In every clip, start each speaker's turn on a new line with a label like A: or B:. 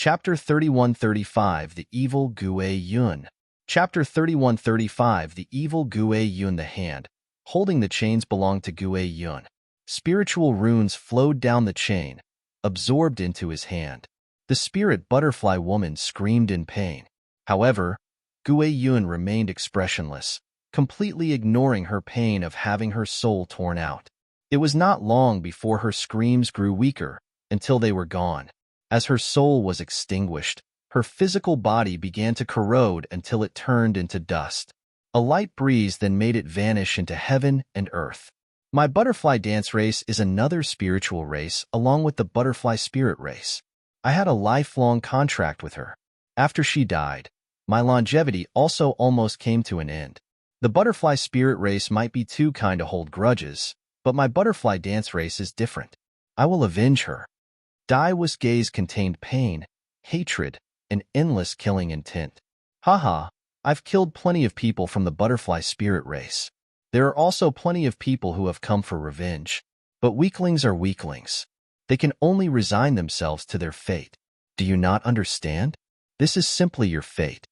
A: Chapter 3135 The Evil Gui Yun. Chapter 3135 The Evil Gui Yun. The hand holding the chains belonged to Gui Yun. Spiritual runes flowed down the chain, absorbed into his hand. The spirit butterfly woman screamed in pain. However, Gui Yun remained expressionless, completely ignoring her pain of having her soul torn out. It was not long before her screams grew weaker, until they were gone. As her soul was extinguished, her physical body began to corrode until it turned into dust. A light breeze then made it vanish into heaven and earth. My butterfly dance race is another spiritual race along with the butterfly spirit race. I had a lifelong contract with her. After she died, my longevity also almost came to an end. The butterfly spirit race might be too kind to hold grudges, but my butterfly dance race is different. I will avenge her. Dai Wu's gaze contained pain, hatred, and endless killing intent. Haha, I've killed plenty of people from the butterfly spirit race. There are also plenty of people who have come for revenge. But weaklings are weaklings. They can only resign themselves to their fate. Do you not understand? This is simply your fate.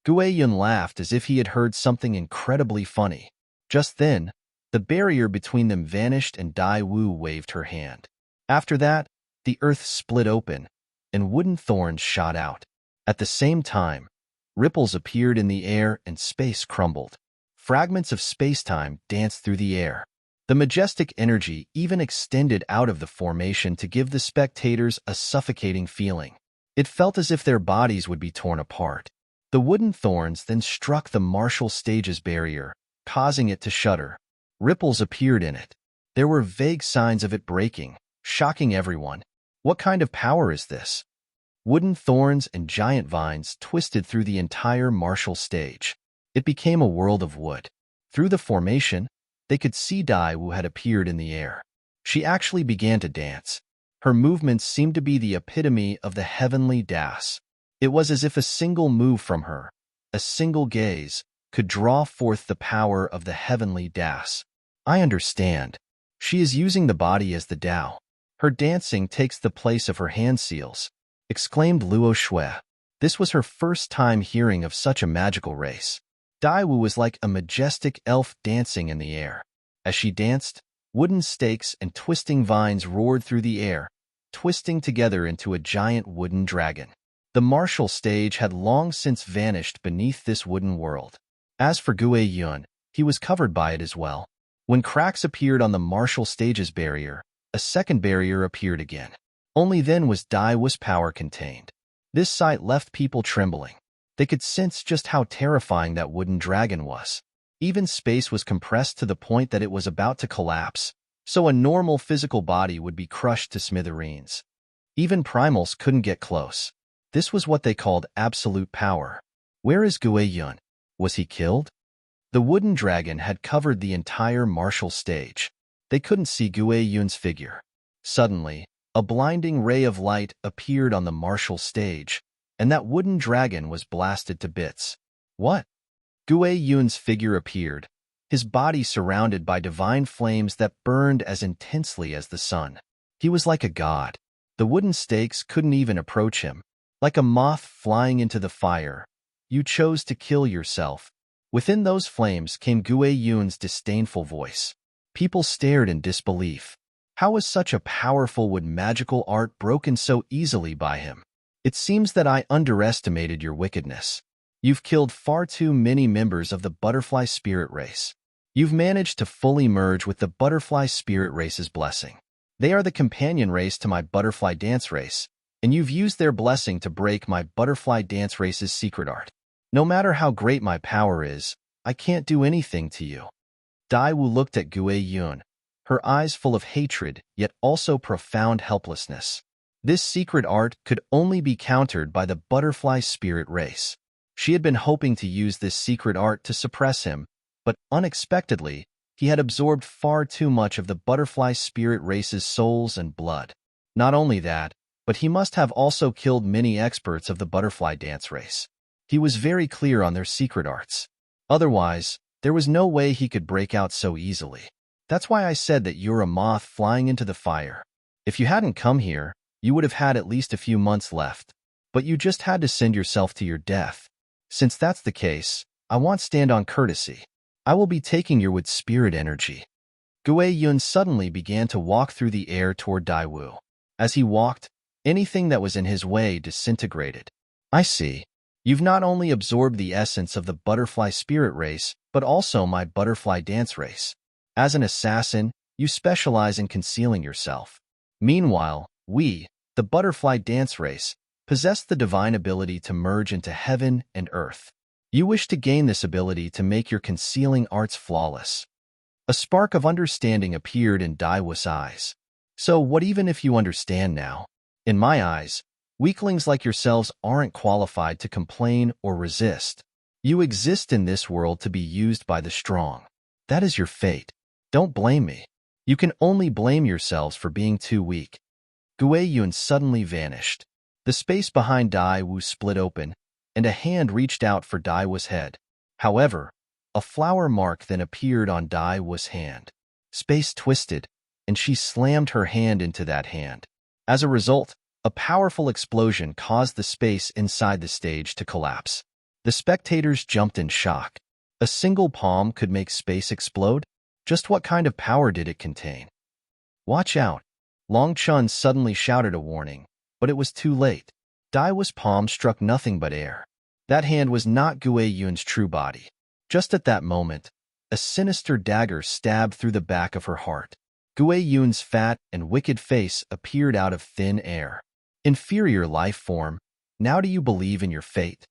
A: Gui Yun laughed as if he had heard something incredibly funny. Just then, the barrier between them vanished and Dai Wu waved her hand. After that, the earth split open, and wooden thorns shot out. At the same time, ripples appeared in the air and space crumbled. Fragments of spacetime danced through the air. The majestic energy even extended out of the formation to give the spectators a suffocating feeling. It felt as if their bodies would be torn apart. The wooden thorns then struck the martial stage's barrier, causing it to shudder. Ripples appeared in it. There were vague signs of it breaking, shocking everyone. What kind of power is this? Wooden thorns and giant vines twisted through the entire martial stage. It became a world of wood. Through the formation, they could see Dai Wu had appeared in the air. She actually began to dance. Her movements seemed to be the epitome of the heavenly dance. It was as if a single move from her, a single gaze, could draw forth the power of the heavenly dance. I understand. She is using the body as the Tao. Her dancing takes the place of her hand seals, exclaimed Luo Shui. This was her first time hearing of such a magical race. Dai Wu was like a majestic elf dancing in the air. As she danced, wooden stakes and twisting vines roared through the air, twisting together into a giant wooden dragon. The martial stage had long since vanished beneath this wooden world. As for Gui Yun, he was covered by it as well. When cracks appeared on the martial stage's barrier, a second barrier appeared again. Only then was Dai Wu's power contained. This sight left people trembling. They could sense just how terrifying that wooden dragon was. Even space was compressed to the point that it was about to collapse, so a normal physical body would be crushed to smithereens. Even primals couldn't get close. This was what they called absolute power. Where is Gui Yun? Was he killed? The wooden dragon had covered the entire martial stage. They couldn't see Gui Yun's figure. Suddenly, a blinding ray of light appeared on the martial stage, and that wooden dragon was blasted to bits. What? Gui Yun's figure appeared, his body surrounded by divine flames that burned as intensely as the sun. He was like a god. The wooden stakes couldn't even approach him. Like a moth flying into the fire, you chose to kill yourself. Within those flames came Gui Yun's disdainful voice. People stared in disbelief. How was such a powerful wood magical art broken so easily by him? It seems that I underestimated your wickedness. You've killed far too many members of the butterfly spirit race. You've managed to fully merge with the butterfly spirit race's blessing. They are the companion race to my butterfly dance race, and you've used their blessing to break my butterfly dance race's secret art. No matter how great my power is, I can't do anything to you. Dai Wu looked at Gui Yun, her eyes full of hatred, yet also profound helplessness. This secret art could only be countered by the butterfly spirit race. She had been hoping to use this secret art to suppress him, but unexpectedly, he had absorbed far too much of the butterfly spirit race's souls and blood. Not only that, but he must have also killed many experts of the butterfly dance race. He was very clear on their secret arts. Otherwise, there was no way he could break out so easily. That's why I said that you're a moth flying into the fire. If you hadn't come here, you would have had at least a few months left. but you just had to send yourself to your death. Since that's the case, I want stand on courtesy. I will be taking your wood spirit energy. Gue Yun suddenly began to walk through the air toward Daiwu. As he walked, anything that was in his way disintegrated. I see. You've not only absorbed the essence of the butterfly spirit race, but also my butterfly dance race. As an assassin, you specialize in concealing yourself. Meanwhile, we, the butterfly dance race, possess the divine ability to merge into heaven and earth. You wish to gain this ability to make your concealing arts flawless. A spark of understanding appeared in Daiwu's eyes. So what even if you understand now? In my eyes, weaklings like yourselves aren't qualified to complain or resist. You exist in this world to be used by the strong. That is your fate. Don't blame me. You can only blame yourselves for being too weak. Gue Yun suddenly vanished. The space behind Daiwu split open, and a hand reached out for Daiwu's head. However, a flower mark then appeared on Daiwu's hand. Space twisted, and she slammed her hand into that hand. As a result, a powerful explosion caused the space inside the stage to collapse. The spectators jumped in shock. A single palm could make space explode? Just what kind of power did it contain? Watch out! Long Chun suddenly shouted a warning, but it was too late. Daiwu's palm struck nothing but air. That hand was not Gue Yun's true body. Just at that moment, a sinister dagger stabbed through the back of her heart. Gue Yun's fat and wicked face appeared out of thin air. Inferior life form, now do you believe in your fate?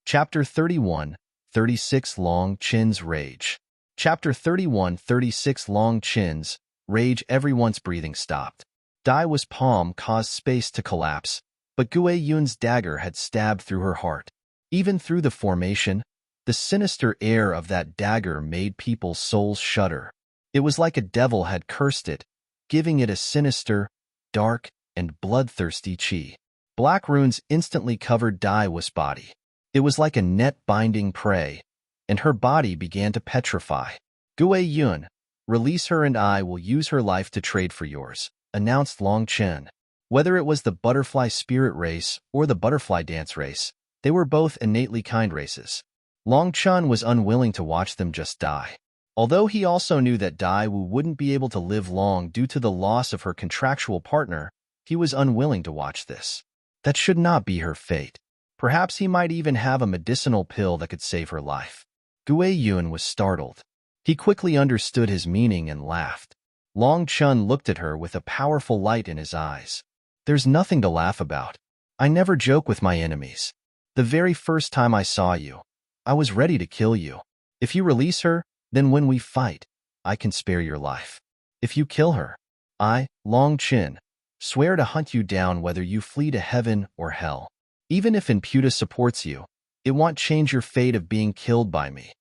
A: Chapter 31, 36 Long Chin's Rage. Chapter 31, 36 Long Chin's Rage. Everyone's breathing stopped. Daiwu's palm caused space to collapse, but Gue Yun's dagger had stabbed through her heart. Even through the formation, the sinister air of that dagger made people's souls shudder. It was like a devil had cursed it, giving it a sinister, dark, and bloodthirsty chi. Black runes instantly covered Daiwu's body. It was like a net binding prey, and her body began to petrify. Gue Yun, release her and I will use her life to trade for yours, announced Long Chen. Whether it was the butterfly spirit race or the butterfly dance race, they were both innately kind races. Long Chun was unwilling to watch them just die. Although he also knew that Daiwu wouldn't be able to live long due to the loss of her contractual partner, he was unwilling to watch this. That should not be her fate. Perhaps he might even have a medicinal pill that could save her life. Gue Yun was startled. He quickly understood his meaning and laughed. Long Chun looked at her with a powerful light in his eyes. There's nothing to laugh about. I never joke with my enemies. The very first time I saw you, I was ready to kill you. If you release her, then when we fight, I can spare your life. If you kill her, I, Long Chin, swear to hunt you down whether you flee to heaven or hell. Even if Imputa supports you, it won't change your fate of being killed by me.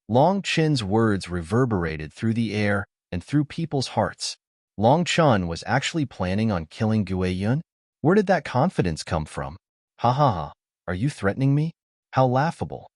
A: Long Chin's words reverberated through the air and through people's hearts. Long Chun was actually planning on killing Gue Yun? Where did that confidence come from? Ha ha ha, are you threatening me? How laughable.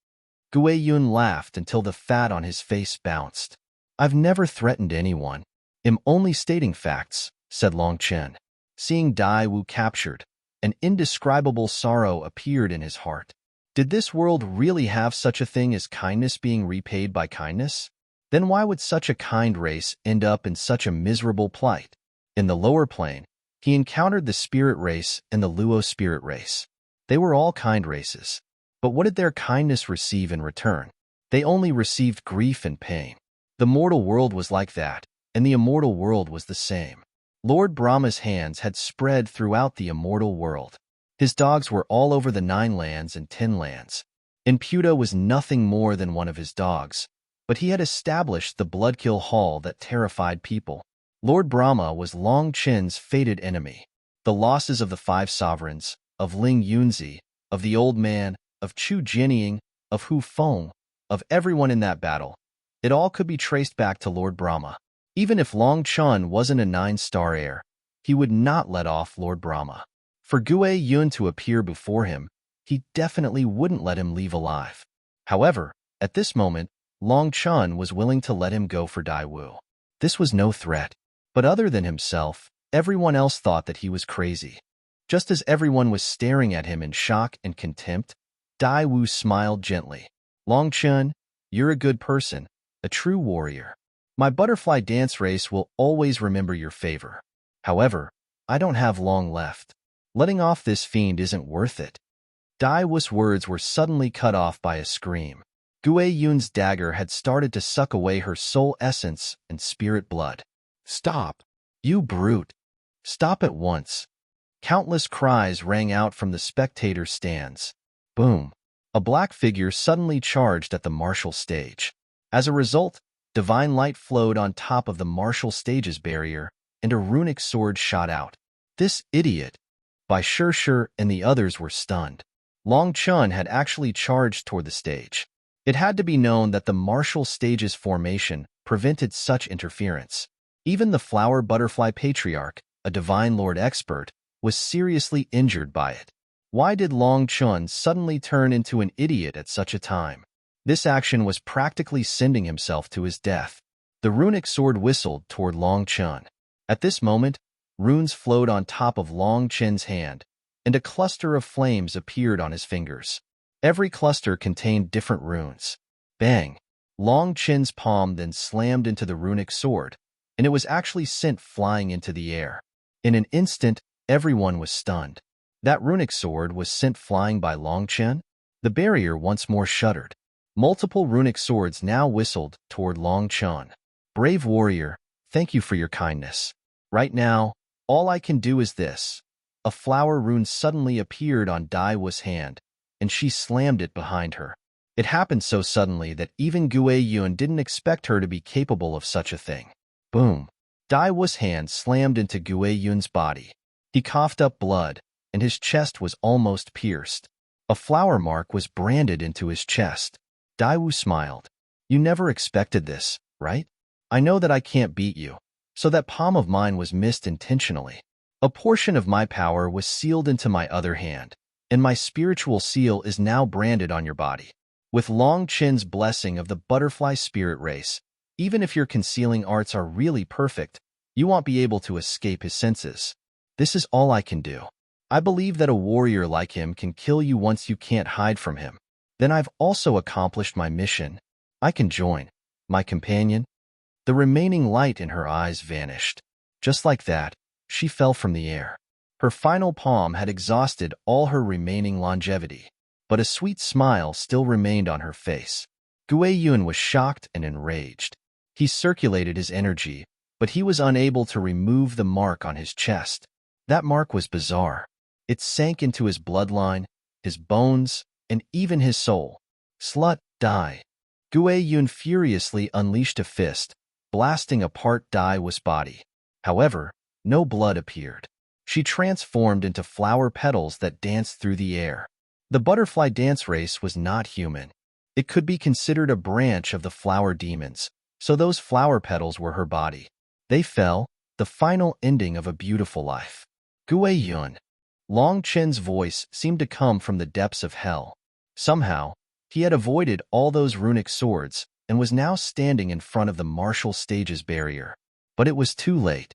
A: Gue Yun laughed until the fat on his face bounced. I've never threatened anyone. I'm only stating facts, said Long Chen. Seeing Daiwu captured, an indescribable sorrow appeared in his heart. Did this world really have such a thing as kindness being repaid by kindness? Then why would such a kind race end up in such a miserable plight? In the lower plane, he encountered the spirit race and the Luo spirit race. They were all kind races. But what did their kindness receive in return? They only received grief and pain. The mortal world was like that, and the immortal world was the same. Lord Brahma's hands had spread throughout the immortal world. His dogs were all over the 9 lands and 10 lands. Imputa was nothing more than one of his dogs, but he had established the Bloodkill Hall that terrified people. Lord Brahma was Long Chin's fated enemy. The losses of the 5 sovereigns, of Ling Yunzi, of the old man, of Chu Jianying, of Hu Feng, of everyone in that battle, it all could be traced back to Lord Brahma. Even if Long Chun wasn't a 9-star heir, he would not let off Lord Brahma. For Gue Yun to appear before him, he definitely wouldn't let him leave alive. However, at this moment, Long Chun was willing to let him go for Daiwu. This was no threat. But other than himself, everyone else thought that he was crazy. Just as everyone was staring at him in shock and contempt, Dai Wu smiled gently. Long Chun, you're a good person, a true warrior. My butterfly dance race will always remember your favor. However, I don't have long left. Letting off this fiend isn't worth it. Dai Wu's words were suddenly cut off by a scream. Gue Yun's dagger had started to suck away her soul essence and spirit blood. Stop! You brute! Stop at once! Countless cries rang out from the spectator stands. Boom! A black figure suddenly charged at the martial stage. As a result, divine light flowed on top of the martial stage's barrier, and a runic sword shot out. This idiot! Bai Shishir and the others were stunned. Long Chun had actually charged toward the stage. It had to be known that the martial stage's formation prevented such interference. Even the flower butterfly patriarch, a divine lord expert, was seriously injured by it. Why did Long Chun suddenly turn into an idiot at such a time? This action was practically sending himself to his death. The runic sword whistled toward Long Chun. At this moment, runes flowed on top of Long Chun's hand, and a cluster of flames appeared on his fingers. Every cluster contained different runes. Bang! Long Chun's palm then slammed into the runic sword, and it was actually sent flying into the air. In an instant, everyone was stunned. That runic sword was sent flying by Long Chun? The barrier once more shuddered. Multiple runic swords now whistled toward Long Chun. Brave warrior, thank you for your kindness. Right now, all I can do is this. A flower rune suddenly appeared on Dai Wu's hand, and she slammed it behind her. It happened so suddenly that even Gue Yun didn't expect her to be capable of such a thing. Boom! Dai Wu's hand slammed into Gue Yun's body. He coughed up blood, and his chest was almost pierced. A flower mark was branded into his chest. Dai Wu smiled. You never expected this, right? I know that I can't beat you, so that palm of mine was missed intentionally. A portion of my power was sealed into my other hand, and my spiritual seal is now branded on your body. With Long Chun's blessing of the butterfly spirit race, even if your concealing arts are really perfect, you won't be able to escape his senses. This is all I can do. I believe that a warrior like him can kill you once you can't hide from him. Then I've also accomplished my mission. I can join. My companion? The remaining light in her eyes vanished. Just like that, she fell from the air. Her final palm had exhausted all her remaining longevity, but a sweet smile still remained on her face. Gue Yun was shocked and enraged. He circulated his energy, but he was unable to remove the mark on his chest. That mark was bizarre. It sank into his bloodline, his bones, and even his soul. Slut, die. Gue Yun furiously unleashed a fist, blasting apart Dai Wu's body. However, no blood appeared. She transformed into flower petals that danced through the air. The butterfly dance race was not human. It could be considered a branch of the flower demons, so those flower petals were her body. They fell, the final ending of a beautiful life. Gue Yun. Long Chun's voice seemed to come from the depths of hell. Somehow, he had avoided all those runic swords and was now standing in front of the martial stage's barrier. But it was too late.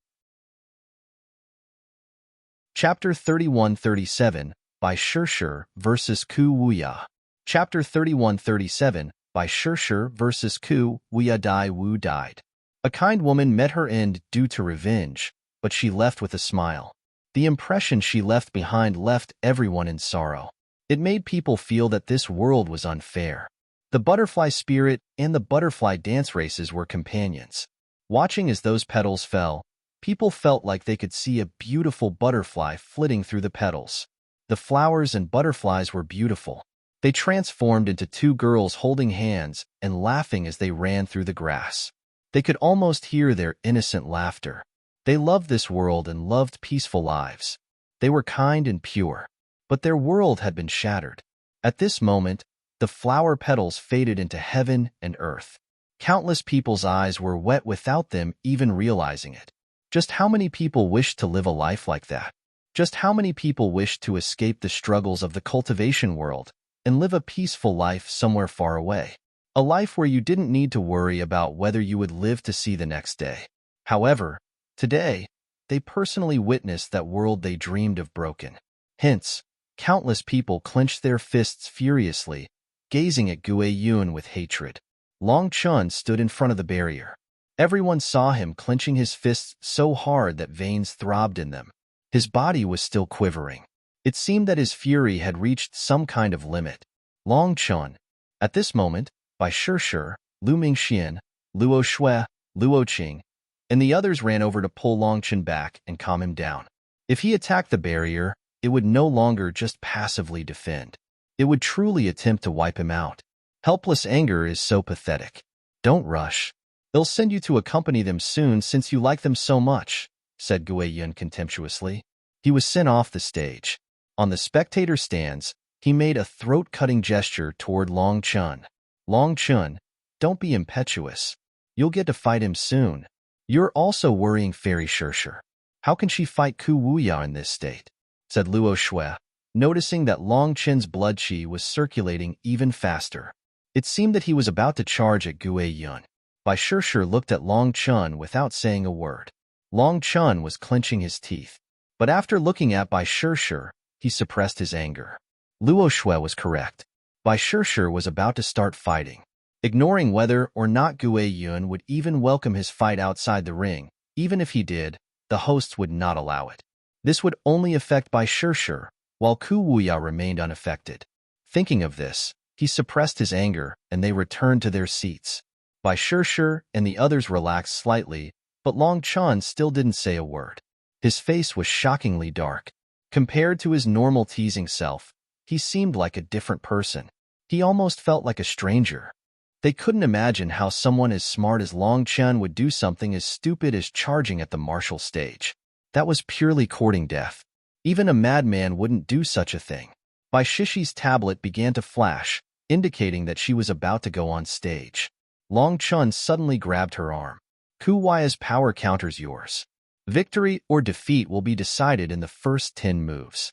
A: Chapter 31-37, Bai Shishir vs. Ku Wuya. Chapter 31-37, Bai Shishir vs. Ku Wuya. Dai Wu died. A kind woman met her end due to revenge, but she left with a smile. The impression she left behind left everyone in sorrow. It made people feel that this world was unfair. The butterfly spirit and the butterfly dance races were companions. Watching as those petals fell, people felt like they could see a beautiful butterfly flitting through the petals. The flowers and butterflies were beautiful. They transformed into two girls holding hands and laughing as they ran through the grass. They could almost hear their innocent laughter. They loved this world and loved peaceful lives. They were kind and pure, but their world had been shattered. At this moment, the flower petals faded into heaven and earth. Countless people's eyes were wet without them even realizing it. Just how many people wished to live a life like that? Just how many people wished to escape the struggles of the cultivation world and live a peaceful life somewhere far away? A life where you didn't need to worry about whether you would live to see the next day. However, today, they personally witnessed that world they dreamed of broken. Hence, countless people clenched their fists furiously, gazing at Gue Yun with hatred. Long Chun stood in front of the barrier. Everyone saw him clenching his fists so hard that veins throbbed in them. His body was still quivering. It seemed that his fury had reached some kind of limit. Long Chun. At this moment, Bai Shishir, Lu Mingxian, Luo Shui, Luo Qing, and the others ran over to pull Long Chun back and calm him down. If he attacked the barrier, it would no longer just passively defend. It would truly attempt to wipe him out. Helpless anger is so pathetic. Don't rush. They'll send you to accompany them soon since you like them so much, said Gue Yun contemptuously. He was sent off the stage. On the spectator stands, he made a throat-cutting gesture toward Long Chun. Long Chun, don't be impetuous. You'll get to fight him soon. You're also worrying Fairy Shishir. How can she fight Ku Wuya in this state? Said Luo Shui, noticing that Long Chun's blood qi was circulating even faster. It seemed that he was about to charge at Gue Yun. Bai Shishir looked at Long Chun without saying a word. Long Chun was clenching his teeth. But after looking at Bai Shishir, he suppressed his anger. Luo Shui was correct. Bai Shishir was about to start fighting. Ignoring whether or not Gue Yun would even welcome his fight outside the ring, even if he did, the hosts would not allow it. This would only affect Bai Shishir, while Ku Wuya remained unaffected. Thinking of this, he suppressed his anger, and they returned to their seats. Bai Shishir and the others relaxed slightly, but Long Chun still didn't say a word. His face was shockingly dark. Compared to his normal teasing self, he seemed like a different person. He almost felt like a stranger. They couldn't imagine how someone as smart as Long Chun would do something as stupid as charging at the martial stage. That was purely courting death. Even a madman wouldn't do such a thing. Bai Shishi's tablet began to flash, indicating that she was about to go on stage. Long Chun suddenly grabbed her arm. Ku Wuya's power counters yours. Victory or defeat will be decided in the first 10 moves.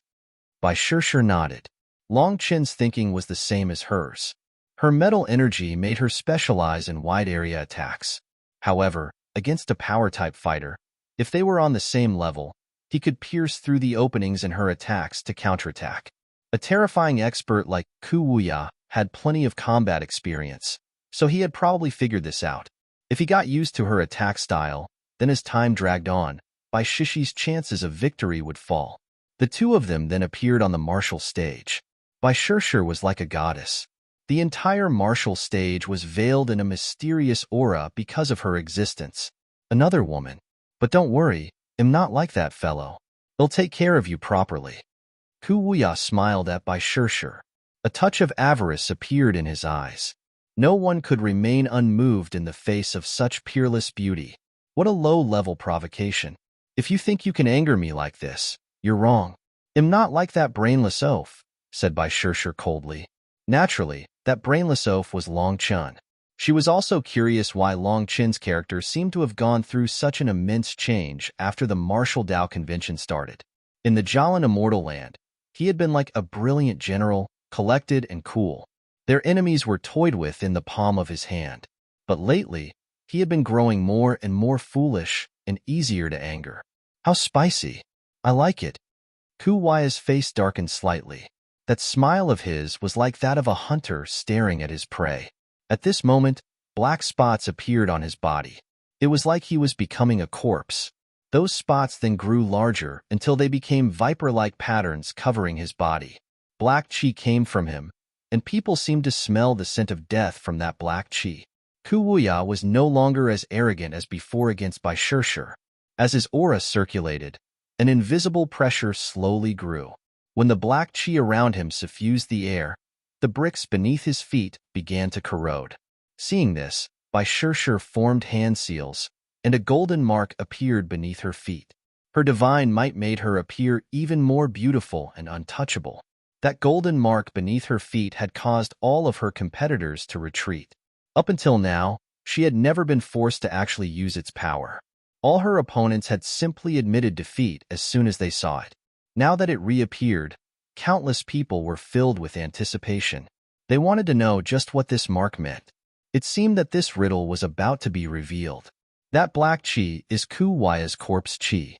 A: Bai Shishir nodded. Long Chun's thinking was the same as hers. Her metal energy made her specialize in wide-area attacks. However, against a power-type fighter, if they were on the same level, he could pierce through the openings in her attacks to counterattack. A terrifying expert like Ku Wuya had plenty of combat experience, so he had probably figured this out. If he got used to her attack style, then as time dragged on, Bai Shishi's chances of victory would fall. The two of them then appeared on the martial stage. Bai Shishir was like a goddess. The entire martial stage was veiled in a mysterious aura because of her existence. Another woman. But don't worry, I'm not like that fellow. He'll take care of you properly. Ku Wuya smiled at Bai Shishir. A touch of avarice appeared in his eyes. No one could remain unmoved in the face of such peerless beauty. What a low-level provocation. If you think you can anger me like this, you're wrong. I'm not like that brainless oaf, said Bai Shishir coldly. Naturally, that brainless oaf was Long Chun. She was also curious why Long Chun's character seemed to have gone through such an immense change after the martial Dao convention started. In the Jalan Immortal Land, he had been like a brilliant general, collected and cool. Their enemies were toyed with in the palm of his hand. But lately, he had been growing more and more foolish and easier to anger. How spicy. I like it. Ku Wuya's face darkened slightly. That smile of his was like that of a hunter staring at his prey. At this moment, black spots appeared on his body. It was like he was becoming a corpse. Those spots then grew larger until they became viper-like patterns covering his body. Black qi came from him, and people seemed to smell the scent of death from that black qi. Ku Wuya was no longer as arrogant as before against Bai Shishir. As his aura circulated, an invisible pressure slowly grew. When the black qi around him suffused the air, the bricks beneath his feet began to corrode. Seeing this, Bai Shishir formed hand seals, and a golden mark appeared beneath her feet. Her divine might made her appear even more beautiful and untouchable. That golden mark beneath her feet had caused all of her competitors to retreat. Up until now, she had never been forced to actually use its power. All her opponents had simply admitted defeat as soon as they saw it. Now that it reappeared, countless people were filled with anticipation. They wanted to know just what this mark meant. It seemed that this riddle was about to be revealed. That black qi is Ku Wuya's corpse qi.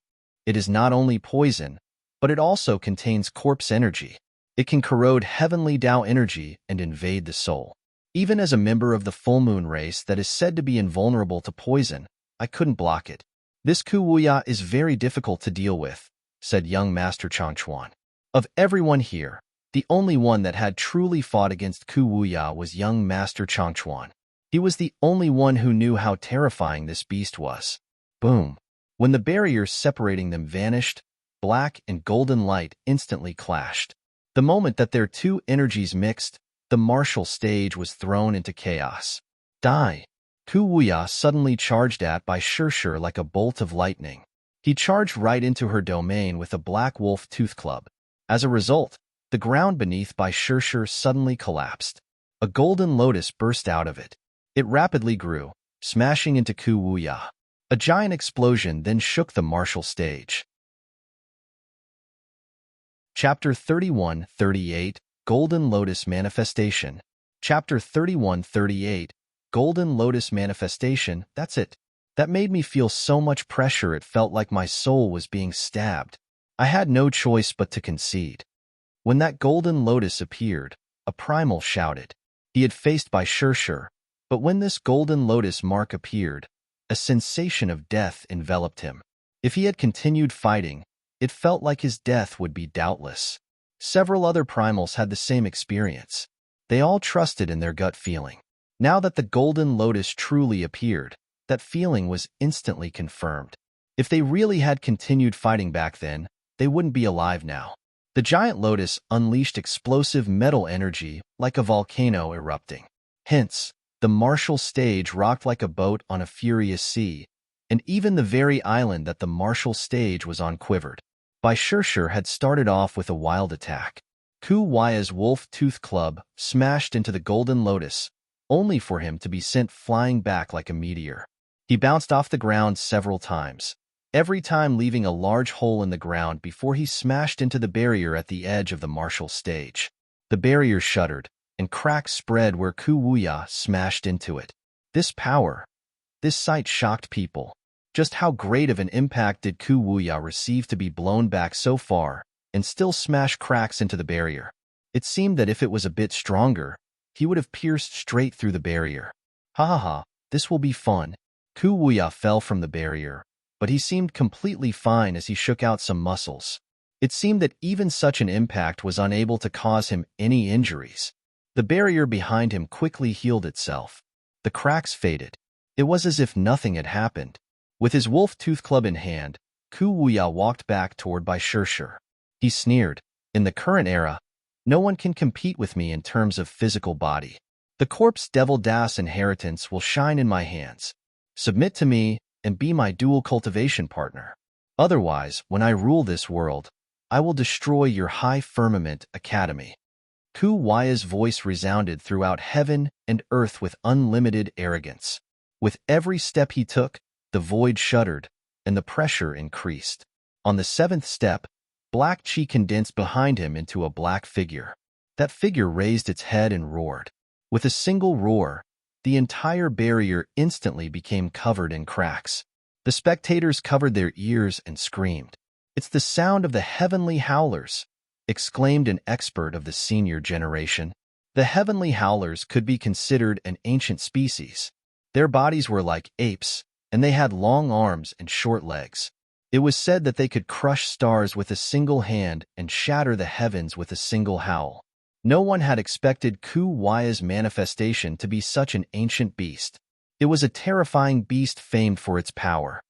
A: It is not only poison, but it also contains corpse energy. It can corrode heavenly Tao energy and invade the soul. Even as a member of the full moon race that is said to be invulnerable to poison, I couldn't block it. This Kuwuya is very difficult to deal with, said young Master Changchuan. Of everyone here, the only one that had truly fought against Kuwuya was young Master Changchuan. He was the only one who knew how terrifying this beast was. Boom. When the barriers separating them vanished, black and golden light instantly clashed. The moment that their two energies mixed, the martial stage was thrown into chaos. Die! Kuwuya suddenly charged at by Shirshir like a bolt of lightning. He charged right into her domain with a black wolf tooth club. As a result, the ground beneath by Shirshir suddenly collapsed. A golden lotus burst out of it. It rapidly grew, smashing into Kuwuya. A giant explosion then shook the martial stage. Chapter 31-38, Golden Lotus Manifestation. Chapter 31-38, Golden Lotus Manifestation. That's it. That made me feel so much pressure it felt like my soul was being stabbed. I had no choice but to concede. When that golden lotus appeared, a primal shouted. He had faced by Shirshir, but when this golden lotus mark appeared, a sensation of death enveloped him. If he had continued fighting, it felt like his death would be doubtless. Several other primals had the same experience. They all trusted in their gut feeling. Now that the golden lotus truly appeared, that feeling was instantly confirmed. If they really had continued fighting back then, they wouldn't be alive now. The giant lotus unleashed explosive metal energy like a volcano erupting. Hence, the martial stage rocked like a boat on a furious sea, and even the very island that the martial stage was on quivered. Bai Shirshir had started off with a wild attack. Kuwaya's wolf tooth club smashed into the golden lotus, only for him to be sent flying back like a meteor. He bounced off the ground several times, every time leaving a large hole in the ground before he smashed into the barrier at the edge of the martial stage. The barrier shuddered, and cracks spread where Kuwuya smashed into it. This power, this sight shocked people. Just how great of an impact did Kuwuya receive to be blown back so far and still smash cracks into the barrier? It seemed that if it was a bit stronger, he would have pierced straight through the barrier. Ha ha ha, this will be fun. Kuwuya fell from the barrier, but he seemed completely fine as he shook out some muscles. It seemed that even such an impact was unable to cause him any injuries. The barrier behind him quickly healed itself. The cracks faded. It was as if nothing had happened. With his wolf tooth club in hand, Kuwuya walked back toward Bai Shirshir. He sneered, "In the current era, no one can compete with me in terms of physical body. The corpse Devil Das inheritance will shine in my hands. Submit to me and be my dual cultivation partner. Otherwise, when I rule this world, I will destroy your high firmament academy." Kuwaya's voice resounded throughout heaven and earth with unlimited arrogance. With every step he took, the void shuddered, and the pressure increased. On the seventh step, black chi condensed behind him into a black figure. That figure raised its head and roared. With a single roar, the entire barrier instantly became covered in cracks. The spectators covered their ears and screamed. "It's the sound of the heavenly howlers," exclaimed an expert of the senior generation. The heavenly howlers could be considered an ancient species. Their bodies were like apes, and they had long arms and short legs. It was said that they could crush stars with a single hand and shatter the heavens with a single howl. No one had expected Kuwaya's manifestation to be such an ancient beast. It was a terrifying beast famed for its power.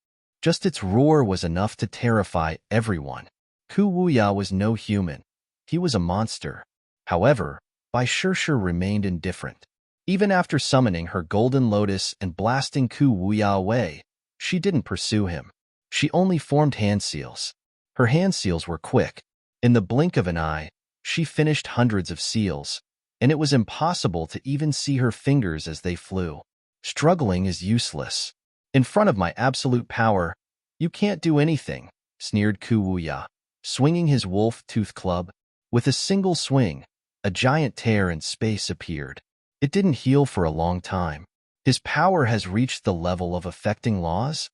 A: Just its roar was enough to terrify everyone. Kuwuya was no human. He was a monster. However, Bai Shirshir remained indifferent. Even after summoning her golden lotus and blasting Kuwuya away, she didn't pursue him. She only formed hand seals. Her hand seals were quick. In the blink of an eye, she finished hundreds of seals, and it was impossible to even see her fingers as they flew. Struggling is useless. In front of my absolute power, you can't do anything, sneered Kuwuya, swinging his wolf tooth club. With a single swing, a giant tear in space appeared. It didn't heal for a long time. His power has reached the level of affecting laws?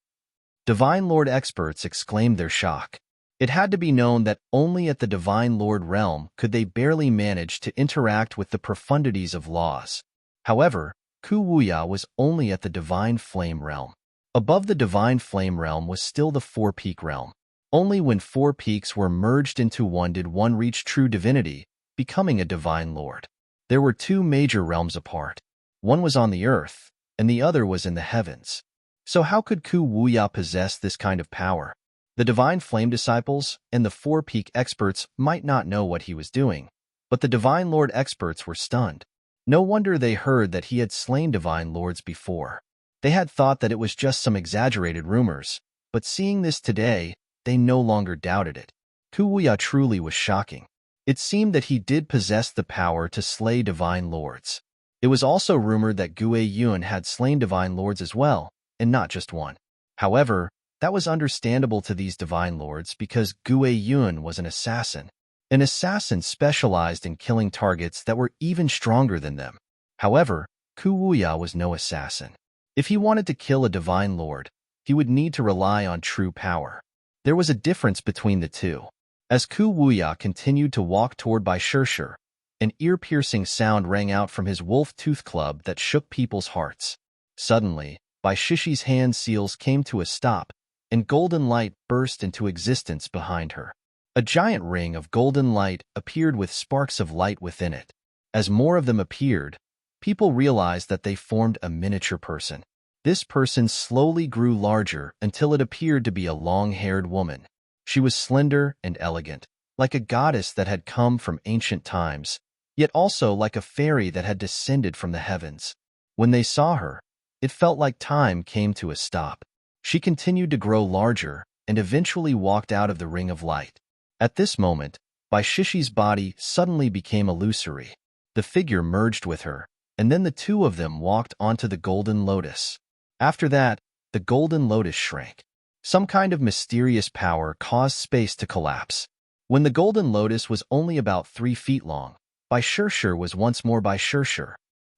A: Divine Lord experts exclaimed their shock. It had to be known that only at the Divine Lord realm could they barely manage to interact with the profundities of laws. However, Ku Wuya was only at the Divine Flame realm. Above the Divine Flame realm was still the Four-Peak realm. Only when four peaks were merged into one did one reach true divinity, becoming a Divine Lord. There were two major realms apart. One was on the earth, and the other was in the heavens. So how could Ku Wuya possess this kind of power? The Divine Flame disciples and the Four-Peak experts might not know what he was doing, but the Divine Lord experts were stunned. No wonder they heard that he had slain Divine Lords before. They had thought that it was just some exaggerated rumors, but seeing this today, they no longer doubted it. Ku Wuya truly was shocking. It seemed that he did possess the power to slay Divine Lords. It was also rumored that Gue Yun had slain Divine Lords as well, and not just one. However, that was understandable to these Divine Lords because Gue Yun was an assassin. An assassin specialized in killing targets that were even stronger than them. However, Ku Wuya was no assassin. If he wanted to kill a Divine Lord, he would need to rely on true power. There was a difference between the two. As Ku Wuya continued to walk toward Bai Shirshir, an ear-piercing sound rang out from his wolf-tooth club that shook people's hearts. Suddenly, Bai Shishi's hand seals came to a stop, and golden light burst into existence behind her. A giant ring of golden light appeared with sparks of light within it. As more of them appeared, people realized that they formed a miniature person. This person slowly grew larger until it appeared to be a long-haired woman. She was slender and elegant, like a goddess that had come from ancient times, yet also like a fairy that had descended from the heavens. When they saw her, it felt like time came to a stop. She continued to grow larger and eventually walked out of the ring of light. At this moment, Bai Shishi's body suddenly became illusory. The figure merged with her, and then the two of them walked onto the golden lotus. After that, the golden lotus shrank. Some kind of mysterious power caused space to collapse. When the golden lotus was only about 3 feet long, Bai Shirshir was once more Bai Shirshir,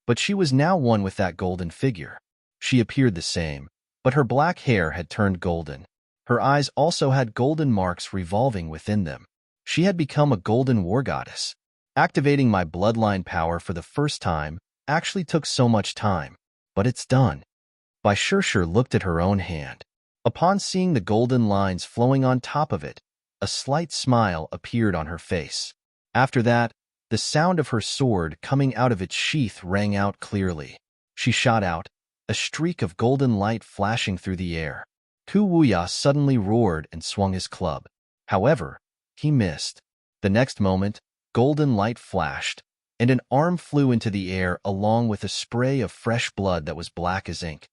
A: but she was now one with that golden figure. She appeared the same, but her black hair had turned golden. Her eyes also had golden marks revolving within them. She had become a golden war goddess. Activating my bloodline power for the first time actually took so much time, but it's done. Bai Shirshir looked at her own hand. Upon seeing the golden lines flowing on top of it, a slight smile appeared on her face. After that, the sound of her sword coming out of its sheath rang out clearly. She shot out, a streak of golden light flashing through the air. Ku Wuya suddenly roared and swung his club. However, he missed. The next moment, golden light flashed, and an arm flew into the air along with a spray of fresh blood that was black as ink.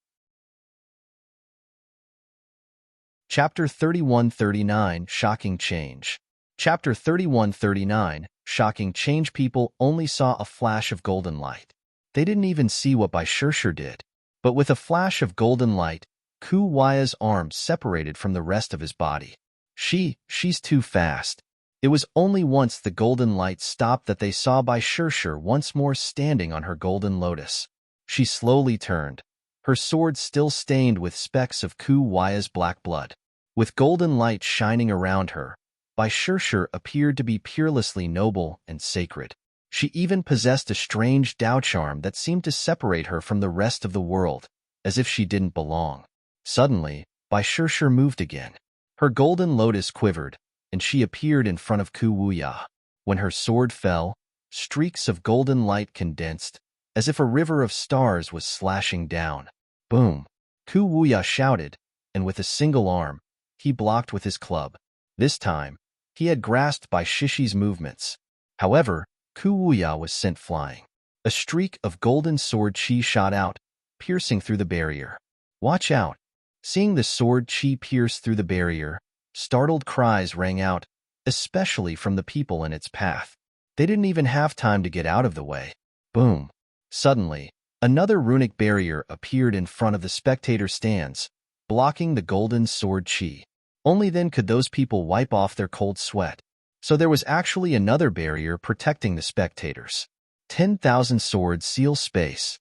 A: Chapter 3139 Shocking Change. Chapter 3139 Shocking Change. People only saw a flash of golden light. They didn't even see what Bai Shirshir did. But with a flash of golden light, Ku Wuya's arm separated from the rest of his body. She's too fast. It was only once the golden light stopped that they saw Bai Shirshir once more standing on her golden lotus. She slowly turned, her sword still stained with specks of Ku Wuya's black blood. With golden light shining around her, Bai Shirshir appeared to be peerlessly noble and sacred. She even possessed a strange Dao charm that seemed to separate her from the rest of the world, as if she didn't belong. Suddenly, Bai Shirshir moved again. Her golden lotus quivered, and she appeared in front of Ku Wuya. When her sword fell, streaks of golden light condensed, as if a river of stars was slashing down. Boom! Ku Wuya shouted, and with a single arm, he blocked with his club. This time, he had grasped Bai Shishi's movements. However, Ku Wuya was sent flying. A streak of golden sword chi shot out, piercing through the barrier. Watch out! Seeing the sword chi pierce through the barrier, startled cries rang out, especially from the people in its path. They didn't even have time to get out of the way. Boom! Suddenly, another runic barrier appeared in front of the spectator stands, blocking the golden sword chi. Only then could those people wipe off their cold sweat. So there was actually another barrier protecting the spectators. 10,000 swords seal space.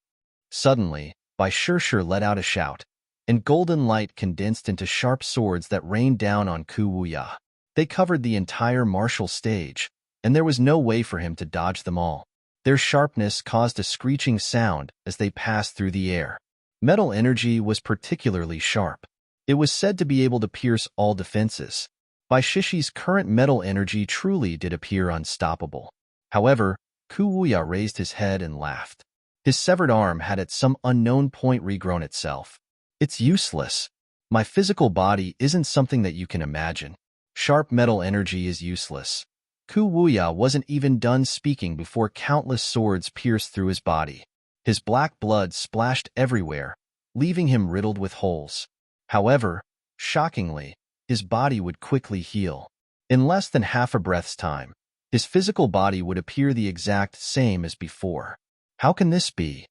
A: Suddenly, Bai Shirshir let out a shout, and golden light condensed into sharp swords that rained down on Ku Wuya. They covered the entire martial stage, and there was no way for him to dodge them all. Their sharpness caused a screeching sound as they passed through the air. Metal energy was particularly sharp. It was said to be able to pierce all defenses. Bai Shishi's current metal energy truly did appear unstoppable. However, Ku Wuya raised his head and laughed. His severed arm had at some unknown point regrown itself. It's useless. My physical body isn't something that you can imagine. Sharp metal energy is useless. Ku Wuya wasn't even done speaking before countless swords pierced through his body. His black blood splashed everywhere, leaving him riddled with holes. However, shockingly, his body would quickly heal. In less than half a breath's time, his physical body would appear the exact same as before. How can this be?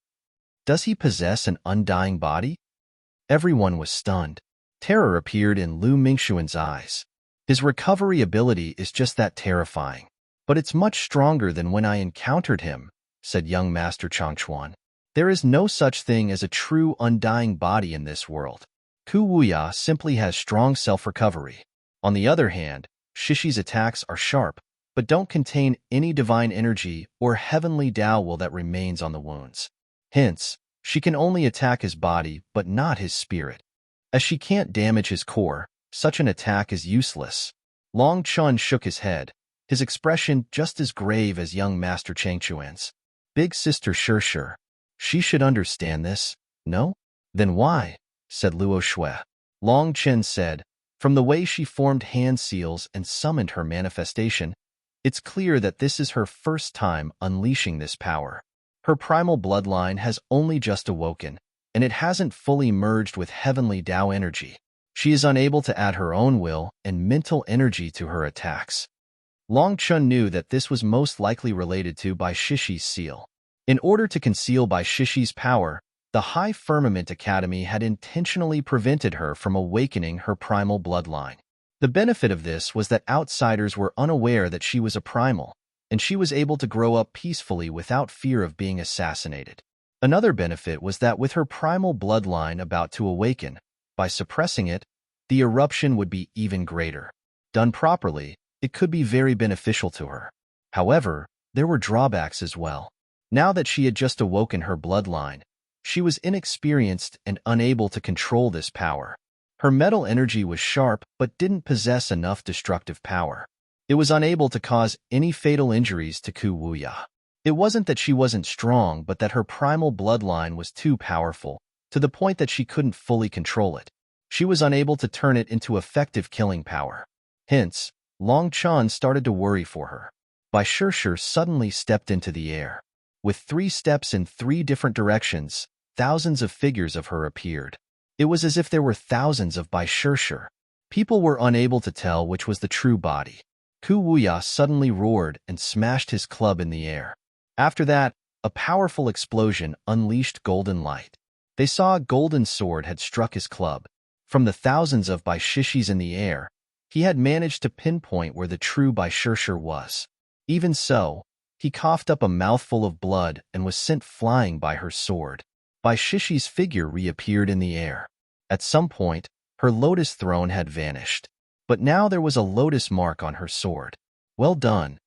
A: Does he possess an undying body? Everyone was stunned. Terror appeared in Lu Mingxuan's eyes. His recovery ability is just that terrifying. But it's much stronger than when I encountered him, said young Master Changchuan. There is no such thing as a true undying body in this world. Ku Wuya simply has strong self-recovery. On the other hand, Shishi's attacks are sharp, but don't contain any divine energy or heavenly Tao will that remains on the wounds. Hence, she can only attack his body but not his spirit. As she can't damage his core, such an attack is useless. Long Chun shook his head, his expression just as grave as young Master Changchuan's. Big Sister Shishir. She should understand this, no? Then why? Said Luo Shui. Long Chen said, from the way she formed hand seals and summoned her manifestation, it's clear that this is her first time unleashing this power. Her primal bloodline has only just awoken, and it hasn't fully merged with heavenly Tao energy. She is unable to add her own will and mental energy to her attacks. Long Chun knew that this was most likely related to Bai Shishi's seal. In order to conceal Bai Shishi's power, the High Firmament Academy had intentionally prevented her from awakening her primal bloodline. The benefit of this was that outsiders were unaware that she was a primal, and she was able to grow up peacefully without fear of being assassinated. Another benefit was that with her primal bloodline about to awaken, by suppressing it, the eruption would be even greater. Done properly, it could be very beneficial to her. However, there were drawbacks as well. Now that she had just awoken her bloodline, she was inexperienced and unable to control this power. Her metal energy was sharp but didn't possess enough destructive power. It was unable to cause any fatal injuries to Ku Wuya. It wasn't that she wasn't strong, but that her primal bloodline was too powerful, to the point that she couldn't fully control it. She was unable to turn it into effective killing power. Hence, Long Chun started to worry for her. Bai Shishir suddenly stepped into the air. With 3 steps in 3 different directions, thousands of figures of her appeared. It was as if there were thousands of Bai Shishir. People were unable to tell which was the true body. Ku Wuya suddenly roared and smashed his club in the air. After that, a powerful explosion unleashed golden light. They saw a golden sword had struck his club. From the thousands of Bai Shishis in the air, he had managed to pinpoint where the true Bai Shishir was. Even so, he coughed up a mouthful of blood and was sent flying by her sword. Bai Shishi's figure reappeared in the air. At some point, her lotus throne had vanished. But now there was a lotus mark on her sword. Well done.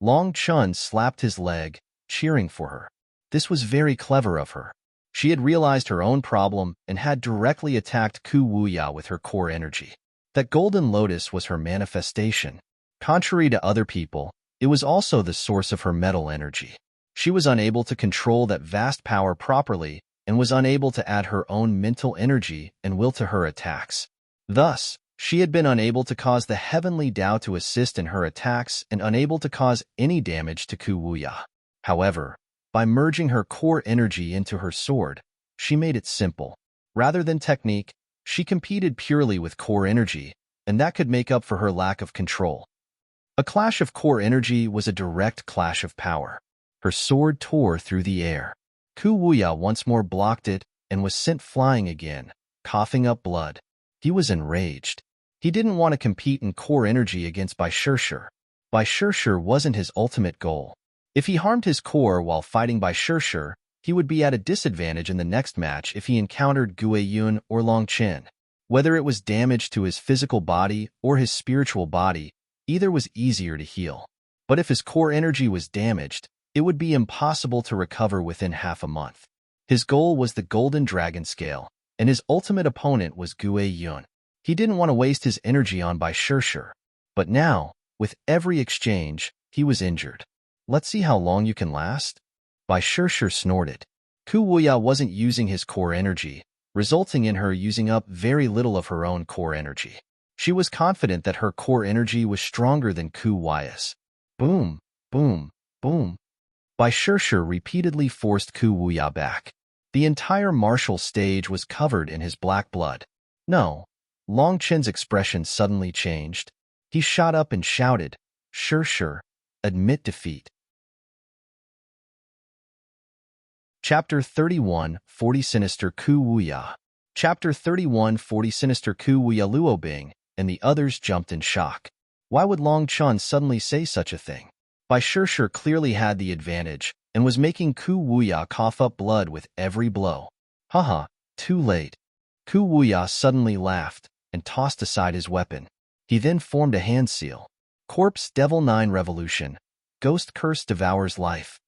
A: Long Chun slapped his leg, cheering for her. This was very clever of her. She had realized her own problem and had directly attacked Ku Wuya with her core energy. That golden lotus was her manifestation. Contrary to other people, it was also the source of her metal energy. She was unable to control that vast power properly and was unable to add her own mental energy and will to her attacks. Thus, she had been unable to cause the heavenly Tao to assist in her attacks and unable to cause any damage to Ku Wuya. However, by merging her core energy into her sword, she made it simple. Rather than technique, she competed purely with core energy, and that could make up for her lack of control. A clash of core energy was a direct clash of power. Her sword tore through the air. Ku Wuya once more blocked it and was sent flying again, coughing up blood. He was enraged. He didn't want to compete in core energy against Bai Shishir. Bai Shishir wasn't his ultimate goal. If he harmed his core while fighting Bai Shishir, he would be at a disadvantage in the next match if he encountered Gue Yun or Long Chen. Whether it was damage to his physical body or his spiritual body, either was easier to heal. But if his core energy was damaged, it would be impossible to recover within half a month. His goal was the Golden Dragon Scale, and his ultimate opponent was Gue Yun. He didn't want to waste his energy on Bai Shishir. But now, with every exchange, he was injured. Let's see how long you can last? Bai Shishir snorted. Ku Wuya wasn't using his core energy, resulting in her using up very little of her own core energy. She was confident that her core energy was stronger than Ku Wuya's. Boom, boom, boom. Bai Shishir repeatedly forced Ku Wuya back. The entire martial stage was covered in his black blood. No. Long Chen's expression suddenly changed. He shot up and shouted, Shishir, admit defeat. Chapter 31, 40 Sinister Ku Wuya. Chapter 31, 40 Sinister Ku Wuya. Luo Bing and the others jumped in shock. Why would Long Chen suddenly say such a thing? Bai Shishir clearly had the advantage and was making Ku Wuya cough up blood with every blow. Haha, too late. Ku Wuya suddenly laughed and tossed aside his weapon. He then formed a hand seal. Corpse Devil 9 Revolution. Ghost Curse devours life.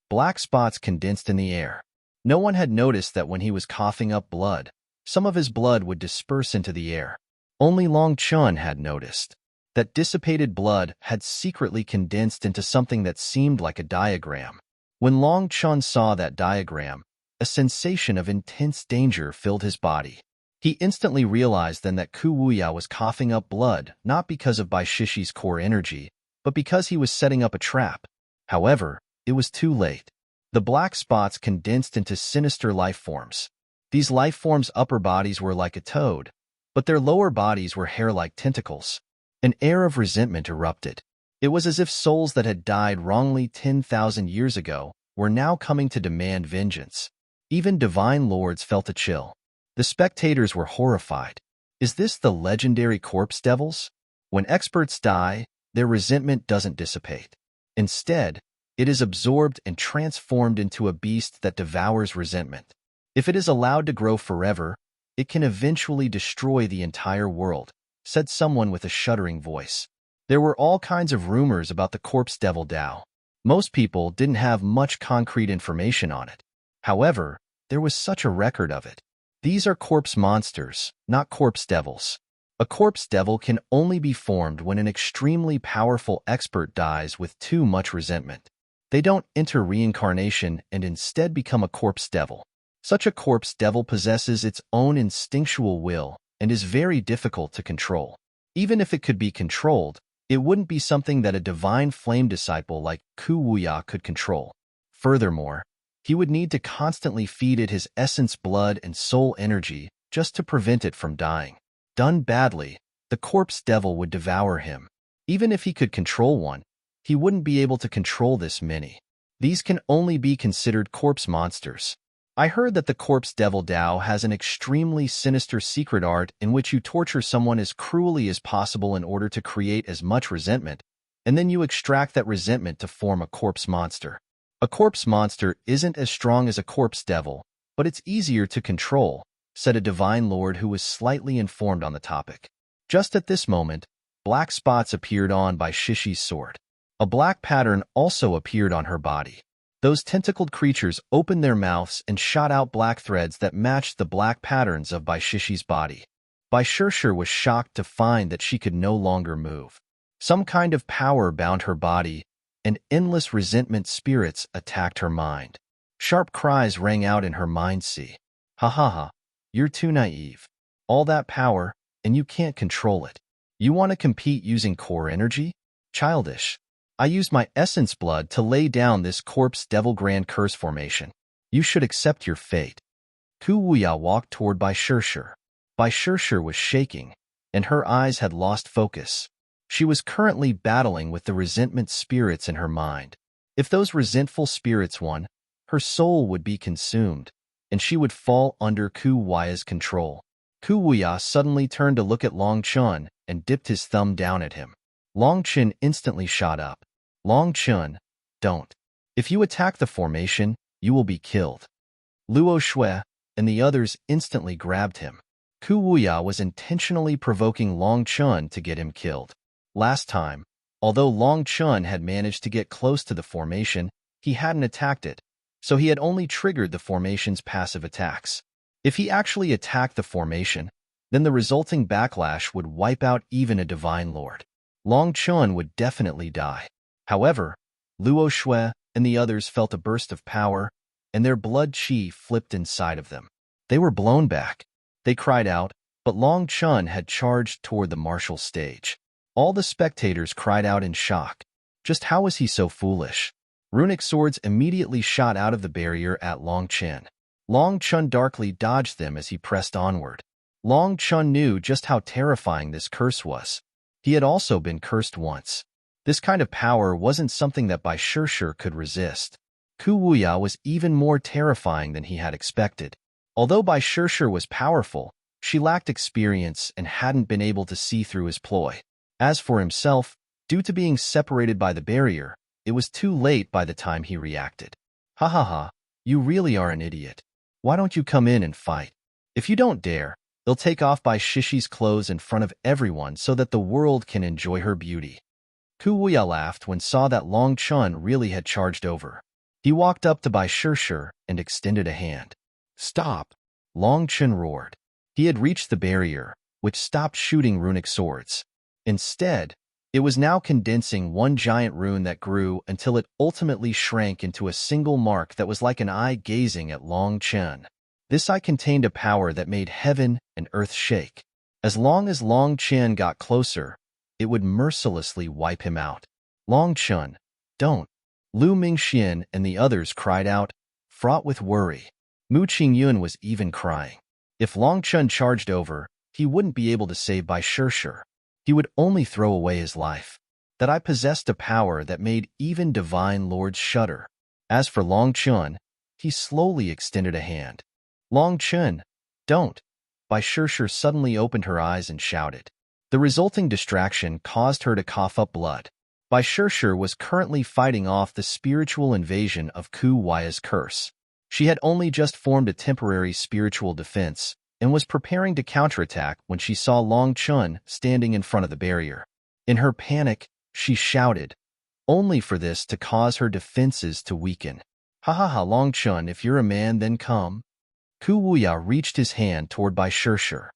A: Black spots condensed in the air. No one had noticed that when he was coughing up blood, some of his blood would disperse into the air. Only Long Chen had noticed. That dissipated blood had secretly condensed into something that seemed like a diagram. When Long Chen saw that diagram, a sensation of intense danger filled his body. He instantly realized then that Ku Wuya was coughing up blood not because of Bai Shishi's core energy, but because he was setting up a trap. However, it was too late. The black spots condensed into sinister life forms. These life forms' upper bodies were like a toad, but their lower bodies were hair-like tentacles. An air of resentment erupted. It was as if souls that had died wrongly 10,000 years ago were now coming to demand vengeance. Even divine lords felt a chill. The spectators were horrified. Is this the legendary corpse devils? When experts die, their resentment doesn't dissipate. Instead, it is absorbed and transformed into a beast that devours resentment. If it is allowed to grow forever, it can eventually destroy the entire world, said someone with a shuddering voice. There were all kinds of rumors about the corpse devil Dao. Most people didn't have much concrete information on it. However, there was such a record of it. These are corpse monsters, not corpse devils. A corpse devil can only be formed when an extremely powerful expert dies with too much resentment. They don't enter reincarnation and instead become a corpse devil. Such a corpse devil possesses its own instinctual will and is very difficult to control. Even if it could be controlled, it wouldn't be something that a divine flame disciple like Ku Wuya could control. Furthermore, he would need to constantly feed it his essence blood and soul energy just to prevent it from dying. Done badly, the corpse devil would devour him. Even if he could control one, he wouldn't be able to control this many. These can only be considered corpse monsters. I heard that the corpse devil Dao has an extremely sinister secret art in which you torture someone as cruelly as possible in order to create as much resentment, and then you extract that resentment to form a corpse monster. A corpse monster isn't as strong as a corpse devil, but it's easier to control, said a divine lord who was slightly informed on the topic. Just at this moment, black spots appeared on Bai Shishi's sword. A black pattern also appeared on her body. Those tentacled creatures opened their mouths and shot out black threads that matched the black patterns of Bai Shishi's body. Bai Shishir was shocked to find that she could no longer move. Some kind of power bound her body, and endless resentment spirits attacked her mind. Sharp cries rang out in her mind. See, ha ha ha, you're too naive. All that power, and you can't control it. You want to compete using core energy? Childish. I used my essence blood to lay down this corpse devil grand curse formation. You should accept your fate. Ku Wuya walked toward Bai Shishir. Bai Shishir was shaking, and her eyes had lost focus. She was currently battling with the resentment spirits in her mind. If those resentful spirits won, her soul would be consumed, and she would fall under Ku Wuya's control. Ku Wuya suddenly turned to look at Long Chen and dipped his thumb down at him. Long Chen instantly shot up. Long Chen, don't. If you attack the formation, You will be killed. Luo Shui and the others instantly grabbed him. Ku Wuya was intentionally provoking Long Chun to get him killed. Last time, although Long Chun had managed to get close to the formation, he hadn't attacked it, so he had only triggered the formation's passive attacks. If he actually attacked the formation, then the resulting backlash would wipe out even a Divine Lord. Long Chun would definitely die. However, Luo Shui and the others felt a burst of power, and their blood chi flipped inside of them. They were blown back. They cried out, but Long Chun had charged toward the martial stage. All the spectators cried out in shock. Just how was he so foolish? Runic swords immediately shot out of the barrier at Long Chun. Long Chun darkly dodged them as he pressed onward. Long Chun knew just how terrifying this curse was. He had also been cursed once. This kind of power wasn't something that Bai Shishir could resist. Ku Wuya was even more terrifying than he had expected. Although Bai Shishir was powerful, she lacked experience and hadn't been able to see through his ploy. As for himself, due to being separated by the barrier, it was too late by the time he reacted. Ha ha ha, you really are an idiot. Why don't you come in and fight? If you don't dare, they'll take off Bai Shishi's clothes in front of everyone so that the world can enjoy her beauty. Ku Wuya laughed when saw that Long Chun really had charged over. He walked up to Bai Shishir and extended a hand. Stop! Long Chun roared. He had reached the barrier, which stopped shooting runic swords. Instead, it was now condensing one giant rune that grew until it ultimately shrank into a single mark that was like an eye gazing at Long Chun. This eye contained a power that made heaven and earth shake. As long as Long Chun got closer, it would mercilessly wipe him out. Long Chun, don't! Lu Mingxian and the others cried out, fraught with worry. Mu Qingyun was even crying. If Long Chun charged over, he wouldn't be able to save Bai Shishir. He would only throw away his life. That I possessed a power that made even divine lords shudder. As for Long Chun, he slowly extended a hand. Long Chun, don't! Bai Shishir suddenly opened her eyes and shouted. The resulting distraction caused her to cough up blood. Bai Shishir was currently fighting off the spiritual invasion of Ku Wuya's curse. She had only just formed a temporary spiritual defense and was preparing to counterattack when she saw Long Chun standing in front of the barrier. In her panic, she shouted, only for this to cause her defenses to weaken. Ha ha ha, Long Chun, if you're a man, then come. Ku Wuya reached his hand toward Bai Shishir.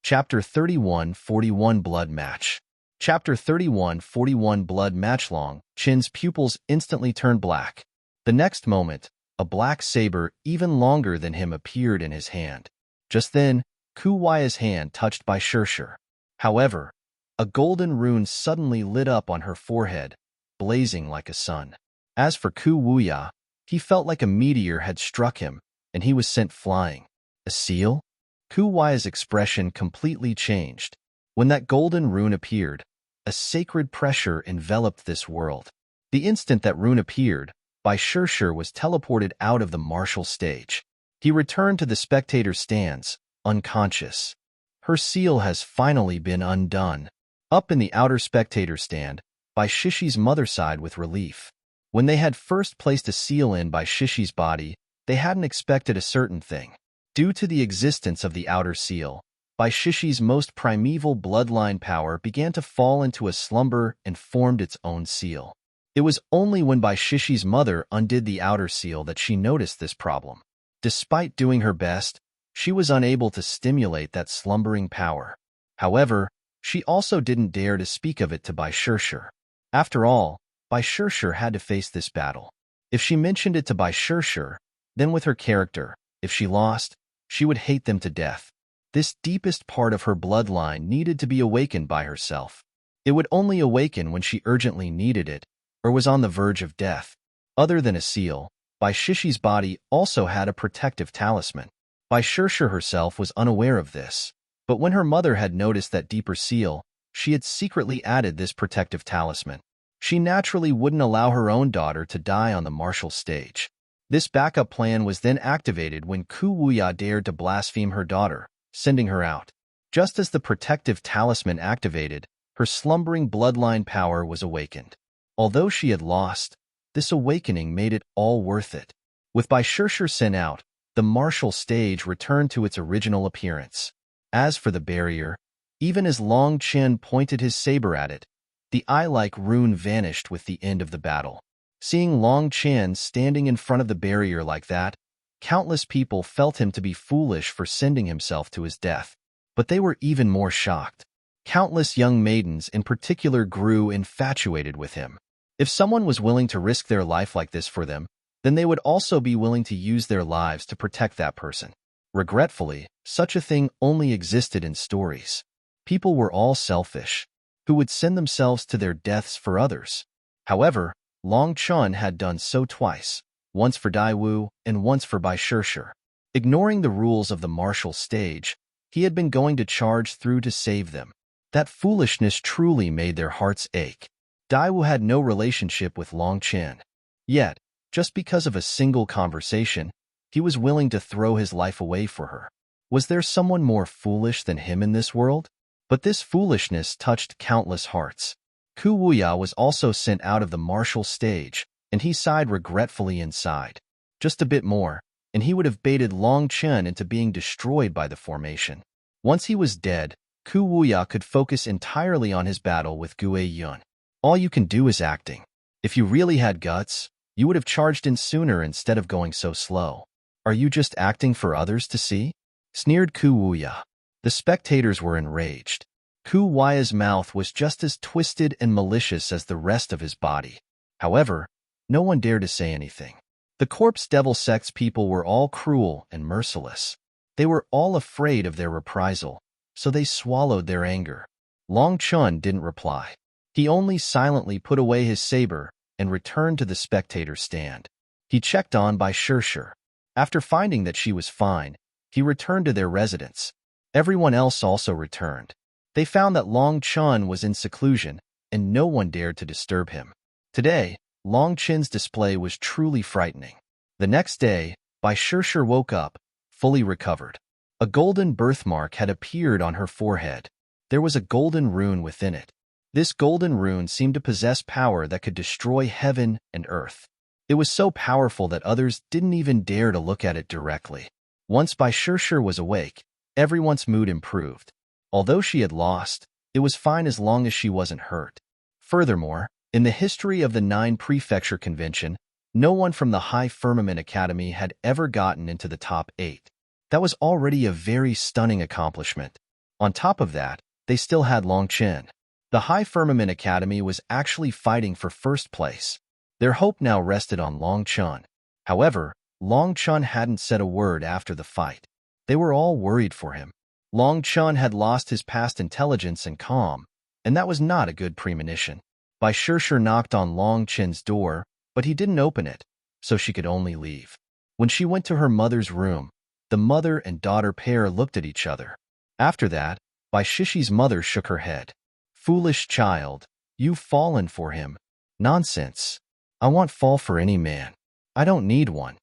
A: Chapter 31:41 Blood Match. Chapter 31:41 Blood Match. Long Chun's pupils instantly turned black. The next moment, a black saber even longer than him appeared in his hand. Just then, Ku Wuya's hand touched Bai Shishir. However, a golden rune suddenly lit up on her forehead, blazing like a sun. As for Ku Wuya, he felt like a meteor had struck him, and he was sent flying. A seal? Ku Wuya's expression completely changed. When that golden rune appeared, a sacred pressure enveloped this world. The instant that rune appeared, Bai Shishir was teleported out of the martial stage. He returned to the spectator stands, unconscious. Her seal has finally been undone. Up in the outer spectator stand, Bai Shishi's mother sighed with relief. When they had first placed a seal in Bai Shishi's body, they hadn't expected a certain thing. Due to the existence of the outer seal, Bai Shishi's most primeval bloodline power began to fall into a slumber and formed its own seal. It was only when Bai Shishi's mother undid the outer seal that she noticed this problem. Despite doing her best, she was unable to stimulate that slumbering power. However, she also didn't dare to speak of it to Bai Shishir. After all, Bai Shishir had to face this battle. If she mentioned it to Bai Shishir, then with her character, if she lost, she would hate them to death. This deepest part of her bloodline needed to be awakened by herself. It would only awaken when she urgently needed it, or was on the verge of death. Other than a seal, Bai Shishi's body also had a protective talisman. Bai Shishir herself was unaware of this, but when her mother had noticed that deeper seal, she had secretly added this protective talisman. She naturally wouldn't allow her own daughter to die on the martial stage. This backup plan was then activated when Ku Wuya dared to blaspheme her daughter, sending her out. Just as the protective talisman activated, her slumbering bloodline power was awakened. Although she had lost, This awakening made it all worth it. With Bai Shishir sent out, the martial stage returned to its original appearance. As for the barrier, even as Long Chen pointed his saber at it, the eye-like rune vanished with the end of the battle. Seeing Long Chen standing in front of the barrier like that, countless people felt him to be foolish for sending himself to his death. But they were even more shocked. Countless young maidens in particular grew infatuated with him. If someone was willing to risk their life like this for them, then they would also be willing to use their lives to protect that person. Regretfully, such a thing only existed in stories. People were all selfish, who would send themselves to their deaths for others. However, Long Chen had done so twice, once for Daiwu and once for Bai Shishir. Ignoring the rules of the martial stage, he had been going to charge through to save them. That foolishness truly made their hearts ache. Daiwu had no relationship with Long Chen. Yet, just because of a single conversation, he was willing to throw his life away for her. Was there someone more foolish than him in this world? But this foolishness touched countless hearts. Ku Wuya was also sent out of the martial stage, and he sighed regretfully inside. Just a bit more, and he would have baited Long Chen into being destroyed by the formation. Once he was dead, Ku Wuya could focus entirely on his battle with Gue Yun. All you can do is acting. If you really had guts, you would have charged in sooner instead of going so slow. Are you just acting for others to see? Sneered Ku Wuya. The spectators were enraged. Ku Wuya's mouth was just as twisted and malicious as the rest of his body. However, no one dared to say anything. The corpse devil sect's people were all cruel and merciless. They were all afraid of their reprisal, so they swallowed their anger. Long Chen didn't reply. He only silently put away his saber and returned to the spectator stand. He checked on Bai Shishir. After finding that she was fine, he returned to their residence. Everyone else also returned. They found that Long Chen was in seclusion, and no one dared to disturb him. Today, Long Chen's display was truly frightening. The next day, Bai Shishir woke up, fully recovered. A golden birthmark had appeared on her forehead. There was a golden rune within it. This golden rune seemed to possess power that could destroy heaven and earth. It was so powerful that others didn't even dare to look at it directly. Once Bai Shishir was awake, everyone's mood improved. Although she had lost, it was fine as long as she wasn't hurt. Furthermore, in the history of the 9 Prefecture Convention, no one from the High Firmament Academy had ever gotten into the top 8. That was already a very stunning accomplishment. On top of that, they still had Long Chen. The High Firmament Academy was actually fighting for first place. Their hope now rested on Long Chen. However, Long Chen hadn't said a word after the fight. They were all worried for him. Long Chen had lost his past intelligence and calm, and that was not a good premonition. Bai Shishir knocked on Long Chen's door, but he didn't open it, so she could only leave. When she went to her mother's room, the mother and daughter pair looked at each other. After that, Bai Shishi's mother shook her head. Foolish child, you've fallen for him. Nonsense. I won't fall for any man. I don't need one.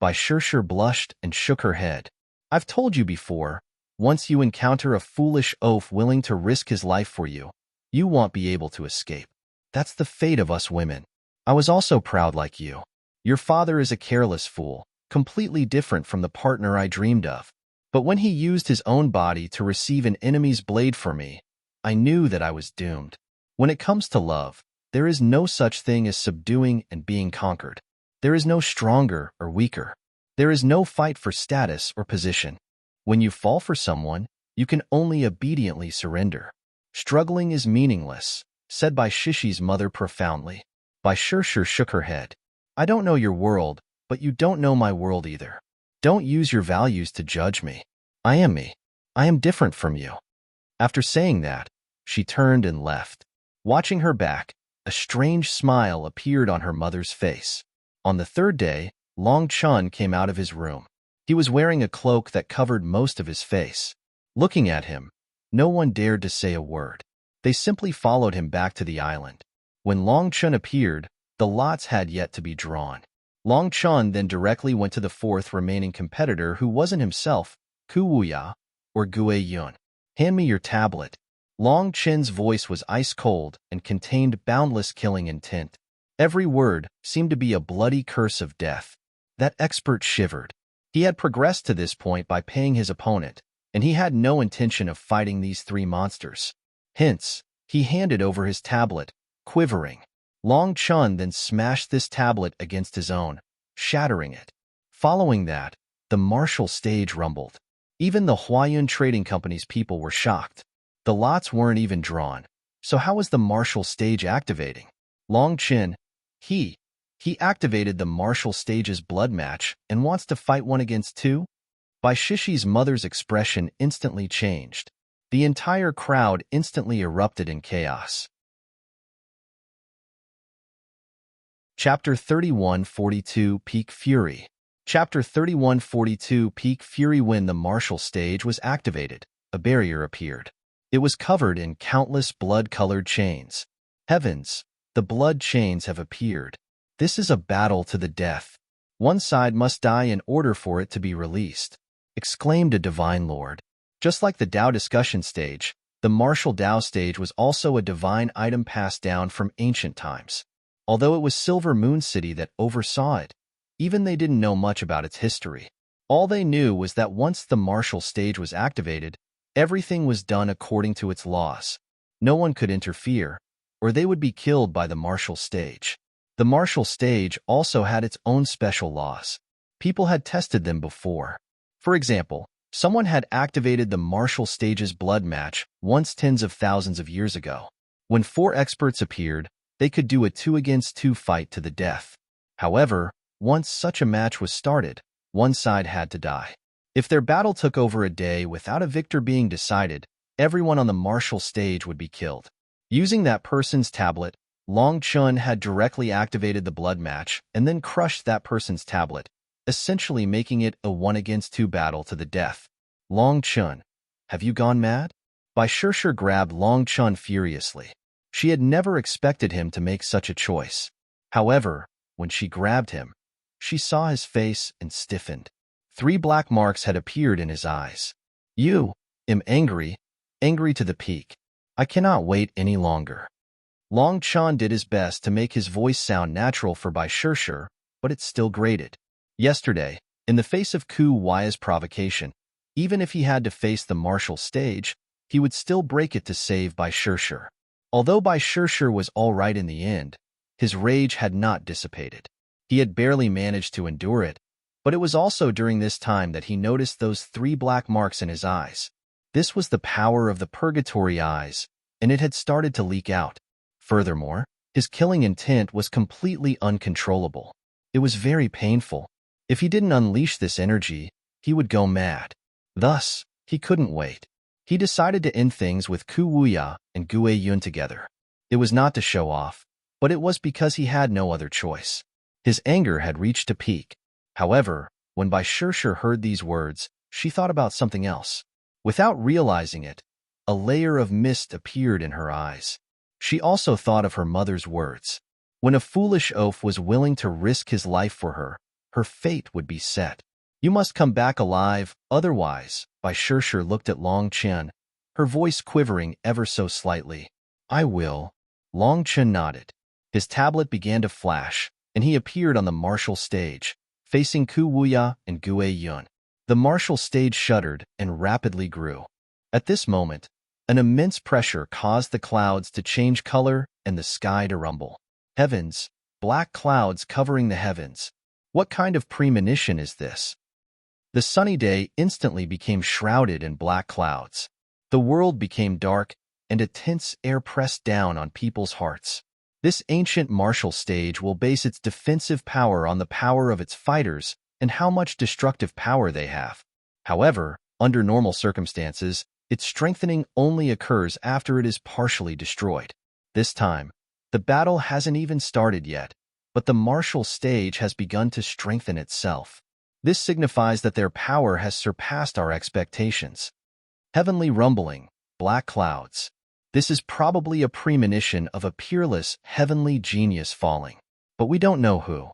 A: Bai Shishir blushed and shook her head. I've told you before, once you encounter a foolish oaf willing to risk his life for you, you won't be able to escape. That's the fate of us women. I was also proud like you. Your father is a careless fool, completely different from the partner I dreamed of. But when he used his own body to receive an enemy's blade for me, I knew that I was doomed. When it comes to love, there is no such thing as subduing and being conquered. There is no stronger or weaker. There is no fight for status or position. When you fall for someone, you can only obediently surrender. Struggling is meaningless, said Bai Shishi's mother profoundly. Bai Shishir shook her head. I don't know your world, but you don't know my world either. Don't use your values to judge me. I am me. I am different from you. After saying that, she turned and left. Watching her back, a strange smile appeared on her mother's face. On the third day, Long Chen came out of his room. He was wearing a cloak that covered most of his face. Looking at him, no one dared to say a word. They simply followed him back to the island. When Long Chen appeared, the lots had yet to be drawn. Long Chen then directly went to the 4th remaining competitor who wasn't himself, Ku Wuya, or Gue Yun. Hand me your tablet. Long Chen's voice was ice-cold and contained boundless killing intent. Every word seemed to be a bloody curse of death. That expert shivered. He had progressed to this point by paying his opponent, and he had no intention of fighting these three monsters. Hence, he handed over his tablet, quivering. Long Chun then smashed this tablet against his own, shattering it. Following that, the martial stage rumbled. Even the Huayun Trading Company's people were shocked. The lots weren't even drawn. So how was the martial stage activating? Long Chin, he activated the martial stage's blood match and wants to fight 1 against 2? Bai Shishi's mother's expression instantly changed. The entire crowd instantly erupted in chaos. Chapter 3142 Peak Fury. Chapter 3142 Peak Fury. When the martial stage was activated, a barrier appeared. It was covered in countless blood-colored chains. Heavens, the blood chains have appeared. This is a battle to the death. One side must die in order for it to be released, exclaimed a divine lord. Just like the Dao discussion stage, the martial Dao stage was also a divine item passed down from ancient times. Although it was Silver Moon City that oversaw it, even they didn't know much about its history. All they knew was that once the martial stage was activated, everything was done according to its laws. No one could interfere, or they would be killed by the martial stage. The martial stage also had its own special laws. People had tested them before. For example, someone had activated the martial stage's blood match once tens of thousands of years ago. When 4 experts appeared, they could do a 2 against 2 fight to the death. However, once such a match was started, one side had to die. If their battle took over a day without a victor being decided, everyone on the martial stage would be killed. Using that person's tablet, Long Chun had directly activated the blood match and then crushed that person's tablet, essentially making it a 1 against 2 battle to the death. Long Chun, have you gone mad? Bai Shisha grabbed Long Chun furiously. She had never expected him to make such a choice. However, when she grabbed him, she saw his face and stiffened. 3 black marks had appeared in his eyes. You am angry to the peak. I cannot wait any longer. Long Chun did his best to make his voice sound natural for Bai Shisha, but it still grated. Yesterday, in the face of Ku Hui's provocation, even if he had to face the martial stage, he would still break it to save Bai Shisha. Although Bai Shisha was all right in the end, his rage had not dissipated. He had barely managed to endure it, but it was also during this time that he noticed those 3 black marks in his eyes. This was the power of the purgatory eyes, and it had started to leak out. Furthermore, his killing intent was completely uncontrollable. It was very painful. If he didn't unleash this energy, he would go mad. Thus, he couldn't wait. He decided to end things with Ku Hui and Gue Yun together. It was not to show off, but it was because he had no other choice. His anger had reached a peak. However, when Bai Shisha heard these words, she thought about something else. Without realizing it, a layer of mist appeared in her eyes. She also thought of her mother's words. When a foolish oaf was willing to risk his life for her, her fate would be set. You must come back alive, otherwise. Bai Shisha looked at Long Chun, her voice quivering ever so slightly. I will. Long Chun nodded. His tablet began to flash, and he appeared on the martial stage, facing Ku Hui and Gue Yun. The martial stage shuddered and rapidly grew. At this moment, an immense pressure caused the clouds to change color and the sky to rumble. Heavens, black clouds covering the heavens. What kind of premonition is this? The sunny day instantly became shrouded in black clouds. The world became dark, and a tense air pressed down on people's hearts. This ancient martial stage will base its defensive power on the power of its fighters and how much destructive power they have. However, under normal circumstances, its strengthening only occurs after it is partially destroyed. This time, the battle hasn't even started yet, but the martial stage has begun to strengthen itself. This signifies that their power has surpassed our expectations. Heavenly rumbling, black clouds. This is probably a premonition of a peerless, heavenly genius falling. But we don't know who.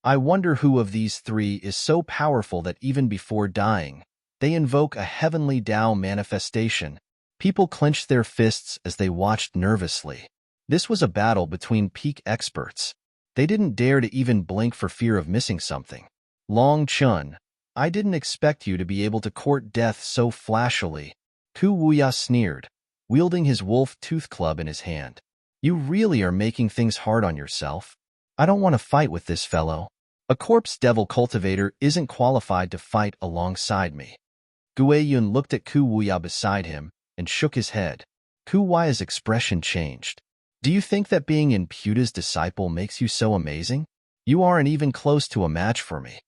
A: I wonder who of these 3 is so powerful that even before dying, they invoke a heavenly Tao manifestation. People clenched their fists as they watched nervously. This was a battle between peak experts. They didn't dare to even blink for fear of missing something. Long Chun, I didn't expect you to be able to court death so flashily. Ku Wuya sneered, wielding his wolf tooth club in his hand. You really are making things hard on yourself. I don't want to fight with this fellow. A corpse devil cultivator isn't qualified to fight alongside me. Guiyun looked at Ku Wuya beside him and shook his head. Ku Wuya's expression changed. Do you think that being in Puta's disciple makes you so amazing? You aren't even close to a match for me.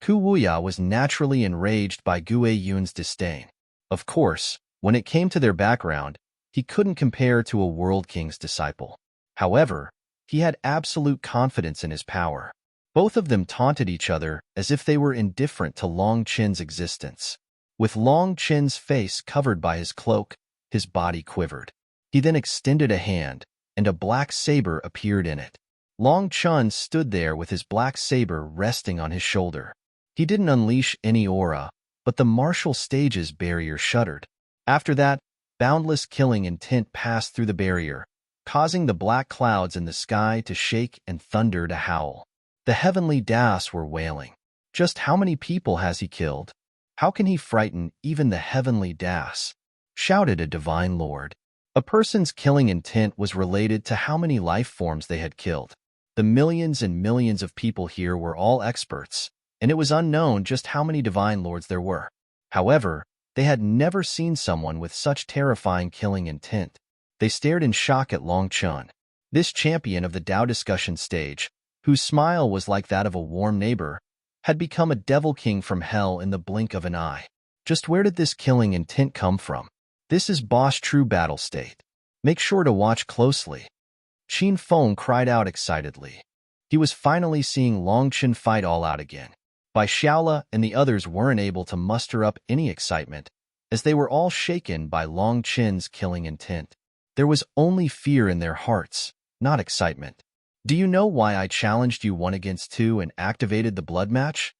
A: Ku Wuya was naturally enraged by Guiyun's disdain. Of course, when it came to their background, he couldn't compare to a world king's disciple. However, he had absolute confidence in his power. Both of them taunted each other as if they were indifferent to Long Chin's existence. With Long Chin's face covered by his cloak, his body quivered. He then extended a hand, and a black saber appeared in it. Long Chun stood there with his black saber resting on his shoulder. He didn't unleash any aura, but the martial stage's barrier shuddered. After that, boundless killing intent passed through the barrier, causing the black clouds in the sky to shake and thunder to howl. The heavenly Das were wailing. Just how many people has he killed? How can he frighten even the heavenly Das? Shouted a divine lord. A person's killing intent was related to how many life forms they had killed. The millions and millions of people here were all experts, and it was unknown just how many divine lords there were. However, they had never seen someone with such terrifying killing intent. They stared in shock at Long Chun. This champion of the Tao discussion stage, whose smile was like that of a warm neighbor, had become a devil king from hell in the blink of an eye. Just where did this killing intent come from? This is Boss True Battle State. Make sure to watch closely. Qin Feng cried out excitedly. He was finally seeing Long Chen fight all out again. Bai Xiaola and the others weren't able to muster up any excitement, as they were all shaken by Long Chen's killing intent. There was only fear in their hearts, not excitement. Do you know why I challenged you 1 against 2 and activated the blood match?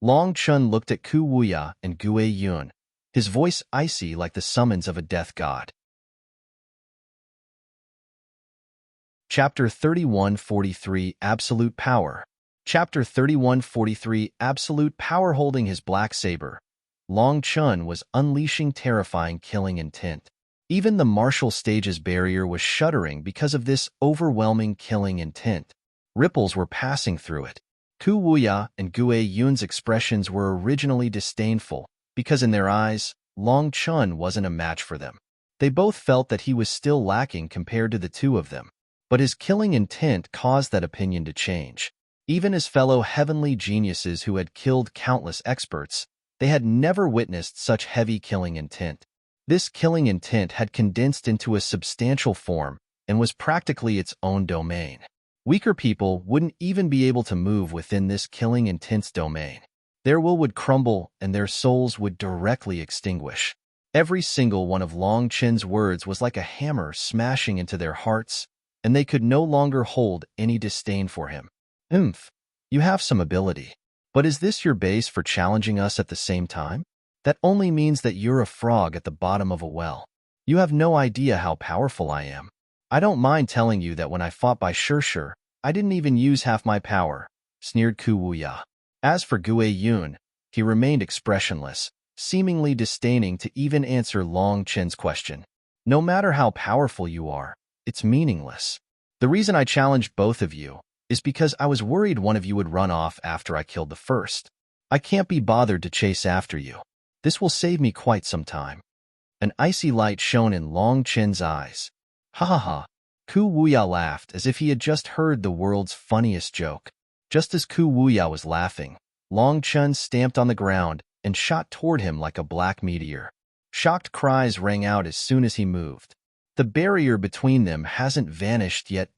A: Long Chun looked at Ku Wuya and Guiyun, his voice icy like the summons of a death god. Chapter 3143 Absolute Power. Chapter 3143 Absolute Power. Holding his black saber, Long Chun was unleashing terrifying killing intent. Even the martial stage's barrier was shuddering because of this overwhelming killing intent. Ripples were passing through it. Ku Wuya and Guiyun's expressions were originally disdainful, because in their eyes, Long Chun wasn't a match for them. They both felt that he was still lacking compared to the two of them. But his killing intent caused that opinion to change. Even as fellow heavenly geniuses who had killed countless experts, they had never witnessed such heavy killing intent. This killing intent had condensed into a substantial form and was practically its own domain. Weaker people wouldn't even be able to move within this killing intent's domain. Their will would crumble and their souls would directly extinguish. Every single one of Long Chen's words was like a hammer smashing into their hearts, and they could no longer hold any disdain for him. You have some ability. But is this your base for challenging us at the same time? That only means that you're a frog at the bottom of a well. You have no idea how powerful I am. I don't mind telling you that when I fought Bai Shishir, I didn't even use half my power, sneered Ku Wuya. As for Guiyun, he remained expressionless, seemingly disdaining to even answer Long Chen's question. No matter how powerful you are, it's meaningless. The reason I challenged both of you is because I was worried one of you would run off after I killed the first. I can't be bothered to chase after you. This will save me quite some time. An icy light shone in Long Chen's eyes. Ha ha ha. Ku Wuya laughed as if he had just heard the world's funniest joke. Just as Ku Wuya was laughing, Long Chen stamped on the ground and shot toward him like a black meteor. Shocked cries rang out as soon as he moved. The barrier between them hasn't vanished yet.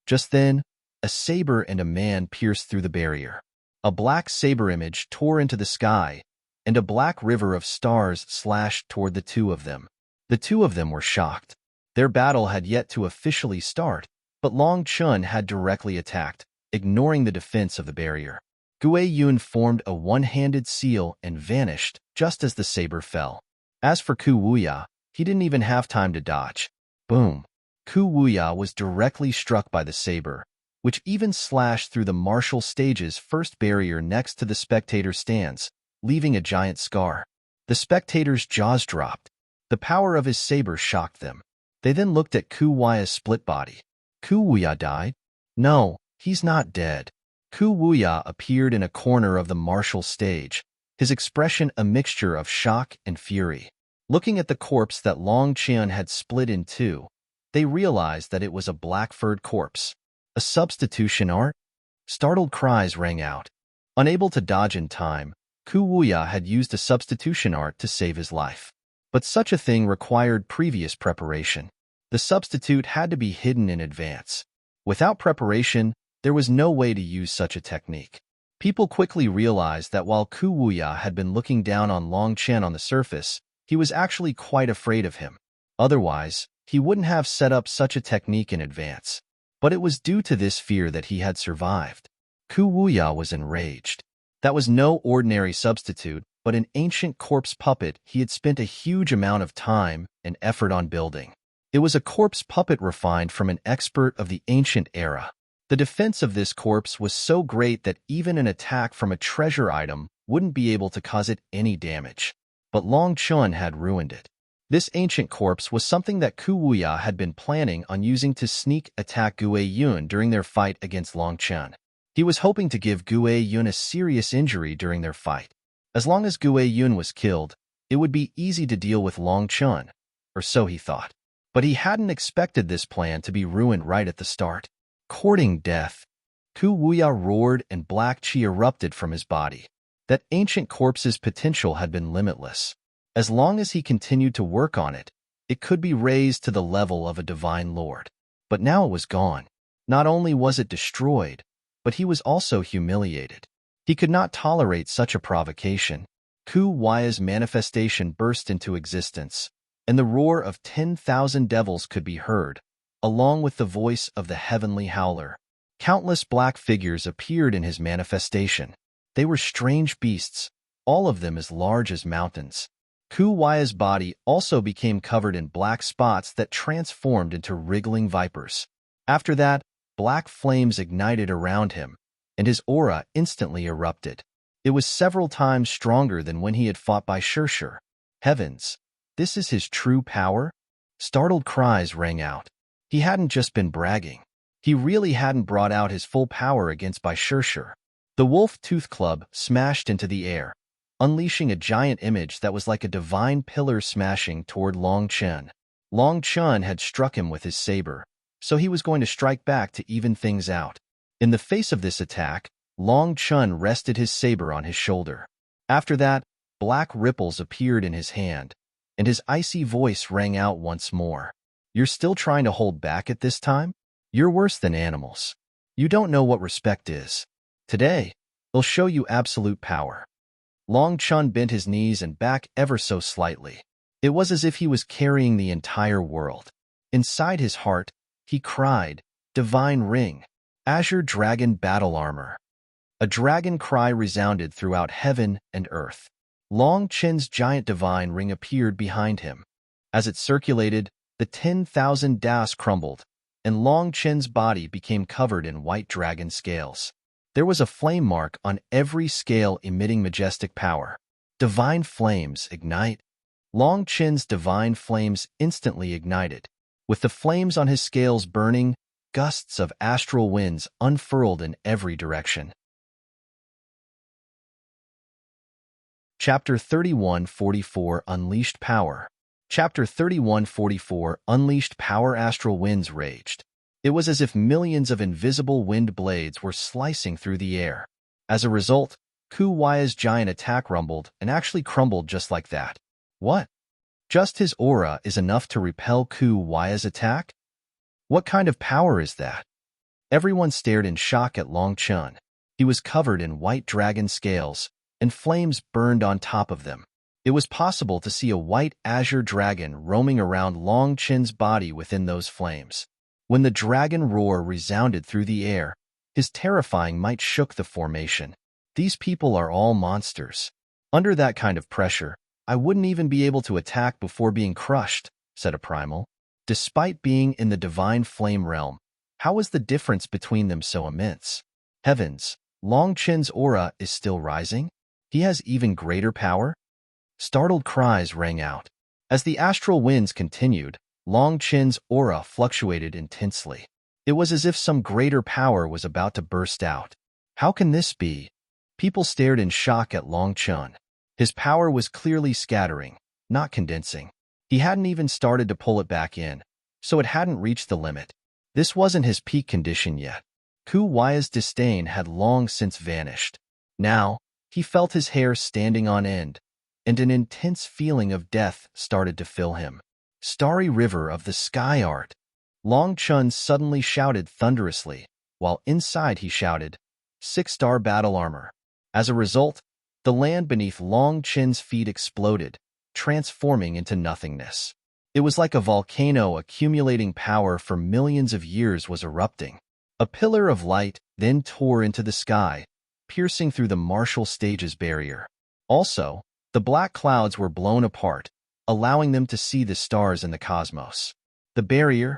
A: Just then, a saber and a man pierced through the barrier. A black saber image tore into the sky, and a black river of stars slashed toward the two of them. The two of them were shocked. Their battle had yet to officially start, but Long Chun had directly attacked, ignoring the defense of the barrier. Guiyun formed a one-handed seal and vanished just as the saber fell. As for Ku Wuya, he didn't even have time to dodge. Boom! Ku Wuya was directly struck by the saber, which even slashed through the martial stage's first barrier next to the spectator stands, leaving a giant scar. The spectators' jaws dropped. The power of his saber shocked them. They then looked at Ku Wuya's split body. Ku Wuya died? No, he's not dead. Ku Wuya appeared in a corner of the martial stage, his expression a mixture of shock and fury. Looking at the corpse that Long Qian had split in two, they realized that it was a black-furred corpse. A substitution art? Startled cries rang out. Unable to dodge in time, Ku Wuya had used a substitution art to save his life. But such a thing required previous preparation. The substitute had to be hidden in advance. Without preparation, there was no way to use such a technique. People quickly realized that while Ku Wuya had been looking down on Long Qian on the surface, he was actually quite afraid of him. Otherwise, he wouldn't have set up such a technique in advance. But it was due to this fear that he had survived. Ku Wuya was enraged. That was no ordinary substitute, but an ancient corpse puppet he had spent a huge amount of time and effort on building. It was a corpse puppet refined from an expert of the ancient era. The defense of this corpse was so great that even an attack from a treasure item wouldn't be able to cause it any damage. But Long Qian had ruined it. This ancient corpse was something that Ku Wuya had been planning on using to sneak attack Gue Yun during their fight against Long Qian. He was hoping to give Gue Yun a serious injury during their fight. As long as Gue Yun was killed, it would be easy to deal with Long Qian, or so he thought. But he hadn't expected this plan to be ruined right at the start. Courting death, Ku Wuya roared and black qi erupted from his body. That ancient corpse's potential had been limitless. As long as he continued to work on it, it could be raised to the level of a divine lord. But now it was gone. Not only was it destroyed, but he was also humiliated. He could not tolerate such a provocation. Ku Wuya's manifestation burst into existence, and the roar of 10,000 devils could be heard, along with the voice of the heavenly howler. Countless black figures appeared in his manifestation. They were strange beasts, all of them as large as mountains. Ku Wuya's body also became covered in black spots that transformed into wriggling vipers. After that, black flames ignited around him, and his aura instantly erupted. It was several times stronger than when he had fought by Shirshir. Heavens, this is his true power? Startled cries rang out. He hadn't just been bragging. He really hadn't brought out his full power against Bai Shirshir. The wolf tooth club smashed into the air, unleashing a giant image that was like a divine pillar smashing toward Long Qian. Long Qian had struck him with his saber, so he was going to strike back to even things out. In the face of this attack, Long Qian rested his saber on his shoulder. After that, black ripples appeared in his hand, and his icy voice rang out once more. You're still trying to hold back at this time? You're worse than animals. You don't know what respect is. Today, they'll show you absolute power. Long Qian bent his knees and back ever so slightly. It was as if he was carrying the entire world. Inside his heart, he cried, Divine Ring, Azure Dragon Battle Armor. A dragon cry resounded throughout heaven and earth. Long Qian's giant divine ring appeared behind him. As it circulated, the 10,000 das crumbled, and Long Qian's body became covered in white dragon scales. There was a flame mark on every scale emitting majestic power. Divine flames ignite. Long Qian's divine flames instantly ignited. With the flames on his scales burning, gusts of astral winds unfurled in every direction. Chapter 3144 Unleashed Power. Chapter 3144 Unleashed Power. Astral winds raged. It was as if millions of invisible wind blades were slicing through the air. As a result, Ku Wuya's giant attack rumbled and actually crumbled just like that. What? Just his aura is enough to repel Ku Wuya's attack? What kind of power is that? Everyone stared in shock at Long Qian. He was covered in white dragon scales, and flames burned on top of them. It was possible to see a white azure dragon roaming around Long Qian's body within those flames. When the dragon roar resounded through the air, his terrifying might shook the formation. These people are all monsters. Under that kind of pressure, I wouldn't even be able to attack before being crushed, said a primal. Despite being in the divine flame realm, How was the difference between them so immense? Heavens, Long Chen's aura is still rising? He has even greater power? Startled cries rang out. As the astral winds continued, Long Chen's aura fluctuated intensely. It was as if some greater power was about to burst out. How can this be? People stared in shock at Long Chen. His power was clearly scattering, not condensing. He hadn't even started to pull it back in, so it hadn't reached the limit. This wasn't his peak condition yet. Ku Hui's disdain had long since vanished. Now, he felt his hair standing on end, and an intense feeling of death started to fill him. Starry River of the Sky Art! Long Chen suddenly shouted thunderously, while inside he shouted, 6-star battle armor. As a result, the land beneath Long Chen's feet exploded, transforming into nothingness. It was like a volcano accumulating power for millions of years was erupting. A pillar of light then tore into the sky, piercing through the martial stage's barrier. Also, the black clouds were blown apart, allowing them to see the stars in the cosmos. The barrier?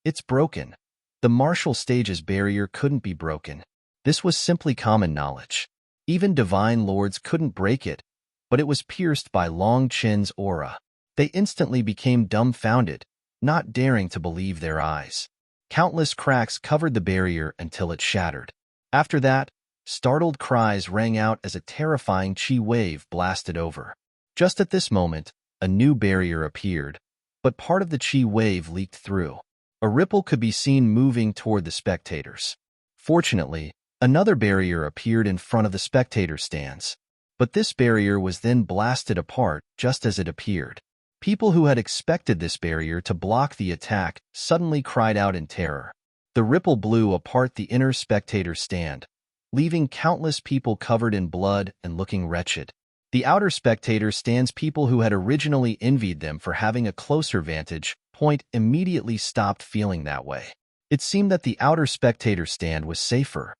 A: It's broken. The martial stage's barrier couldn't be broken. This was simply common knowledge. Even divine lords couldn't break it, but it was pierced by Long Chen's aura. They instantly became dumbfounded, not daring to believe their eyes. Countless cracks covered the barrier until it shattered. After that, startled cries rang out as a terrifying chi wave blasted over. Just at this moment, a new barrier appeared, but part of the chi wave leaked through. A ripple could be seen moving toward the spectators. Fortunately, another barrier appeared in front of the spectator stands, but this barrier was then blasted apart just as it appeared. People who had expected this barrier to block the attack suddenly cried out in terror. The ripple blew apart the inner spectator stand, leaving countless people covered in blood and looking wretched. The outer spectator stand's people who had originally envied them for having a closer vantage point immediately stopped feeling that way. It seemed that the outer spectator stand was safer.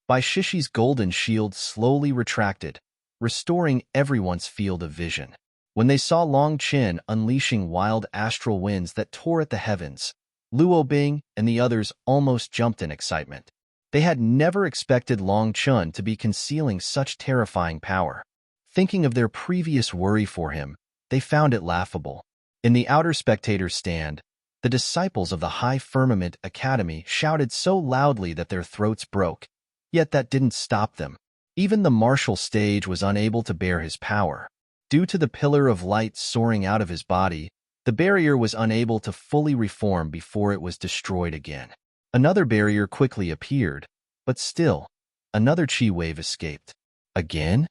A: Bai Shishi's golden shield slowly retracted, restoring everyone's field of vision. When they saw Long Chen unleashing wild astral winds that tore at the heavens, Luo Bing and the others almost jumped in excitement. They had never expected Long Chen to be concealing such terrifying power. Thinking of their previous worry for him, they found it laughable. In the outer spectator stand, the disciples of the High Firmament Academy shouted so loudly that their throats broke, yet that didn't stop them. Even the martial stage was unable to bear his power. Due to the pillar of light soaring out of his body, the barrier was unable to fully reform before it was destroyed again. Another barrier quickly appeared, but still, another chi wave escaped. Again?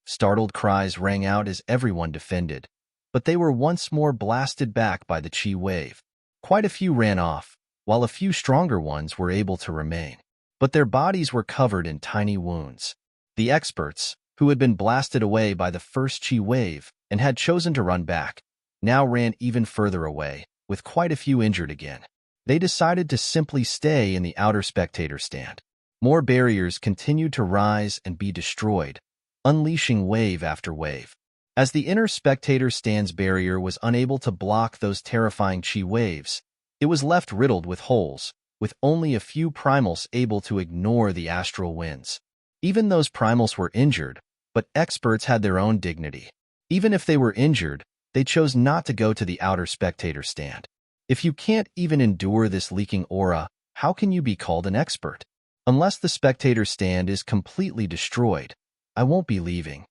A: Startled cries rang out as everyone defended, but they were once more blasted back by the chi wave. Quite a few ran off, while a few stronger ones were able to remain. But their bodies were covered in tiny wounds. The experts, who had been blasted away by the first chi wave and had chosen to run back, now ran even further away, with quite a few injured again. They decided to simply stay in the outer spectator stand. More barriers continued to rise and be destroyed, unleashing wave after wave. As the inner spectator stand's barrier was unable to block those terrifying chi waves, it was left riddled with holes, with only a few primals able to ignore the astral winds. Even those primals were injured, but experts had their own dignity. Even if they were injured, they chose not to go to the outer spectator stand. If you can't even endure this leaking aura, how can you be called an expert? Unless the spectator stand is completely destroyed, I won't be leaving.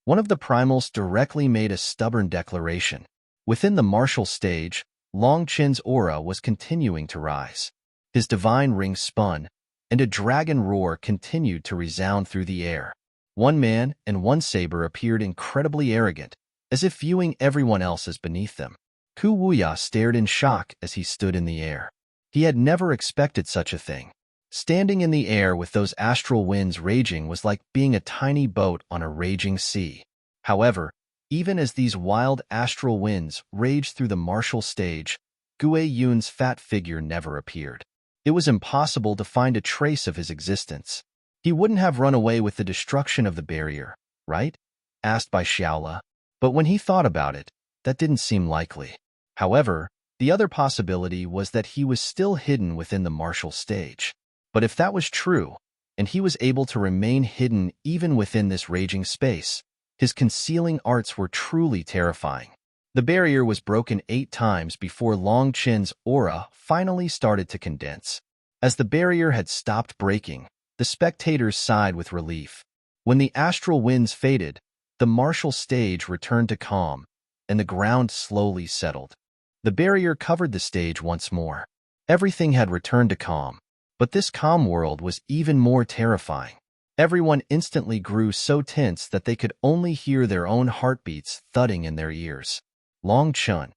A: One of the primals directly made a stubborn declaration. Within the martial stage, Long Chen's aura was continuing to rise. His divine ring spun, and a dragon roar continued to resound through the air. One man and one saber appeared incredibly arrogant, as if viewing everyone else as beneath them. Ku Hui stared in shock as he stood in the air. He had never expected such a thing. Standing in the air with those astral winds raging was like being a tiny boat on a raging sea. However, even as these wild astral winds raged through the martial stage, Gue Yun's fat figure never appeared. It was impossible to find a trace of his existence. He wouldn't have run away with the destruction of the barrier, right? Asked by Xiaola. But when he thought about it, that didn't seem likely. However, The other possibility was that he was still hidden within the martial stage. But if that was true, and he was able to remain hidden even within this raging space, his concealing arts were truly terrifying. The barrier was broken 8 times before Long Chen's aura finally started to condense. As the barrier had stopped breaking, the spectators sighed with relief. When the astral winds faded, the martial stage returned to calm, and the ground slowly settled. The barrier covered the stage once more. Everything had returned to calm, but this calm world was even more terrifying. Everyone instantly grew so tense that they could only hear their own heartbeats thudding in their ears. Long Chun.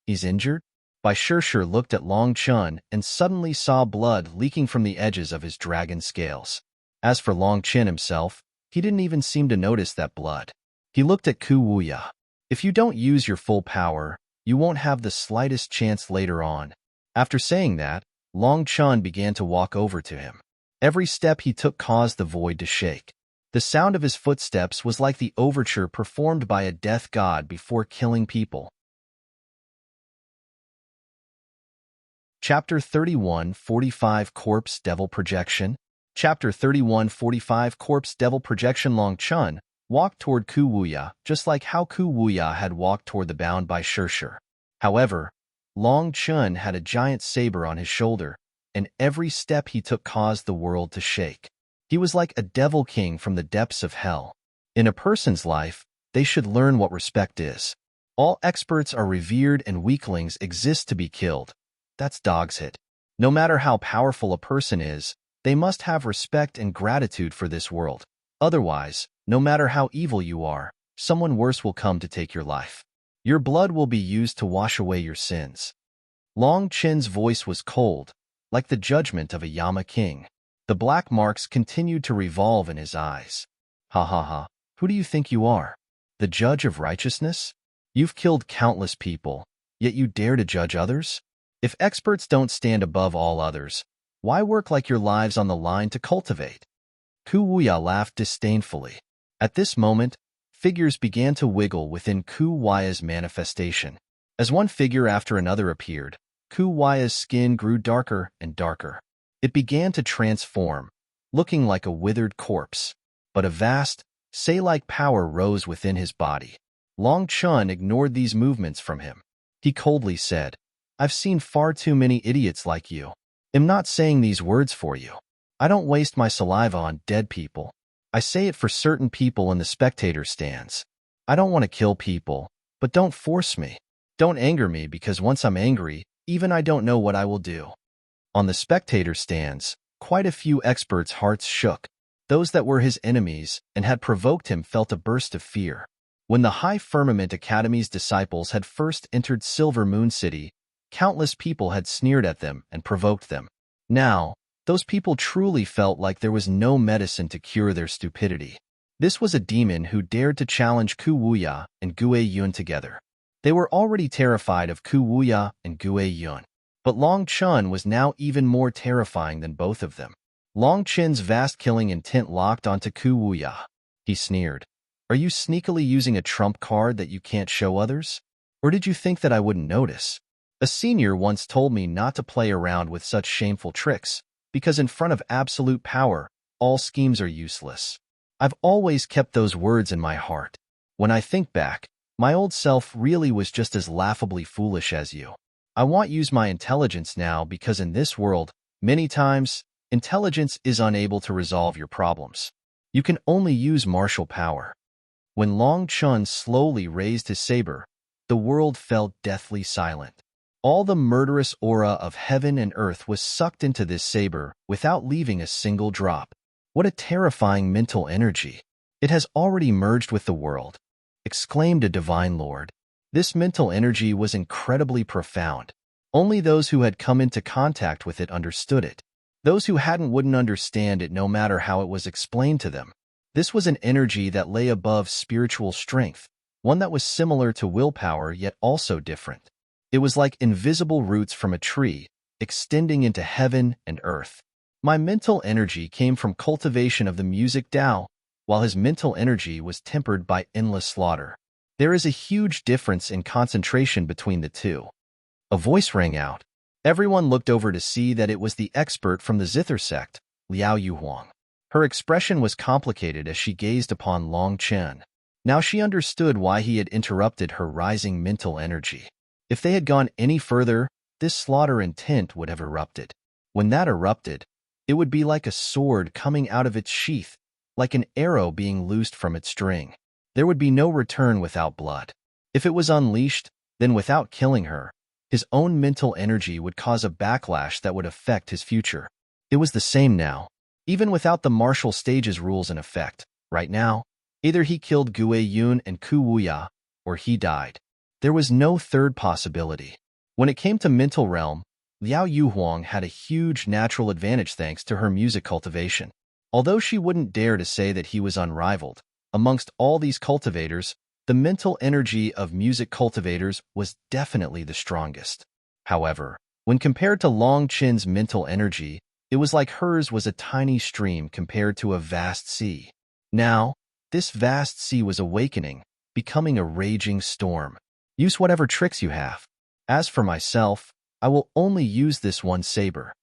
A: He's injured? Bai Shishir looked at Long Chun and suddenly saw blood leaking from the edges of his dragon scales. As for Long Chen himself, he didn't even seem to notice that blood. He looked at Ku Wuya. If you don't use your full power, you won't have the slightest chance later on. After saying that, Long Chun began to walk over to him. Every step he took caused the void to shake. The sound of his footsteps was like the overture performed by a death god before killing people. Chapter 31:45 Corpse Devil Projection. Chapter 31:45 Corpse Devil Projection. Long Chun walked toward Ku Wuya, just like how Ku Wuya had walked toward the bound Bai Shishir. However, Long Chun had a giant saber on his shoulder, and every step he took caused the world to shake. He was like a devil king from the depths of hell. In a person's life, they should learn what respect is. All experts are revered and weaklings exist to be killed. That's dog's hit. No matter how powerful a person is, they must have respect and gratitude for this world. Otherwise, no matter how evil you are, someone worse will come to take your life. Your blood will be used to wash away your sins. Long Chen's voice was cold, like the judgment of a Yama king. The black marks continued to revolve in his eyes. Ha ha ha, who do you think you are? The judge of righteousness? You've killed countless people, yet you dare to judge others? If experts don't stand above all others, why work like your lives on the line to cultivate? Ku Wuya laughed disdainfully. At this moment, figures began to wiggle within Ku Wuya's manifestation. As one figure after another appeared, Ku Wuya's skin grew darker and darker. It began to transform, looking like a withered corpse. But a vast, say-like power rose within his body. Long Chun ignored these movements from him. He coldly said, I've seen far too many idiots like you. I'm not saying these words for you. I don't waste my saliva on dead people. I say it for certain people in the spectator stands. I don't want to kill people, but don't force me. Don't anger me because once I'm angry, even I don't know what I will do. On the spectator stands, quite a few experts' hearts shook. Those that were his enemies and had provoked him felt a burst of fear. When the High Firmament Academy's disciples had first entered Silver Moon City, countless people had sneered at them and provoked them. Now, those people truly felt like there was no medicine to cure their stupidity. This was a demon who dared to challenge Ku Wuya and Gue Yun together. They were already terrified of Ku Wuya and Gue Yun. But Long Chun was now even more terrifying than both of them. Long Chen's vast killing intent locked onto Ku Wuya. He sneered. Are you sneakily using a trump card that you can't show others? Or did you think that I wouldn't notice? A senior once told me not to play around with such shameful tricks, because in front of absolute power, all schemes are useless. I've always kept those words in my heart. When I think back, my old self really was just as laughably foolish as you. I want to use my intelligence now because in this world, many times, intelligence is unable to resolve your problems. You can only use martial power. When Long Chun slowly raised his saber, the world fell deathly silent. All the murderous aura of heaven and earth was sucked into this saber without leaving a single drop. What a terrifying mental energy. It has already merged with the world, exclaimed a divine lord. This mental energy was incredibly profound. Only those who had come into contact with it understood it. Those who hadn't wouldn't understand it no matter how it was explained to them. This was an energy that lay above spiritual strength, one that was similar to willpower yet also different. It was like invisible roots from a tree, extending into heaven and earth. My mental energy came from cultivation of the music Tao, while his mental energy was tempered by endless slaughter. There is a huge difference in concentration between the two. A voice rang out. Everyone looked over to see that it was the expert from the Zither sect, Liao Yuhuang. Her expression was complicated as she gazed upon Long Chen. Now she understood why he had interrupted her rising mental energy. If they had gone any further, this slaughter intent would have erupted. When that erupted, it would be like a sword coming out of its sheath, like an arrow being loosed from its string. There would be no return without blood. If it was unleashed, then without killing her, his own mental energy would cause a backlash that would affect his future. It was the same now. Even without the martial stage's rules in effect, right now, either he killed Gue Yun and Ku Wuya, or he died. There was no third possibility. When it came to mental realm, Liao Yuhuang had a huge natural advantage thanks to her music cultivation. Although she wouldn't dare to say that he was unrivaled, amongst all these cultivators, the mental energy of music cultivators was definitely the strongest. However, when compared to Long Chen's mental energy, it was like hers was a tiny stream compared to a vast sea. Now, this vast sea was awakening, becoming a raging storm. Use whatever tricks you have. As for myself, I will only use this one saber.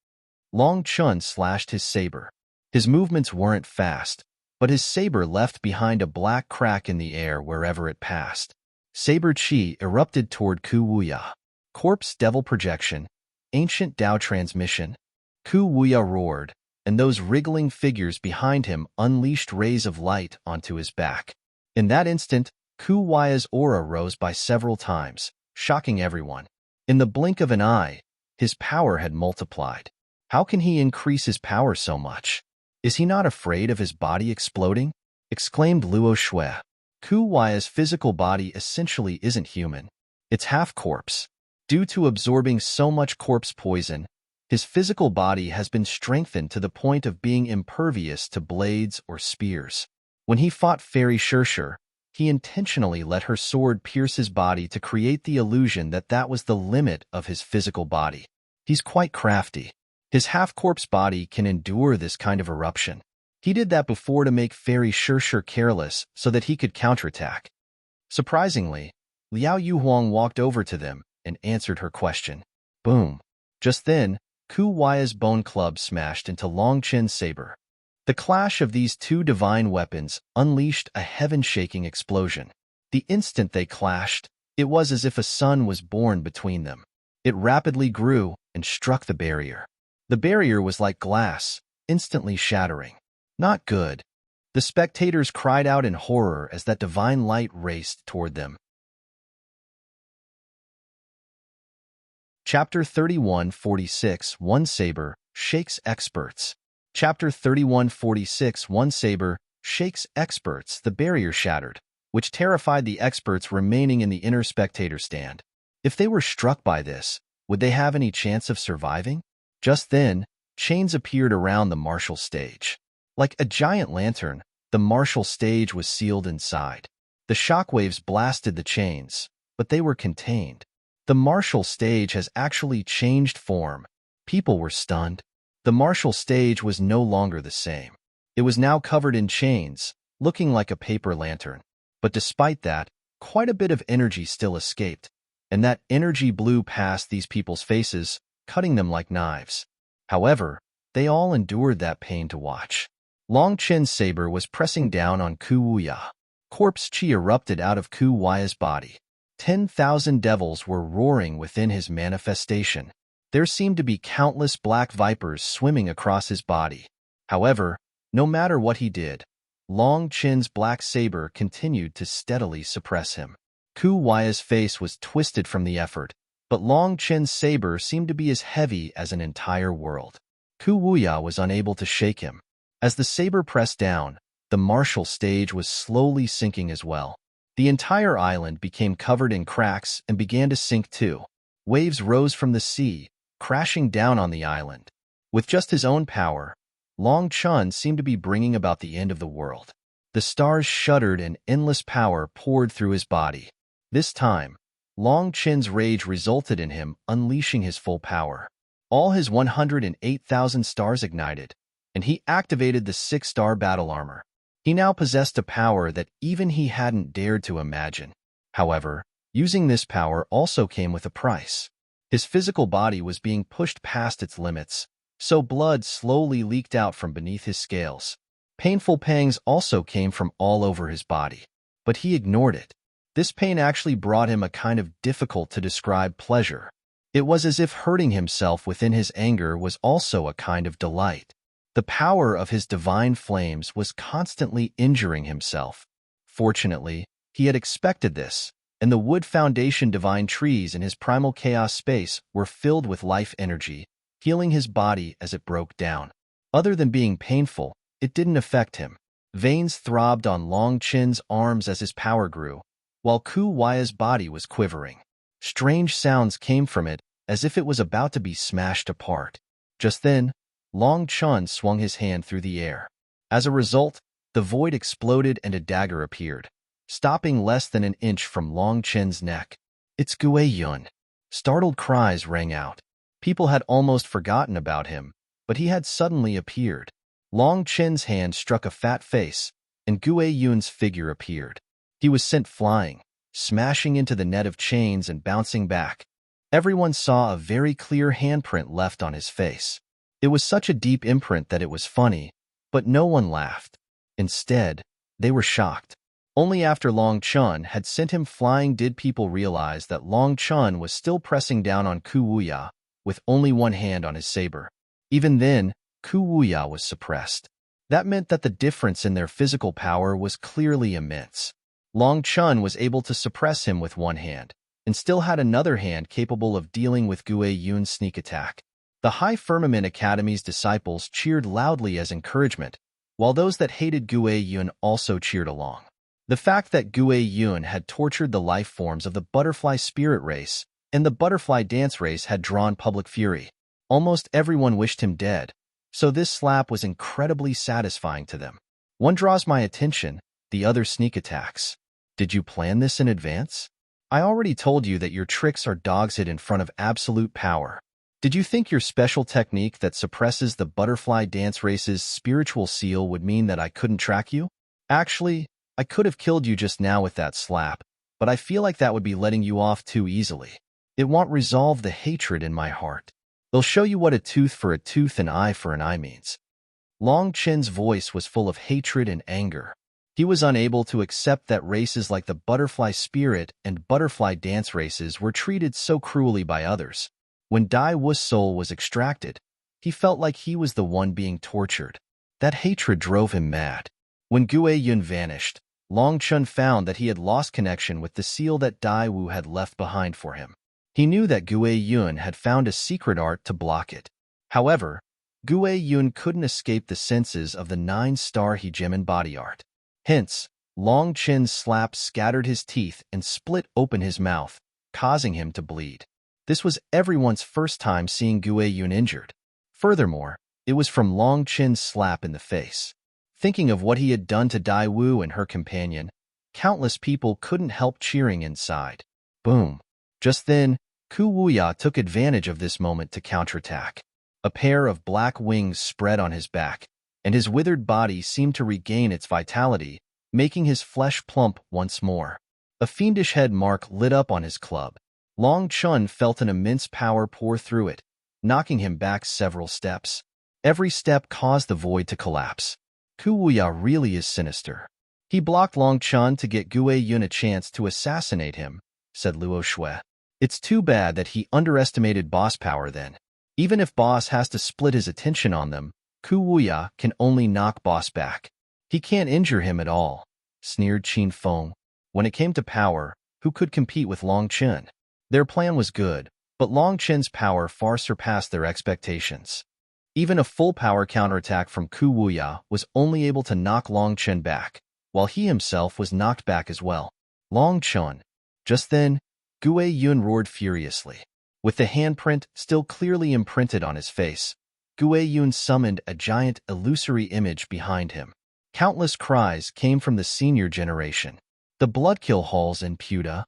A: Long Chen slashed his saber. His movements weren't fast, but his saber left behind a black crack in the air wherever it passed. Saber chi erupted toward Ku Wuya. Corpse devil projection, ancient Dao transmission. Ku Wuya roared, and those wriggling figures behind him unleashed rays of light onto his back. In that instant, Ku Wuya's aura rose by several times, shocking everyone. In the blink of an eye, his power had multiplied. How can he increase his power so much? Is he not afraid of his body exploding? Exclaimed Luo Shui. Ku Wuya's physical body essentially isn't human. It's half corpse. Due to absorbing so much corpse poison, his physical body has been strengthened to the point of being impervious to blades or spears. When he fought Fairy Shirshir, he intentionally let her sword pierce his body to create the illusion that that was the limit of his physical body. He's quite crafty. His half-corpse body can endure this kind of eruption. He did that before to make Fairy Shirshir careless so that he could counterattack. Surprisingly, Liao Yuhuang walked over to them and answered her question. Boom. Just then, Ku Wuya's bone club smashed into Long Chen's saber. The clash of these two divine weapons unleashed a heaven-shaking explosion. The instant they clashed, it was as if a sun was born between them. It rapidly grew and struck the barrier. The barrier was like glass, instantly shattering. Not good. The spectators cried out in horror as that divine light raced toward them. Chapter 31:46 One Saber Shakes Experts. Chapter 31:46 One Saber Shakes Experts. The barrier shattered, which terrified the experts remaining in the inner spectator stand. If they were struck by this, would they have any chance of surviving? Just then, chains appeared around the martial stage. Like a giant lantern, the martial stage was sealed inside. The shockwaves blasted the chains, but they were contained. The martial stage has actually changed form. People were stunned. The martial stage was no longer the same. It was now covered in chains, looking like a paper lantern. But despite that, quite a bit of energy still escaped, and that energy blew past these people's faces, cutting them like knives. However, they all endured that pain to watch. Long Chen's saber was pressing down on Ku Wuya. Corpse chi erupted out of Ku Wuya's body. 10,000 devils were roaring within his manifestation. There seemed to be countless black vipers swimming across his body. However, no matter what he did, Long Chen's black saber continued to steadily suppress him. Ku Wuya's face was twisted from the effort, but Long Chen's saber seemed to be as heavy as an entire world. Ku Wuya was unable to shake him. As the saber pressed down, the martial stage was slowly sinking as well. The entire island became covered in cracks and began to sink too. Waves rose from the sea, crashing down on the island. With just his own power, Long Chen seemed to be bringing about the end of the world. The stars shuddered and endless power poured through his body. This time, Long Chen's rage resulted in him unleashing his full power. All his 108,000 stars ignited, and he activated the 6-star battle armor. He now possessed a power that even he hadn't dared to imagine. However, using this power also came with a price. His physical body was being pushed past its limits, so blood slowly leaked out from beneath his scales. Painful pangs also came from all over his body, but he ignored it. This pain actually brought him a kind of difficult-to-describe pleasure. It was as if hurting himself within his anger was also a kind of delight. The power of his divine flames was constantly injuring himself. Fortunately, he had expected this, and the wood foundation divine trees in his primal chaos space were filled with life energy, healing his body as it broke down. Other than being painful, it didn't affect him. Veins throbbed on Long Chin's arms as his power grew, while Ku Waya's body was quivering. Strange sounds came from it, as if it was about to be smashed apart. Just then, Long Chun swung his hand through the air. As a result, the void exploded and a dagger appeared, stopping less than an inch from Long Chin's neck. "It's Gue Yun." Startled cries rang out. People had almost forgotten about him, but he had suddenly appeared. Long Chin's hand struck a fat face, and Gue Yun's figure appeared. He was sent flying, smashing into the net of chains and bouncing back. Everyone saw a very clear handprint left on his face. It was such a deep imprint that it was funny, but no one laughed. Instead, they were shocked. Only after Long Chun had sent him flying did people realize that Long Chun was still pressing down on Ku Wuya, with only one hand on his saber. Even then, Ku Wuya was suppressed. That meant that the difference in their physical power was clearly immense. Long Chun was able to suppress him with one hand, and still had another hand capable of dealing with Gue Yun's sneak attack. The High Firmament Academy's disciples cheered loudly as encouragement, while those that hated Gue Yun also cheered along. The fact that Gue Yun had tortured the life forms of the butterfly spirit race and the butterfly dance race had drawn public fury. Almost everyone wished him dead, so this slap was incredibly satisfying to them. One draws my attention, the other sneak attacks. Did you plan this in advance? I already told you that your tricks are dog's-eared in front of absolute power. Did you think your special technique that suppresses the butterfly dance race's spiritual seal would mean that I couldn't track you? Actually, I could have killed you just now with that slap, but I feel like that would be letting you off too easily. It won't resolve the hatred in my heart. They'll show you what a tooth for a tooth and eye for an eye means. Long Chin's voice was full of hatred and anger. He was unable to accept that races like the butterfly spirit and butterfly dance races were treated so cruelly by others. When Dai Wu's soul was extracted, he felt like he was the one being tortured. That hatred drove him mad. When Gue Yun vanished, Long Chun found that he had lost connection with the seal that Dai Wu had left behind for him. He knew that Gue Yun had found a secret art to block it. However, Gue Yun couldn't escape the senses of the 9-star Hegemon body art. Hence, Long Chin's slap scattered his teeth and split open his mouth, causing him to bleed. This was everyone's first time seeing Gue Yun injured. Furthermore, it was from Long Chin's slap in the face. Thinking of what he had done to Dai Wu and her companion, countless people couldn't help cheering inside. Boom. Just then, Ku Wuya took advantage of this moment to counterattack. A pair of black wings spread on his back, and his withered body seemed to regain its vitality, making his flesh plump once more. A fiendish head mark lit up on his club. Long Chun felt an immense power pour through it, knocking him back several steps. Every step caused the void to collapse. Ku Wuya really is sinister. He blocked Long Chun to get Gue Yun a chance to assassinate him, said Luo Shui. It's too bad that he underestimated boss power then. Even if boss has to split his attention on them, Ku Wuya can only knock boss back. He can't injure him at all, sneered Qin Feng. When it came to power, who could compete with Long Chen? Their plan was good, but Long Chen's power far surpassed their expectations. Even a full power counterattack from Ku Wuya was only able to knock Long Chen back, while he himself was knocked back as well. Long Chen. Just then, Gue Yun roared furiously. With the handprint still clearly imprinted on his face, Gue Yun summoned a giant illusory image behind him. Countless cries came from the senior generation. The Bloodkill halls in Puda.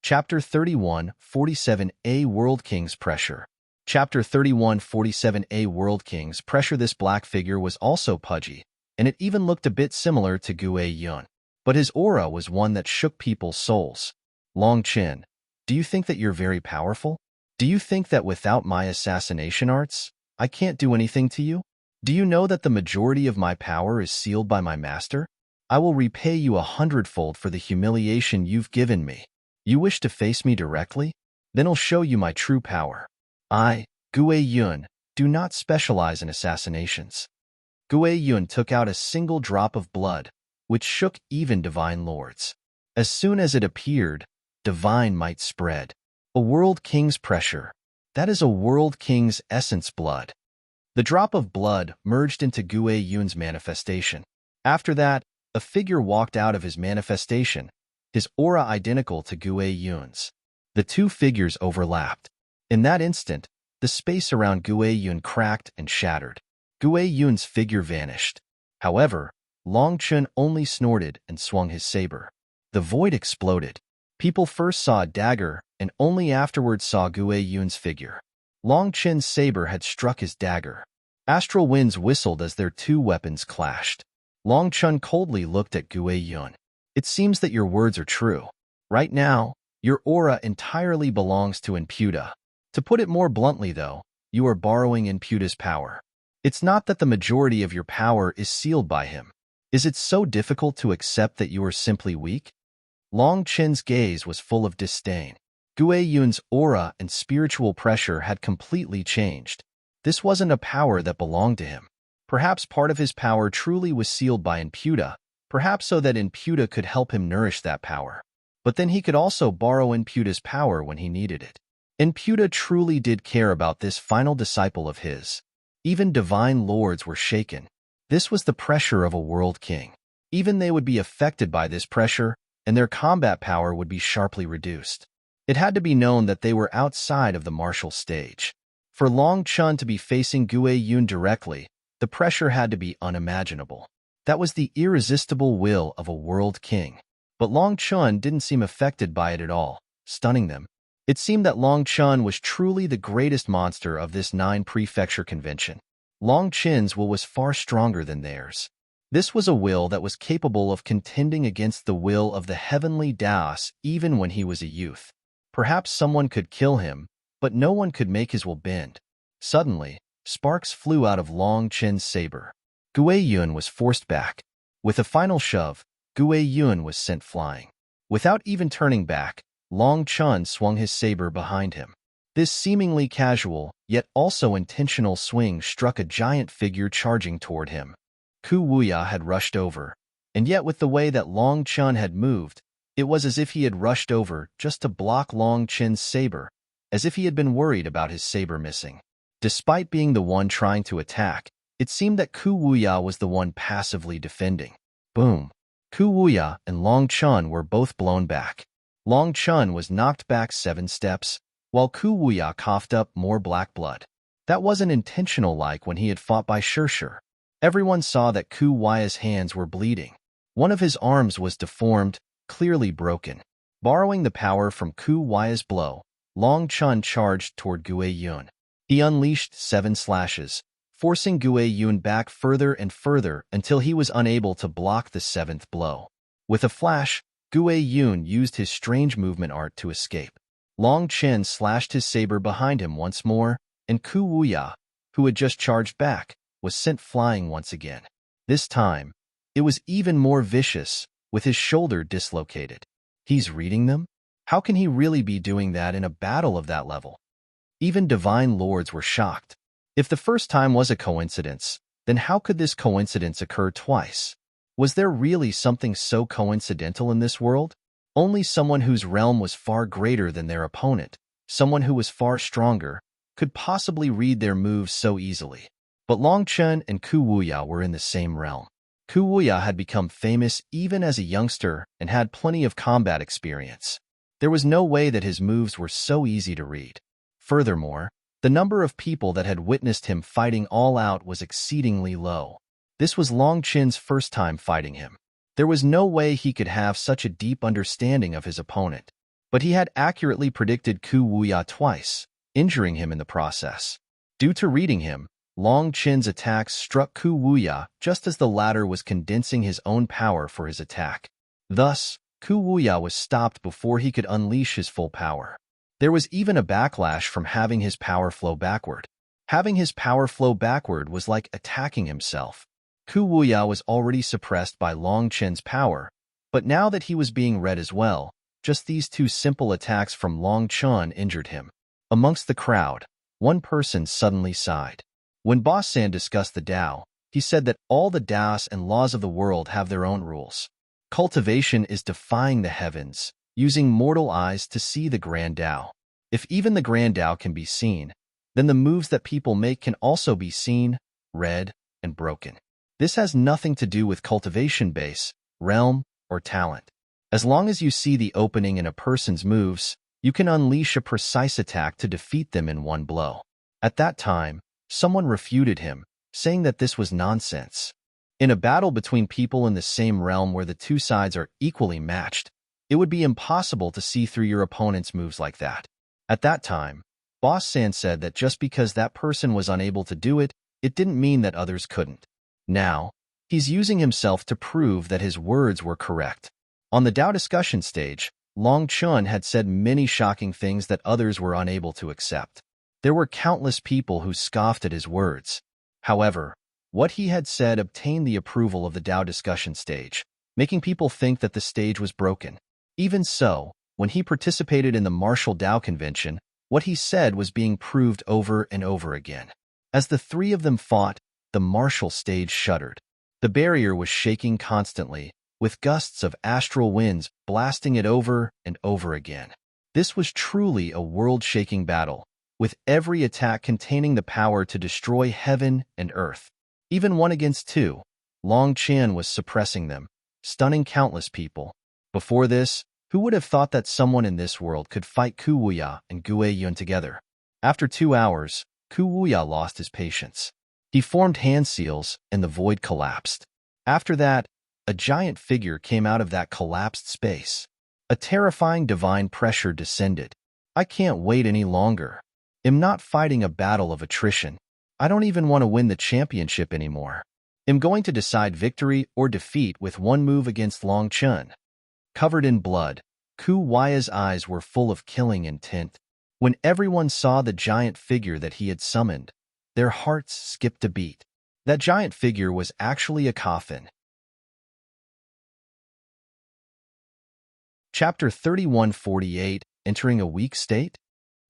A: Chapter 31:47a World King's Pressure. Chapter 31:47a World King's Pressure. This black figure was also pudgy, and it even looked a bit similar to Gue Yun. But his aura was one that shook people's souls. Long Chin, do you think that you're very powerful? Do you think that without my assassination arts, I can't do anything to you? Do you know that the majority of my power is sealed by my master? I will repay you 100-fold for the humiliation you've given me. You wish to face me directly? Then I'll show you my true power. I, Gue Yun, do not specialize in assassinations. Gue Yun took out a single drop of blood, which shook even divine lords. As soon as it appeared, divine might spread. A world king's pressure. That is a world king's essence blood. The drop of blood merged into Gue Yun's manifestation. After that, a figure walked out of his manifestation, his aura identical to Gue Yun's. The two figures overlapped. In that instant, the space around Gue Yun cracked and shattered. Gue Yun's figure vanished. However, Long Chun only snorted and swung his saber. The void exploded. People first saw a dagger and only afterwards saw Gue Yun's figure. Long Chin's saber had struck his dagger. Astral winds whistled as their two weapons clashed. Long Chun coldly looked at Gue Yun. It seems that your words are true. Right now, your aura entirely belongs to Imputa. To put it more bluntly, though, you are borrowing Imputa's power. It's not that the majority of your power is sealed by him. Is it so difficult to accept that you are simply weak? Long Chin's gaze was full of disdain. Gue Yun's aura and spiritual pressure had completely changed. This wasn't a power that belonged to him. Perhaps part of his power truly was sealed by Imputa, perhaps so that Imputa could help him nourish that power. But then he could also borrow Imputa's power when he needed it. Imputa truly did care about this final disciple of his. Even divine lords were shaken. This was the pressure of a world king. Even they would be affected by this pressure, and their combat power would be sharply reduced. It had to be known that they were outside of the martial stage. For Long Chun to be facing Gue Yun directly, the pressure had to be unimaginable. That was the irresistible will of a world king. But Long Chun didn't seem affected by it at all, stunning them. It seemed that Long Chun was truly the greatest monster of this 9-prefecture convention. Long Chin's will was far stronger than theirs. This was a will that was capable of contending against the will of the heavenly Daos even when he was a youth. Perhaps someone could kill him, but no one could make his will bend. Suddenly, sparks flew out of Long Chin's saber. Gue Yun was forced back. With a final shove, Gue Yun was sent flying. Without even turning back, Long Chun swung his saber behind him. This seemingly casual, yet also intentional swing struck a giant figure charging toward him. Ku Wuya had rushed over, and yet with the way that Long Chun had moved, it was as if he had rushed over just to block Long Chin's saber, as if he had been worried about his saber missing. Despite being the one trying to attack, it seemed that Ku Wuya was the one passively defending. Boom! Ku Wuya and Long Chun were both blown back. Long Chun was knocked back 7 steps, while Ku Wuya coughed up more black blood. That wasn't intentional like when he had fought by Shirshir. Everyone saw that Ku Wuya's hands were bleeding. One of his arms was deformed, clearly broken. Borrowing the power from Ku Wuya's blow, Long Chun charged toward Gue Yun. He unleashed 7 slashes, forcing Gue Yun back further and further until he was unable to block the 7th blow. With a flash, Gue Yun used his strange movement art to escape. Long Chen slashed his saber behind him once more, and Ku Wuya, who had just charged back, was sent flying once again. This time, it was even more vicious, with his shoulder dislocated. He's reading them? How can he really be doing that in a battle of that level? Even divine lords were shocked. If the first time was a coincidence, then how could this coincidence occur twice? Was there really something so coincidental in this world? Only someone whose realm was far greater than their opponent, someone who was far stronger, could possibly read their moves so easily. But Long Chen and Ku Wuya were in the same realm. Ku Wuya had become famous even as a youngster and had plenty of combat experience. There was no way that his moves were so easy to read. Furthermore, the number of people that had witnessed him fighting all out was exceedingly low. This was Long Chen's first time fighting him. There was no way he could have such a deep understanding of his opponent. But he had accurately predicted Ku Wuya twice, injuring him in the process. Due to reading him, Long Chen's attacks struck Ku Wuya just as the latter was condensing his own power for his attack. Thus, Ku Wuya was stopped before he could unleash his full power. There was even a backlash from having his power flow backward. Having his power flow backward was like attacking himself. Ku Wuya was already suppressed by Long Chen's power, but now that he was being read as well, just these two simple attacks from Long Chen injured him. Amongst the crowd, one person suddenly sighed. When Boss San discussed the Tao, he said that all the Taoists and laws of the world have their own rules. Cultivation is defying the heavens, using mortal eyes to see the Grand Tao. If even the Grand Tao can be seen, then the moves that people make can also be seen, read, and broken. This has nothing to do with cultivation base, realm, or talent. As long as you see the opening in a person's moves, you can unleash a precise attack to defeat them in one blow. At that time, someone refuted him, saying that this was nonsense. In a battle between people in the same realm where the two sides are equally matched, it would be impossible to see through your opponent's moves like that. At that time, Boss San said that just because that person was unable to do it, it didn't mean that others couldn't. Now, he's using himself to prove that his words were correct. On the Tao discussion stage, Long Chen had said many shocking things that others were unable to accept. There were countless people who scoffed at his words. However, what he had said obtained the approval of the Tao discussion stage, making people think that the stage was broken. Even so, when he participated in the Martial Tao Convention, what he said was being proved over and over again. As the three of them fought, the martial stage shuddered. The barrier was shaking constantly, with gusts of astral winds blasting it over and over again. This was truly a world-shaking battle, with every attack containing the power to destroy heaven and earth. Even 1 against 2, Long Chen was suppressing them, stunning countless people. Before this, who would have thought that someone in this world could fight Ku Wuya and Gue Yun together? After 2 hours, Ku Wuya lost his patience. He formed hand seals, and the void collapsed. After that, a giant figure came out of that collapsed space. A terrifying divine pressure descended. I can't wait any longer. I'm not fighting a battle of attrition. I don't even want to win the championship anymore. I'm going to decide victory or defeat with one move against Long Chen. Covered in blood, Ku Wuya's eyes were full of killing intent. When everyone saw the giant figure that he had summoned, their hearts skipped a beat. That giant figure was actually a coffin. Chapter 3148, Entering a Weak State?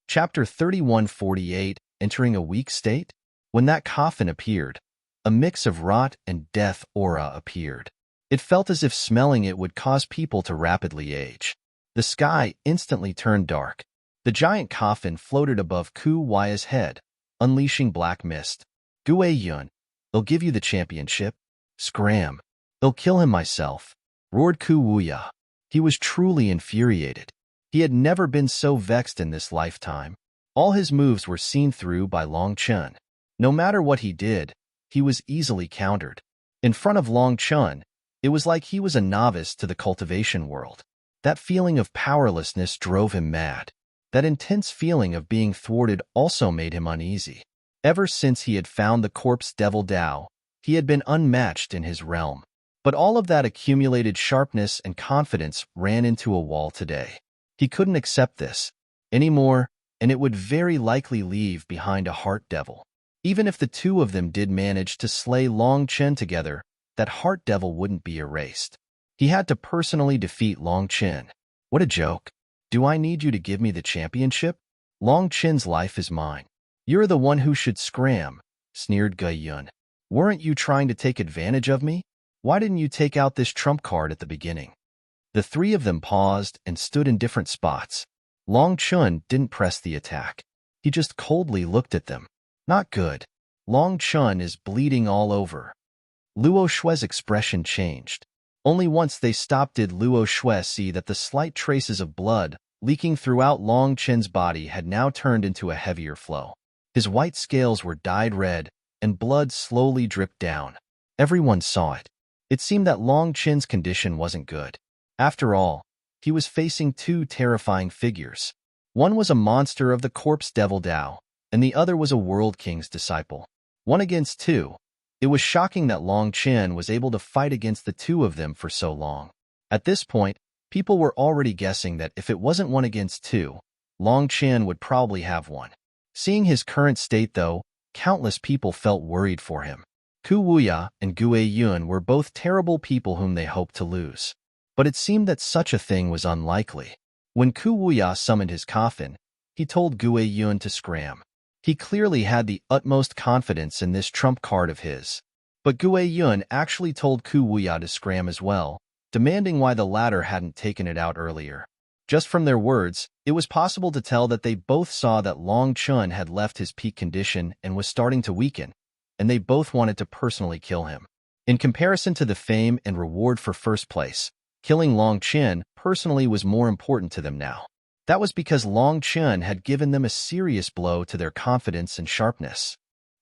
A: Chapter 3148, Entering a Weak State? When that coffin appeared, a mix of rot and death aura appeared. It felt as if smelling it would cause people to rapidly age. The sky instantly turned dark. The giant coffin floated above Ku Wuya's head, unleashing black mist. Gue Yun, they'll give you the championship. Scram. They'll kill him myself, roared Ku Wuya. He was truly infuriated. He had never been so vexed in this lifetime. All his moves were seen through by Long Chen. No matter what he did, he was easily countered. In front of Long Chen, it was like he was a novice to the cultivation world. That feeling of powerlessness drove him mad. That intense feeling of being thwarted also made him uneasy. Ever since he had found the corpse devil Tao, he had been unmatched in his realm. But all of that accumulated sharpness and confidence ran into a wall today. He couldn't accept this anymore, and it would very likely leave behind a heart devil. Even if the two of them did manage to slay Long Chen together, that heart devil wouldn't be erased. He had to personally defeat Long Chen. What a joke. Do I need you to give me the championship? Long Chen's life is mine. You're the one who should scram, sneered Gue Yun. Weren't you trying to take advantage of me? Why didn't you take out this trump card at the beginning? The three of them paused and stood in different spots. Long Chen didn't press the attack. He just coldly looked at them. Not good. Long Chen is bleeding all over. Luo Shui's expression changed. Only once they stopped did Luo Shui see that the slight traces of blood leaking throughout Long Chen's body had now turned into a heavier flow. His white scales were dyed red, and blood slowly dripped down. Everyone saw it. It seemed that Long Chen's condition wasn't good. After all, he was facing two terrifying figures. One was a monster of the corpse devil Tao, and the other was a world king's disciple. 1 against 2. It was shocking that Long Chen was able to fight against the two of them for so long. At this point, People were already guessing that if it wasn't 1 against 2, Long Chen would probably have won. Seeing his current state, though, countless people felt worried for him. Ku Wuya and Gue Yun were both terrible people whom they hoped to lose. But it seemed that such a thing was unlikely. When Ku Wuya summoned his coffin, he told Gue Yun to scram. He clearly had the utmost confidence in this trump card of his. But Gue Yun actually told Ku Wuya to scram as well, demanding why the latter hadn't taken it out earlier. Just from their words, it was possible to tell that they both saw that Long Chen had left his peak condition and was starting to weaken, and they both wanted to personally kill him. In comparison to the fame and reward for first place, killing Long Chen personally was more important to them now. That was because Long Chen had given them a serious blow to their confidence and sharpness.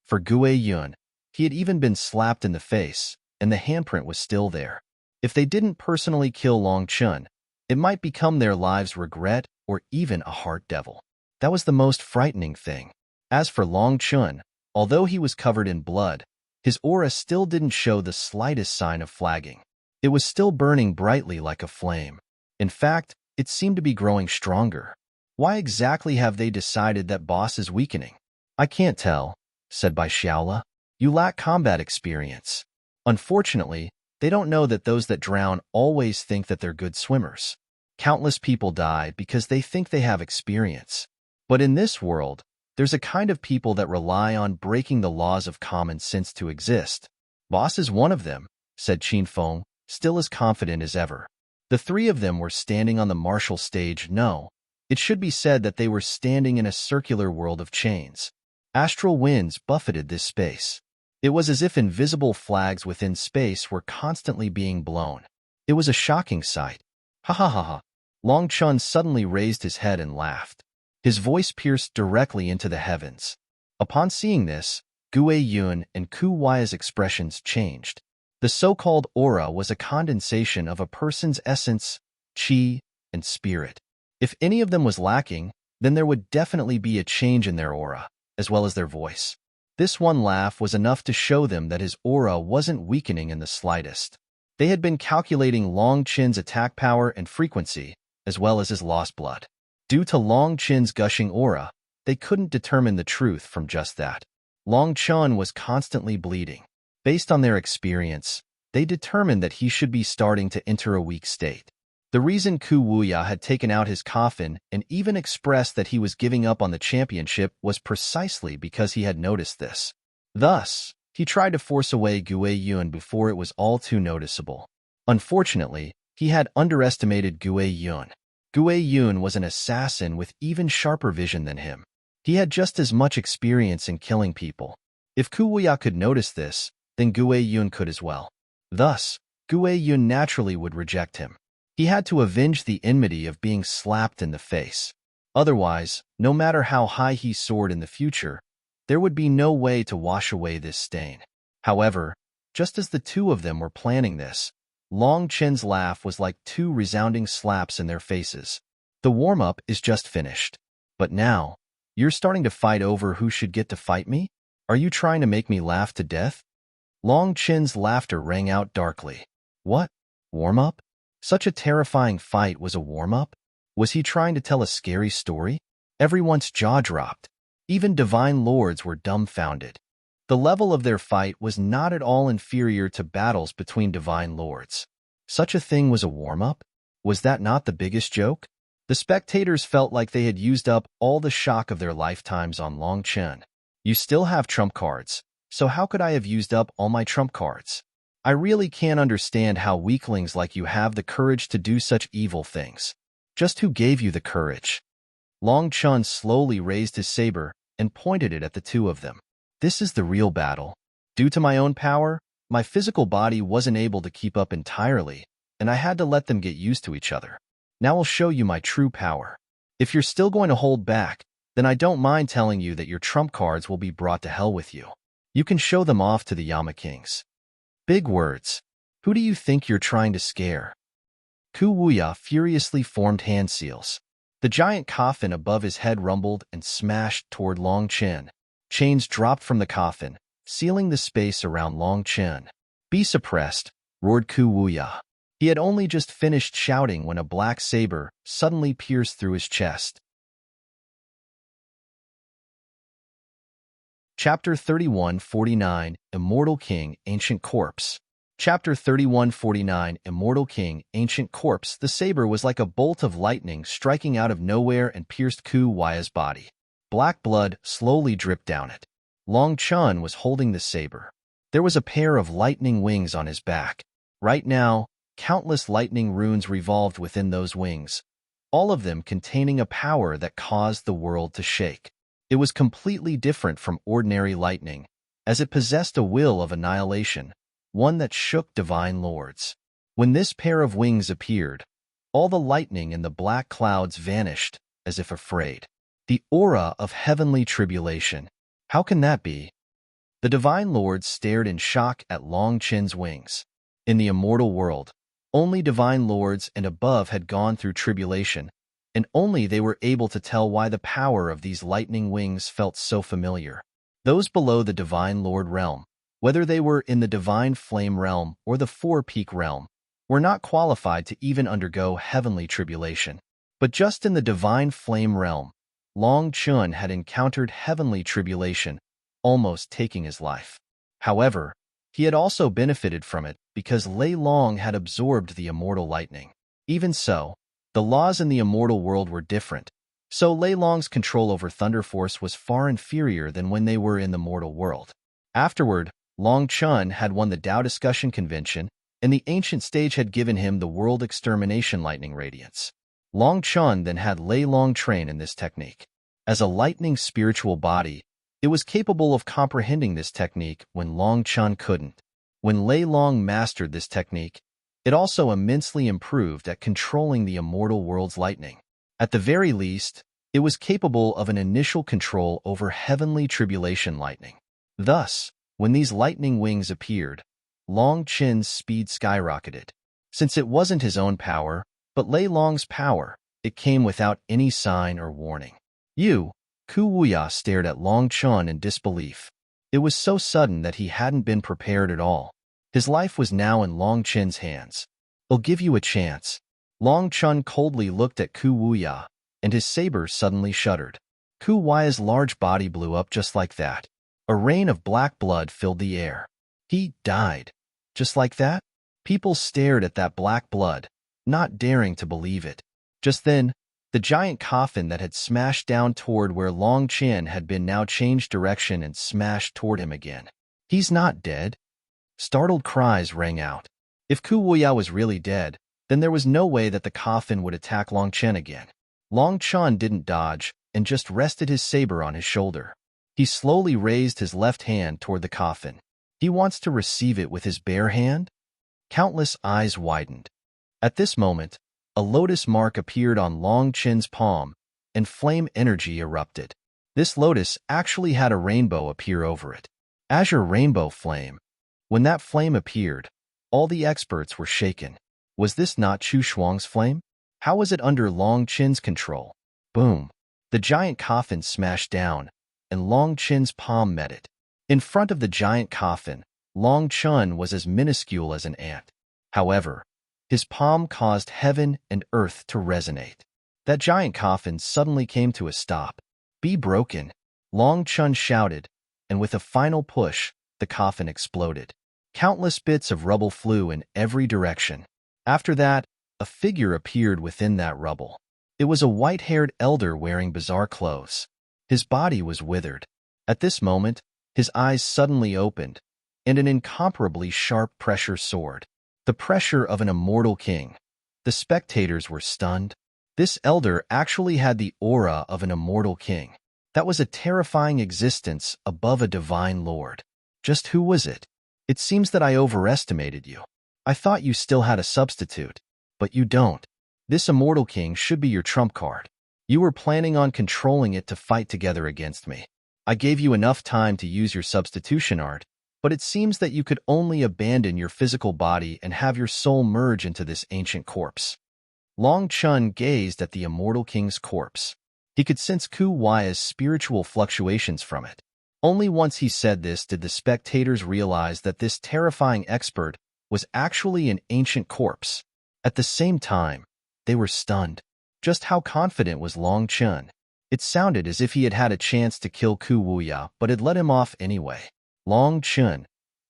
A: For Gue Yun, he had even been slapped in the face, and the handprint was still there. If they didn't personally kill Long Chen, it might become their lives' regret or even a heart devil. That was the most frightening thing. As for Long Chen, although he was covered in blood, his aura still didn't show the slightest sign of flagging. It was still burning brightly like a flame. In fact, it seemed to be growing stronger. Why exactly have they decided that boss is weakening? I can't tell, said Bai Xiaola. You lack combat experience. Unfortunately, they don't know that those that drown always think that they're good swimmers. Countless people die because they think they have experience. But in this world, there's a kind of people that rely on breaking the laws of common sense to exist. Boss is one of them, said Qin Feng, still as confident as ever. The three of them were standing on the martial stage. No, it should be said that they were standing in a circular world of chains. Astral winds buffeted this space. It was as if invisible flags within space were constantly being blown. It was a shocking sight. Ha ha ha ha. Long Chen suddenly raised his head and laughed. His voice pierced directly into the heavens. Upon seeing this, Gue Yun and Ku Wuya's expressions changed. The so-called aura was a condensation of a person's essence, qi, and spirit. If any of them was lacking, then there would definitely be a change in their aura, as well as their voice. This one laugh was enough to show them that his aura wasn't weakening in the slightest. They had been calculating Long Chen's attack power and frequency, as well as his lost blood. Due to Long Chen's gushing aura, they couldn't determine the truth from just that. Long Chen was constantly bleeding. Based on their experience, they determined that he should be starting to enter a weak state. The reason Ku Wuya had taken out his coffin and even expressed that he was giving up on the championship was precisely because he had noticed this. Thus, he tried to force away Gue Yun before it was all too noticeable. Unfortunately, he had underestimated Gue Yun. Gue Yun was an assassin with even sharper vision than him. He had just as much experience in killing people. If Ku Wuya could notice this, then Gue Yun could as well. Thus, Gue Yun naturally would reject him. He had to avenge the enmity of being slapped in the face. Otherwise, no matter how high he soared in the future, there would be no way to wash away this stain. However, just as the two of them were planning this, Long Chen's laugh was like two resounding slaps in their faces. The warm-up is just finished. But now, you're starting to fight over who should get to fight me? Are you trying to make me laugh to death? Long Chen's laughter rang out darkly. What? Warm-up? Such a terrifying fight was a warm-up? Was he trying to tell a scary story? Everyone's jaw dropped. Even divine lords were dumbfounded. The level of their fight was not at all inferior to battles between divine lords. Such a thing was a warm-up? Was that not the biggest joke? The spectators felt like they had used up all the shock of their lifetimes on Long Chen. You still have trump cards, so how could I have used up all my trump cards? I really can't understand how weaklings like you have the courage to do such evil things. Just who gave you the courage? Long Chen slowly raised his saber and pointed it at the two of them. This is the real battle. Due to my own power, my physical body wasn't able to keep up entirely, and I had to let them get used to each other. Now I'll show you my true power. If you're still going to hold back, then I don't mind telling you that your trump cards will be brought to hell with you. You can show them off to the Yama Kings. Big words. Who do you think you're trying to scare? Ku Wuya furiously formed hand seals. The giant coffin above his head rumbled and smashed toward Long Chen. Chains dropped from the coffin, sealing the space around Long Chen. Be suppressed, roared Ku Wuya. He had only just finished shouting when a black saber suddenly pierced through his chest. Chapter 3149, Immortal King, Ancient Corpse. Chapter 3149, Immortal King, Ancient Corpse. The saber was like a bolt of lightning striking out of nowhere and pierced Ku Waya's body. Black blood slowly dripped down it. Long Chun was holding the saber. There was a pair of lightning wings on his back. Right now, countless lightning runes revolved within those wings, all of them containing a power that caused the world to shake. It was completely different from ordinary lightning, as it possessed a will of annihilation, one that shook divine lords. When this pair of wings appeared, all the lightning in the black clouds vanished, as if afraid. The aura of heavenly tribulation. How can that be? The divine lords stared in shock at Long Chen's wings. In the immortal world, only divine lords and above had gone through tribulation, and only they were able to tell why the power of these lightning wings felt so familiar. Those below the divine lord realm, whether they were in the divine flame realm or the four-peak realm, were not qualified to even undergo heavenly tribulation. But just in the divine flame realm, Long Chun had encountered heavenly tribulation, almost taking his life. However, he had also benefited from it because Lei Long had absorbed the immortal lightning. Even so, the laws in the immortal world were different, so Lei Long's control over Thunder Force was far inferior than when they were in the mortal world. Afterward, Long Chun had won the Tao Discussion Convention, and the ancient stage had given him the World Extermination Lightning Radiance. Long Chun then had Lei Long train in this technique. As a lightning spiritual body, it was capable of comprehending this technique when Long Chun couldn't. When Lei Long mastered this technique, it also immensely improved at controlling the immortal world's lightning. At the very least, it was capable of an initial control over heavenly tribulation lightning. Thus, when these lightning wings appeared, Long Chen's speed skyrocketed. Since it wasn't his own power, but Lei Long's power, it came without any sign or warning. Ku Wuya stared at Long Chun in disbelief. It was so sudden that he hadn't been prepared at all. His life was now in Long Chen's hands. "I'll give you a chance." Long Chun coldly looked at Ku Wuya, and his saber suddenly shuddered. Ku Wuya's large body blew up just like that. A rain of black blood filled the air. He died. Just like that? People stared at that black blood, not daring to believe it. Just then, the giant coffin that had smashed down toward where Long Chen had been now changed direction and smashed toward him again. "He's not dead." Startled cries rang out. If Ku Wuya was really dead, then there was no way that the coffin would attack Long Chen again. Long Chun didn't dodge and just rested his saber on his shoulder. He slowly raised his left hand toward the coffin. He wants to receive it with his bare hand? Countless eyes widened. At this moment, a lotus mark appeared on Long Chen's palm, and flame energy erupted. This lotus actually had a rainbow appear over it. Azure rainbow flame. When that flame appeared, all the experts were shaken. Was this not Chu Shuang's flame? How was it under Long Chen's control? Boom. The giant coffin smashed down, and Long Chen's palm met it. In front of the giant coffin, Long Chun was as minuscule as an ant. However, his palm caused heaven and earth to resonate. That giant coffin suddenly came to a stop. "Be broken," Long Chun shouted, and with a final push, the coffin exploded. Countless bits of rubble flew in every direction. After that, a figure appeared within that rubble. It was a white-haired elder wearing bizarre clothes. His body was withered. At this moment, his eyes suddenly opened, and an incomparably sharp pressure soared. The pressure of an immortal king. The spectators were stunned. This elder actually had the aura of an immortal king. That was a terrifying existence above a divine lord. Just who was it? It seems that I overestimated you. I thought you still had a substitute, but you don't. This immortal king should be your trump card. You were planning on controlling it to fight together against me. I gave you enough time to use your substitution art, but it seems that you could only abandon your physical body and have your soul merge into this ancient corpse. Long Chun gazed at the immortal king's corpse. He could sense Ku Wuya's spiritual fluctuations from it. Only once he said this did the spectators realize that this terrifying expert was actually an ancient corpse. At the same time, they were stunned. Just how confident was Long Chun? It sounded as if he had had a chance to kill Ku Wuya, but had let him off anyway. Long Chun,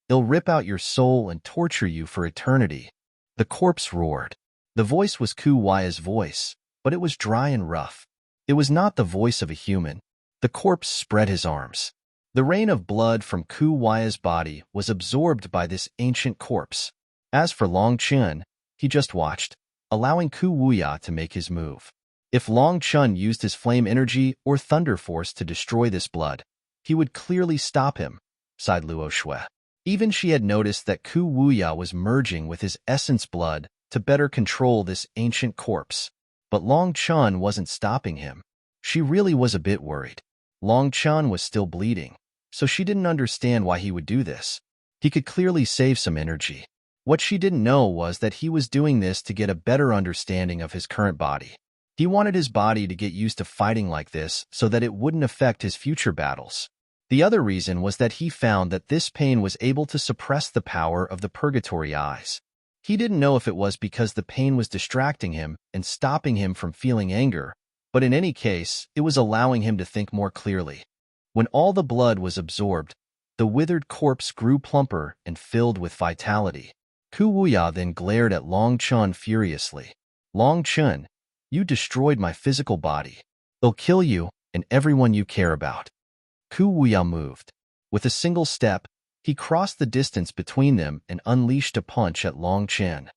A: they'll rip out your soul and torture you for eternity. The corpse roared. The voice was Ku Wuya's voice, but it was dry and rough. It was not the voice of a human. The corpse spread his arms. The rain of blood from Ku Wuya's body was absorbed by this ancient corpse. As for Long Chun, he just watched, allowing Ku Wuya to make his move. If Long Chun used his flame energy or thunder force to destroy this blood, he would clearly stop him, sighed Luo Shui. Even she had noticed that Ku Wuya was merging with his essence blood to better control this ancient corpse. But Long Chun wasn't stopping him. She really was a bit worried. Long Chun was still bleeding, so she didn't understand why he would do this. He could clearly save some energy. What she didn't know was that he was doing this to get a better understanding of his current body. He wanted his body to get used to fighting like this so that it wouldn't affect his future battles. The other reason was that he found that this pain was able to suppress the power of the purgatory eyes. He didn't know if it was because the pain was distracting him and stopping him from feeling anger, but in any case, it was allowing him to think more clearly. When all the blood was absorbed, the withered corpse grew plumper and filled with vitality. Ku Wuya then glared at Long Chun furiously. Long Chun, you destroyed my physical body. They'll kill you and everyone you care about. Ku Wuya moved. With a single step, he crossed the distance between them and unleashed a punch at Long Chun.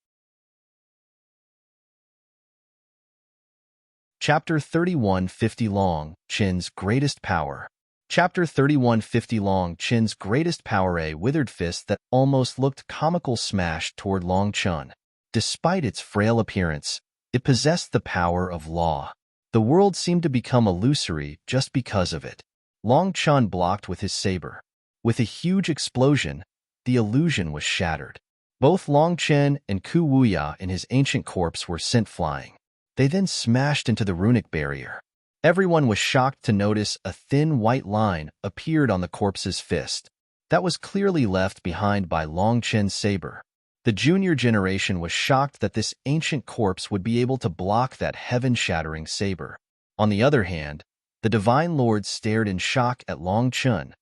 A: Chapter 3150 Long Chin's Greatest Power. Chapter 3150 Long Chin's Greatest Power. A withered fist that almost looked comical smashed toward Long Chun. Despite its frail appearance, it possessed the power of law. The world seemed to become illusory just because of it. Long Chun blocked with his saber. With a huge explosion, the illusion was shattered. Both Long Chun and Ku Wuya in his ancient corpse were sent flying. They then smashed into the runic barrier. Everyone was shocked to notice a thin white line appeared on the corpse's fist. That was clearly left behind by Long Chun's saber. The junior generation was shocked that this ancient corpse would be able to block that heaven-shattering saber. On the other hand, the Divine Lord stared in shock at Long Chun,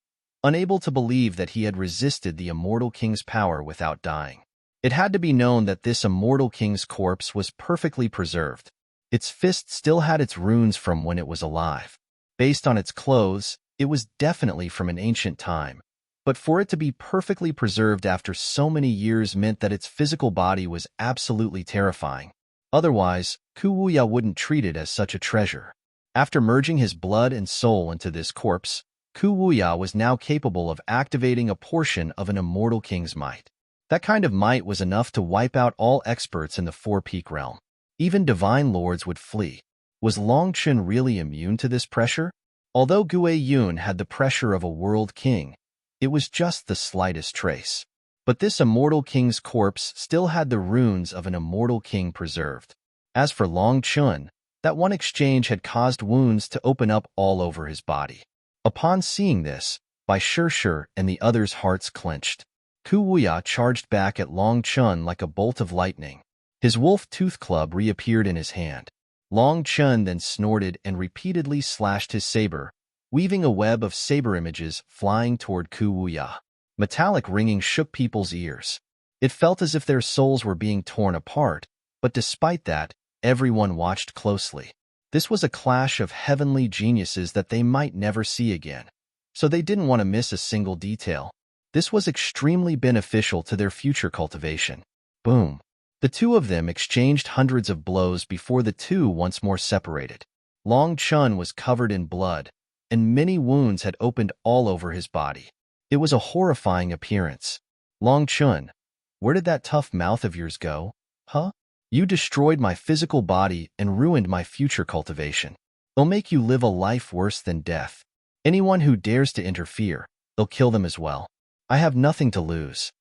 A: unable to believe that he had resisted the immortal king's power without dying. It had to be known that this immortal king's corpse was perfectly preserved. Its fist still had its runes from when it was alive. Based on its clothes, it was definitely from an ancient time. But for it to be perfectly preserved after so many years meant that its physical body was absolutely terrifying. Otherwise, Ku Wuya wouldn't treat it as such a treasure. After merging his blood and soul into this corpse, Ku Wuya was now capable of activating a portion of an immortal king's might. That kind of might was enough to wipe out all experts in the Four-Peak realm. Even divine lords would flee. Was Long Chun really immune to this pressure? Although Gue Yun had the pressure of a world king, it was just the slightest trace. But this immortal king's corpse still had the runes of an immortal king preserved. As for Long Chun, that one exchange had caused wounds to open up all over his body. Upon seeing this, Bai Shishir and the others' hearts clenched. Ku Wuya charged back at Long Chun like a bolt of lightning. His wolf tooth club reappeared in his hand. Long Chun then snorted and repeatedly slashed his saber, weaving a web of saber images flying toward Ku Wuya. Metallic ringing shook people's ears. It felt as if their souls were being torn apart, but despite that, everyone watched closely. This was a clash of heavenly geniuses that they might never see again, so they didn't want to miss a single detail. This was extremely beneficial to their future cultivation. Boom. The two of them exchanged hundreds of blows before the two once more separated. Long Chun was covered in blood, and many wounds had opened all over his body. It was a horrifying appearance. Long Chun, where did that tough mouth of yours go? Huh? You destroyed my physical body and ruined my future cultivation. They'll make you live a life worse than death. Anyone who dares to interfere, they'll kill them as well. I have nothing to lose.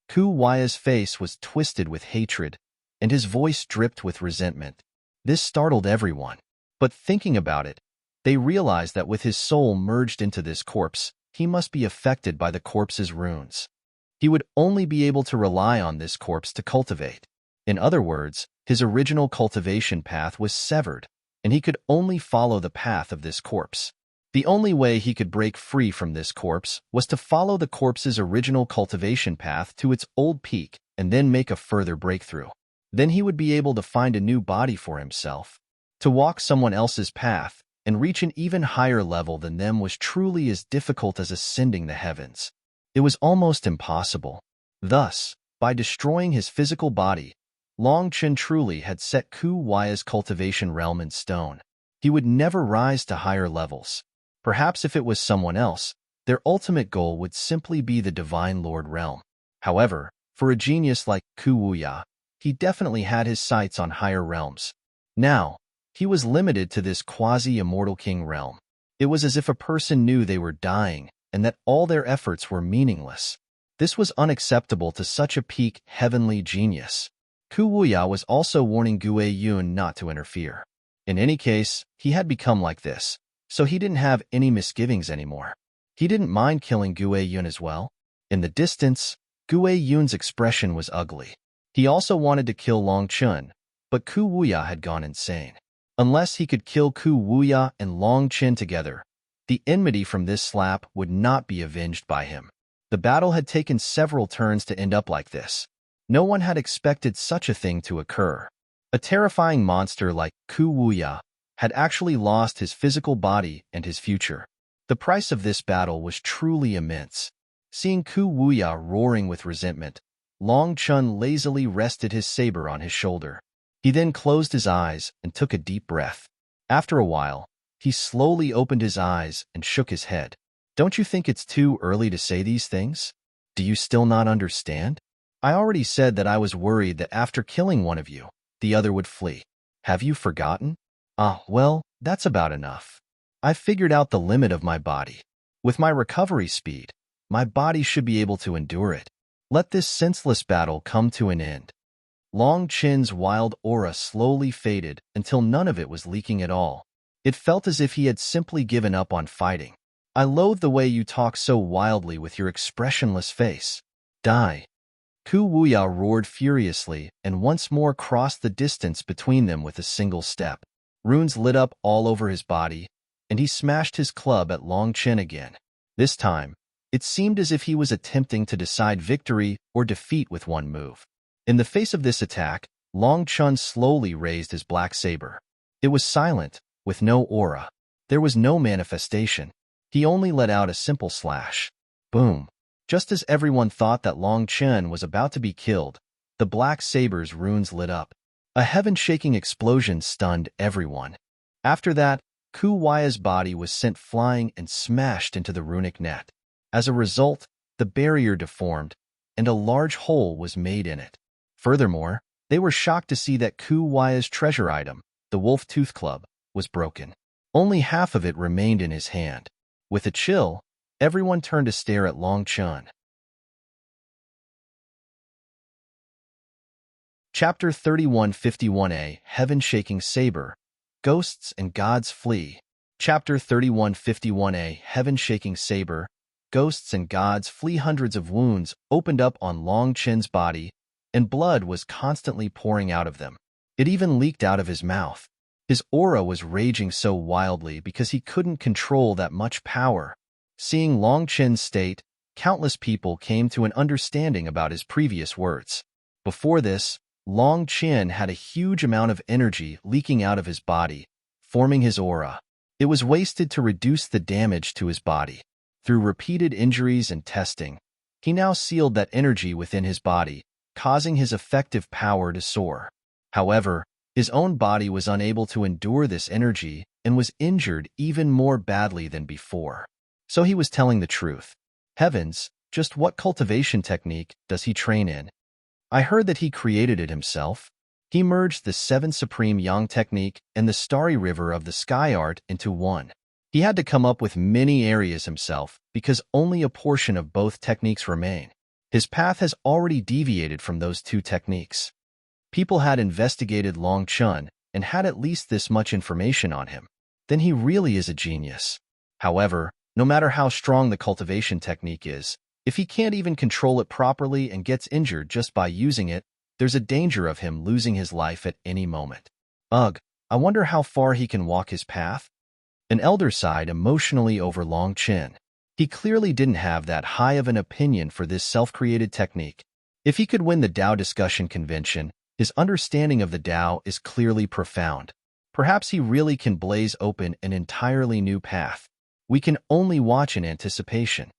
A: Ku Wuya's face was twisted with hatred, and his voice dripped with resentment. This startled everyone. But thinking about it, they realized that with his soul merged into this corpse, he must be affected by the corpse's runes. He would only be able to rely on this corpse to cultivate. In other words, His original cultivation path was severed, and he could only follow the path of this corpse. The only way he could break free from this corpse was to follow the corpse's original cultivation path to its old peak and then make a further breakthrough. Then he would be able to find a new body for himself. To walk someone else's path and reach an even higher level than them was truly as difficult as ascending the heavens. It was almost impossible. Thus, by destroying his physical body, Long Chen truly had set Ku Huaya's cultivation realm in stone. He would never rise to higher levels. Perhaps if it was someone else, their ultimate goal would simply be the Divine Lord realm. However, for a genius like Ku Huaya, he definitely had his sights on higher realms. Now, he was limited to this quasi-immortal king realm. It was as if a person knew they were dying and that all their efforts were meaningless. This was unacceptable to such a peak heavenly genius. Ku Huaya was also warning Gue Yun not to interfere. In any case, he had become like this, so he didn't have any misgivings anymore. He didn't mind killing Gue Yun as well. In the distance, Gue Yun's expression was ugly. He also wanted to kill Long Chen, but Ku Huaya had gone insane. Unless he could kill Ku Huaya and Long Chen together, the enmity from this slap would not be avenged by him. The battle had taken several turns to end up like this. No one had expected such a thing to occur. A terrifying monster like Ku Huaya had actually lost his physical body and his future. The price of this battle was truly immense. Seeing Ku Huaya roaring with resentment, Long Chen lazily rested his saber on his shoulder. He then closed his eyes and took a deep breath. After a while, he slowly opened his eyes and shook his head. Don't you think it's too early to say these things? Do you still not understand? I already said that I was worried that after killing one of you, the other would flee. Have you forgotten? Well, that's about enough. I've figured out the limit of my body. With my recovery speed, my body should be able to endure it. Let this senseless battle come to an end. Long Chen's wild aura slowly faded until none of it was leaking at all. It felt as if he had simply given up on fighting. I loathe the way you talk so wildly with your expressionless face. Die. Ku Huaya roared furiously and once more crossed the distance between them with a single step. Runes lit up all over his body, and he smashed his club at Long Chen again. This time, it seemed as if he was attempting to decide victory or defeat with one move. In the face of this attack, Long Chen slowly raised his black saber. It was silent, with no aura. There was no manifestation. He only let out a simple slash. Boom. Just as everyone thought that Long Chen was about to be killed, the black saber's runes lit up. A heaven-shaking explosion stunned everyone. After that, Ku Huaya's body was sent flying and smashed into the runic net. As a result, the barrier deformed, and a large hole was made in it. Furthermore, they were shocked to see that Ku Huaya's treasure item, the Wolf Tooth Club, was broken. Only half of it remained in his hand. With a chill, everyone turned to stare at Long Chen. Chapter 3151a Heaven-Shaking Saber, Ghosts and Gods Flee. Chapter 3151a Heaven-Shaking Saber, Ghosts and Gods Flee. Hundreds of wounds opened up on Long Chen's body, and blood was constantly pouring out of them. It even leaked out of his mouth. His aura was raging so wildly because he couldn't control that much power. Seeing Long Chen's state, countless people came to an understanding about his previous words. Before this, Long Chen had a huge amount of energy leaking out of his body, forming his aura. It was wasted to reduce the damage to his body. Through repeated injuries and testing, he now sealed that energy within his body, causing his effective power to soar. However, his own body was unable to endure this energy and was injured even more badly than before. So he was telling the truth. Heavens, just what cultivation technique does he train in? I heard that he created it himself. He merged the 7 Supreme Yang technique and the Starry River of the Sky art into one. He had to come up with many areas himself because only a portion of both techniques remain. His path has already deviated from those 2 techniques. People had investigated Long Chen and had at least this much information on him. Then he really is a genius. However, no matter how strong the cultivation technique is, if he can't even control it properly and gets injured just by using it, There's a danger of him losing his life at any moment. Ugh, I wonder how far he can walk his path? An elder sighed emotionally over Long Chen. He clearly didn't have that high of an opinion for this self-created technique. If he could win the Tao discussion convention, his understanding of the Tao is clearly profound. Perhaps he really can blaze open an entirely new path. We can only watch in anticipation.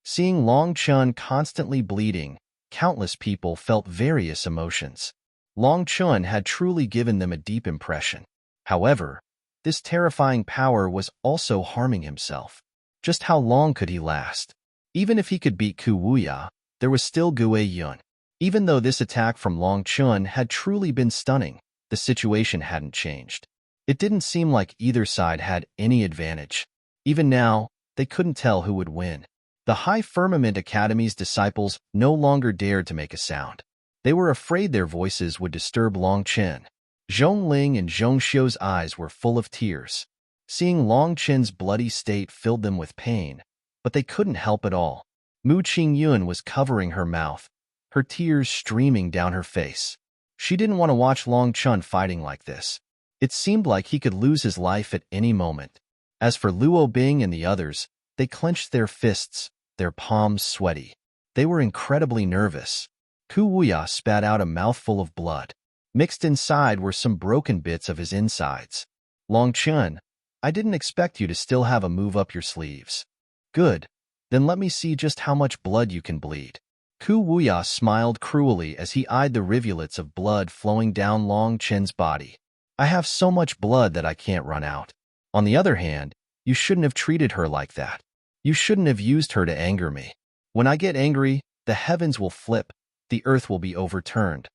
A: Seeing Long Chen constantly bleeding, countless people felt various emotions. Long Chen had truly given them a deep impression. However, this terrifying power was also harming himself. Just how long could he last? Even if he could beat Ku Wuya, there was still Gue Yun. Even though this attack from Long Chen had truly been stunning, the situation hadn't changed. It didn't seem like either side had any advantage. Even now, they couldn't tell who would win. The High Firmament Academy's disciples no longer dared to make a sound. They were afraid their voices would disturb Long Chen. Zhong Ling and Zhong Xiu's eyes were full of tears. Seeing Long Chen's bloody state filled them with pain, but they couldn't help it all. Mu Qingyun was covering her mouth, her tears streaming down her face. She didn't want to watch Long Chen fighting like this. It seemed like he could lose his life at any moment. As for Luo Bing and the others, they clenched their fists, their palms sweaty. They were incredibly nervous. Ku Wuya spat out a mouthful of blood. Mixed inside were some broken bits of his insides. Long Chen, I didn't expect you to still have a move up your sleeves. Good. Then let me see just how much blood you can bleed. Ku Wuya smiled cruelly as he eyed the rivulets of blood flowing down Long Chen's body. I have so much blood that I can't run out. On the other hand, you shouldn't have treated her like that. You shouldn't have used her to anger me. When I get angry, the heavens will flip, the earth will be overturned,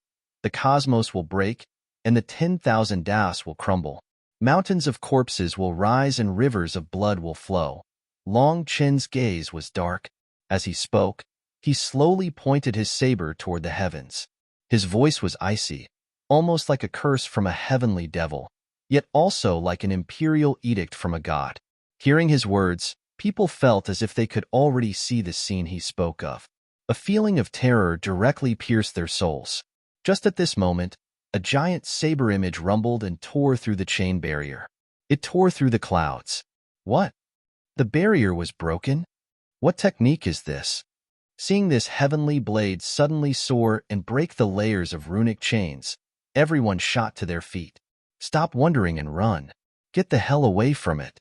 A: the cosmos will break, and the 10,000 das will crumble. Mountains of corpses will rise and rivers of blood will flow. Long Chen's gaze was dark. As he spoke, he slowly pointed his saber toward the heavens. His voice was icy, almost like a curse from a heavenly devil, yet also like an imperial edict from a god. Hearing his words, people felt as if they could already see the scene he spoke of. A feeling of terror directly pierced their souls. Just at this moment, a giant saber image rumbled and tore through the chain barrier. It tore through the clouds. What? The barrier was broken? What technique is this? Seeing this heavenly blade suddenly soar and break the layers of runic chains, everyone shot to their feet. Stop wondering and run. Get the hell away from it.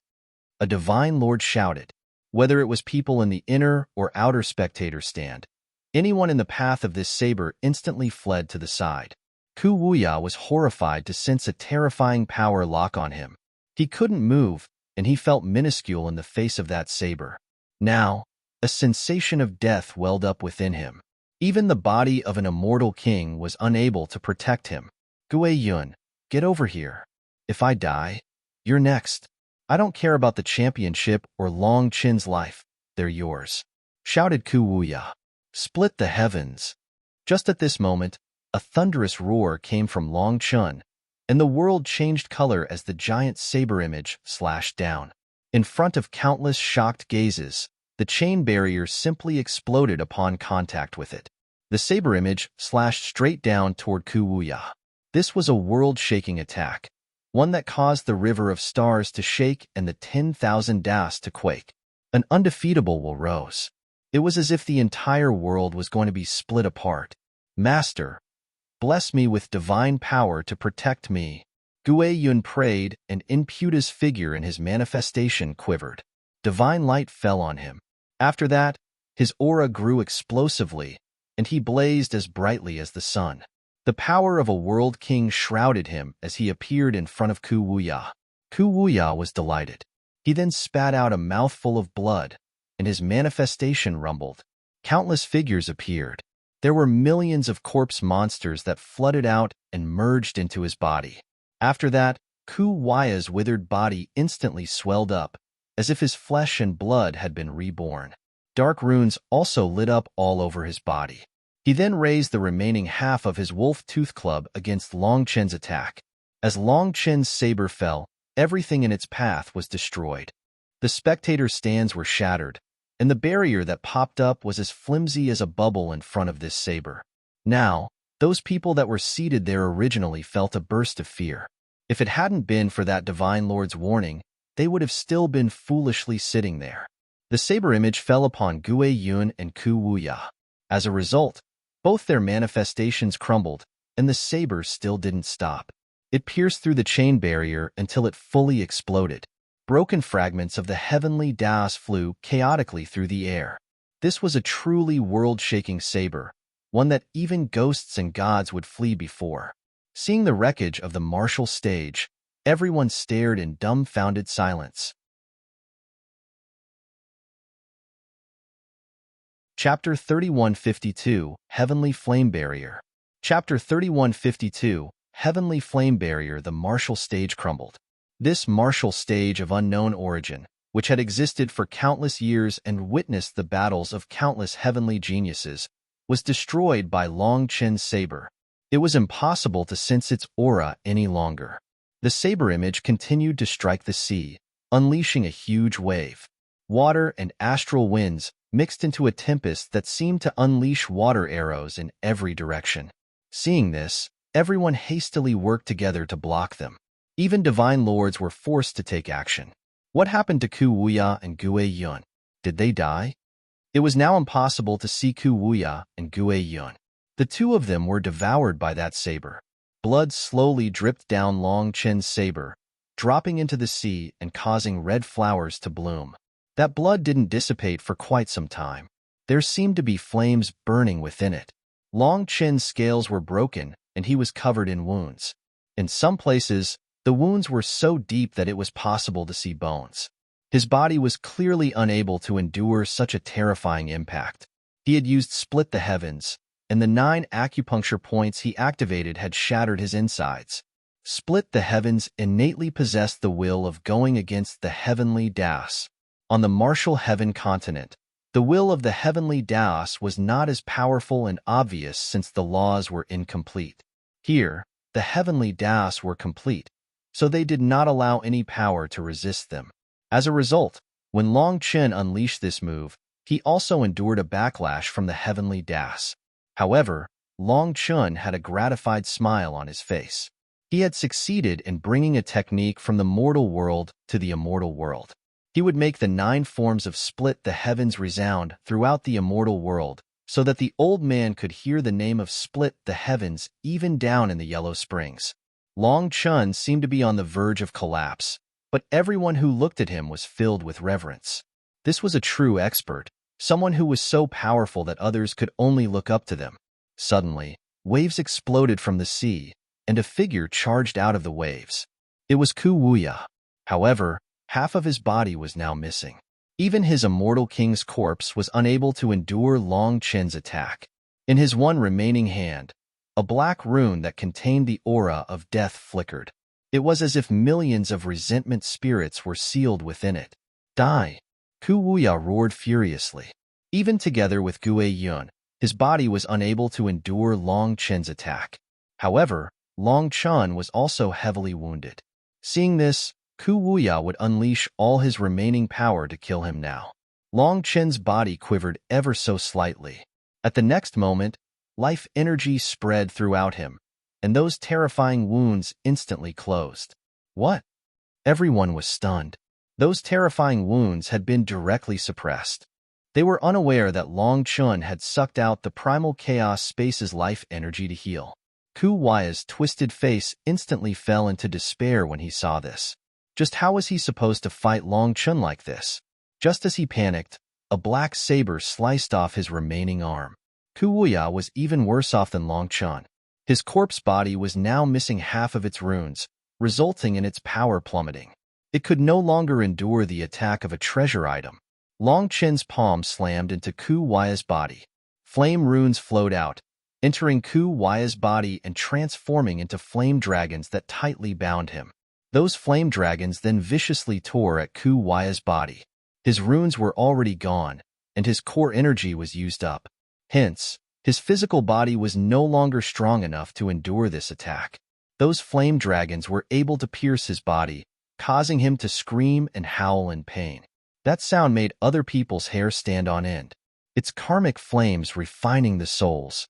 A: A divine lord shouted. Whether it was people in the inner or outer spectator stand, anyone in the path of this saber instantly fled to the side. Ku Wuya was horrified to sense a terrifying power lock on him. He couldn't move, and he felt minuscule in the face of that saber. Now, a sensation of death welled up within him. Even the body of an immortal king was unable to protect him. Gue Yun, get over here. If I die, you're next. I don't care about the championship or Long Chen's life. They're yours, shouted Ku Wuya. Split the heavens. Just at this moment, a thunderous roar came from Long Chen, and the world changed color as the giant saber image slashed down. In front of countless shocked gazes, the chain barrier simply exploded upon contact with it. The saber image slashed straight down toward Ku Wuya. This was a world-shaking attack, one that caused the river of stars to shake and the 10,000 das to quake. An undefeatable will rose. It was as if the entire world was going to be split apart. Master, bless me with divine power to protect me. Gue Yun prayed, and Imputa's figure in his manifestation quivered. Divine light fell on him. After that, his aura grew explosively, and he blazed as brightly as the sun. The power of a world king shrouded him as he appeared in front of Ku Wuya. Ku Wuya was delighted. He then spat out a mouthful of blood, and his manifestation rumbled. Countless figures appeared. There were millions of corpse monsters that flooded out and merged into his body. After that, Ku Wuya's withered body instantly swelled up, as if his flesh and blood had been reborn. Dark runes also lit up all over his body. He then raised the remaining half of his wolf tooth club against Long Chen's attack. As Long Chen's saber fell, everything in its path was destroyed. The spectator stands were shattered, and the barrier that popped up was as flimsy as a bubble in front of this saber. Now, Those people that were seated there originally felt a burst of fear. If it hadn't been for that divine lord's warning, they would have still been foolishly sitting there. The saber image fell upon Gue Yun and Ku Wuya. As a result, both their manifestations crumbled, and the saber still didn't stop. It pierced through the chain barrier until it fully exploded. Broken fragments of the heavenly Daos flew chaotically through the air. This was a truly world-shaking saber, one that even ghosts and gods would flee before. Seeing the wreckage of the martial stage, everyone stared in dumbfounded silence. Chapter 3152, Heavenly Flame Barrier. Chapter 3152, Heavenly Flame Barrier. The martial stage crumbled. This martial stage of unknown origin, which had existed for countless years and witnessed the battles of countless heavenly geniuses, was destroyed by Long Chen's saber. It was impossible to sense its aura any longer. The saber image continued to strike the sea, unleashing a huge wave. Water and astral winds mixed into a tempest that seemed to unleash water arrows in every direction. Seeing this, everyone hastily worked together to block them. Even divine lords were forced to take action. What happened to Ku Wuya and Gue Yun? Did they die? It was now impossible to see Ku Wuya and Gue Yun. The two of them were devoured by that saber. Blood slowly dripped down Long Chen's saber, dropping into the sea and causing red flowers to bloom. That blood didn't dissipate for quite some time. There seemed to be flames burning within it. Long Chen's scales were broken, and he was covered in wounds. In some places, the wounds were so deep that it was possible to see bones. His body was clearly unable to endure such a terrifying impact. He had used Split the Heavens, and the 9 acupuncture points he activated had shattered his insides. Split the Heavens innately possessed the will of going against the heavenly Daos. On the martial heaven continent, the will of the heavenly Daos was not as powerful and obvious since the laws were incomplete. Here, the heavenly Daos were complete, so they did not allow any power to resist them. As a result, when Long Chen unleashed this move, he also endured a backlash from the heavenly Daos. However, Long Chen had a gratified smile on his face. He had succeeded in bringing a technique from the mortal world to the immortal world. He would make the 9 forms of Split the Heavens resound throughout the immortal world, so that the old man could hear the name of Split the Heavens even down in the Yellow Springs. Long Chen seemed to be on the verge of collapse, but everyone who looked at him was filled with reverence. This was a true expert, someone who was so powerful that others could only look up to them. Suddenly, waves exploded from the sea, and a figure charged out of the waves. It was Ku Wuya. However, half of his body was now missing. Even his immortal king's corpse was unable to endure Long Chen's attack. In his one remaining hand, a black rune that contained the aura of death flickered. It was as if millions of resentment spirits were sealed within it. Die! Ku Wuya roared furiously. Even together with Gue Yun, his body was unable to endure Long Chen's attack. However, Long Chen was also heavily wounded. Seeing this, Ku Wuya would unleash all his remaining power to kill him now. Long Chen's body quivered ever so slightly. At the next moment, life energy spread throughout him, and those terrifying wounds instantly closed. What? Everyone was stunned. Those terrifying wounds had been directly suppressed. They were unaware that Long Chen had sucked out the primal chaos space's life energy to heal. Ku Wuya's twisted face instantly fell into despair when he saw this. Just how was he supposed to fight Long Chen like this? Just as he panicked, a black saber sliced off his remaining arm. Ku Wuya was even worse off than Long Chen. His corpse body was now missing half of its runes, resulting in its power plummeting. It could no longer endure the attack of a treasure item. Long Chen's palm slammed into Ku Wuya's body. Flame runes flowed out, entering Ku Wuya's body and transforming into flame dragons that tightly bound him. Those flame dragons then viciously tore at Ku Wuya's body. His runes were already gone, and his core energy was used up. Hence, his physical body was no longer strong enough to endure this attack. Those flame dragons were able to pierce his body, causing him to scream and howl in pain. That sound made other people's hair stand on end. It's karmic flames refining the souls.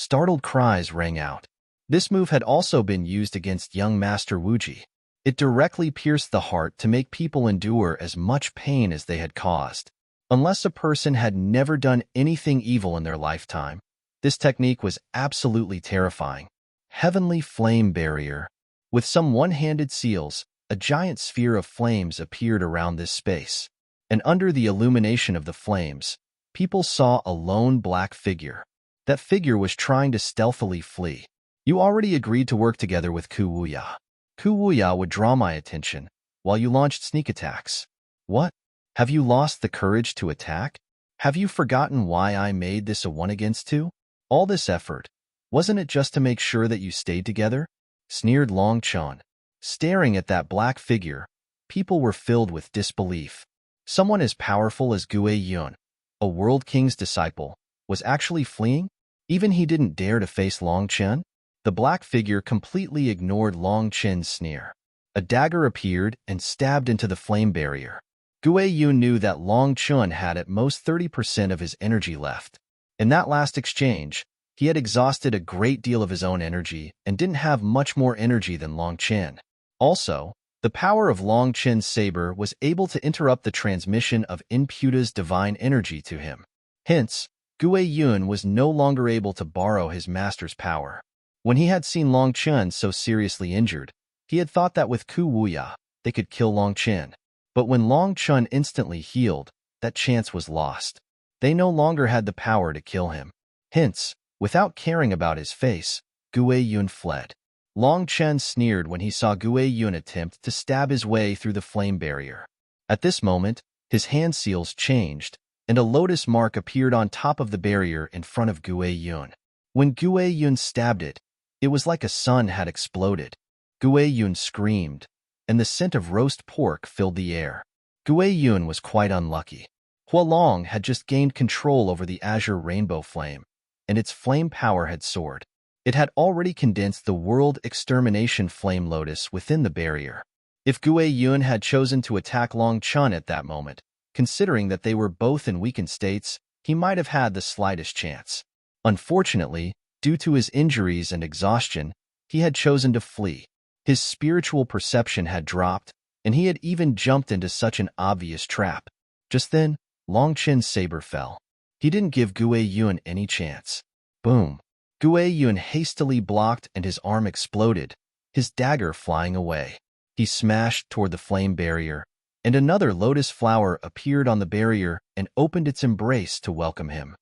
A: Startled cries rang out. This move had also been used against young Master Wuji. It directly pierced the heart to make people endure as much pain as they had caused. Unless a person had never done anything evil in their lifetime, this technique was absolutely terrifying. Heavenly Flame Barrier. With some one-handed seals, a giant sphere of flames appeared around this space. And under the illumination of the flames, people saw a lone black figure. That figure was trying to stealthily flee. You already agreed to work together with Ku Wuya. Ku Wuya would draw my attention while you launched sneak attacks. What? Have you lost the courage to attack? Have you forgotten why I made this a 1-against-2? All this effort, wasn't it just to make sure that you stayed together? Sneered Long Chun. Staring at that black figure, people were filled with disbelief. Someone as powerful as Gue Yun, a world king's disciple, was actually fleeing? Even he didn't dare to face Long Chen? The black figure completely ignored Long Chen's sneer. A dagger appeared and stabbed into the flame barrier. Gue Yun knew that Long Chun had at most 30% of his energy left. In that last exchange, he had exhausted a great deal of his own energy and didn't have much more energy than Long Chen. Also, the power of Long Chen's saber was able to interrupt the transmission of Inputa's divine energy to him. Hence, Gue Yun was no longer able to borrow his master's power. When he had seen Long Chen so seriously injured, he had thought that with Ku Wuya, they could kill Long Chen. But when Long Chen instantly healed, that chance was lost. They no longer had the power to kill him. Hence, without caring about his face, Gue Yun fled. Long Chen sneered when he saw Gue Yun attempt to stab his way through the flame barrier. At this moment, his hand seals changed, and a lotus mark appeared on top of the barrier in front of Gue Yun. When Gue Yun stabbed it, it was like a sun had exploded. Gue Yun screamed, and the scent of roast pork filled the air. Gue Yun was quite unlucky. Hualong had just gained control over the azure rainbow flame, and its flame power had soared. It had already condensed the world extermination flame lotus within the barrier. If Gue Yun had chosen to attack Long Chun at that moment, considering that they were both in weakened states, he might have had the slightest chance. Unfortunately, due to his injuries and exhaustion, he had chosen to flee. His spiritual perception had dropped, and he had even jumped into such an obvious trap. Just then, Long Chen's saber fell. He didn't give Gue Yun any chance. Boom! Gue Yun hastily blocked and his arm exploded, his dagger flying away. He smashed toward the flame barrier, and another lotus flower appeared on the barrier and opened its embrace to welcome him.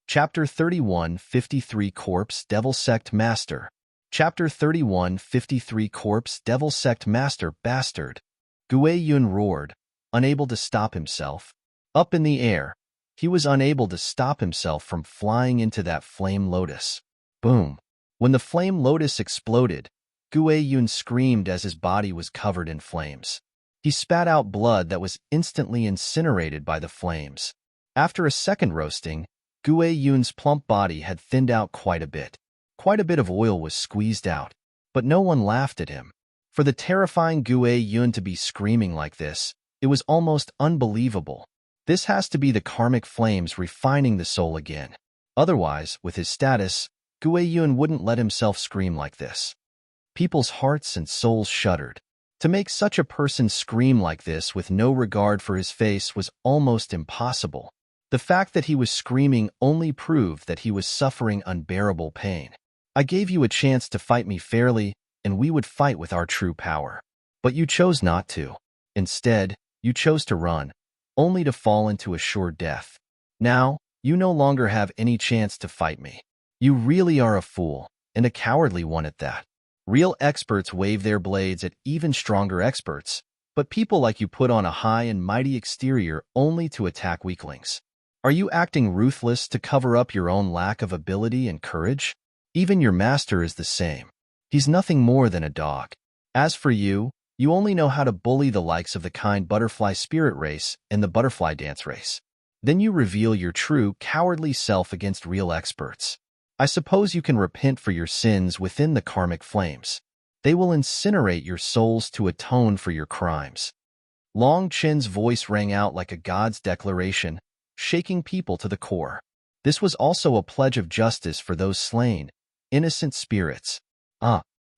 A: Chapter 31 53 Corpse Devil Sect Master. Chapter 31 53 Corpse Devil Sect Master Bastard. Gue Yun roared, unable to stop himself. Up in the air, he was unable to stop himself from flying into that flame lotus. Boom! When the flame lotus exploded, Gue Yun screamed as his body was covered in flames. He spat out blood that was instantly incinerated by the flames. After a second roasting, Gue Yun's plump body had thinned out quite a bit. Quite a bit of oil was squeezed out, but no one laughed at him. For the terrifying Gue Yun to be screaming like this, it was almost unbelievable. This has to be the karmic flames refining the soul again. Otherwise, with his status, Gue Yun wouldn't let himself scream like this. People's hearts and souls shuddered. To make such a person scream like this with no regard for his face was almost impossible. The fact that he was screaming only proved that he was suffering unbearable pain. I gave you a chance to fight me fairly, and we would fight with our true power. But you chose not to. Instead, you chose to run, only to fall into a sure death. Now, you no longer have any chance to fight me. You really are a fool, and a cowardly one at that. Real experts wave their blades at even stronger experts, but people like you put on a high and mighty exterior only to attack weaklings. Are you acting ruthless to cover up your own lack of ability and courage? Even your master is the same. He's nothing more than a dog. As for you, you only know how to bully the likes of the kind butterfly spirit race and the butterfly dance race. Then you reveal your true, cowardly self against real experts. I suppose you can repent for your sins within the karmic flames. They will incinerate your souls to atone for your crimes. Long Chen's voice rang out like a god's declaration, shaking people to the core. This was also a pledge of justice for those slain, innocent spirits.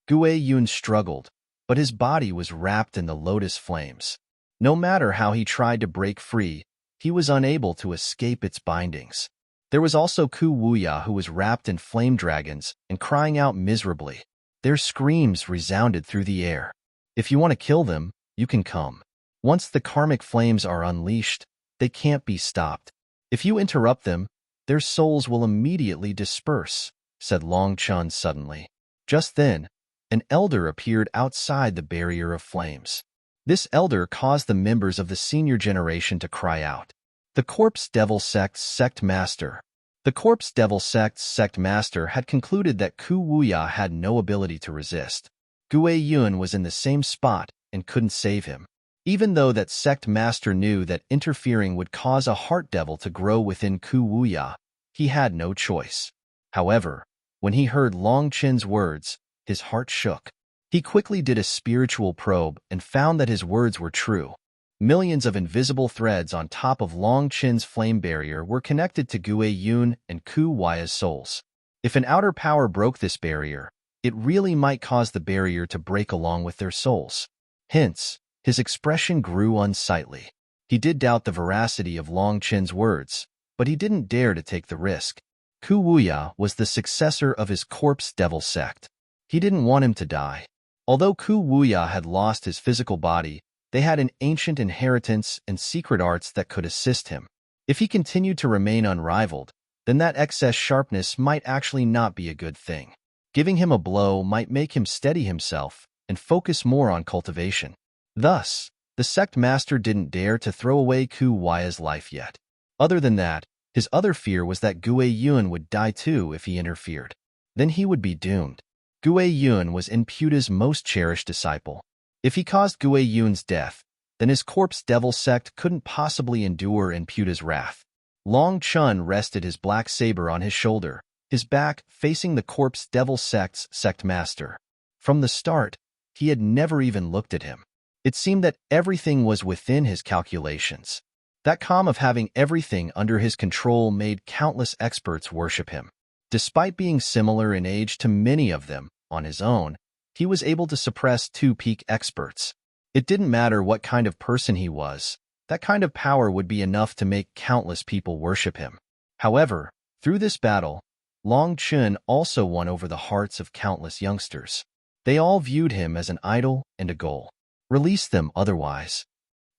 A: Gue Yun struggled, but his body was wrapped in the lotus flames. No matter how he tried to break free, he was unable to escape its bindings. There was also Ku Wuya, who was wrapped in flame dragons and crying out miserably. Their screams resounded through the air. If you want to kill them, you can come. Once the karmic flames are unleashed, they can't be stopped. If you interrupt them, their souls will immediately disperse, said Long Chun suddenly. Just then, an elder appeared outside the barrier of flames. This elder caused the members of the senior generation to cry out. The Corpse Devil Sect's sect master. The Corpse Devil Sect's sect master had concluded that Ku Wuya had no ability to resist. Gue Yun was in the same spot and couldn't save him. Even though that sect master knew that interfering would cause a heart devil to grow within Ku Wuya, he had no choice. However, when he heard Long Chen's words, his heart shook. He quickly did a spiritual probe and found that his words were true. Millions of invisible threads on top of Long Chen's flame barrier were connected to Gue Yun and Ku Wuya's souls. If an outer power broke this barrier, it really might cause the barrier to break along with their souls. Hence, his expression grew unsightly. He did doubt the veracity of Long Chen's words, but he didn't dare to take the risk. Ku Wuya was the successor of his Corpse Devil sect. He didn't want him to die. Although Ku Wuya had lost his physical body, they had an ancient inheritance and secret arts that could assist him. If he continued to remain unrivaled, then that excess sharpness might actually not be a good thing. Giving him a blow might make him steady himself and focus more on cultivation. Thus, the sect master didn't dare to throw away Ku Wuya's life yet. Other than that, his other fear was that Gue Yun would die too if he interfered. Then he would be doomed. Gue Yun was Imputa's most cherished disciple. If he caused Gue Yun's death, then his Corpse Devil sect couldn't possibly endure Imputa's wrath. Long Chun rested his black saber on his shoulder, his back facing the Corpse Devil sect's sect master. From the start, he had never even looked at him. It seemed that everything was within his calculations. That calm of having everything under his control made countless experts worship him. Despite being similar in age to many of them, on his own, he was able to suppress two peak experts. It didn't matter what kind of person he was. That kind of power would be enough to make countless people worship him. However, through this battle, Long Chun also won over the hearts of countless youngsters. They all viewed him as an idol and a goal. Release them otherwise.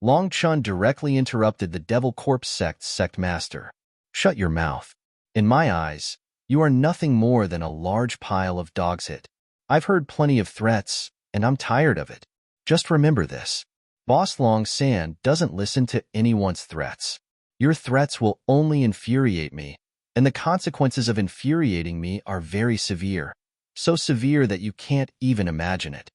A: Long Chun directly interrupted the Devil Corpse sect's sect master. Shut your mouth. In my eyes, you are nothing more than a large pile of dog's shit. I've heard plenty of threats, and I'm tired of it. Just remember this. Boss Long San doesn't listen to anyone's threats. Your threats will only infuriate me, and the consequences of infuriating me are very severe. So severe that you can't even imagine it.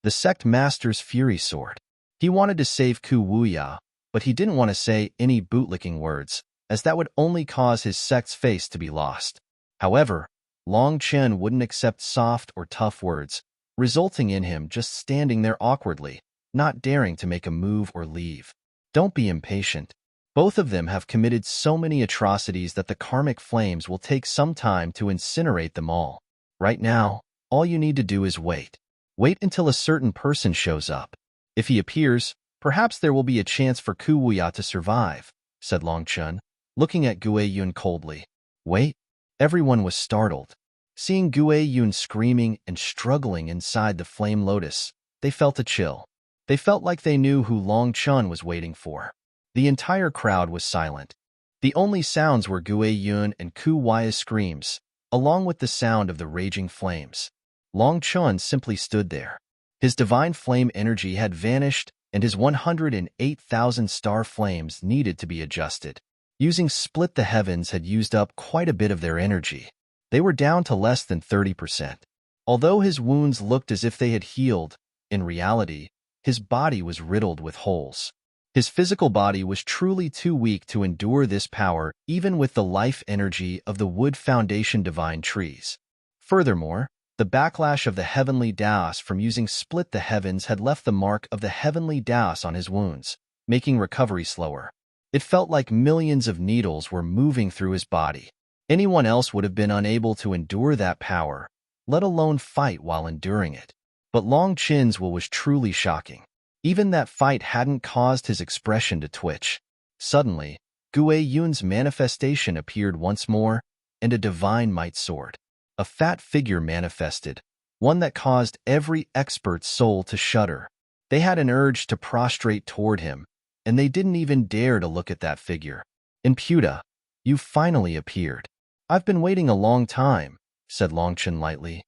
A: The sect master's fury soared. He wanted to save Ku Wuya, but he didn't want to say any bootlicking words, as that would only cause his sect's face to be lost. However, Long Chen wouldn't accept soft or tough words, resulting in him just standing there awkwardly, not daring to make a move or leave. Don't be impatient. Both of them have committed so many atrocities that the karmic flames will take some time to incinerate them all. Right now, all you need to do is wait. Wait until a certain person shows up. If he appears, perhaps there will be a chance for Ku Wuya to survive, said Long Chun, looking at Gue Yun coldly. Wait? Everyone was startled. Seeing Gue Yun screaming and struggling inside the flame lotus, they felt a chill. They felt like they knew who Long Chun was waiting for. The entire crowd was silent. The only sounds were Gue Yun and Ku Wuya's screams, along with the sound of the raging flames. Long Chun simply stood there. His divine flame energy had vanished, and his 108,000 star flames needed to be adjusted. Using Split the Heavens had used up quite a bit of their energy. They were down to less than 30%. Although his wounds looked as if they had healed, in reality, his body was riddled with holes. His physical body was truly too weak to endure this power, even with the life energy of the Wood Foundation divine trees. Furthermore, the backlash of the heavenly Daos from using Split the Heavens had left the mark of the heavenly Daos on his wounds, making recovery slower. It felt like millions of needles were moving through his body. Anyone else would have been unable to endure that power, let alone fight while enduring it. But Long Chen's will was truly shocking. Even that fight hadn't caused his expression to twitch. Suddenly, Gue Yun's manifestation appeared once more, and a divine might sword. A fat figure manifested, one that caused every expert's soul to shudder. They had an urge to prostrate toward him, and they didn't even dare to look at that figure. Imputa, you finally appeared. I've been waiting a long time, said Longchen lightly.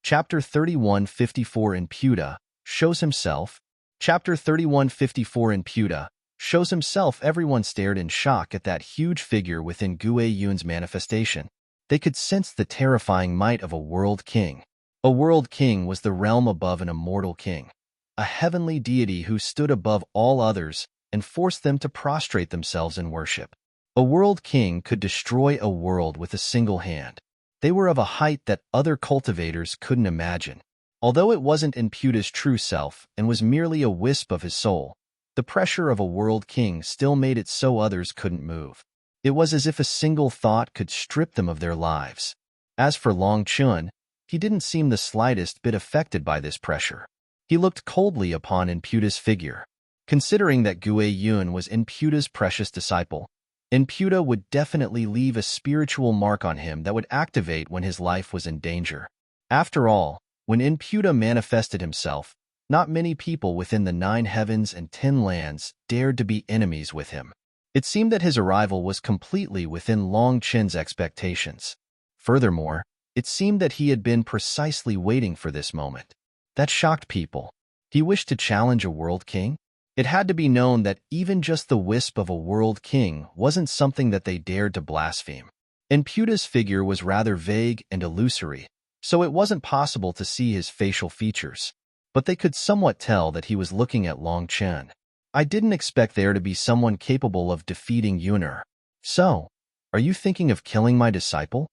A: Chapter 3154 Imputa shows himself. Chapter 3154 Imputa shows himself. Everyone stared in shock at that huge figure within Gue Yun's manifestation. They could sense the terrifying might of a world king. A world king was the realm above an immortal king, a heavenly deity who stood above all others and forced them to prostrate themselves in worship. A world king could destroy a world with a single hand. They were of a height that other cultivators couldn't imagine. Although it wasn't Imputa's true self and was merely a wisp of his soul, the pressure of a world king still made it so others couldn't move. It was as if a single thought could strip them of their lives. As for Long Chun, he didn't seem the slightest bit affected by this pressure. He looked coldly upon Imputa's figure. Considering that Gue Yun was Imputa's precious disciple, Imputa would definitely leave a spiritual mark on him that would activate when his life was in danger. After all, when Imputa manifested himself, not many people within the 9 heavens and 10 lands dared to be enemies with him. It seemed that his arrival was completely within Long Chen's expectations. Furthermore, it seemed that he had been precisely waiting for this moment. That shocked people. He wished to challenge a world king? It had to be known that even just the wisp of a world king wasn't something that they dared to blaspheme. Imputa's figure was rather vague and illusory, so it wasn't possible to see his facial features. But they could somewhat tell that he was looking at Long Chen. I didn't expect there to be someone capable of defeating Yun'er. So, are you thinking of killing my disciple?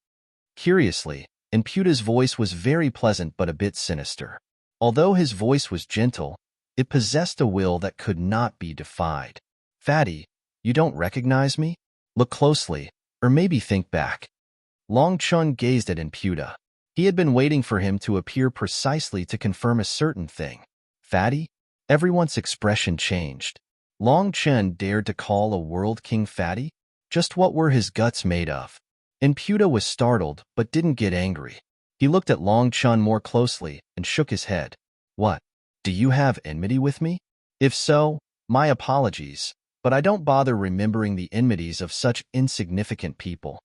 A: Curiously, Imputa's voice was very pleasant but a bit sinister. Although his voice was gentle, it possessed a will that could not be defied. Fatty, you don't recognize me? Look closely, or maybe think back. Long Chun gazed at Imputa. He had been waiting for him to appear precisely to confirm a certain thing. Fatty? Everyone's expression changed. Long Chen dared to call a world king fatty? Just what were his guts made of? Imputa was startled, but didn't get angry. He looked at Long Chun more closely and shook his head. What? Do you have enmity with me? If so, my apologies, but I don't bother remembering the enmities of such insignificant people.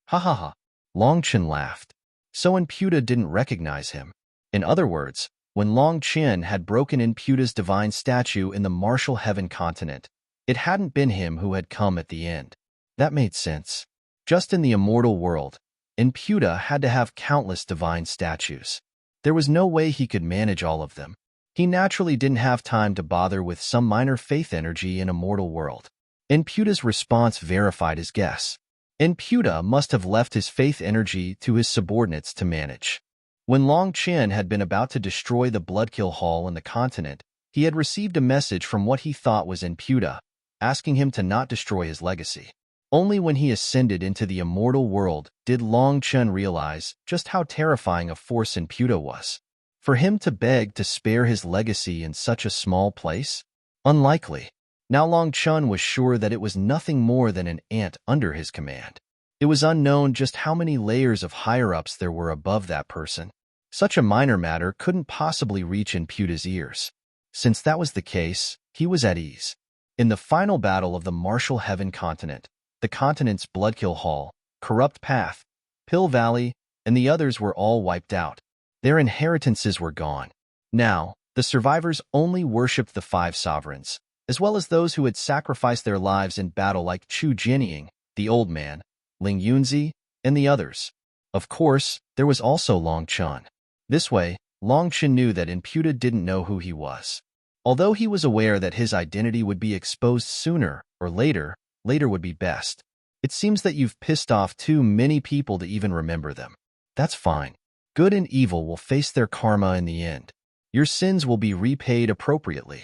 A: Ha ha ha. Long Chen laughed. So Imputa didn't recognize him. In other words, when Long Chen had broken Imputa's divine statue in the martial heaven continent, it hadn't been him who had come at the end. That made sense. Just in the immortal world, Imputa had to have countless divine statues. There was no way he could manage all of them. He naturally didn't have time to bother with some minor faith energy in a mortal world. Imputa's response verified his guess. Imputa must have left his faith energy to his subordinates to manage. When Long Chen had been about to destroy the Bloodkill Hall in the continent, he had received a message from what he thought was Imputa, asking him to not destroy his legacy. Only when he ascended into the immortal world did Long Chen realize just how terrifying a force Imputa was. For him to beg to spare his legacy in such a small place? Unlikely. Now Long Chen was sure that it was nothing more than an ant under his command. It was unknown just how many layers of higher-ups there were above that person. Such a minor matter couldn't possibly reach Imputa's ears. Since that was the case, he was at ease. In the final battle of the Martial Heaven continent, the continent's Bloodkill Hall, Corrupt Path, Pill Valley, and the others were all wiped out. Their inheritances were gone. Now, the survivors only worshipped the 5 sovereigns, as well as those who had sacrificed their lives in battle like Chu Jinying, the old man, Ling Yunzi, and the others. Of course, there was also Long Chen. This way, Long Chen knew that Imputa didn't know who he was. Although he was aware that his identity would be exposed sooner or later would be best. It seems that you've pissed off too many people to even remember them. That's fine. Good and evil will face their karma in the end. Your sins will be repaid appropriately.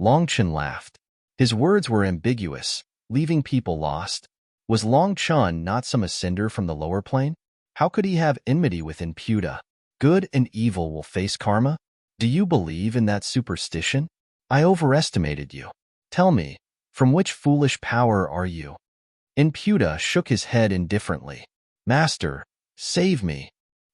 A: Longchen laughed. His words were ambiguous, leaving people lost. Was Longchen not some ascender from the lower plane? How could he have enmity with Imputa? Good and evil will face karma? Do you believe in that superstition? I overestimated you. Tell me, from which foolish power are you? Imputa shook his head indifferently. Master, save me.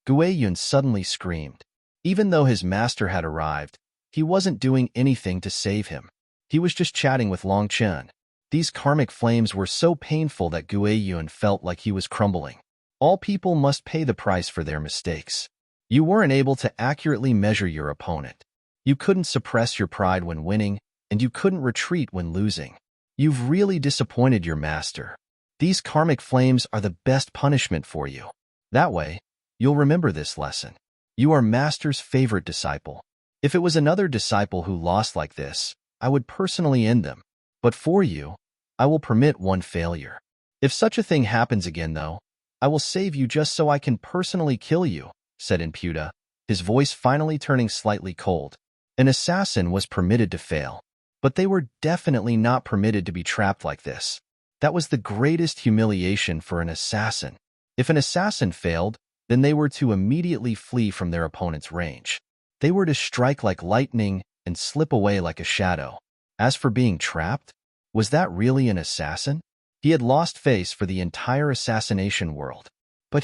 A: Guiyun suddenly screamed. Even though his master had arrived, he wasn't doing anything to save him. He was just chatting with Longchen. These karmic flames were so painful that Guiyun felt like he was crumbling. All people must pay the price for their mistakes. You weren't able to accurately measure your opponent. You couldn't suppress your pride when winning, and you couldn't retreat when losing. You've really disappointed your master. These karmic flames are the best punishment for you. That way, you'll remember this lesson. You are master's favorite disciple. If it was another disciple who lost like this, I would personally end them. But for you, I will permit one failure. If such a thing happens again, though, I will save you just so I can personally kill you, said Imputa, his voice finally turning slightly cold. An assassin was permitted to fail, but they were definitely not permitted to be trapped like this. That was the greatest humiliation for an assassin. If an assassin failed, then they were to immediately flee from their opponent's range. They were to strike like lightning and slip away like a shadow. As for being trapped, was that really an assassin? He had lost face for the entire assassination world. But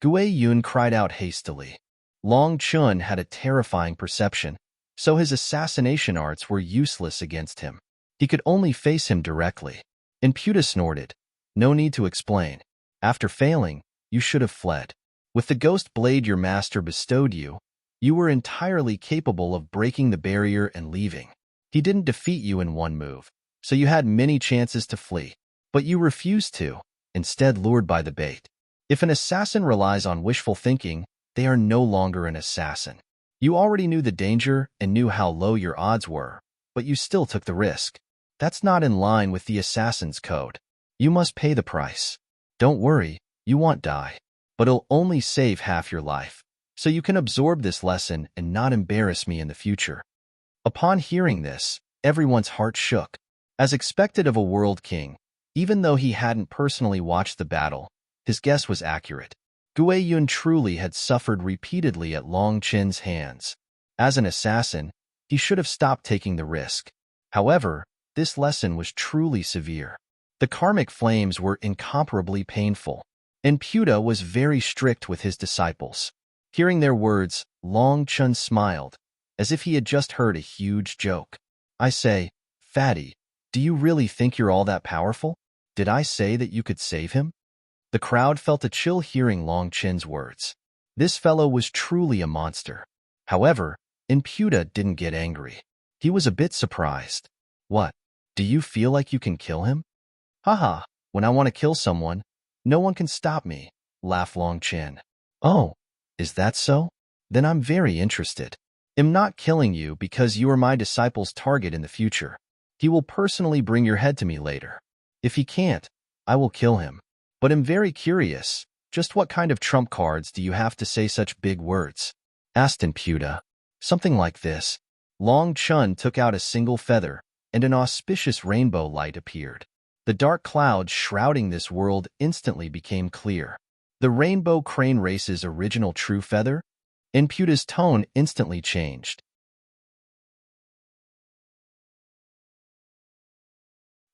A: Guiyun cried out hastily. Longchen had a terrifying perception, so his assassination arts were useless against him. He could only face him directly. Imputa snorted. No need to explain. After failing, you should have fled. With the ghost blade your master bestowed you, you were entirely capable of breaking the barrier and leaving. He didn't defeat you in one move, so you had many chances to flee. But you refused to, instead lured by the bait. If an assassin relies on wishful thinking, they are no longer an assassin. You already knew the danger and knew how low your odds were, but you still took the risk. That's not in line with the assassin's code. You must pay the price. Don't worry, you won't die, but it'll only save half your life, so you can absorb this lesson and not embarrass me in the future. Upon hearing this, everyone's heart shook. As expected of a world king, even though he hadn't personally watched the battle, his guess was accurate. Guiyun truly had suffered repeatedly at Longchen's hands. As an assassin, he should have stopped taking the risk. However, this lesson was truly severe. The karmic flames were incomparably painful. Imputa was very strict with his disciples. Hearing their words, Longchen smiled, as if he had just heard a huge joke. I say, Fatty, do you really think you're all that powerful? Did I say that you could save him? The crowd felt a chill hearing Longchen's words. This fellow was truly a monster. However, Imputa didn't get angry. He was a bit surprised. What? Do you feel like you can kill him? Haha, when I want to kill someone, no one can stop me, laughed Longchen. Oh, is that so? Then I'm very interested. I'm not killing you because you are my disciple's target in the future. He will personally bring your head to me later. If he can't, I will kill him. But I'm very curious, just what kind of trump cards do you have to say such big words? Asked Imputa. Something like this. Longchen took out a single feather, and an auspicious rainbow light appeared. The dark clouds shrouding this world instantly became clear. The rainbow crane race's original true feather? Imputa's tone instantly changed.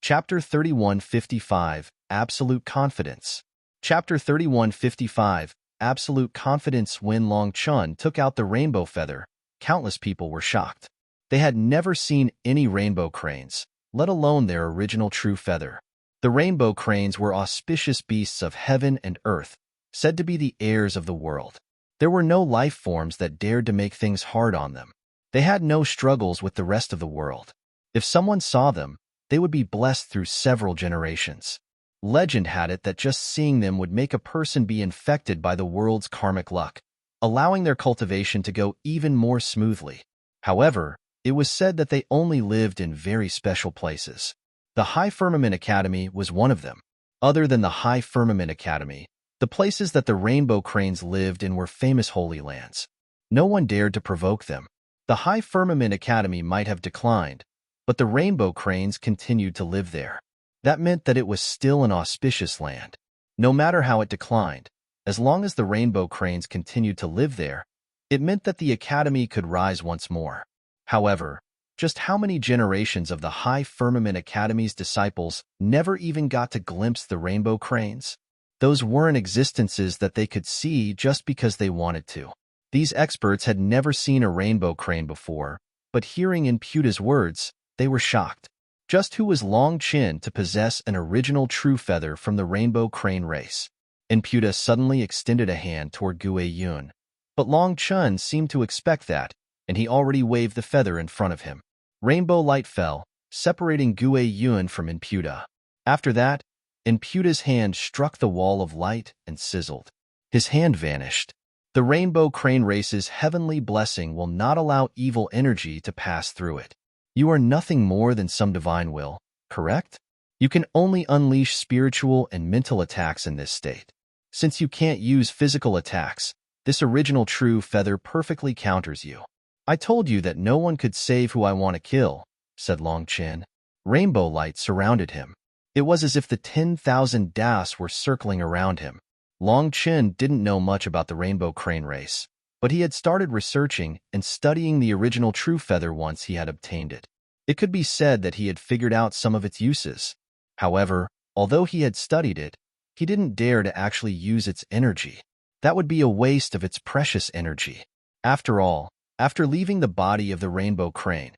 A: Chapter 3155, Absolute Confidence. Chapter 3155, Absolute Confidence. When Longchen took out the rainbow feather, countless people were shocked. They had never seen any rainbow cranes, let alone their original true feather. The rainbow cranes were auspicious beasts of heaven and earth, said to be the heirs of the world. There were no life forms that dared to make things hard on them. They had no struggles with the rest of the world. If someone saw them, they would be blessed through several generations. Legend had it that just seeing them would make a person be infected by the world's karmic luck, allowing their cultivation to go even more smoothly. However, it was said that they only lived in very special places. The High Firmament Academy was one of them. Other than the High Firmament Academy, the places that the rainbow cranes lived in were famous holy lands. No one dared to provoke them. The High Firmament Academy might have declined, but the rainbow cranes continued to live there. That meant that it was still an auspicious land. No matter how it declined, as long as the rainbow cranes continued to live there, it meant that the academy could rise once more. However, just how many generations of the High Firmament Academy's disciples never even got to glimpse the rainbow cranes? Those weren't existences that they could see just because they wanted to. These experts had never seen a rainbow crane before, but hearing Imputa's words, they were shocked. Just who was Long Chin to possess an original true feather from the rainbow crane race? Imputa suddenly extended a hand toward Gue Yun, but Long Chun seemed to expect that, and he already waved the feather in front of him. Rainbow light fell, separating Gue Yun from Imputa. After that, Imputa's hand struck the wall of light and sizzled. His hand vanished. The rainbow crane race's heavenly blessing will not allow evil energy to pass through it. You are nothing more than some divine will, correct? You can only unleash spiritual and mental attacks in this state. Since you can't use physical attacks, this original true feather perfectly counters you. I told you that no one could save who I want to kill, said Long Chin. Rainbow light surrounded him. It was as if the 10,000 Das were circling around him. Long Chin didn't know much about the rainbow crane race, but he had started researching and studying the original true feather once he had obtained it. It could be said that he had figured out some of its uses. However, although he had studied it, he didn't dare to actually use its energy. That would be a waste of its precious energy. After all, after leaving the body of the rainbow crane,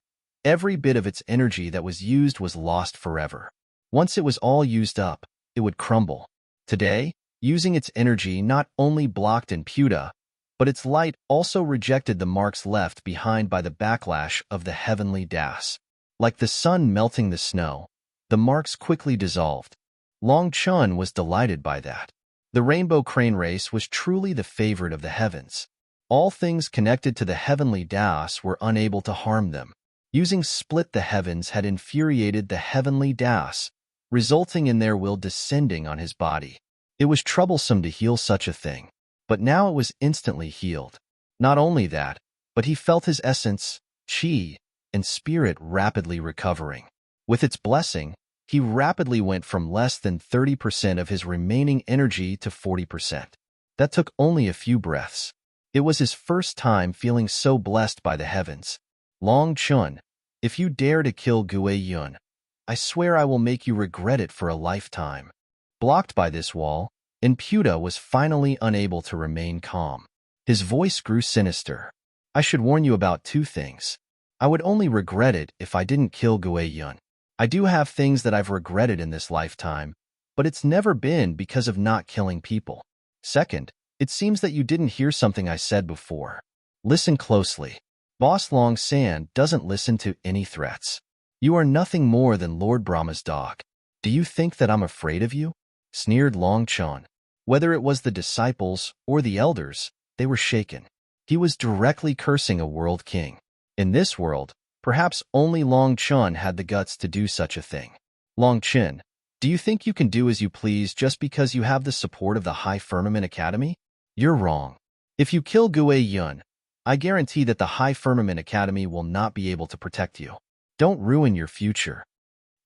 A: every bit of its energy that was used was lost forever. Once it was all used up, it would crumble. Today, using its energy not only blocked Imputa, but its light also rejected the marks left behind by the backlash of the heavenly Das. Like the sun melting the snow, the marks quickly dissolved. Long Chun was delighted by that. The rainbow crane race was truly the favorite of the heavens. All things connected to the heavenly Das were unable to harm them. Using split the heavens had infuriated the heavenly Das, resulting in their will descending on his body. It was troublesome to heal such a thing, but now it was instantly healed. Not only that, but he felt his essence, chi, and spirit rapidly recovering. With its blessing, he rapidly went from less than 30% of his remaining energy to 40%. That took only a few breaths. It was his first time feeling so blessed by the heavens. Long Chun, if you dare to kill Gue Yun, I swear I will make you regret it for a lifetime. Blocked by this wall, Imputa was finally unable to remain calm. His voice grew sinister. I should warn you about two things. I would only regret it if I didn't kill Gue Yun. I do have things that I've regretted in this lifetime, but it's never been because of not killing people. Second, it seems that you didn't hear something I said before. Listen closely. Boss Long San doesn't listen to any threats. You are nothing more than Lord Brahma's dog. Do you think that I'm afraid of you? Sneered Long Chun. Whether it was the disciples or the elders, they were shaken. He was directly cursing a world king. In this world, perhaps only Long Chun had the guts to do such a thing. Long Chin, do you think you can do as you please just because you have the support of the High Firmament Academy? You're wrong. If you kill Gue Yun, I guarantee that the High Firmament Academy will not be able to protect you. Don't ruin your future.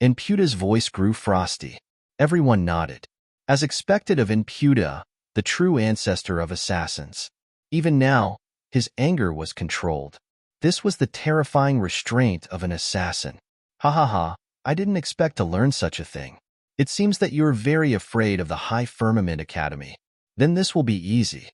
A: Imputa's voice grew frosty. Everyone nodded. As expected of Imputa, the true ancestor of assassins. Even now, his anger was controlled. This was the terrifying restraint of an assassin. Ha ha ha, I didn't expect to learn such a thing. It seems that you're very afraid of the High Firmament Academy. Then this will be easy.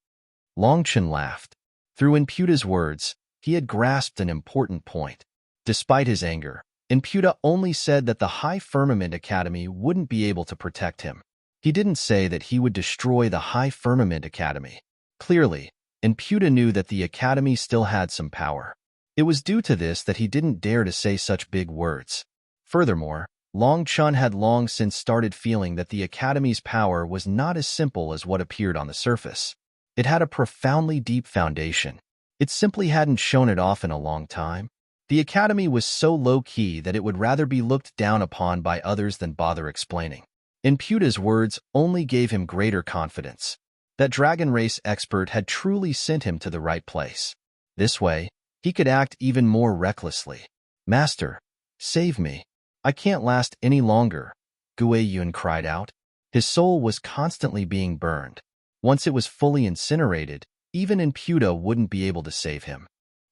A: Long Chen laughed. Through Imputa's words, he had grasped an important point. Despite his anger, Imputa only said that the High Firmament Academy wouldn't be able to protect him. He didn't say that he would destroy the High Firmament Academy. Clearly, Imputa knew that the Academy still had some power. It was due to this that he didn't dare to say such big words. Furthermore, Long Chun had long since started feeling that the Academy's power was not as simple as what appeared on the surface. It had a profoundly deep foundation. It simply hadn't shown it off in a long time. The Academy was so low-key that it would rather be looked down upon by others than bother explaining. Imputa's words only gave him greater confidence. That dragon race expert had truly sent him to the right place. This way, He could act even more recklessly. "Master, save me. I can't last any longer," Gue Yun cried out. His soul was constantly being burned. Once it was fully incinerated, even Imputa wouldn't be able to save him.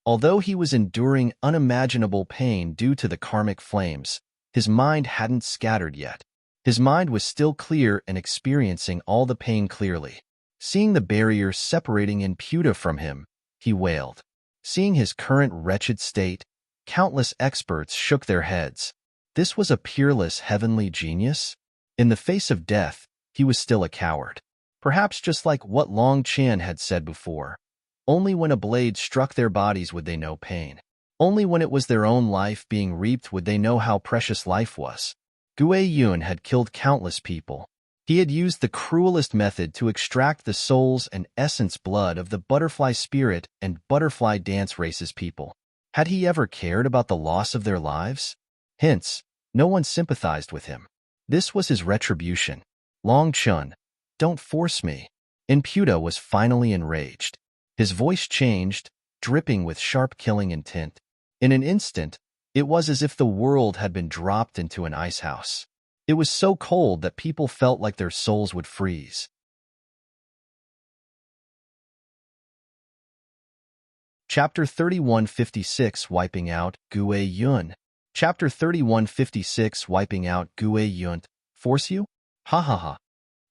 A: Although he was enduring unimaginable pain due to the karmic flames, his mind hadn't scattered yet. His mind was still clear and experiencing all the pain clearly. Seeing the barrier separating Imputa from him, he wailed. Seeing his current wretched state, countless experts shook their heads. This was a peerless heavenly genius? In the face of death, he was still a coward. Perhaps just like what Long Chen had said before. Only when a blade struck their bodies would they know pain. Only when it was their own life being reaped would they know how precious life was. Gue Yun had killed countless people. He had used the cruelest method to extract the souls and essence blood of the butterfly spirit and butterfly dance races people. Had he ever cared about the loss of their lives? Hence, no one sympathized with him. This was his retribution. Long Chun, don't force me. Imputa was finally enraged. His voice changed, dripping with sharp killing intent. In an instant, it was as if the world had been dropped into an ice house. It was so cold that people felt like their souls would freeze. Chapter 3156 Wiping Out Gue Yun. Chapter 3156 Wiping Out Gue Yun. Force you? Ha ha ha.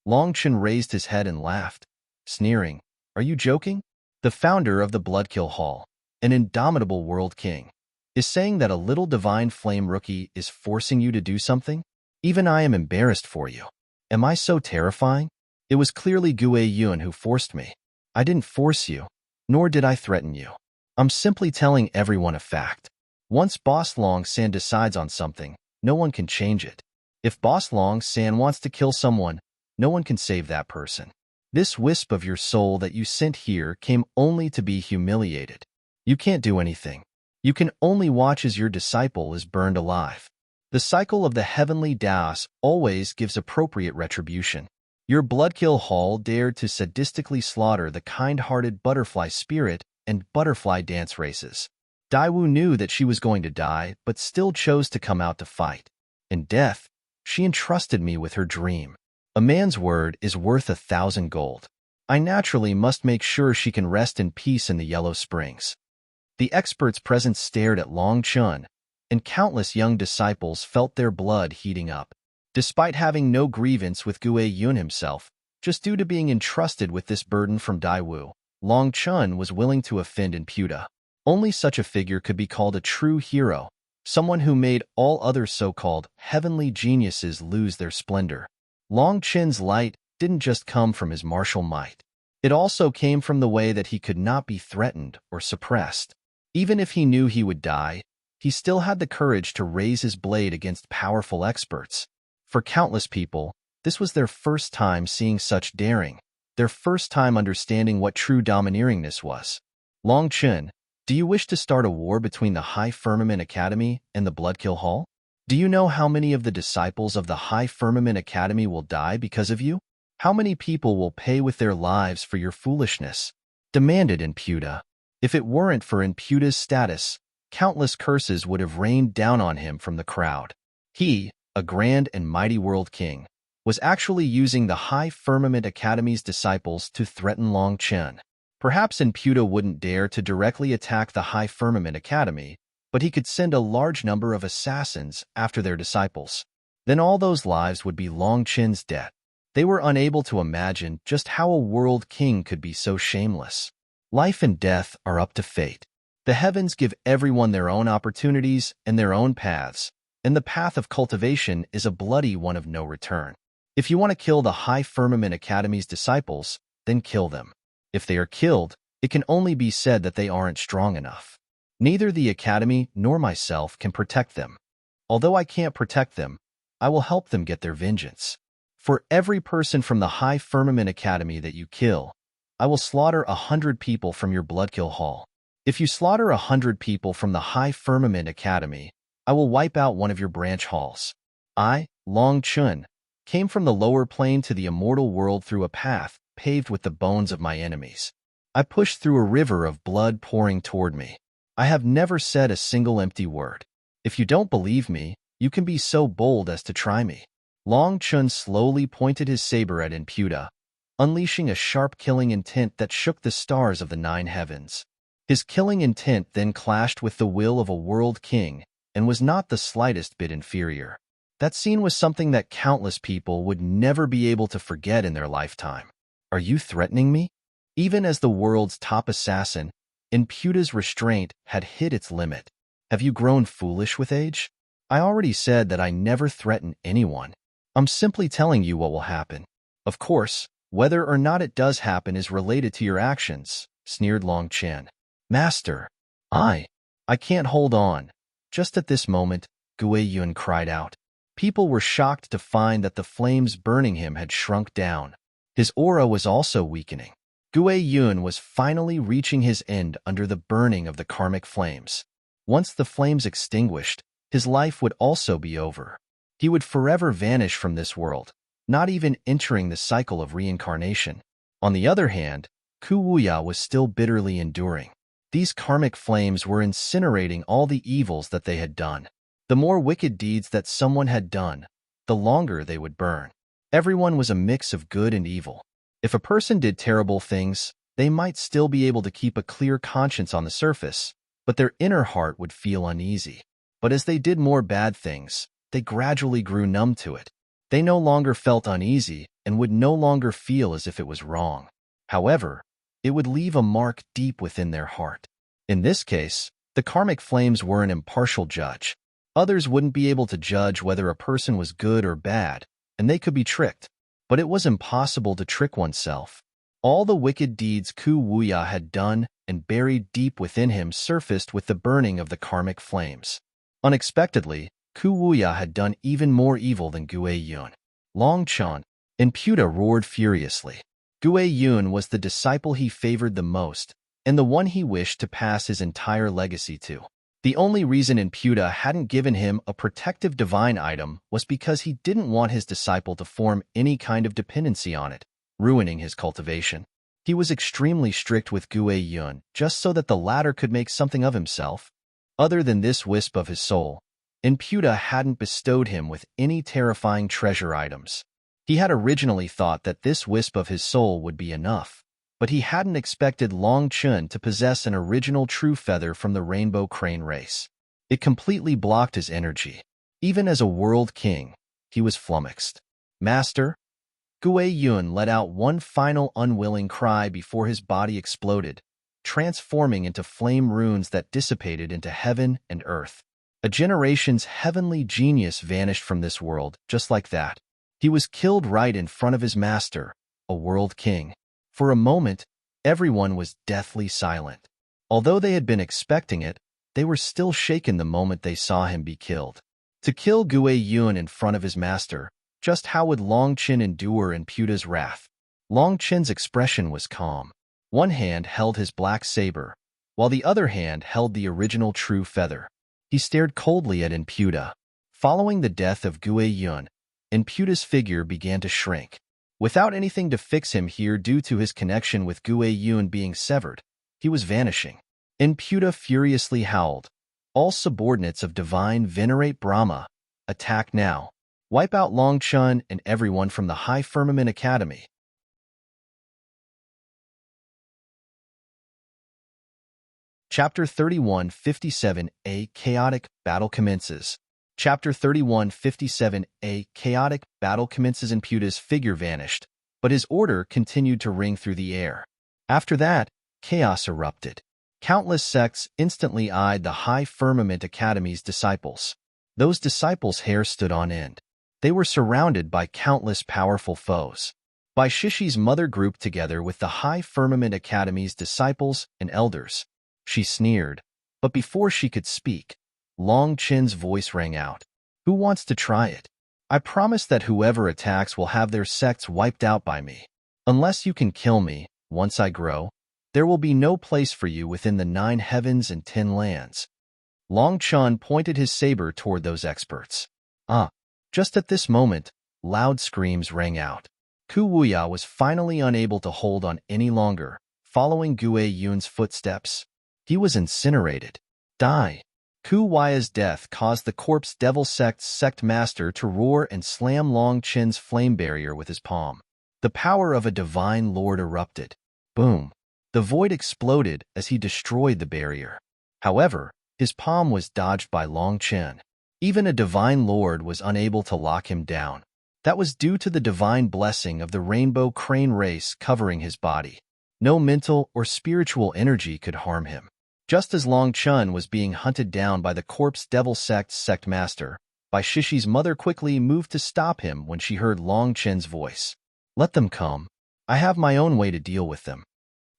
A: Long Chen raised his head and laughed, sneering. Are you joking? The founder of the Bloodkill Hall, an indomitable world king, is saying that a little divine flame rookie is forcing you to do something? Even I am embarrassed for you. Am I so terrifying? It was clearly Gue Yun who forced me. I didn't force you, nor did I threaten you. I'm simply telling everyone a fact. Once Boss Long San decides on something, no one can change it. If Boss Long San wants to kill someone, no one can save that person. This wisp of your soul that you sent here came only to be humiliated. You can't do anything. You can only watch as your disciple is burned alive. The cycle of the heavenly Daos always gives appropriate retribution. Your Bloodkill Hall dared to sadistically slaughter the kind-hearted butterfly spirit and butterfly dance races. Daiwu knew that she was going to die, but still chose to come out to fight. In death, she entrusted me with her dream. A man's word is worth 1,000 gold. I naturally must make sure she can rest in peace in the Yellow Springs. The experts present stared at Long Chun, and countless young disciples felt their blood heating up. Despite having no grievance with Gue Yun himself, just due to being entrusted with this burden from Daiwu, Long Chun was willing to offend Imputa. Only such a figure could be called a true hero, someone who made all other so-called heavenly geniuses lose their splendor. Long Chen's light didn't just come from his martial might. It also came from the way that he could not be threatened or suppressed. Even if he knew he would die, he still had the courage to raise his blade against powerful experts. For countless people, this was their first time seeing such daring, their first time understanding what true domineeringness was. Long Chen, do you wish to start a war between the High Firmament Academy and the Bloodkill Hall? Do you know how many of the disciples of the High Firmament Academy will die because of you? How many people will pay with their lives for your foolishness? Demanded Imputa. If it weren't for Imputa's status, countless curses would have rained down on him from the crowd. He, a grand and mighty world king, was actually using the High Firmament Academy's disciples to threaten Long Chen. Perhaps Imputa wouldn't dare to directly attack the High Firmament Academy, but he could send a large number of assassins after their disciples. Then all those lives would be Long Chen's debt. They were unable to imagine just how a world king could be so shameless. Life and death are up to fate. The heavens give everyone their own opportunities and their own paths, and the path of cultivation is a bloody one of no return. If you want to kill the High Firmament Academy's disciples, then kill them. If they are killed, it can only be said that they aren't strong enough. Neither the Academy nor myself can protect them. Although I can't protect them, I will help them get their vengeance. For every person from the High Firmament Academy that you kill, I will slaughter 100 people from your Bloodkill Hall. If you slaughter 100 people from the High Firmament Academy, I will wipe out one of your branch halls. I, Long Chun, came from the lower plane to the immortal world through a path paved with the bones of my enemies. I pushed through a river of blood pouring toward me. I have never said a single empty word. If you don't believe me, you can be so bold as to try me. Long Chun slowly pointed his saber at Imputa, unleashing a sharp killing intent that shook the stars of the 9 heavens. His killing intent then clashed with the will of a world king and was not the slightest bit inferior. That scene was something that countless people would never be able to forget in their lifetime. Are you threatening me? Even as the world's top assassin, Imputa's restraint had hit its limit. Have you grown foolish with age? I already said that I never threaten anyone. I'm simply telling you what will happen. Of course, whether or not it does happen is related to your actions, sneered Long Chen. Master, I can't hold on. Just at this moment, Gue Yun cried out. People were shocked to find that the flames burning him had shrunk down. His aura was also weakening. Gue Yun was finally reaching his end under the burning of the karmic flames. Once the flames extinguished, his life would also be over. He would forever vanish from this world, not even entering the cycle of reincarnation. On the other hand, Ku Wuya was still bitterly enduring. These karmic flames were incinerating all the evils that they had done. The more wicked deeds that someone had done, the longer they would burn. Everyone was a mix of good and evil. If a person did terrible things, they might still be able to keep a clear conscience on the surface, but their inner heart would feel uneasy. But as they did more bad things, they gradually grew numb to it. They no longer felt uneasy and would no longer feel as if it was wrong. However, it would leave a mark deep within their heart. In this case, the karmic flames were an impartial judge. Others wouldn't be able to judge whether a person was good or bad, and they could be tricked. But it was impossible to trick oneself. All the wicked deeds Ku Wuya had done and buried deep within him surfaced with the burning of the karmic flames. Unexpectedly, Ku Wuya had done even more evil than Gue Yun. Long Chun, Imputa roared furiously. Gue Yun was the disciple he favored the most, and the one he wished to pass his entire legacy to. The only reason Imputa hadn't given him a protective divine item was because he didn't want his disciple to form any kind of dependency on it, ruining his cultivation. He was extremely strict with Gue Yun just so that the latter could make something of himself. Other than this wisp of his soul, Imputa hadn't bestowed him with any terrifying treasure items. He had originally thought that this wisp of his soul would be enough, but he hadn't expected Long Chun to possess an original true feather from the rainbow crane race. It completely blocked his energy. Even as a world king, he was flummoxed. Master? Gue Yun let out one final unwilling cry before his body exploded, transforming into flame runes that dissipated into heaven and earth. A generation's heavenly genius vanished from this world just like that. He was killed right in front of his master, a world king. For a moment, everyone was deathly silent. Although they had been expecting it, they were still shaken the moment they saw him be killed. To kill Gue Yun in front of his master, just how would Long Chen endure Imputa's wrath? Long Chen's expression was calm. One hand held his black saber, while the other hand held the original true feather. He stared coldly at Imputa. Following the death of Gue Yun, Imputa's figure began to shrink. Without anything to fix him here due to his connection with Gue Yun being severed, he was vanishing. Imputa furiously howled. All subordinates of divine venerate Brahma, attack now. Wipe out Long Chun and everyone from the High Firmament Academy. Chapter 3157A Chaotic Battle Commences. Chapter 3157A Chaotic Battle Commences. Imputa's figure vanished, but his order continued to ring through the air. After that, chaos erupted. Countless sects instantly eyed the High Firmament Academy's disciples. Those disciples' hair stood on end. They were surrounded by countless powerful foes. Bai Shishi's mother grouped together with the High Firmament Academy's disciples and elders. She sneered, but before she could speak, Long Chen's voice rang out. Who wants to try it? I promise that whoever attacks will have their sects wiped out by me. Unless you can kill me, once I grow, there will be no place for you within the 9 heavens and 10 lands. Long Chun pointed his saber toward those experts. Just at this moment, loud screams rang out. Ku Wuya was finally unable to hold on any longer, following Gue Yun's footsteps. He was incinerated. Die. Ku Waya's death caused the corpse devil sect's sect master to roar and slam Long Chen's flame barrier with his palm. The power of a divine lord erupted. Boom. The void exploded as he destroyed the barrier. However, his palm was dodged by Long Chen. Even a divine lord was unable to lock him down. That was due to the divine blessing of the rainbow crane race covering his body. No mental or spiritual energy could harm him. Just as Long Chen was being hunted down by the corpse devil sect's sect master, Bai Shishi's mother quickly moved to stop him when she heard Long Chen's voice. Let them come. I have my own way to deal with them.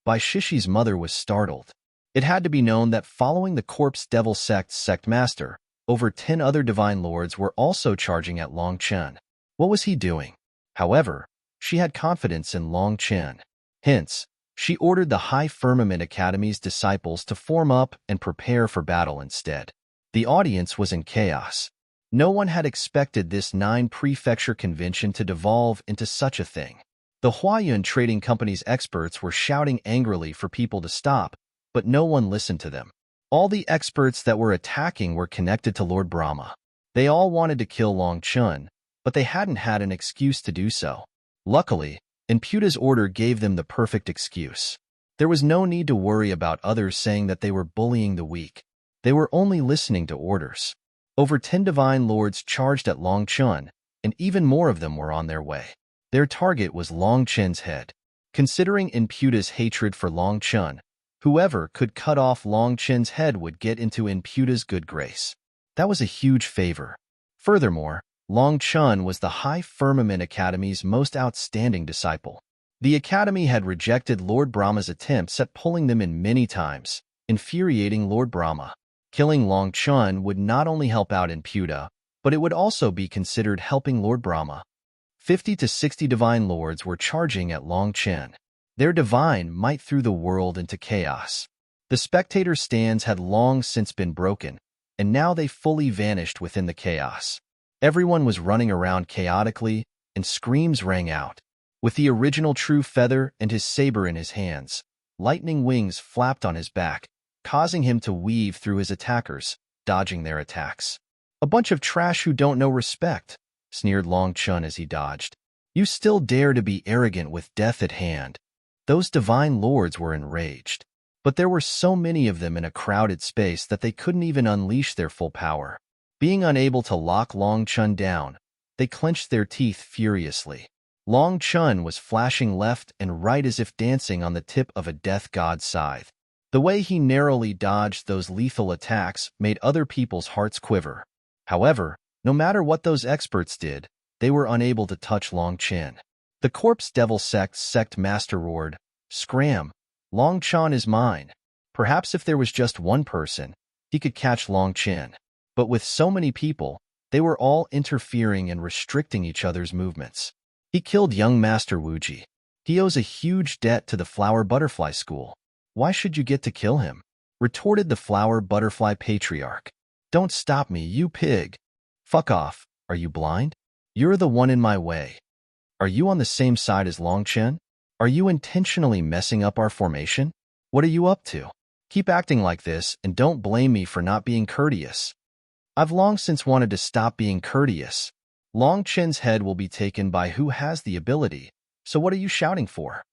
A: Bai Shishi's mother was startled. It had to be known that following the corpse devil sect's sect master, over 10 other divine lords were also charging at Long Chen. What was he doing? However, she had confidence in Long Chen. Hence, she ordered the High Firmament Academy's disciples to form up and prepare for battle instead. The audience was in chaos. No one had expected this 9-prefecture convention to devolve into such a thing. The Huayuan Trading Company's experts were shouting angrily for people to stop, but no one listened to them. All the experts that were attacking were connected to Lord Brahma. They all wanted to kill Long Chen, but they hadn't had an excuse to do so. Luckily, Imputa's order gave them the perfect excuse. There was no need to worry about others saying that they were bullying the weak. They were only listening to orders. Over 10 divine lords charged at Long Chen, and even more of them were on their way. Their target was Long Chen's head. Considering Imputa's hatred for Long Chen, whoever could cut off Long Chen's head would get into Imputa's good grace. That was a huge favor. Furthermore, Long Chen was the High Firmament Academy's most outstanding disciple. The Academy had rejected Lord Brahma's attempts at pulling them in many times, infuriating Lord Brahma. Killing Long Chen would not only help out Imputa, but it would also be considered helping Lord Brahma. 50 to 60 divine lords were charging at Long Chen. Their divine might threw the world into chaos. The spectator stands had long since been broken, and now they fully vanished within the chaos. Everyone was running around chaotically, and screams rang out. With the original True Feather and his saber in his hands, lightning wings flapped on his back, causing him to weave through his attackers, dodging their attacks. A bunch of trash who don't know respect, sneered Long Chen as he dodged. You still dare to be arrogant with death at hand. Those divine lords were enraged. But there were so many of them in a crowded space that they couldn't even unleash their full power. Being unable to lock Long Chen down, they clenched their teeth furiously. Long Chen was flashing left and right as if dancing on the tip of a death god's scythe. The way he narrowly dodged those lethal attacks made other people's hearts quiver. However, no matter what those experts did, they were unable to touch Long Chen. The Corpse Devil Sect's sect master roared, "Scram! Long Chen is mine." Perhaps if there was just one person, he could catch Long Chen. But with so many people, they were all interfering and restricting each other's movements. He killed young Master Wuji. He owes a huge debt to the Flower Butterfly School. Why should you get to kill him? Retorted the Flower Butterfly Patriarch. Don't stop me, you pig. Fuck off. Are you blind? You're the one in my way. Are you on the same side as Long Chen? Are you intentionally messing up our formation? What are you up to? Keep acting like this and don't blame me for not being courteous. I've long since wanted to stop being courteous. Long Chen's head will be taken by who has the ability, so what are you shouting for?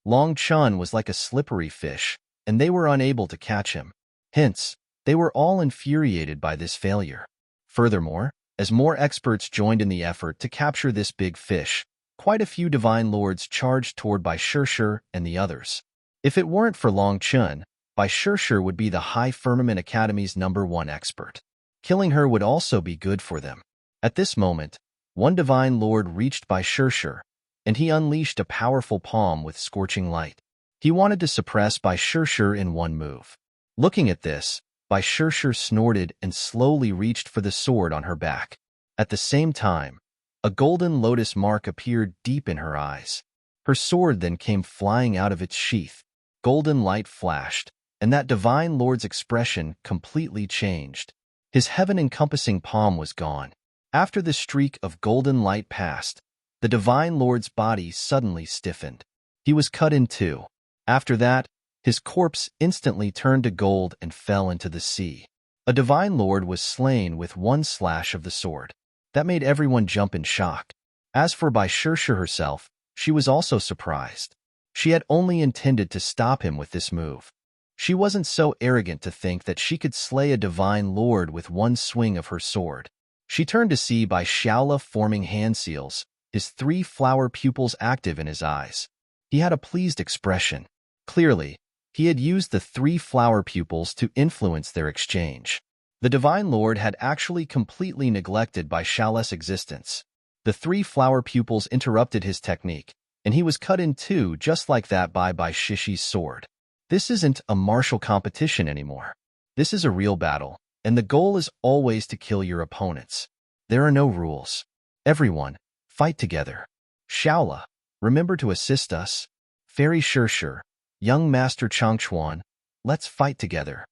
A: Long Chen was like a slippery fish, and they were unable to catch him. Hence, they were all infuriated by this failure. Furthermore, as more experts joined in the effort to capture this big fish, quite a few divine lords charged toward Bai Shishir and the others. If it weren't for Long Chen, Bai Shishir would be the High Firmament Academy's #1 expert. Killing her would also be good for them. At this moment, one divine lord reached Bai Shishir, and he unleashed a powerful palm with scorching light. He wanted to suppress Bai Shishir in one move. Looking at this, Bai Shishir snorted and slowly reached for the sword on her back. At the same time, a golden lotus mark appeared deep in her eyes. Her sword then came flying out of its sheath. Golden light flashed, and that divine lord's expression completely changed. His heaven-encompassing palm was gone. After the streak of golden light passed, the divine lord's body suddenly stiffened. He was cut in two. After that, His corpse instantly turned to gold and fell into the sea. A divine lord was slain with one slash of the sword. That made everyone jump in shock. As for Bai Shirshu herself, she was also surprised. She had only intended to stop him with this move. She wasn't so arrogant to think that she could slay a divine lord with one swing of her sword. She turned to see Bai Shaola forming hand seals, his 3 flower pupils active in his eyes. He had a pleased expression. Clearly, he had used the 3 flower pupils to influence their exchange. The Divine Lord had actually completely neglected Bai Shaola's existence. The 3 flower pupils interrupted his technique, and he was cut in 2 just like that by Bai Shishi's sword. This isn't a martial competition anymore. This is a real battle, and the goal is always to kill your opponents. There are no rules. Everyone, fight together. Shaola, remember to assist us. Fairy Shirshu, young Master Changchuan, let's fight together.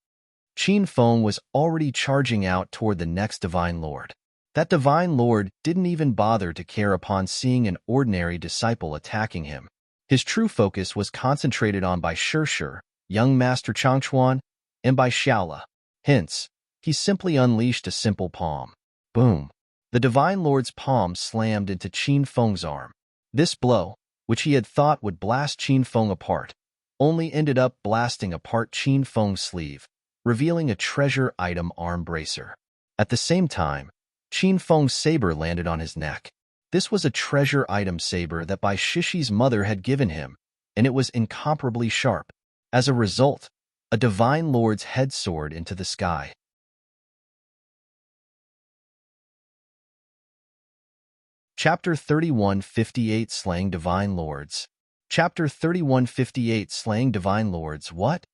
A: Qin Feng was already charging out toward the next Divine Lord. That Divine Lord didn't even bother to care upon seeing an ordinary disciple attacking him. His true focus was concentrated on Bai Shirshu, young Master Changchuan, and Bai Shaola. Hence, he simply unleashed a simple palm. Boom! The Divine Lord's palm slammed into Qin Feng's arm. This blow, which he had thought would blast Qin Feng apart, only ended up blasting apart Qin Feng's sleeve, revealing a treasure item arm bracer. At the same time, Qin Feng's saber landed on his neck. This was a treasure item saber that Bai Shishi's mother had given him, and it was incomparably sharp. As a result, a Divine Lord's head soared into the sky. Chapter 3158 Slaying Divine Lords. Chapter 3158 Slaying Divine Lords. What?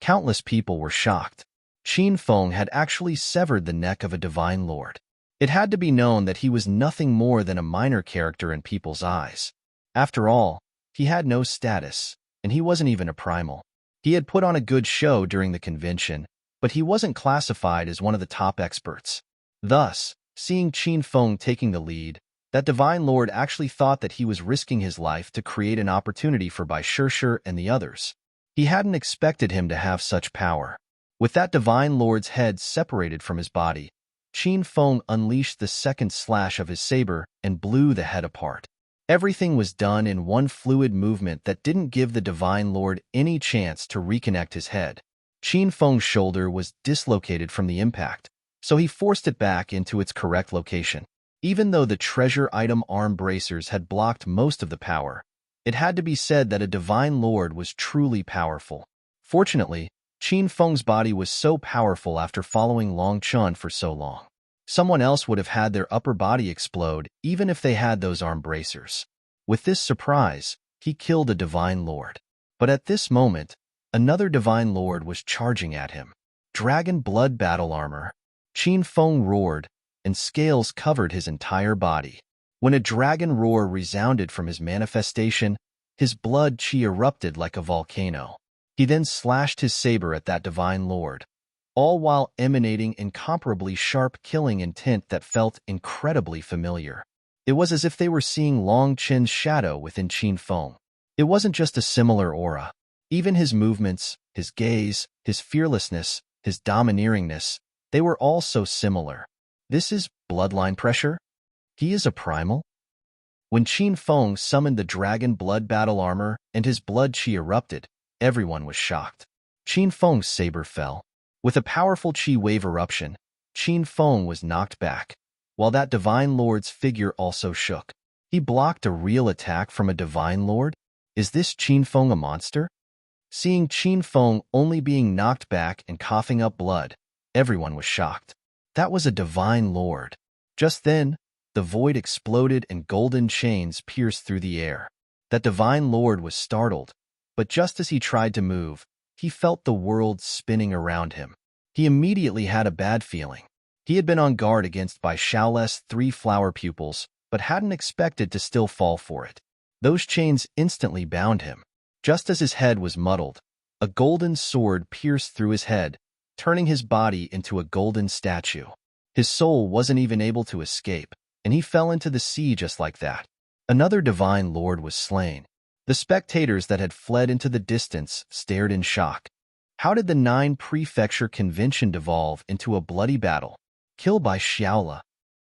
A: Countless people were shocked. Qin Feng had actually severed the neck of a Divine Lord. It had to be known that he was nothing more than a minor character in people's eyes. After all, he had no status, and he wasn't even a primal. He had put on a good show during the convention, but he wasn't classified as one of the top experts. Thus, seeing Qin Feng taking the lead, that Divine Lord actually thought that he was risking his life to create an opportunity for Bai Shirshu and the others. He hadn't expected him to have such power. With that Divine Lord's head separated from his body, Qin Feng unleashed the second slash of his saber and blew the head apart. Everything was done in one fluid movement that didn't give the Divine Lord any chance to reconnect his head. Qin Feng's shoulder was dislocated from the impact, so he forced it back into its correct location. Even though the treasure item arm bracers had blocked most of the power, it had to be said that a Divine Lord was truly powerful. Fortunately, Qin Feng's body was so powerful after following Long Chun for so long. Someone else would have had their upper body explode even if they had those arm bracers. With this surprise, he killed a Divine Lord. But at this moment, another Divine Lord was charging at him. Dragon blood battle armor. Qin Feng roared, and scales covered his entire body. When a dragon roar resounded from his manifestation, his blood chi erupted like a volcano. He then slashed his saber at that Divine Lord, all while emanating incomparably sharp killing intent that felt incredibly familiar. It was as if they were seeing Long Chen's shadow within Qin Feng. It wasn't just a similar aura. Even his movements, his gaze, his fearlessness, his domineeringness, they were all so similar. This is bloodline pressure? He is a primal? When Qin Feng summoned the dragon blood battle armor and his blood chi erupted, everyone was shocked. Qin Feng's saber fell. With a powerful chi wave eruption, Qin Feng was knocked back, while that Divine Lord's figure also shook. He blocked a real attack from a Divine Lord? Is this Qin Feng a monster? Seeing Qin Feng only being knocked back and coughing up blood, everyone was shocked. That was a Divine Lord. Just then, the void exploded and golden chains pierced through the air. That Divine Lord was startled, but just as he tried to move, he felt the world spinning around him. He immediately had a bad feeling. He had been on guard against Bai Shaola's 3 flower pupils, but hadn't expected to still fall for it. Those chains instantly bound him. Just as his head was muddled, a golden sword pierced through his head, turning his body into a golden statue. His soul wasn't even able to escape, and he fell into the sea just like that. Another Divine Lord was slain. The spectators that had fled into the distance stared in shock. How did the 9-prefecture convention devolve into a bloody battle? Killed by Xiaola.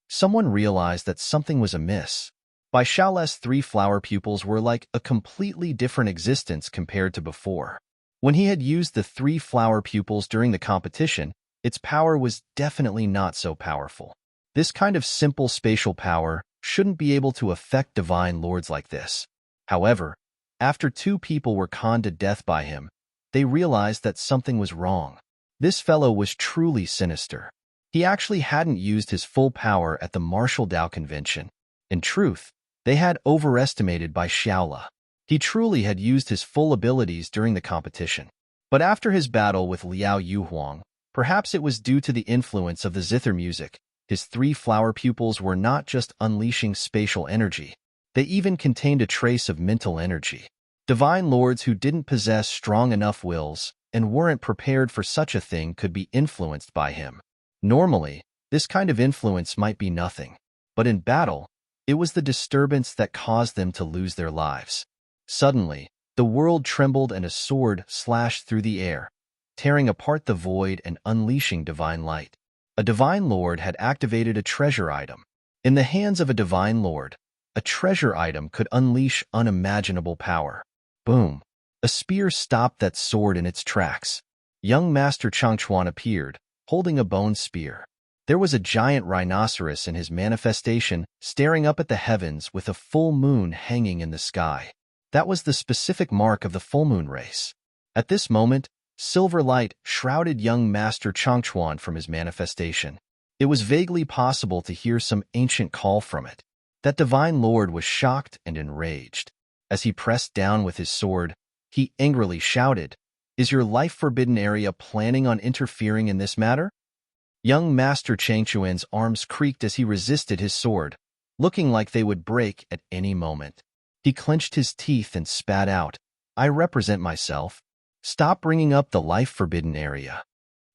A: Someone realized that something was amiss. Bai Xiaola's 3 flower pupils were like a completely different existence compared to before. When he had used the 3 flower pupils during the competition, its power was definitely not so powerful. This kind of simple spatial power shouldn't be able to affect divine lords like this. However, after 2 people were conned to death by him, they realized that something was wrong. This fellow was truly sinister. He actually hadn't used his full power at the Martial Dao convention. In truth, they had overestimated Bai Xiaola. He truly had used his full abilities during the competition. But after his battle with Liao Yuhuang, perhaps it was due to the influence of the zither music, his 3 flower pupils were not just unleashing spatial energy. They even contained a trace of mental energy. Divine lords who didn't possess strong enough wills and weren't prepared for such a thing could be influenced by him. Normally, this kind of influence might be nothing, but in battle, it was the disturbance that caused them to lose their lives. Suddenly, the world trembled and a sword slashed through the air, tearing apart the void and unleashing divine light. A divine lord had activated a treasure item. In the hands of a divine lord, a treasure item could unleash unimaginable power. Boom! A spear stopped that sword in its tracks. Young Master Changchuan appeared, holding a bone spear. There was a giant rhinoceros in his manifestation, staring up at the heavens with a full moon hanging in the sky. That was the specific mark of the full moon race. At this moment, silver light shrouded young Master Changchuan from his manifestation. It was vaguely possible to hear some ancient call from it. That divine lord was shocked and enraged. As he pressed down with his sword, he angrily shouted, "Is your life-forbidden area planning on interfering in this matter?" Young Master Changchuan's arms creaked as he resisted his sword, looking like they would break at any moment. He clenched his teeth and spat out, "I represent myself. Stop bringing up the life-forbidden area."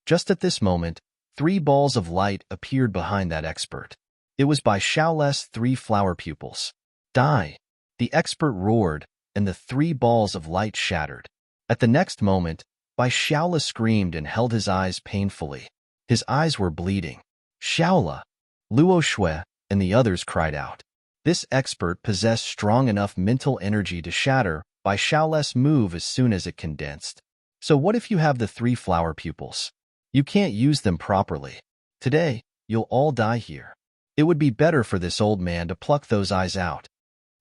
A: Just at this moment, 3 balls of light appeared behind that expert. It was Bai Xiaola's 3 flower pupils. "Die!" The expert roared, and the 3 balls of light shattered. At the next moment, Bai Xiaola screamed and held his eyes painfully. His eyes were bleeding. "Xiaola!" Luo Shui and the others cried out. This expert possessed strong enough mental energy to shatter Bai Xiaola's move as soon as it condensed. So what if you have the 3 flower pupils? You can't use them properly. Today, you'll all die here. It would be better for this old man to pluck those eyes out.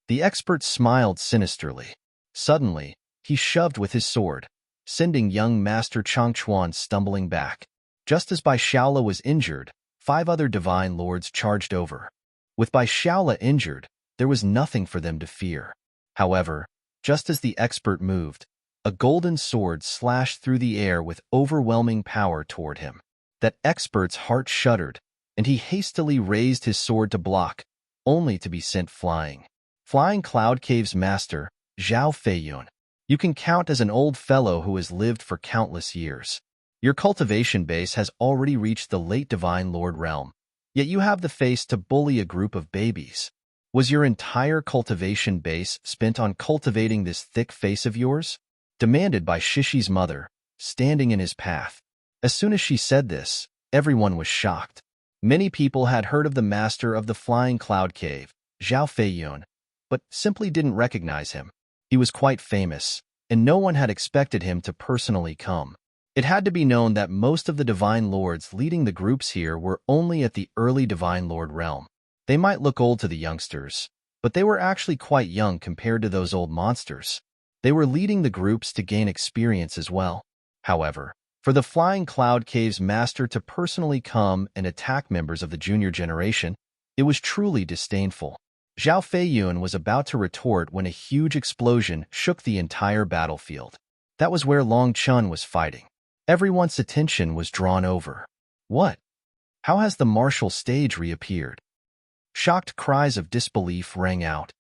A: The expert smiled sinisterly. Suddenly, he shoved with his sword, sending young Master Changchuan stumbling back. Just as Bai Xiaola was injured, 5 other divine lords charged over. With Bai Xiaola injured, there was nothing for them to fear. However, just as the expert moved, a golden sword slashed through the air with overwhelming power toward him. That expert's heart shuddered, and he hastily raised his sword to block, only to be sent flying. Flying Cloud Cave's master, Zhao Feiyun. You can count as an old fellow who has lived for countless years. Your cultivation base has already reached the late Divine Lord realm, yet you have the face to bully a group of babies. Was your entire cultivation base spent on cultivating this thick face of yours? Demanded by Shishi's mother, standing in his path. As soon as she said this, everyone was shocked. Many people had heard of the master of the Flying Cloud Cave, Zhao Feiyun, but simply didn't recognize him. He was quite famous, and no one had expected him to personally come. It had to be known that most of the Divine Lords leading the groups here were only at the early Divine Lord realm. They might look old to the youngsters, but they were actually quite young compared to those old monsters. They were leading the groups to gain experience as well. However, for the Flying Cloud Cave's master to personally come and attack members of the junior generation, it was truly disdainful. Zhao Feiyun was about to retort when a huge explosion shook the entire battlefield. That was where Long Chun was fighting. Everyone's attention was drawn over. What? How has the martial stage reappeared? Shocked cries of disbelief rang out.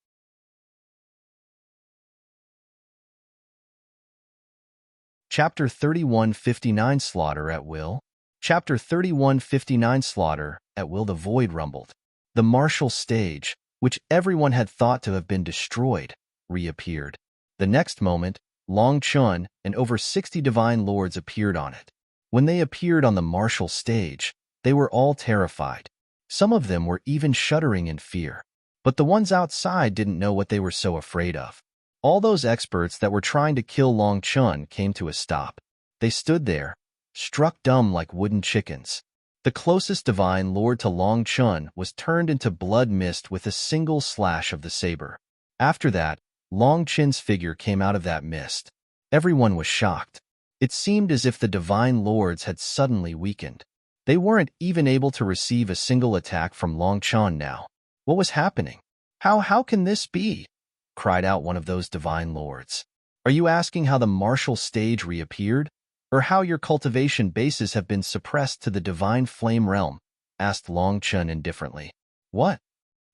A: Chapter 3159 Slaughter at Will. Chapter 3159 Slaughter at Will. The void rumbled. The martial stage, which everyone had thought to have been destroyed, reappeared. The next moment, Long Chun and over 60 divine lords appeared on it. When they appeared on the martial stage, they were all terrified. Some of them were even shuddering in fear. But the ones outside didn't know what they were so afraid of. All those experts that were trying to kill Long Chun came to a stop. They stood there, struck dumb like wooden chickens. The closest divine lord to Long Chun was turned into blood mist with a single slash of the saber. After that, Long Chun's figure came out of that mist. Everyone was shocked. It seemed as if the divine lords had suddenly weakened. They weren't even able to receive a single attack from Long Chun now. What was happening? How can this be? Cried out one of those divine lords. Are you asking how the martial stage reappeared? Or how your cultivation bases have been suppressed to the divine flame realm? Asked Long Chun indifferently. What?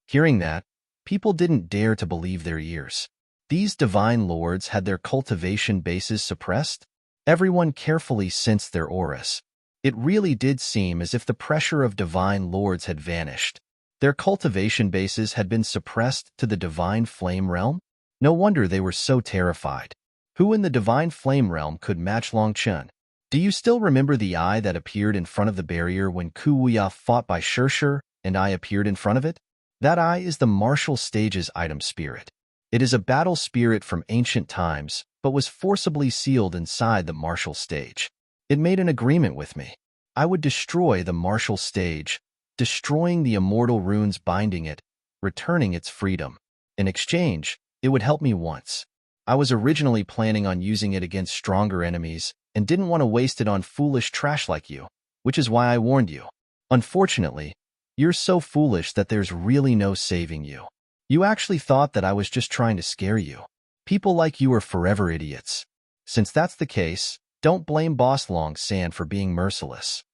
A: Hearing that, people didn't dare to believe their ears. These divine lords had their cultivation bases suppressed? Everyone carefully sensed their auras. It really did seem as if the pressure of divine lords had vanished. Their cultivation bases had been suppressed to the divine flame realm? No wonder they were so terrified. Who in the divine flame realm could match Long Chun? Do you still remember the eye that appeared in front of the barrier when Ku Wuya fought by Shirshir and I appeared in front of it? That eye is the martial stage's item spirit. It is a battle spirit from ancient times, but was forcibly sealed inside the martial stage. It made an agreement with me. I would destroy the martial stage, destroying the immortal runes binding it, returning its freedom. In exchange, it would help me once. I was originally planning on using it against stronger enemies and didn't want to waste it on foolish trash like you, which is why I warned you. Unfortunately, you're so foolish that there's really no saving you. You actually thought that I was just trying to scare you. People like you are forever idiots. Since that's the case, don't blame Boss Long San for being merciless.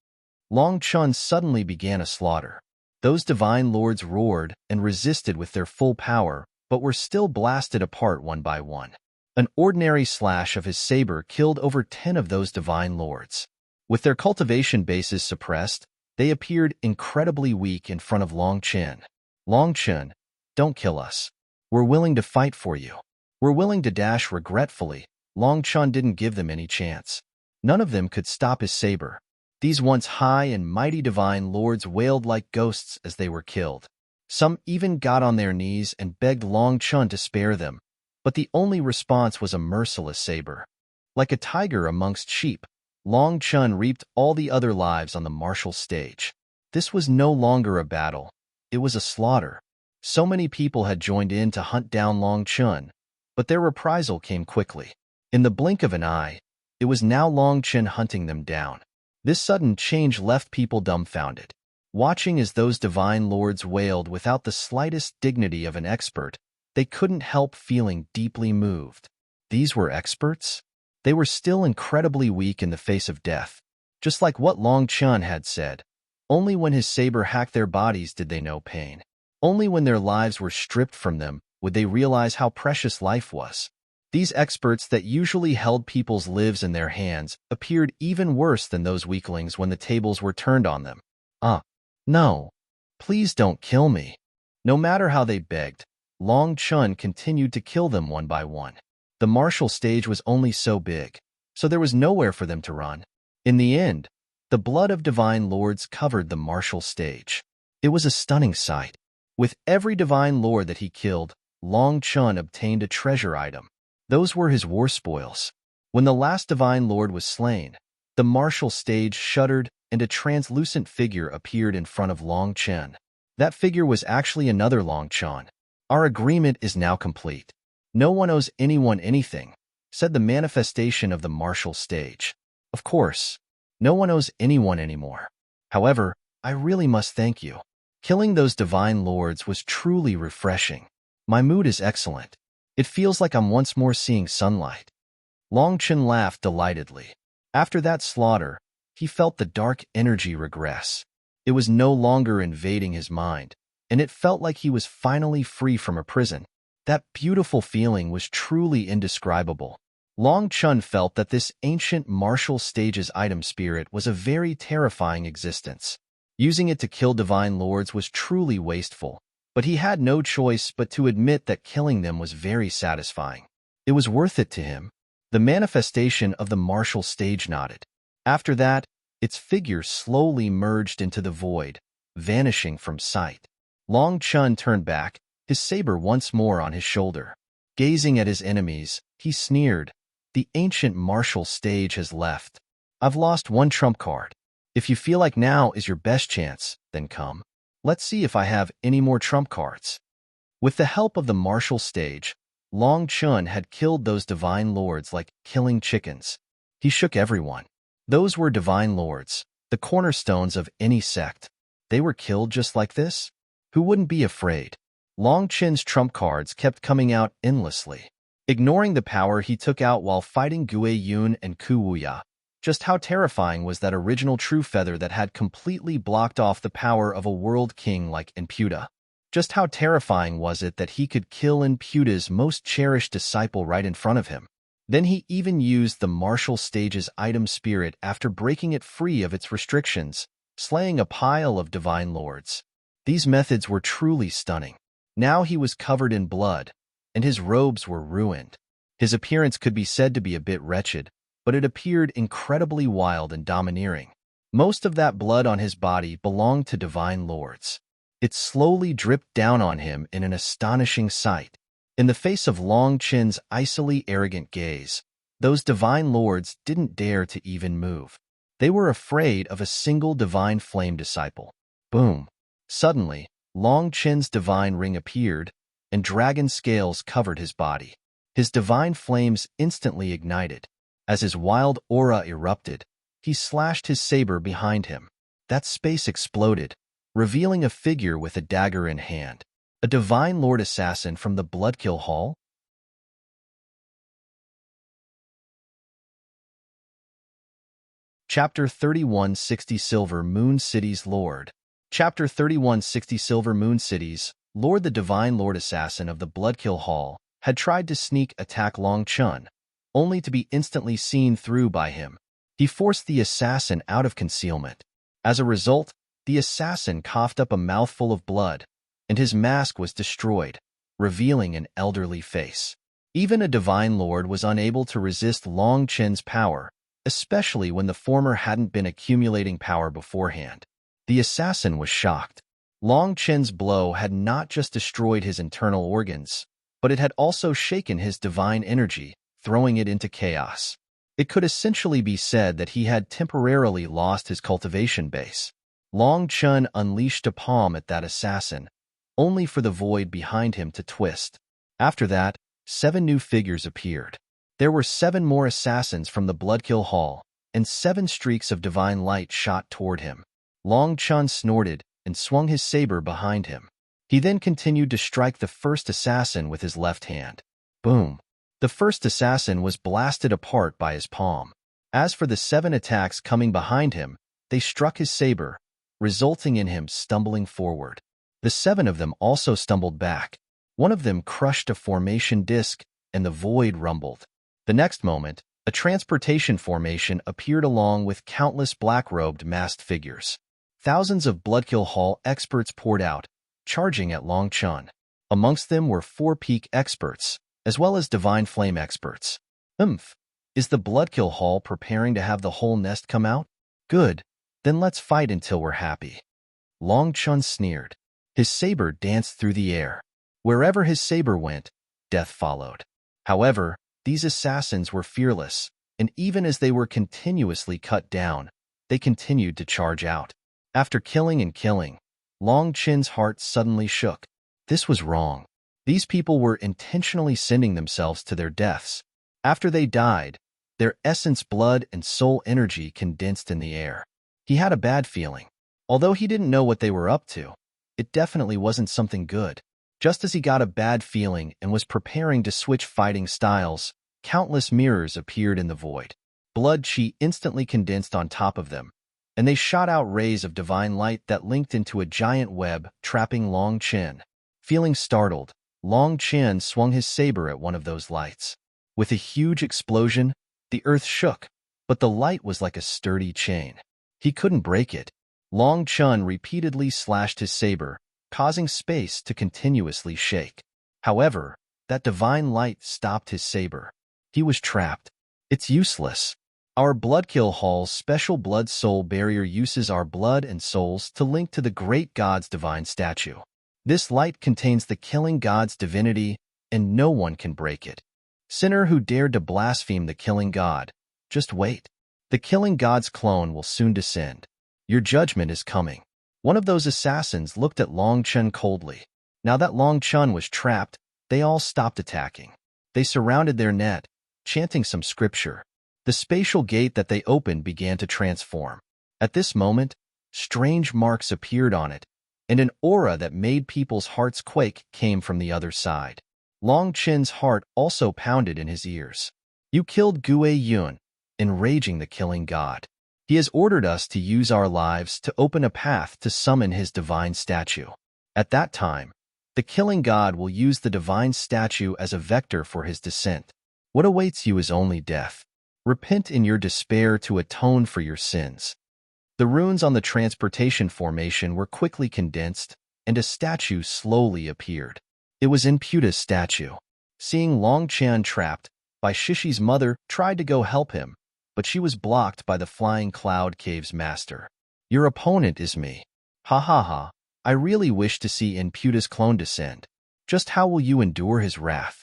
A: Long Chun suddenly began a slaughter. Those divine lords roared and resisted with their full power, but were still blasted apart one by one. An ordinary slash of his saber killed over 10 of those divine lords. With their cultivation bases suppressed, they appeared incredibly weak in front of Long Chun. Long Chun, don't kill us. We're willing to fight for you. We're willing to dash regretfully. Long Chun didn't give them any chance. None of them could stop his saber. These once high and mighty divine lords wailed like ghosts as they were killed. Some even got on their knees and begged Long Chun to spare them, but the only response was a merciless saber. Like a tiger amongst sheep, Long Chun reaped all the other lives on the martial stage. This was no longer a battle. It was a slaughter. So many people had joined in to hunt down Long Chun, but their reprisal came quickly. In the blink of an eye, it was now Long Chun hunting them down. This sudden change left people dumbfounded. Watching as those divine lords wailed without the slightest dignity of an expert, they couldn't help feeling deeply moved. These were experts? They were still incredibly weak in the face of death. Just like what Long Chun had said, only when his saber hacked their bodies did they know pain. Only when their lives were stripped from them would they realize how precious life was. These experts that usually held people's lives in their hands appeared even worse than those weaklings when the tables were turned on them. No. Please don't kill me. No matter how they begged, Long Chun continued to kill them one by one. The martial stage was only so big, so there was nowhere for them to run. In the end, the blood of divine lords covered the martial stage. It was a stunning sight. With every divine lord that he killed, Long Chun obtained a treasure item. Those were his war spoils. When the last divine lord was slain, the martial stage shuddered and a translucent figure appeared in front of Long Chun. That figure was actually another Long Chun. Our agreement is now complete. No one owes anyone anything, said the manifestation of the martial stage. Of course, no one owes anyone anymore. However, I really must thank you. Killing those divine lords was truly refreshing. My mood is excellent. It feels like I'm once more seeing sunlight. Long Chun laughed delightedly. After that slaughter, he felt the dark energy regress. It was no longer invading his mind, and it felt like he was finally free from a prison. That beautiful feeling was truly indescribable. Long Chun felt that this ancient martial stage's item spirit was a very terrifying existence. Using it to kill divine lords was truly wasteful, but he had no choice but to admit that killing them was very satisfying. It was worth it to him. The manifestation of the martial stage nodded. After that, its figure slowly merged into the void, vanishing from sight. Long Chun turned back, his saber once more on his shoulder. Gazing at his enemies, he sneered, "The ancient martial stage has left. I've lost one trump card. If you feel like now is your best chance, then come. Let's see if I have any more trump cards." With the help of the martial stage, Long Chun had killed those divine lords like killing chickens. He shook everyone. Those were divine lords, the cornerstones of any sect. They were killed just like this? Who wouldn't be afraid? Long Chin's trump cards kept coming out endlessly. Ignoring the power he took out while fighting Gue Yun and Ku Wuya, just how terrifying was that original true feather that had completely blocked off the power of a world king like Imputa? Just how terrifying was it that he could kill Imputa's most cherished disciple right in front of him? Then he even used the martial stage's item spirit after breaking it free of its restrictions, slaying a pile of divine lords. These methods were truly stunning. Now he was covered in blood, and his robes were ruined. His appearance could be said to be a bit wretched, but it appeared incredibly wild and domineering. Most of that blood on his body belonged to divine lords. It slowly dripped down on him in an astonishing sight. In the face of Long Chin's icily arrogant gaze, those divine lords didn't dare to even move. They were afraid of a single divine flame disciple. Boom! Suddenly, Long Chin's divine ring appeared, and dragon scales covered his body. His divine flames instantly ignited. As his wild aura erupted, he slashed his saber behind him. That space exploded, revealing a figure with a dagger in hand. A divine lord assassin from the Bloodkill Hall? Chapter 3160 Silver Moon Cities Lord. Chapter 3160 Silver Moon Cities, Lord. The divine lord assassin of the Bloodkill Hall had tried to sneak attack Long Chun, only to be instantly seen through by him. He forced the assassin out of concealment. As a result, the assassin coughed up a mouthful of blood, and his mask was destroyed, revealing an elderly face. Even a divine lord was unable to resist Long Chin's power, especially when the former hadn't been accumulating power beforehand. The assassin was shocked. Long Chin's blow had not just destroyed his internal organs, but it had also shaken his divine energy, throwing it into chaos. It could essentially be said that he had temporarily lost his cultivation base. Long Chun unleashed a palm at that assassin, only for the void behind him to twist. After that, 7 new figures appeared. There were 7 more assassins from the Bloodkill Hall, and 7 streaks of divine light shot toward him. Long Chun snorted and swung his saber behind him. He then continued to strike the first assassin with his left hand. Boom! The first assassin was blasted apart by his palm. As for the 7 attacks coming behind him, they struck his saber, resulting in him stumbling forward. The 7 of them also stumbled back. One of them crushed a formation disc, and the void rumbled. The next moment, a transportation formation appeared along with countless black-robed masked figures. Thousands of Bloodkill Hall experts poured out, charging at Long Chun. Amongst them were 4 peak experts, as well as divine flame experts. Is the Bloodkill Hall preparing to have the whole nest come out? Good, then let's fight until we're happy. Long Chun sneered. His saber danced through the air. Wherever his saber went, death followed. However, these assassins were fearless, and even as they were continuously cut down, they continued to charge out. After killing and killing, Long Chin's heart suddenly shook. This was wrong. These people were intentionally sending themselves to their deaths. After they died, their essence, blood, and soul energy condensed in the air. He had a bad feeling. Although he didn't know what they were up to, it definitely wasn't something good. Just as he got a bad feeling and was preparing to switch fighting styles, countless mirrors appeared in the void. Blood chi instantly condensed on top of them, and they shot out rays of divine light that linked into a giant web, trapping Long Chin. Feeling startled, Long Chin swung his saber at one of those lights. With a huge explosion, the earth shook, but the light was like a sturdy chain. He couldn't break it. Long Chun repeatedly slashed his saber, causing space to continuously shake. However, that divine light stopped his saber. He was trapped. It's useless. Our Bloodkill Hall's special blood-soul barrier uses our blood and souls to link to the great god's divine statue. This light contains the killing god's divinity, and no one can break it. Sinner who dared to blaspheme the killing god, just wait. The killing god's clone will soon descend. Your judgment is coming. One of those assassins looked at Long Chen coldly. Now that Long Chen was trapped, they all stopped attacking. They surrounded their net, chanting some scripture. The spatial gate that they opened began to transform. At this moment, strange marks appeared on it, and an aura that made people's hearts quake came from the other side. Long Chen's heart also pounded in his ears. You killed Gue Yun, enraging the killing god. He has ordered us to use our lives to open a path to summon his divine statue. At that time, the killing god will use the divine statue as a vector for his descent. What awaits you is only death. Repent in your despair to atone for your sins. The runes on the transportation formation were quickly condensed, and a statue slowly appeared. It was Imputa's statue. Seeing Long Chen trapped, Bai Shishi's mother tried to go help him, but she was blocked by the Flying Cloud Cave's master. Your opponent is me. Ha ha ha. I really wish to see Imputa's clone descend. Just how will you endure his wrath?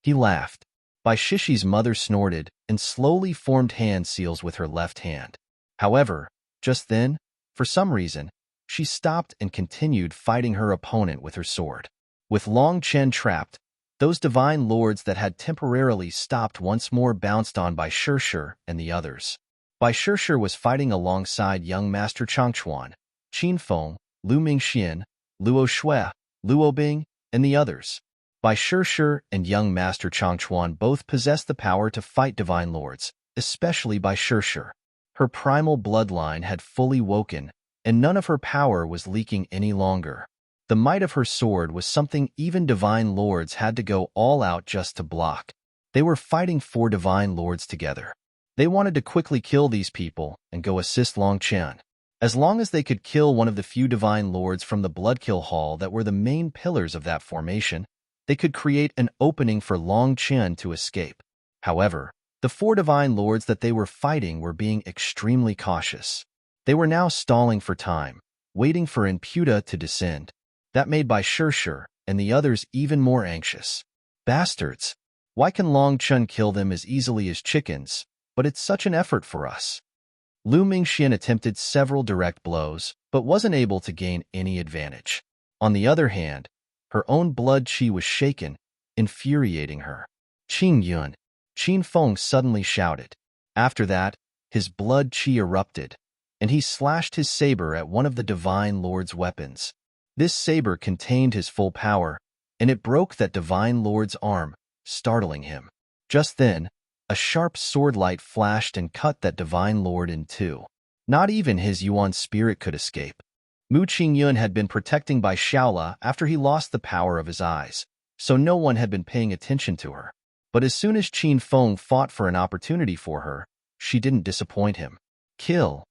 A: He laughed. Bai Shishi's mother snorted and slowly formed hand seals with her left hand. However, just then, for some reason, she stopped and continued fighting her opponent with her sword. With Long Chen trapped, those divine lords that had temporarily stopped once more bounced on Bai Shishir and the others. Bai Shishir was fighting alongside young Master Changchuan, Qin Feng, Lu Mingxian, Luo Shui, Luo Bing, and the others. Bai Shishir and young Master Changchuan both possessed the power to fight divine lords, especially Bai Shishir. Her primal bloodline had fully woken, and none of her power was leaking any longer. The might of her sword was something even divine lords had to go all out just to block. They were fighting 4 divine lords together. They wanted to quickly kill these people and go assist Long Chen. As long as they could kill one of the few divine lords from the Bloodkill Hall that were the main pillars of that formation, they could create an opening for Long Chen to escape. However, the 4 divine lords that they were fighting were being extremely cautious. They were now stalling for time, waiting for Imputa to descend. That made Bai Shishir and the others even more anxious. Bastards! Why can Long Chen kill them as easily as chickens, but it's such an effort for us? Lu Mingxian attempted several direct blows, but wasn't able to gain any advantage. On the other hand, her own blood qi was shaken, infuriating her. Qing Yun! Qin Feng suddenly shouted. After that, his blood qi erupted, and he slashed his saber at one of the divine lord's weapons. This saber contained his full power, and it broke that divine lord's arm, startling him. Just then, a sharp sword light flashed and cut that divine lord in 2. Not even his Yuan spirit could escape. Mu Qingyun had been protecting Bai Shaola after he lost the power of his eyes, so no one had been paying attention to her. But as soon as Qin Feng fought for an opportunity for her, she didn't disappoint him. Kill.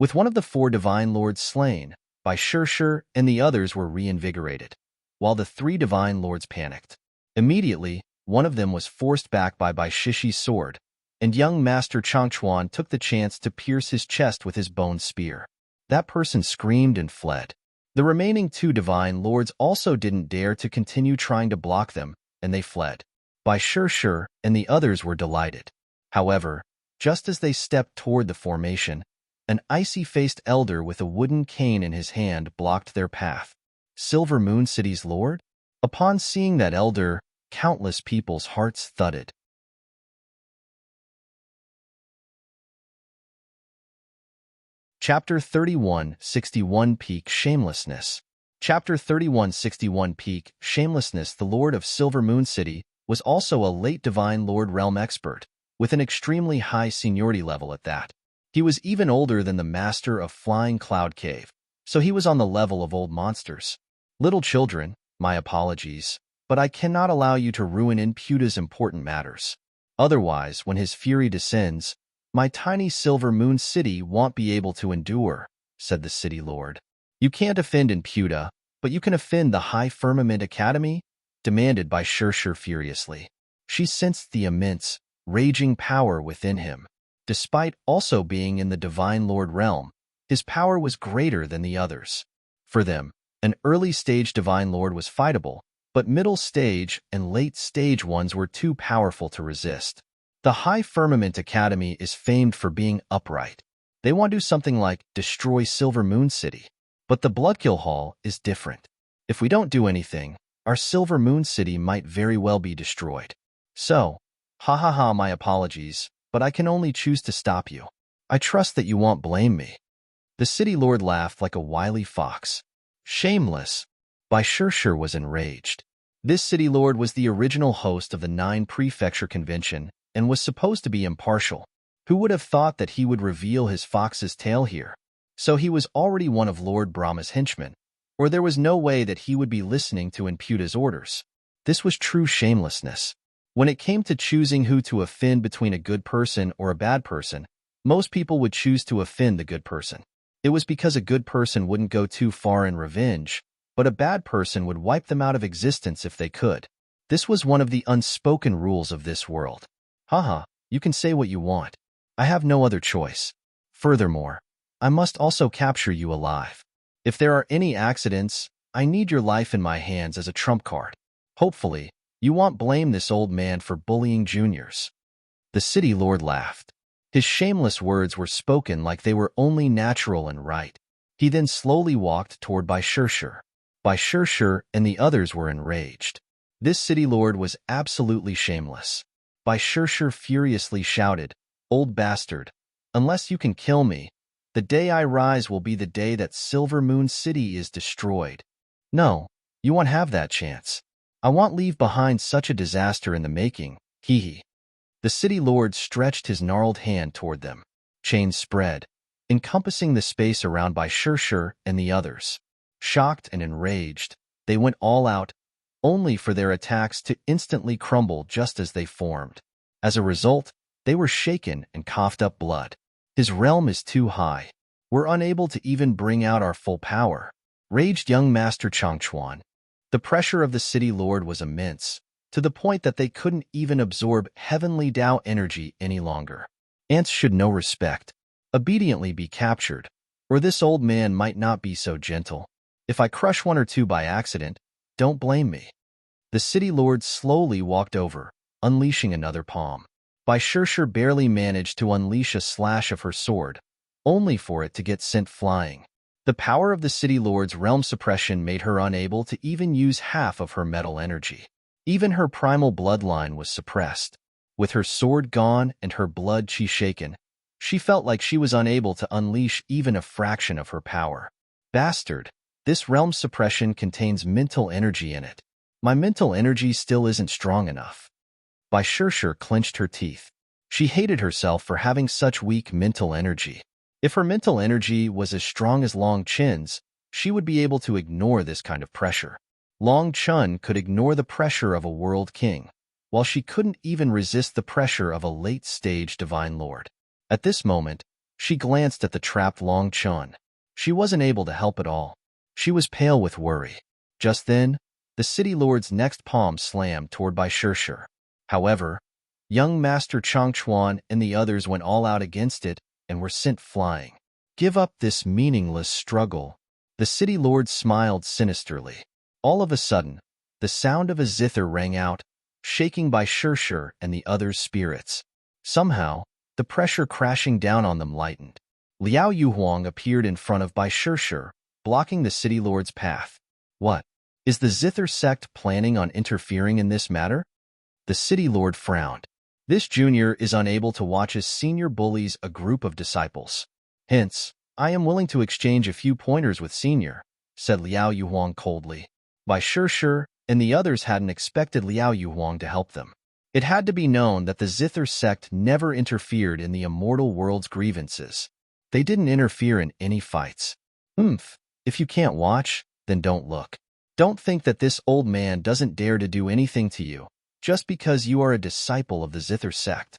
A: With one of the 4 divine lords slain, Bai Shishir and the others were reinvigorated, while the 3 divine lords panicked. Immediately, one of them was forced back by Bai Shishi's sword, and young Master Changchuan took the chance to pierce his chest with his bone spear. That person screamed and fled. The remaining 2 divine lords also didn't dare to continue trying to block them, and they fled. Bai Shishir and the others were delighted. However, just as they stepped toward the formation, an icy-faced elder with a wooden cane in his hand blocked their path. Silver Moon City's lord? Upon seeing that elder, countless people's hearts thudded. Chapter 3161 Peak Shamelessness. Chapter 3161 Peak Shamelessness. The Lord of Silver Moon City was also a late Divine Lord Realm expert, with an extremely high seniority level at that. He was even older than the Master of Flying Cloud Cave, so he was on the level of old monsters. Little children, my apologies, but I cannot allow you to ruin Imputa's important matters. Otherwise, when his fury descends, my tiny Silver Moon City won't be able to endure, said the City Lord. You can't offend Imputa, but you can offend the High Firmament Academy? demanded by Shirshir furiously. She sensed the immense, raging power within him. Despite also being in the Divine Lord realm, his power was greater than the others. For them, an early-stage Divine Lord was fightable, but middle-stage and late-stage ones were too powerful to resist. The High Firmament Academy is famed for being upright. They want to do something like destroy Silver Moon City. But the Bloodkill Hall is different. If we don't do anything, our Silver Moon City might very well be destroyed. So, my apologies, but I can only choose to stop you. I trust that you won't blame me. The City Lord laughed like a wily fox. Shameless. Shirshir was enraged. This City Lord was the original host of the 9 Prefecture Convention and was supposed to be impartial. Who would have thought that he would reveal his fox's tail here? So he was already one of Lord Brahma's henchmen, or there was no way that he would be listening to Imputa's orders. This was true shamelessness. When it came to choosing who to offend between a good person or a bad person, most people would choose to offend the good person. It was because a good person wouldn't go too far in revenge, but a bad person would wipe them out of existence if they could. This was one of the unspoken rules of this world. You can say what you want. I have no other choice. Furthermore, I must also capture you alive. If there are any accidents, I need your life in my hands as a trump card. Hopefully, you won't blame this old man for bullying juniors. The City Lord laughed. His shameless words were spoken like they were only natural and right. He then slowly walked toward Shirshir. Shirshir and the others were enraged. This City Lord was absolutely shameless. Shirshir furiously shouted, "Old bastard, unless you can kill me, the day I rise will be the day that Silver Moon City is destroyed. No, you won't have that chance. I won't leave behind such a disaster in the making, hee." The City Lord stretched his gnarled hand toward them. Chains spread, encompassing the space around Shirshir and the others. Shocked and enraged, they went all out, only for their attacks to instantly crumble just as they formed. As a result, they were shaken and coughed up blood. His realm is too high. We're unable to even bring out our full power, raged young Master Changchuan. The pressure of the City Lord was immense, to the point that they couldn't even absorb heavenly Tao energy any longer. Ants should know respect, obediently be captured, or this old man might not be so gentle. If I crush one or two by accident, don't blame me. The City Lord slowly walked over, unleashing another palm. Shirshir barely managed to unleash a slash of her sword, only for it to get sent flying. The power of the City Lord's realm suppression made her unable to even use half of her metal energy. Even her primal bloodline was suppressed. With her sword gone and her blood chi shaken, she felt like she was unable to unleash even a fraction of her power. Bastard, this realm suppression contains mental energy in it. My mental energy still isn't strong enough. Shirshir clenched her teeth. She hated herself for having such weak mental energy. If her mental energy was as strong as Long Chen's, she would be able to ignore this kind of pressure. Long Chen could ignore the pressure of a world king, while she couldn't even resist the pressure of a late-stage Divine Lord. At this moment, she glanced at the trapped Long Chen. She wasn't able to help at all. She was pale with worry. Just then, the City Lord's next palm slammed toward Shirshir. However, young Master Changchuan and the others went all out against it and were sent flying. Give up this meaningless struggle. The City Lord smiled sinisterly. All of a sudden, the sound of a zither rang out, shaking Shirshir and the others' spirits. Somehow, the pressure crashing down on them lightened. Liao Yuhuang appeared in front of Shirshir, blocking the City Lord's path. What? Is the Zither sect planning on interfering in this matter? The City Lord frowned. This junior is unable to watch his senior bullies a group of disciples. Hence, I am willing to exchange a few pointers with senior, said Liao Yuhuang coldly. Shirshir and the others hadn't expected Liao Yuhuang to help them. It had to be known that the Zither sect never interfered in the immortal world's grievances. They didn't interfere in any fights. If you can't watch, then don't look. Don't think that this old man doesn't dare to do anything to you, just because you are a disciple of the Zither sect.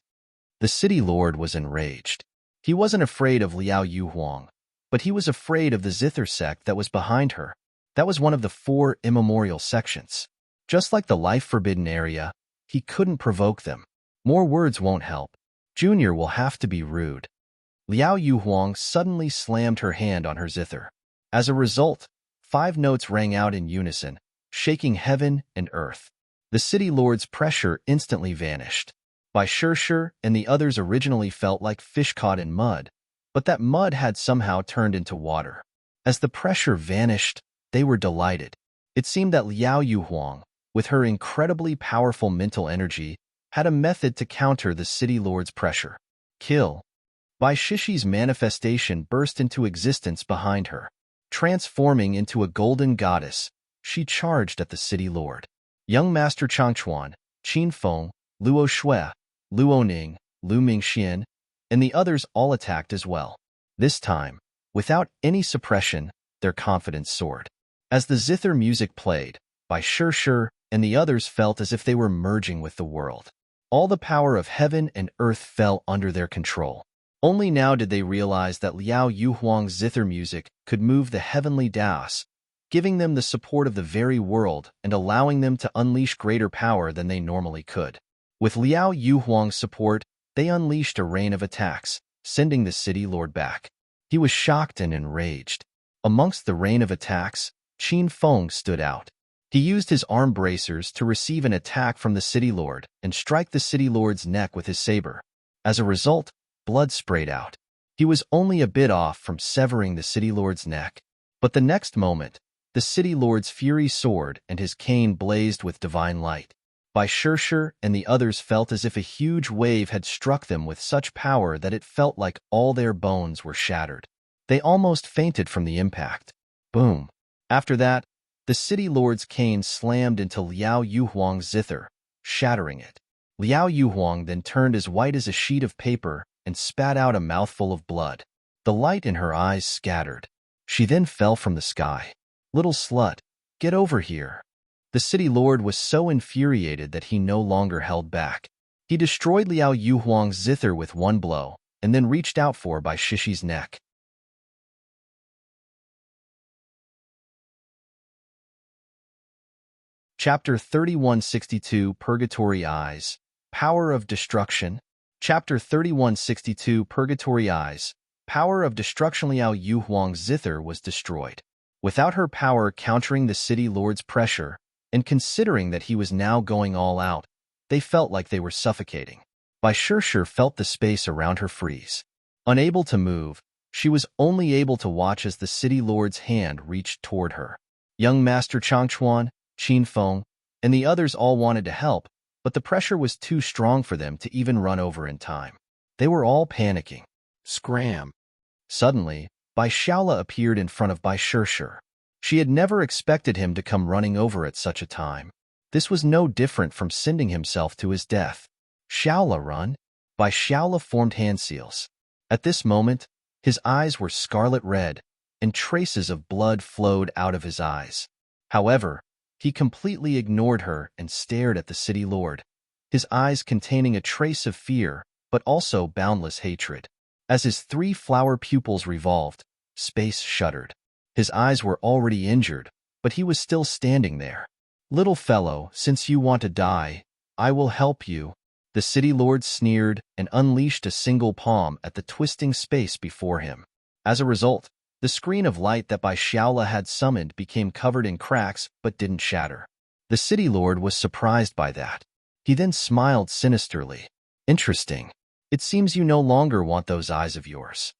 A: The City Lord was enraged. He wasn't afraid of Liao Yuhuang, but he was afraid of the Zither sect that was behind her. That was one of the 4 immemorial sections. Just like the life-forbidden area, he couldn't provoke them. More words won't help. Junior will have to be rude. Liao Yuhuang suddenly slammed her hand on her zither. As a result, 5 notes rang out in unison, shaking heaven and earth. The city lord's pressure instantly vanished. Bai Shishir and the others originally felt like fish caught in mud, but that mud had somehow turned into water. As the pressure vanished, they were delighted. It seemed that Liao Yuhuang, with her incredibly powerful mental energy, had a method to counter the city lord's pressure. Kill. Bai Shishi's manifestation burst into existence behind her. Transforming into a golden goddess, she charged at the city lord. Young Master Changchuan, Qin Feng, Luo Shui, Luo Ning, Lu Mingxian, and the others all attacked as well. This time, without any suppression, their confidence soared. As the zither music played, Bai Shishir and the others felt as if they were merging with the world. All the power of heaven and earth fell under their control. Only now did they realize that Liao Yuhuang's zither music could move the heavenly Daos, giving them the support of the very world and allowing them to unleash greater power than they normally could. With Liao Yuhuang's support, they unleashed a rain of attacks, sending the city lord back. He was shocked and enraged. Amongst the rain of attacks, Qin Feng stood out. He used his arm bracers to receive an attack from the city lord and strike the city lord's neck with his saber. As a result, blood sprayed out. He was only a bit off from severing the city lord's neck. But the next moment, the city lord's fury soared and his cane blazed with divine light. Bai Shishir and the others felt as if a huge wave had struck them with such power that it felt like all their bones were shattered. They almost fainted from the impact. Boom. After that, the city lord's cane slammed into Liao Yuhuang's zither, shattering it. Liao Yuhuang then turned as white as a sheet of paper and spat out a mouthful of blood. The light in her eyes scattered. She then fell from the sky. Little slut, get over here. The city lord was so infuriated that he no longer held back. He destroyed Liao Yuhuang's zither with one blow, and then reached out for Bai Shishi's neck. Chapter 3162 Purgatory Eyes, Power of Destruction. Chapter 3162 Purgatory Eyes, Power of Destruction. Liao Yuhuang's zither was destroyed. Without her power countering the city lord's pressure, and considering that he was now going all out, they felt like they were suffocating. Bai Shishir felt the space around her freeze. Unable to move, she was only able to watch as the city lord's hand reached toward her. Young Master Changchuan, Qin Feng, and the others all wanted to help, but the pressure was too strong for them to even run over in time. They were all panicking. Scram! Suddenly, Bai Shaola appeared in front of Bai Shishir. She had never expected him to come running over at such a time. This was no different from sending himself to his death. Shaola, run! Bai Shaola formed hand seals. At this moment, his eyes were scarlet red, and traces of blood flowed out of his eyes. However, he completely ignored her and stared at the city lord, his eyes containing a trace of fear, but also boundless hatred. As his 3 flower pupils revolved, space shuddered. His eyes were already injured, but he was still standing there. Little fellow, since you want to die, I will help you. The city lord sneered and unleashed a single palm at the twisting space before him. As a result, the screen of light that Bai Shaola had summoned became covered in cracks but didn't shatter. The city lord was surprised by that. He then smiled sinisterly. Interesting. It seems you no longer want those eyes of yours.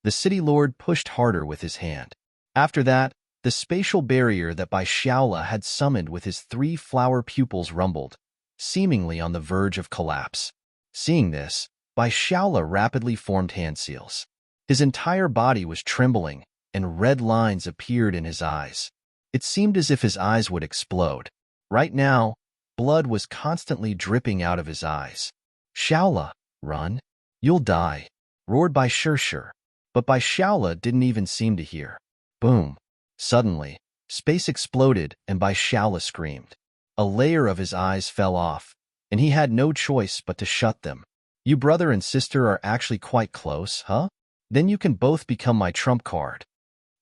A: The city lord pushed harder with his hand. After that, the spatial barrier that Bai Shaola had summoned with his 3 flower pupils rumbled, seemingly on the verge of collapse. Seeing this, Bai Shaola rapidly formed hand seals. His entire body was trembling, and red lines appeared in his eyes. It seemed as if his eyes would explode. Right now, blood was constantly dripping out of his eyes. Shaola, run! You'll die! Roared Bai Shishir. But Bai Shaola didn't even seem to hear. Boom! Suddenly, space exploded and Bai Shaola screamed. A layer of his eyes fell off, and he had no choice but to shut them. You brother and sister are actually quite close, huh? Then you can both become my trump card.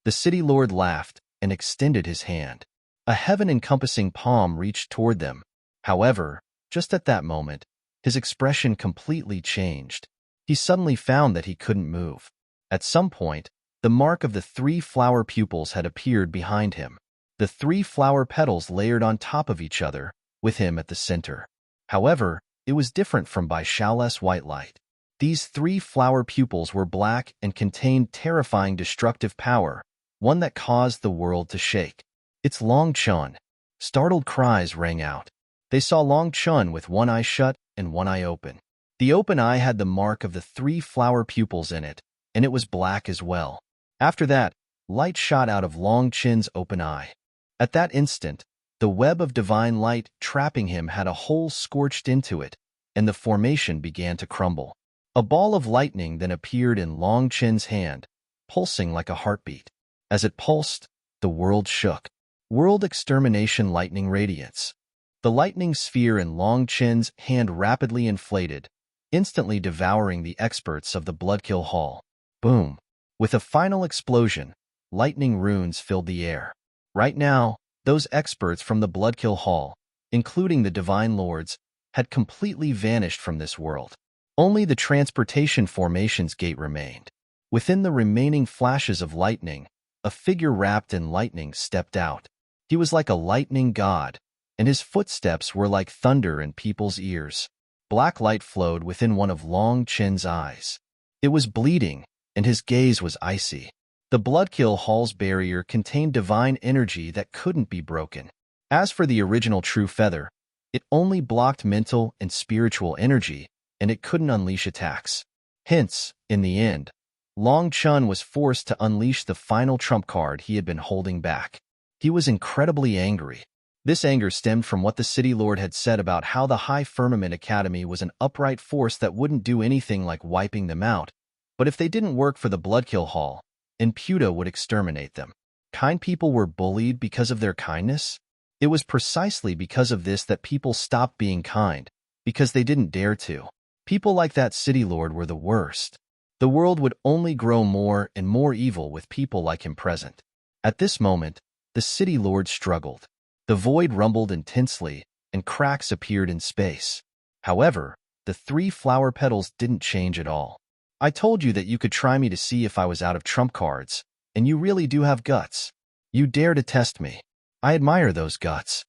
A: The city lord laughed and extended his hand. A heaven-encompassing palm reached toward them. However, just at that moment, his expression completely changed. He suddenly found that he couldn't move. At some point, the mark of the 3 flower pupils had appeared behind him. The 3 flower petals layered on top of each other, with him at the center. However, it was different from Bai Shaoless white light. These 3 flower pupils were black and contained terrifying destructive power, one that caused the world to shake. It's Long Chun. Startled cries rang out. They saw Long Chun with one eye shut and one eye open. The open eye had the mark of the 3 flower pupils in it, and it was black as well. After that, light shot out of Long Chun's open eye. At that instant, the web of divine light trapping him had a hole scorched into it, and the formation began to crumble. A ball of lightning then appeared in Long Chun's hand, pulsing like a heartbeat. As it pulsed, the world shook. World Extermination Lightning Radiance. The lightning sphere in Long Chun's hand rapidly inflated, instantly devouring the experts of the Bloodkill Hall. Boom! With a final explosion, lightning runes filled the air. Right now, those experts from the Bloodkill Hall, including the Divine Lords, had completely vanished from this world. Only the Transportation Formations Gate remained. Within the remaining flashes of lightning, a figure wrapped in lightning stepped out. He was like a lightning god, and his footsteps were like thunder in people's ears. Black light flowed within one of Long Chun's eyes. It was bleeding, and his gaze was icy. The Bloodkill Hall's barrier contained divine energy that couldn't be broken. As for the original True Feather, it only blocked mental and spiritual energy, and it couldn't unleash attacks. Hence, in the end, Long Chun was forced to unleash the final trump card he had been holding back. He was incredibly angry. This anger stemmed from what the City Lord had said about how the High Firmament Academy was an upright force that wouldn't do anything like wiping them out, but if they didn't work for the Bloodkill Hall, Imputa would exterminate them. Kind people were bullied because of their kindness? It was precisely because of this that people stopped being kind, because they didn't dare to. People like that City Lord were the worst. The world would only grow more and more evil with people like him present. At this moment, the City Lord struggled. The void rumbled intensely, and cracks appeared in space. However, the 3 flower petals didn't change at all. I told you that you could try me to see if I was out of trump cards, and you really do have guts. You dare to test me. I admire those guts.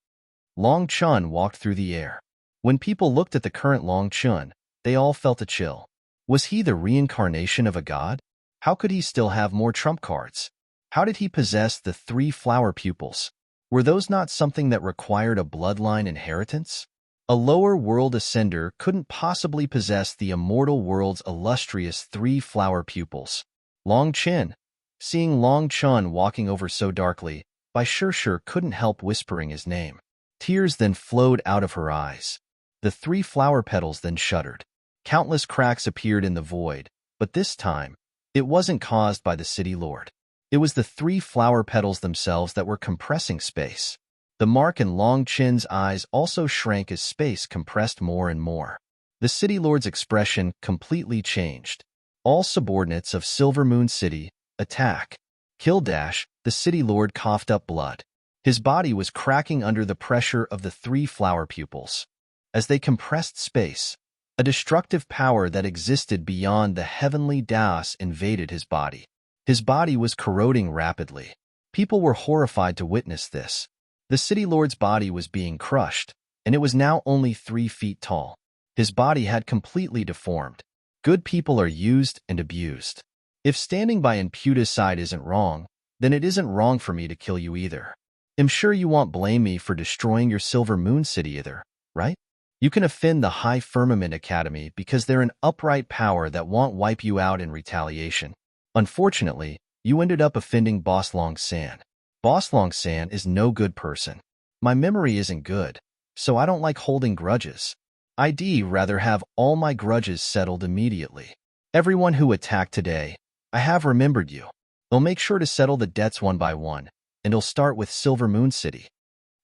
A: Long Chun walked through the air. When people looked at the current Long Chun, they all felt a chill. Was he the reincarnation of a god? How could he still have more trump cards? How did he possess the 3 flower pupils? Were those not something that required a bloodline inheritance? A lower world ascender couldn't possibly possess the immortal world's illustrious 3 flower pupils. Long Chun. Seeing Long Chun walking over so darkly, Bai Shishir couldn't help whispering his name. Tears then flowed out of her eyes. The 3 flower petals then shuddered. Countless cracks appeared in the void, but this time, it wasn't caused by the City Lord. It was the 3 flower petals themselves that were compressing space. The mark in Long Chun's eyes also shrank as space compressed more and more. The City Lord's expression completely changed. All subordinates of Silver Moon City, attack. Kill dash, the City Lord coughed up blood. His body was cracking under the pressure of the 3 flower pupils. As they compressed space, a destructive power that existed beyond the heavenly Daos invaded his body. His body was corroding rapidly. People were horrified to witness this. The City Lord's body was being crushed, and it was now only 3 feet tall. His body had completely deformed. Good people are used and abused. If standing by Imputa's side isn't wrong, then it isn't wrong for me to kill you either. I'm sure you won't blame me for destroying your Silver Moon City either, right? You can offend the High Firmament Academy because they're an upright power that won't wipe you out in retaliation. Unfortunately, you ended up offending Boss Long San. Boss Long San is no good person. My memory isn't good, so I don't like holding grudges. I'd rather have all my grudges settled immediately. Everyone who attacked today, I have remembered you. They'll make sure to settle the debts one by one, and it'll start with Silver Moon City.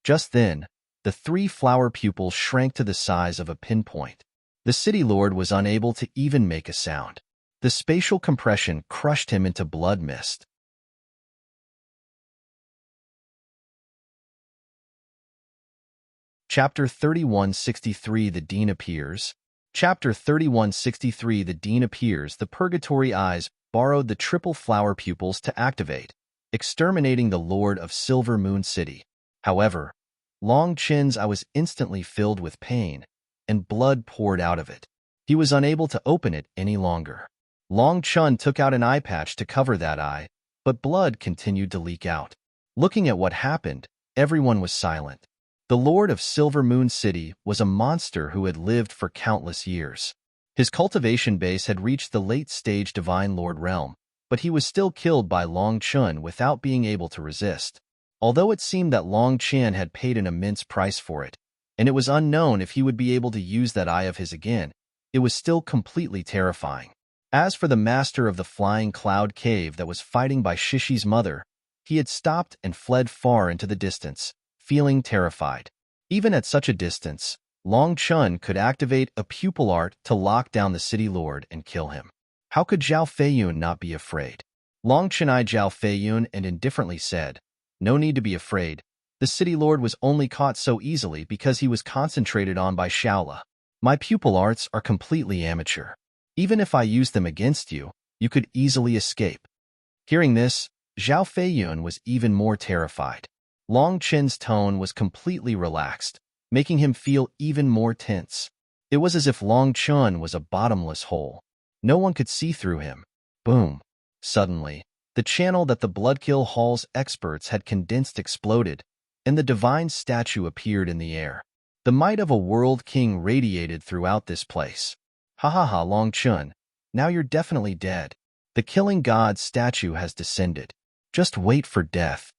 A: Just then, the 3 flower pupils shrank to the size of a pinpoint. The City Lord was unable to even make a sound. The spatial compression crushed him into blood mist. Chapter 3163 The Dean Appears. Chapter 3163 The Dean Appears. The Purgatory Eyes borrowed the triple flower pupils to activate, exterminating the Lord of Silver Moon City. However, Long Chin's eye was instantly filled with pain, and blood poured out of it. He was unable to open it any longer. Long Chun took out an eye patch to cover that eye, but blood continued to leak out. Looking at what happened, everyone was silent. The Lord of Silver Moon City was a monster who had lived for countless years. His cultivation base had reached the late-stage Divine Lord realm, but he was still killed by Long Chun without being able to resist. Although it seemed that Long Chin had paid an immense price for it, and it was unknown if he would be able to use that eye of his again, it was still completely terrifying. As for the master of the Flying Cloud Cave that was fighting by Shishi's mother, he had stopped and fled far into the distance, feeling terrified. Even at such a distance, Long Chun could activate a pupil art to lock down the city lord and kill him. How could Zhao Feiyun not be afraid? Long Chun eyed Zhao Feiyun and indifferently said, "No need to be afraid. The city lord was only caught so easily because he was concentrated on by Shaola. My pupil arts are completely amateur. Even if I use them against you, you could easily escape." Hearing this, Zhao Feiyun was even more terrified. Long Chin's tone was completely relaxed, making him feel even more tense. It was as if Long Chun was a bottomless hole. No one could see through him. Boom! Suddenly, the channel that the Bloodkill Hall's experts had condensed exploded, and the divine statue appeared in the air. The might of a world king radiated throughout this place. Ha ha ha, Long Chun, now you're definitely dead. The killing god statue has descended. Just wait for death.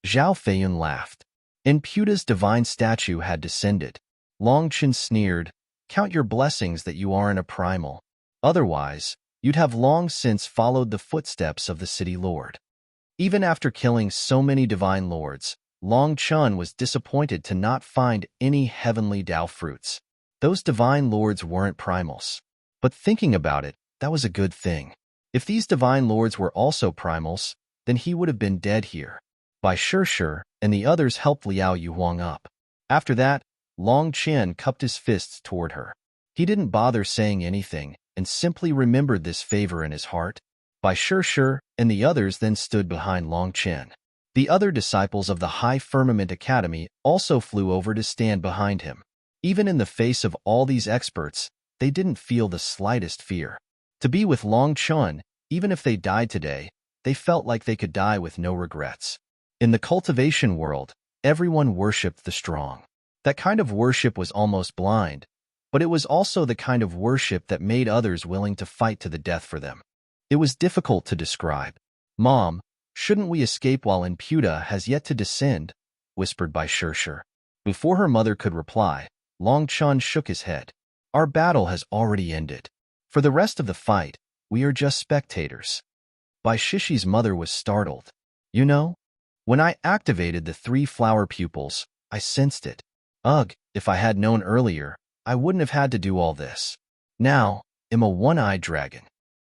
A: Zhao Feiyun laughed. Imputa's divine statue had descended. Long Chun sneered, "Count your blessings that you aren't a primal. Otherwise, you'd have long since followed the footsteps of the city lord." Even after killing so many divine lords, Long Chun was disappointed to not find any heavenly Dao fruits. Those divine lords weren't primals. But thinking about it, that was a good thing. If these divine lords were also primals, then he would have been dead here. Bai Shishir and the others helped Liao Yuhuang up. After that, Long Chen cupped his fists toward her. He didn't bother saying anything and simply remembered this favor in his heart. Bai Shishir and the others then stood behind Long Chen. The other disciples of the High Firmament Academy also flew over to stand behind him. Even in the face of all these experts, they didn't feel the slightest fear. To be with Long Chun, even if they died today, they felt like they could die with no regrets. In the cultivation world, everyone worshipped the strong. That kind of worship was almost blind, but it was also the kind of worship that made others willing to fight to the death for them. It was difficult to describe. "Mom, shouldn't we escape while Imputa has yet to descend?" whispered Bai Shishir. Before her mother could reply, Long Chun shook his head. "Our battle has already ended. For the rest of the fight, we are just spectators." Bai Shishi's mother was startled. "You know, when I activated the 3 flower pupils, I sensed it. Ugh, if I had known earlier, I wouldn't have had to do all this. Now, I'm a one-eyed dragon."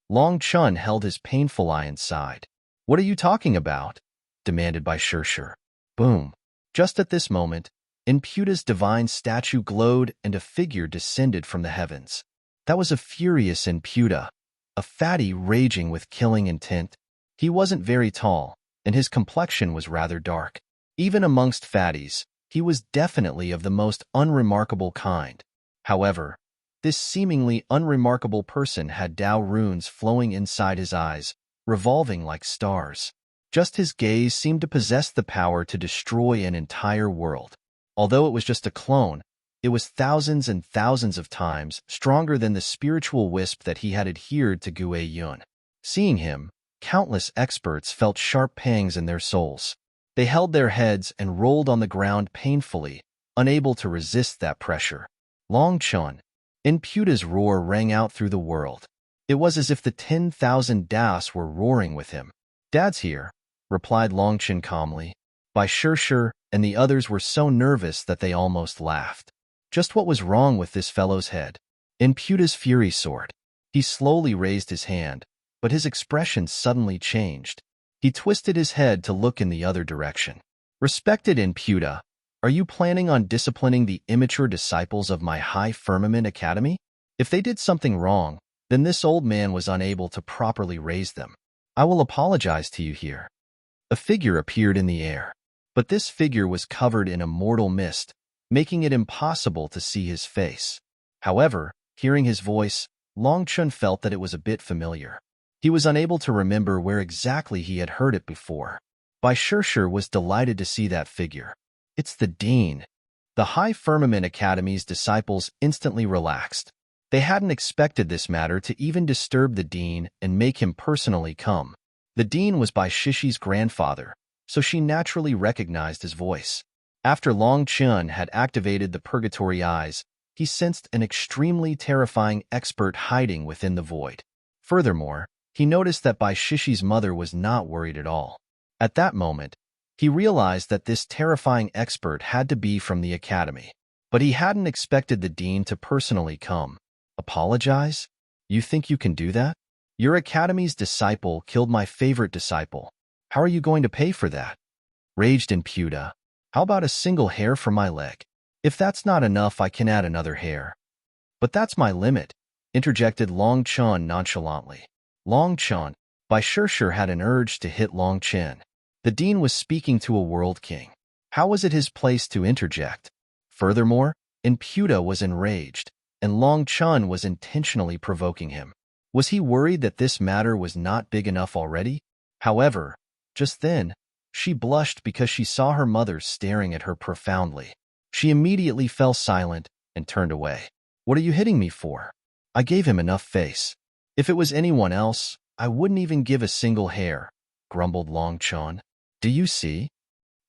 A: Long Chun held his painful eye inside. "What are you talking about?" demanded Bai Shishir. Boom! Just at this moment, Imputa's divine statue glowed and a figure descended from the heavens. That was a furious Imputa, a fatty raging with killing intent. He wasn't very tall, and his complexion was rather dark. Even amongst fatties, he was definitely of the most unremarkable kind. However, this seemingly unremarkable person had Dao runes flowing inside his eyes, revolving like stars. Just his gaze seemed to possess the power to destroy an entire world. Although it was just a clone, it was thousands and thousands of times stronger than the spiritual wisp that he had adhered to Gue Yun. Seeing him, countless experts felt sharp pangs in their souls. They held their heads and rolled on the ground painfully, unable to resist that pressure. Long Chun. Imputa's roar rang out through the world. It was as if the 10,000 Das were roaring with him. "Dad's here," replied Long Chun calmly. Bai Shishir and the others were so nervous that they almost laughed. Just what was wrong with this fellow's head? Imputa's fury soared. He slowly raised his hand, but his expression suddenly changed. He twisted his head to look in the other direction. "Respected Imputa, Are you planning on disciplining the immature disciples of my high firmament academy? If they did something wrong, then this old man was unable to properly raise them. I will apologize to you here. A figure appeared in the air, but this figure was covered in a mortal mist, making it impossible to see his face. However, hearing his voice, Long Chun felt that it was a bit familiar. He was unable to remember where exactly he had heard it before. Bai Shishir was delighted to see that figure. It's the Dean. The High Firmament Academy's disciples instantly relaxed. They hadn't expected this matter to even disturb the Dean and make him personally come. The Dean was Bai Shishi's grandfather, so she naturally recognized his voice. After Long Chun had activated the purgatory eyes, he sensed an extremely terrifying expert hiding within the void. Furthermore, he noticed that Bai Shishi's mother was not worried at all. At that moment, he realized that this terrifying expert had to be from the academy. But he hadn't expected the Dean to personally come. Apologize? You think you can do that? Your academy's disciple killed my favorite disciple. How are you going to pay for that? Raged Imputa. How about a single hair from my leg? If that's not enough, I can add another hair. But that's my limit, interjected Long Chun nonchalantly. Long Chun. Bai Shishir had an urge to hit Long Chen. The Dean was speaking to a world king. How was it his place to interject? Furthermore, Imputa was enraged, and Long Chun was intentionally provoking him. Was he worried that this matter was not big enough already? However, just then, she blushed because she saw her mother staring at her profoundly. She immediately fell silent and turned away. What are you hitting me for? I gave him enough face. If it was anyone else, I wouldn't even give a single hair, grumbled Long Chun. Do you see?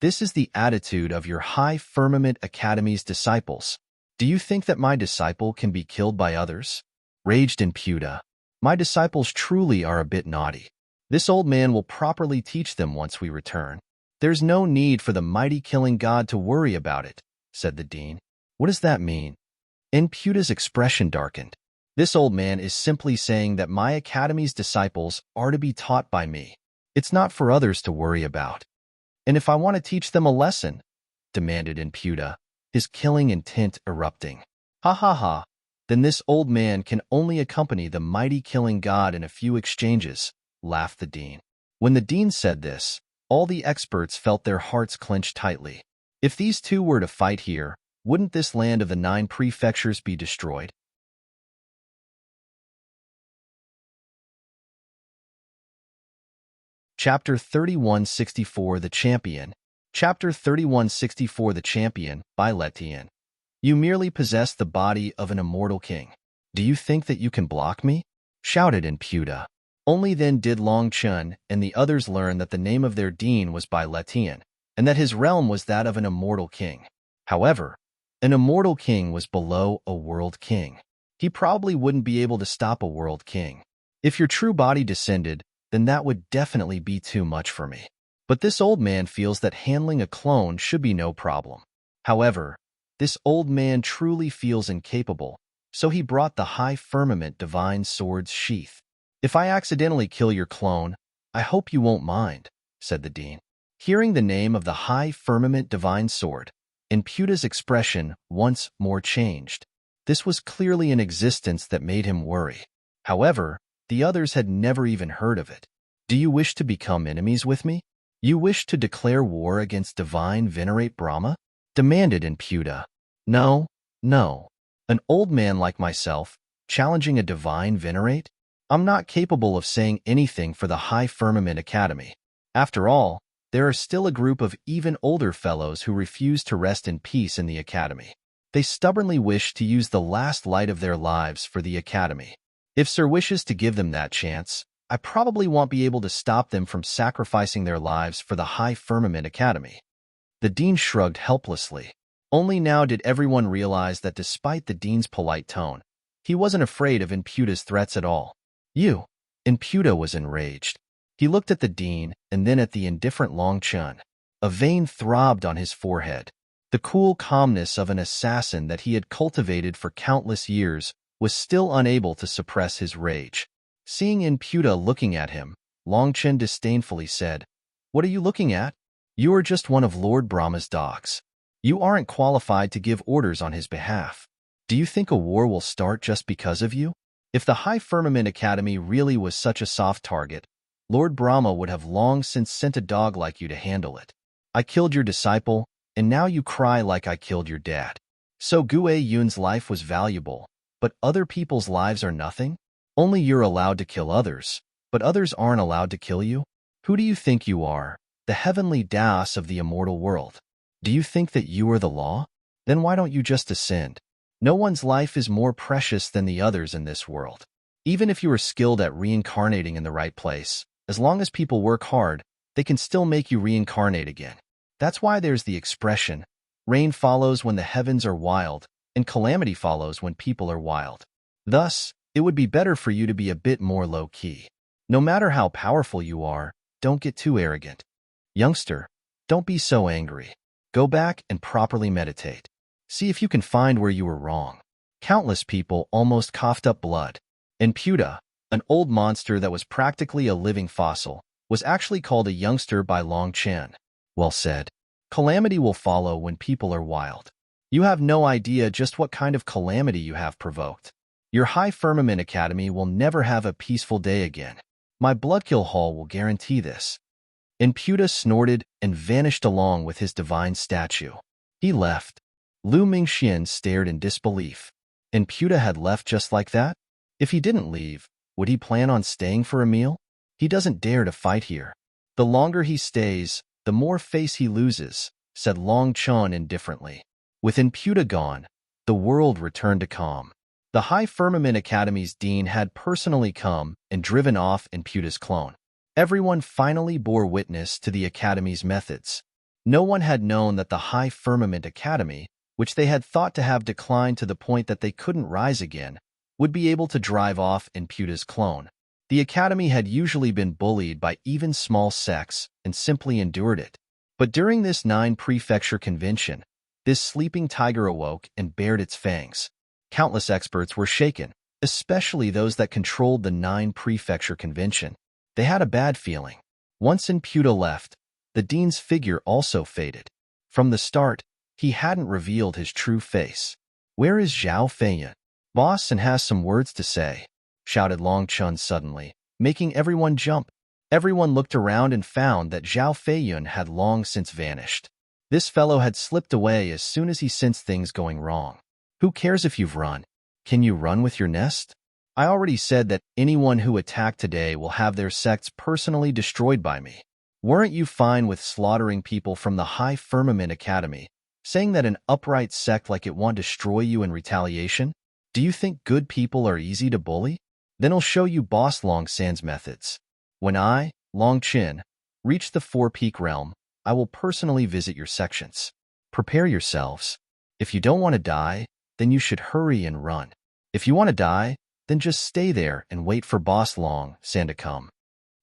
A: This is the attitude of your High Firmament Academy's disciples. Do you think that my disciple can be killed by others? Raged Imputa. My disciples truly are a bit naughty. This old man will properly teach them once we return. There's no need for the mighty killing god to worry about it, said the Dean. What does that mean? Imputa's expression darkened. This old man is simply saying that my academy's disciples are to be taught by me. It's not for others to worry about. And if I want to teach them a lesson, demanded Imputa, his killing intent erupting. Ha ha ha, then this old man can only accompany the mighty killing god in a few exchanges, laughed the Dean. When the Dean said this, all the experts felt their hearts clench tightly. If these two were to fight here, wouldn't this land of the 9 prefectures be destroyed? Chapter 3164 The Champion. Chapter 3164 The Champion by Letian. You merely possess the body of an immortal king. Do you think that you can block me? Shouted Imputa. Only then did Long Chun and the others learn that the name of their Dean was by Letian, and that his realm was that of an immortal king. However, an immortal king was below a world king. He probably wouldn't be able to stop a world king. If your true body descended, then that would definitely be too much for me. But this old man feels that handling a clone should be no problem. However, this old man truly feels incapable, so he brought the High Firmament Divine Sword's sheath. If I accidentally kill your clone, I hope you won't mind, said the Dean. Hearing the name of the High Firmament Divine Sword, Imputa's expression once more changed. This was clearly an existence that made him worry. However, the others had never even heard of it. Do you wish to become enemies with me? You wish to declare war against Divine Venerate Brahma? Demanded Imputa. No, no. An old man like myself, challenging a Divine Venerate? I'm not capable of saying anything for the High Firmament Academy. After all, there are still a group of even older fellows who refuse to rest in peace in the Academy. They stubbornly wish to use the last light of their lives for the Academy. If Sir wishes to give them that chance, I probably won't be able to stop them from sacrificing their lives for the High Firmament Academy. The Dean shrugged helplessly. Only now did everyone realize that despite the Dean's polite tone, he wasn't afraid of Imputa's threats at all. You! Imputa was enraged. He looked at the Dean and then at the indifferent Long Chun. A vein throbbed on his forehead. The cool calmness of an assassin that he had cultivated for countless years was still unable to suppress his rage. Seeing Imputa looking at him, Long Chun disdainfully said, What are you looking at? You are just one of Lord Brahma's dogs. You aren't qualified to give orders on his behalf. Do you think a war will start just because of you? If the High Firmament Academy really was such a soft target, Lord Brahma would have long since sent a dog like you to handle it. I killed your disciple, and now you cry like I killed your dad. So Gue Yun's life was valuable, but other people's lives are nothing? Only you're allowed to kill others, but others aren't allowed to kill you? Who do you think you are, the heavenly Das of the immortal world? Do you think that you are the law? Then why don't you just ascend? No one's life is more precious than the others in this world. Even if you are skilled at reincarnating in the right place, as long as people work hard, they can still make you reincarnate again. That's why there's the expression, rain follows when the heavens are wild, and calamity follows when people are wild. Thus, it would be better for you to be a bit more low-key. No matter how powerful you are, don't get too arrogant. Youngster, don't be so angry. Go back and properly meditate. See if you can find where you were wrong. Countless people almost coughed up blood. Imputa, an old monster that was practically a living fossil, was actually called a youngster by Long Chen. Well said. Calamity will follow when people are wild. You have no idea just what kind of calamity you have provoked. Your High Firmament Academy will never have a peaceful day again. My Bloodkill Hall will guarantee this. Imputa snorted and vanished along with his divine statue. He left. Lu Mingxian stared in disbelief. Imputa had left just like that? If he didn't leave, would he plan on staying for a meal? He doesn't dare to fight here. The longer he stays, the more face he loses, said Long Chun indifferently. With Imputa gone, the world returned to calm. The High Firmament Academy's dean had personally come and driven off Imputa's clone. Everyone finally bore witness to the Academy's methods. No one had known that the High Firmament Academy, which they had thought to have declined to the point that they couldn't rise again, would be able to drive off Imputa's clone. The Academy had usually been bullied by even small sects and simply endured it. But during this 9-prefecture convention, this sleeping tiger awoke and bared its fangs. Countless experts were shaken, especially those that controlled the 9-prefecture convention. They had a bad feeling. Once Imputa left, the dean's figure also faded. From the start, he hadn't revealed his true face. Where is Zhao Feiyan? Boss and has some words to say, shouted Long Chun suddenly, making everyone jump. Everyone looked around and found that Zhao Feiyun had long since vanished. This fellow had slipped away as soon as he sensed things going wrong. Who cares if you've run? Can you run with your nest? I already said that anyone who attacked today will have their sects personally destroyed by me. Weren't you fine with slaughtering people from the High Firmament Academy, saying that an upright sect like it won't destroy you in retaliation? Do you think good people are easy to bully? Then I'll show you Boss Long San's methods. When I, Long Chin, reach the Four-Peak Realm, I will personally visit your sections. Prepare yourselves. If you don't want to die, then you should hurry and run. If you want to die, then just stay there and wait for Boss Long San to come.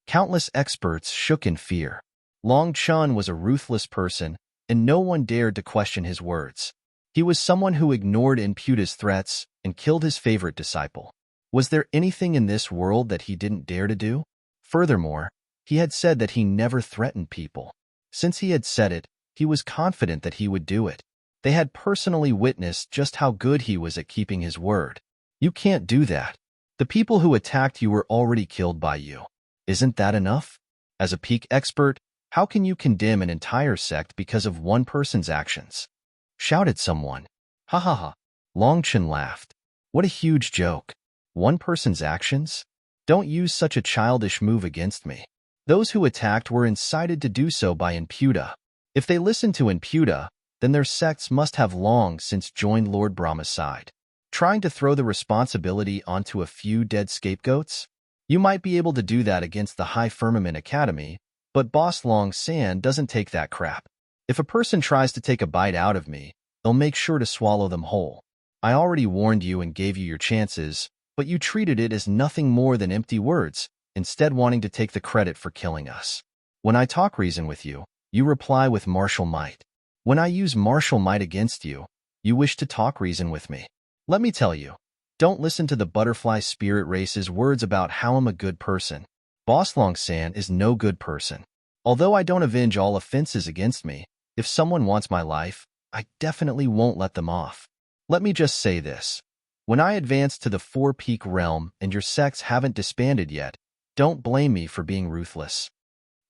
A: Countless experts shook in fear. Long Chun was a ruthless person, and no one dared to question his words. He was someone who ignored Imputa's threats and killed his favorite disciple. Was there anything in this world that he didn't dare to do? Furthermore, he had said that he never threatened people. Since he had said it, he was confident that he would do it. They had personally witnessed just how good he was at keeping his word. You can't do that. The people who attacked you were already killed by you. Isn't that enough? As a peak expert, how can you condemn an entire sect because of one person's actions? Shouted someone. Ha ha ha. Long Chen laughed. What a huge joke. One person's actions? Don't use such a childish move against me. Those who attacked were incited to do so by Imputa. If they listened to Imputa, then their sects must have long since joined Lord Brahma's side. Trying to throw the responsibility onto a few dead scapegoats? You might be able to do that against the High Firmament Academy, but Boss Long San doesn't take that crap. If a person tries to take a bite out of me, they'll make sure to swallow them whole. I already warned you and gave you your chances, but you treated it as nothing more than empty words, instead wanting to take the credit for killing us. When I talk reason with you, you reply with martial might. When I use martial might against you, you wish to talk reason with me. Let me tell you, don't listen to the butterfly spirit race's words about how I'm a good person. Boss Long San is no good person. Although I don't avenge all offenses against me, if someone wants my life, I definitely won't let them off. Let me just say this. When I advance to the Four-Peak realm and your sects haven't disbanded yet, don't blame me for being ruthless.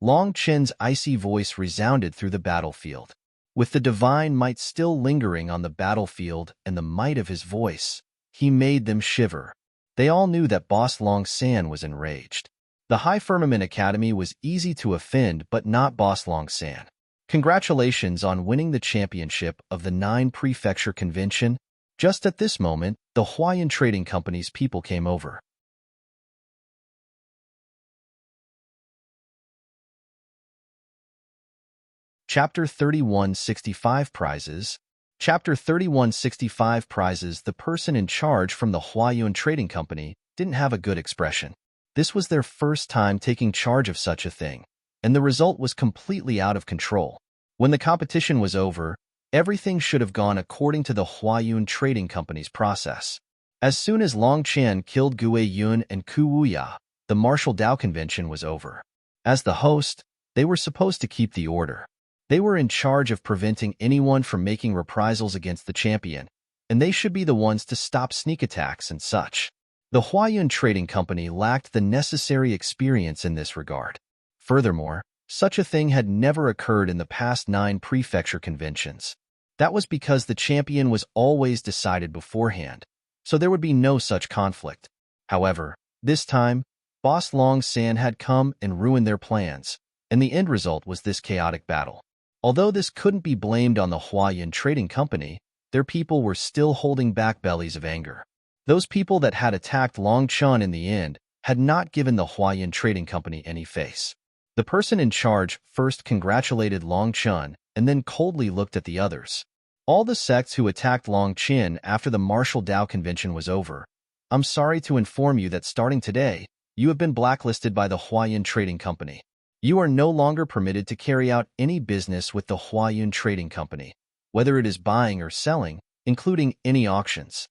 A: Long Chen's icy voice resounded through the battlefield. With the divine might still lingering on the battlefield and the might of his voice, he made them shiver. They all knew that Boss Long San was enraged. The High Firmament Academy was easy to offend, but not Boss Long San. Congratulations on winning the championship of the 9 Prefecture Convention. Just at this moment, the Huayan Trading Company's people came over. Chapter 3165 Prizes. Chapter 3165 Prizes. The person in charge from the Huayan Trading Company didn't have a good expression. This was their first time taking charge of such a thing, and the result was completely out of control. When the competition was over, everything should have gone according to the Huayan Trading Company's process. As soon as Long Chen killed Gue Yun and Ku Wuya, the Martial Dao Convention was over. As the host, they were supposed to keep the order. They were in charge of preventing anyone from making reprisals against the champion, and they should be the ones to stop sneak attacks and such. The Huayan Trading Company lacked the necessary experience in this regard. Furthermore, such a thing had never occurred in the past 9 prefecture conventions. That was because the champion was always decided beforehand, so there would be no such conflict. However, this time, Boss Long San had come and ruined their plans, and the end result was this chaotic battle. Although this couldn't be blamed on the Huayan Trading Company, their people were still holding back bellies of anger. Those people that had attacked Long Chun in the end had not given the Huayan Trading Company any face. The person in charge first congratulated Long Chun and then coldly looked at the others. All the sects who attacked Long Chin after the Martial Dao Convention was over. I'm sorry to inform you that starting today, you have been blacklisted by the Huayan Trading Company. You are no longer permitted to carry out any business with the Huayan Trading Company, whether it is buying or selling, including any auctions.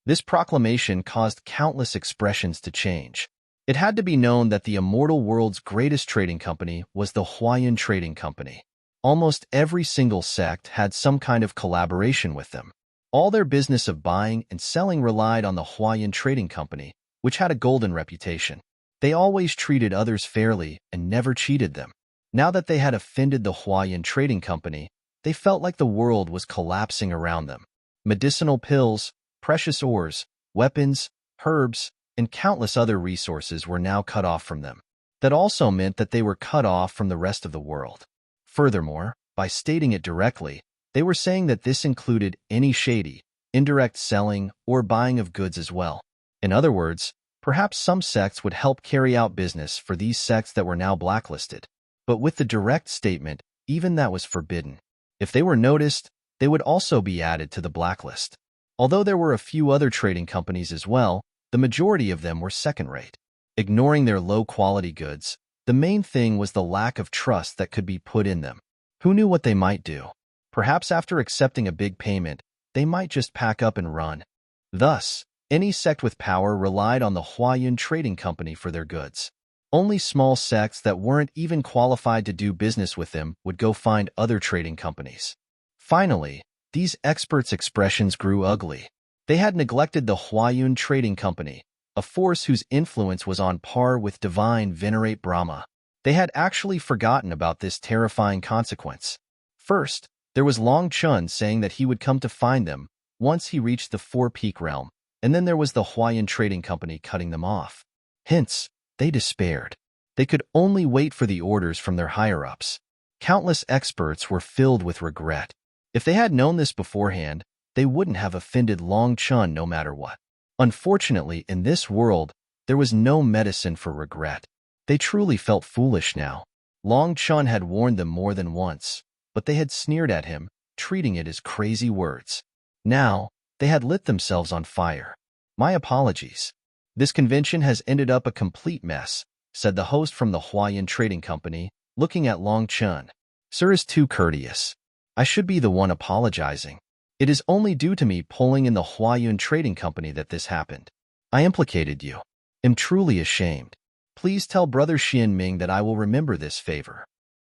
A: This proclamation caused countless expressions to change. It had to be known that the immortal world's greatest trading company was the Huayan Trading Company. Almost every single sect had some kind of collaboration with them. All their business of buying and selling relied on the Huayan Trading Company, which had a golden reputation. They always treated others fairly and never cheated them. Now that they had offended the Huayan Trading Company, they felt like the world was collapsing around them. Medicinal pills, precious ores, weapons, herbs, and countless other resources were now cut off from them. That also meant that they were cut off from the rest of the world. Furthermore, by stating it directly, they were saying that this included any shady, indirect selling or buying of goods as well. In other words, perhaps some sects would help carry out business for these sects that were now blacklisted. But with the direct statement, even that was forbidden. If they were noticed, they would also be added to the blacklist. Although there were a few other trading companies as well, the majority of them were second-rate. Ignoring their low-quality goods, the main thing was the lack of trust that could be put in them. Who knew what they might do? Perhaps after accepting a big payment, they might just pack up and run. Thus, any sect with power relied on the Huayan Trading Company for their goods. Only small sects that weren't even qualified to do business with them would go find other trading companies. Finally, these experts' expressions grew ugly. They had neglected the Huayan Trading Company, a force whose influence was on par with divine Venerate Brahma. They had actually forgotten about this terrifying consequence. First, there was Long Chun saying that he would come to find them once he reached the Four-Peak realm, and then there was the Huayan Trading Company cutting them off. Hence, they despaired. They could only wait for the orders from their higher-ups. Countless experts were filled with regret. If they had known this beforehand, they wouldn't have offended Long Chun no matter what. Unfortunately, in this world, there was no medicine for regret. They truly felt foolish now. Long Chun had warned them more than once, but they had sneered at him, treating it as crazy words. Now, they had lit themselves on fire. My apologies. This convention has ended up a complete mess, said the host from the Huayan Trading Company, looking at Long Chun. Sir is too courteous. I should be the one apologizing. It is only due to me pulling in the Huayan Trading Company that this happened. I implicated you. Am truly ashamed. Please tell Brother Xian Ming that I will remember this favor.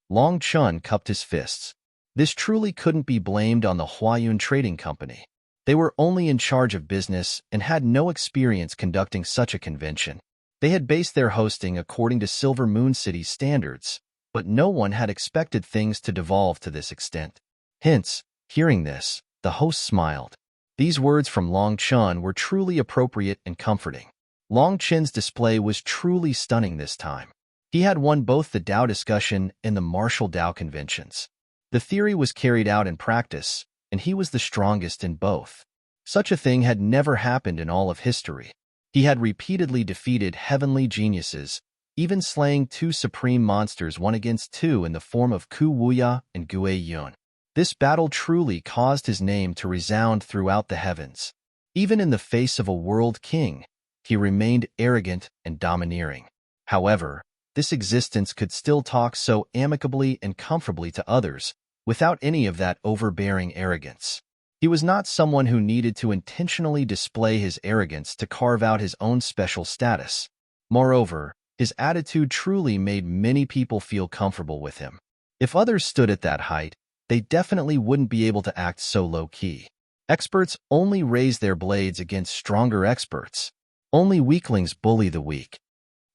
A: Long Chun cupped his fists. This truly couldn't be blamed on the Huayun Trading Company. They were only in charge of business and had no experience conducting such a convention. They had based their hosting according to Silver Moon City's standards, but no one had expected things to devolve to this extent. Hence, hearing this, the host smiled. These words from Long Chun were truly appropriate and comforting. Long Chen's display was truly stunning this time. He had won both the Dao discussion and the martial Dao conventions. The theory was carried out in practice, and he was the strongest in both. Such a thing had never happened in all of history. He had repeatedly defeated heavenly geniuses, even slaying 2 supreme monsters 1 against 2 in the form of Ku Wuya and Gue Yun. This battle truly caused his name to resound throughout the heavens. Even in the face of a world king, he remained arrogant and domineering. However, this existence could still talk so amicably and comfortably to others, without any of that overbearing arrogance. He was not someone who needed to intentionally display his arrogance to carve out his own special status. Moreover, his attitude truly made many people feel comfortable with him. If others stood at that height, they definitely wouldn't be able to act so low-key. Experts only raise their blades against stronger experts. Only weaklings bully the weak.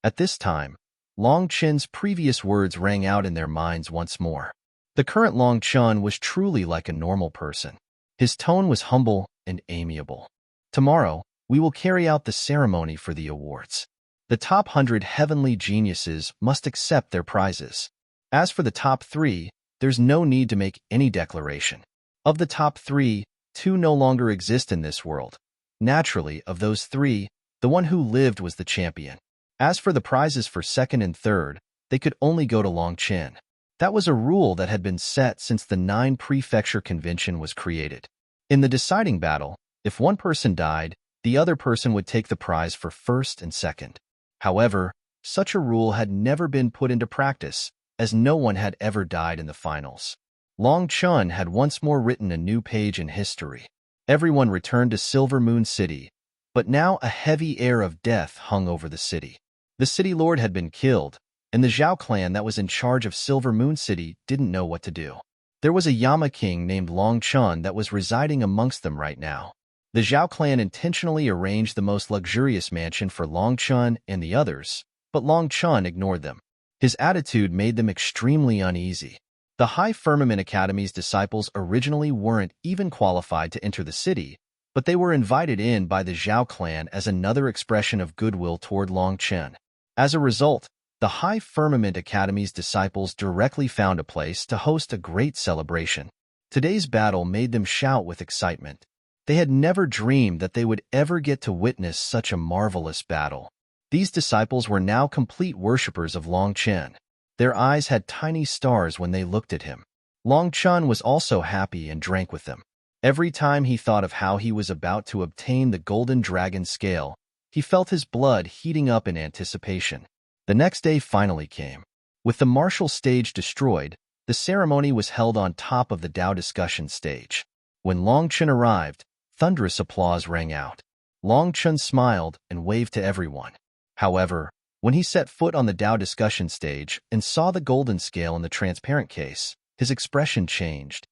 A: At this time, Long Chen's previous words rang out in their minds once more. The current Long Chun was truly like a normal person. His tone was humble and amiable. Tomorrow, we will carry out the ceremony for the awards. The top 100 heavenly geniuses must accept their prizes. As for the top 3, there's no need to make any declaration. Of the top 3, 2 no longer exist in this world. Naturally, of those 3, the one who lived was the champion. As for the prizes for 2nd and 3rd, they could only go to Long Chen. That was a rule that had been set since the 9 Prefecture Convention was created. In the deciding battle, if one person died, the other person would take the prize for 1st and 2nd. However, such a rule had never been put into practice, as no one had ever died in the finals. Long Chun had once more written a new page in history. Everyone returned to Silver Moon City, but now a heavy air of death hung over the city. The city lord had been killed, and the Zhao clan that was in charge of Silver Moon City didn't know what to do. There was a Yama king named Long Chun that was residing amongst them right now. The Zhao clan intentionally arranged the most luxurious mansion for Long Chun and the others, but Long Chun ignored them. His attitude made them extremely uneasy. The High Firmament Academy's disciples originally weren't even qualified to enter the city, but they were invited in by the Zhao clan as another expression of goodwill toward Long Chen. As a result, the High Firmament Academy's disciples directly found a place to host a great celebration. Today's battle made them shout with excitement. They had never dreamed that they would ever get to witness such a marvelous battle. These disciples were now complete worshippers of Long Chen. Their eyes had tiny stars when they looked at him. Long Chun was also happy and drank with them. Every time he thought of how he was about to obtain the golden dragon scale, he felt his blood heating up in anticipation. The next day finally came. With the martial stage destroyed, the ceremony was held on top of the Dao discussion stage. When Long Chun arrived, thunderous applause rang out. Long Chun smiled and waved to everyone. However, when he set foot on the Dao discussion stage and saw the golden scale in the transparent case, his expression changed.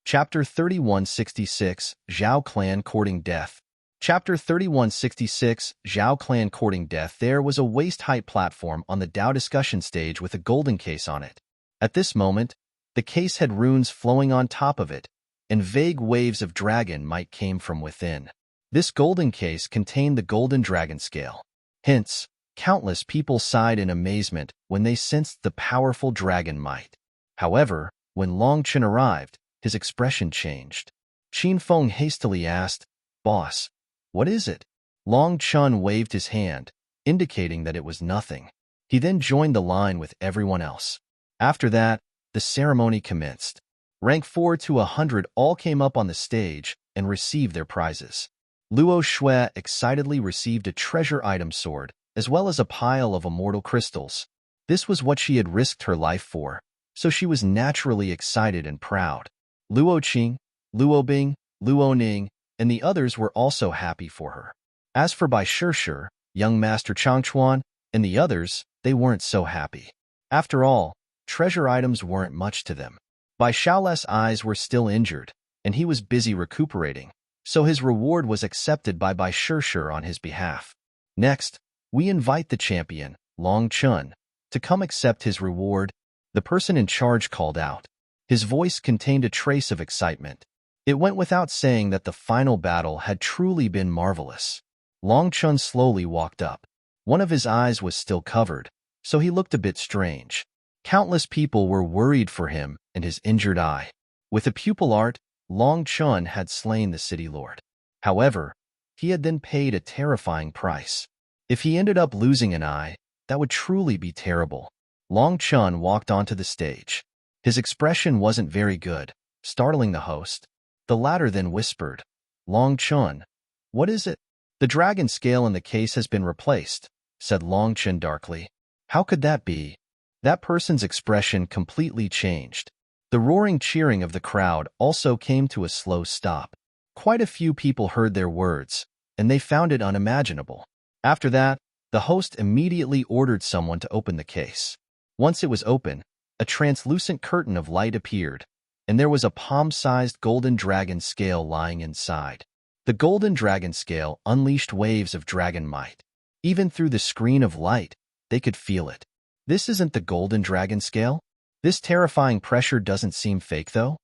A: Chapter 3166, Zhao Clan Courting Death. Chapter 3166, Zhao Clan Courting Death. There was a waist-height platform on the Dao discussion stage with a golden case on it. At this moment, the case had runes flowing on top of it, and vague waves of dragon might came from within. This golden case contained the golden dragon scale. Hence, countless people sighed in amazement when they sensed the powerful dragon might. However, when Long Chun arrived, his expression changed. Qin Feng hastily asked, "Boss, what is it?" Long Chun waved his hand, indicating that it was nothing. He then joined the line with everyone else. After that, the ceremony commenced. Rank 4 to 100 all came up on the stage and received their prizes. Luo Shui excitedly received a treasure item sword, as well as a pile of immortal crystals. This was what she had risked her life for, so she was naturally excited and proud. Luo Qing, Luo Bing, Luo Ning, and the others were also happy for her. As for Bai Shishir, young Master Changchuan, and the others, they weren't so happy. After all, treasure items weren't much to them. Bai Shaoles's eyes were still injured, and he was busy recuperating, so his reward was accepted by Bai Shishir on his behalf. Next, we invite the champion, Long Chun, to come accept his reward, the person in charge called out. His voice contained a trace of excitement. It went without saying that the final battle had truly been marvelous. Long Chun slowly walked up. One of his eyes was still covered, so he looked a bit strange. Countless people were worried for him and his injured eye. With a pupil art, Long Chun had slain the city lord. However, he had then paid a terrifying price. If he ended up losing an eye, that would truly be terrible. Long Chun walked onto the stage. His expression wasn't very good, startling the host. The latter then whispered, "Long Chun, what is it?" "The dragon scale in the case has been replaced," said Long Chun darkly. "How could that be?" That person's expression completely changed. The roaring cheering of the crowd also came to a slow stop. Quite a few people heard their words, and they found it unimaginable. After that, the host immediately ordered someone to open the case. Once it was open, a translucent curtain of light appeared, and there was a palm-sized golden dragon scale lying inside. The golden dragon scale unleashed waves of dragon might. Even through the screen of light, they could feel it. This isn't the golden dragon scale? This terrifying pressure doesn't seem fake, though?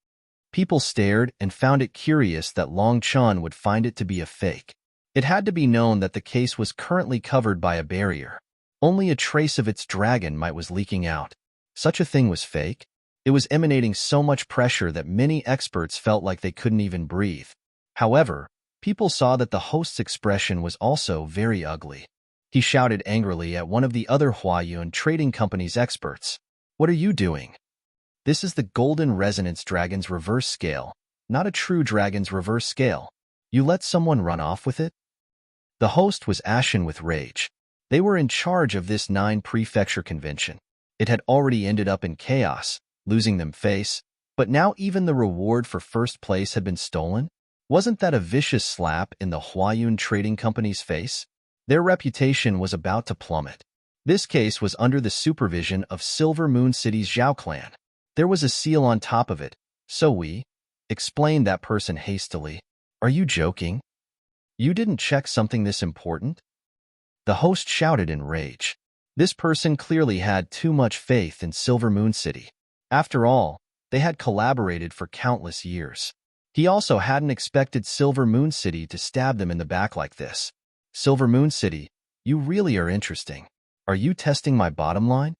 A: People stared and found it curious that Long Chun would find it to be a fake. It had to be known that the case was currently covered by a barrier. Only a trace of its dragon might was leaking out. Such a thing was fake? It was emanating so much pressure that many experts felt like they couldn't even breathe. However, people saw that the host's expression was also very ugly. He shouted angrily at one of the other Huayuan trading company's experts. "What are you doing? This is the Golden Resonance Dragon's reverse scale, not a true dragon's reverse scale. You let someone run off with it?" The host was ashen with rage. They were in charge of this 9-prefecture convention. It had already ended up in chaos, losing them face, but now even the reward for first place had been stolen? Wasn't that a vicious slap in the Huayuan trading company's face? Their reputation was about to plummet. This case was under the supervision of Silver Moon City's Zhao clan. There was a seal on top of it, so we explained that person hastily. "Are you joking? You didn't check something this important?" The host shouted in rage. This person clearly had too much faith in Silver Moon City. After all, they had collaborated for countless years. He also hadn't expected Silver Moon City to stab them in the back like this. "Silver Moon City, you really are interesting. Are you testing my bottom line?"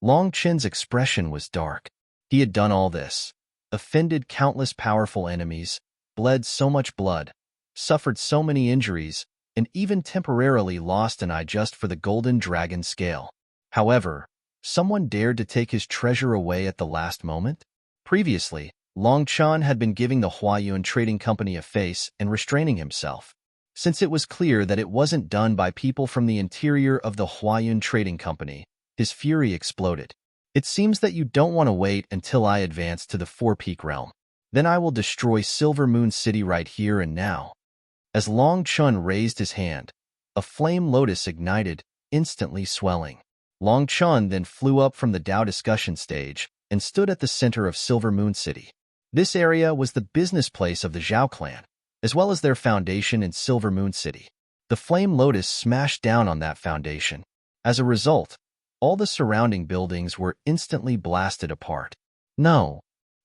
A: Long Chin's expression was dark. He had done all this, offended countless powerful enemies, bled so much blood, suffered so many injuries, and even temporarily lost an eye just for the Golden Dragon scale. However, someone dared to take his treasure away at the last moment? Previously, Long Chun had been giving the Huayuan Trading Company a face and restraining himself. Since it was clear that it wasn't done by people from the interior of the Huayuan Trading Company, his fury exploded. "It seems that you don't want to wait until I advance to the Four-Peak Realm. Then I will destroy Silver Moon City right here and now." As Long Chun raised his hand, a flame lotus ignited, instantly swelling. Long Chun then flew up from the Dao discussion stage and stood at the center of Silver Moon City. This area was the business place of the Zhao clan, as well as their foundation in Silver Moon City. The flame lotus smashed down on that foundation. As a result, all the surrounding buildings were instantly blasted apart. No!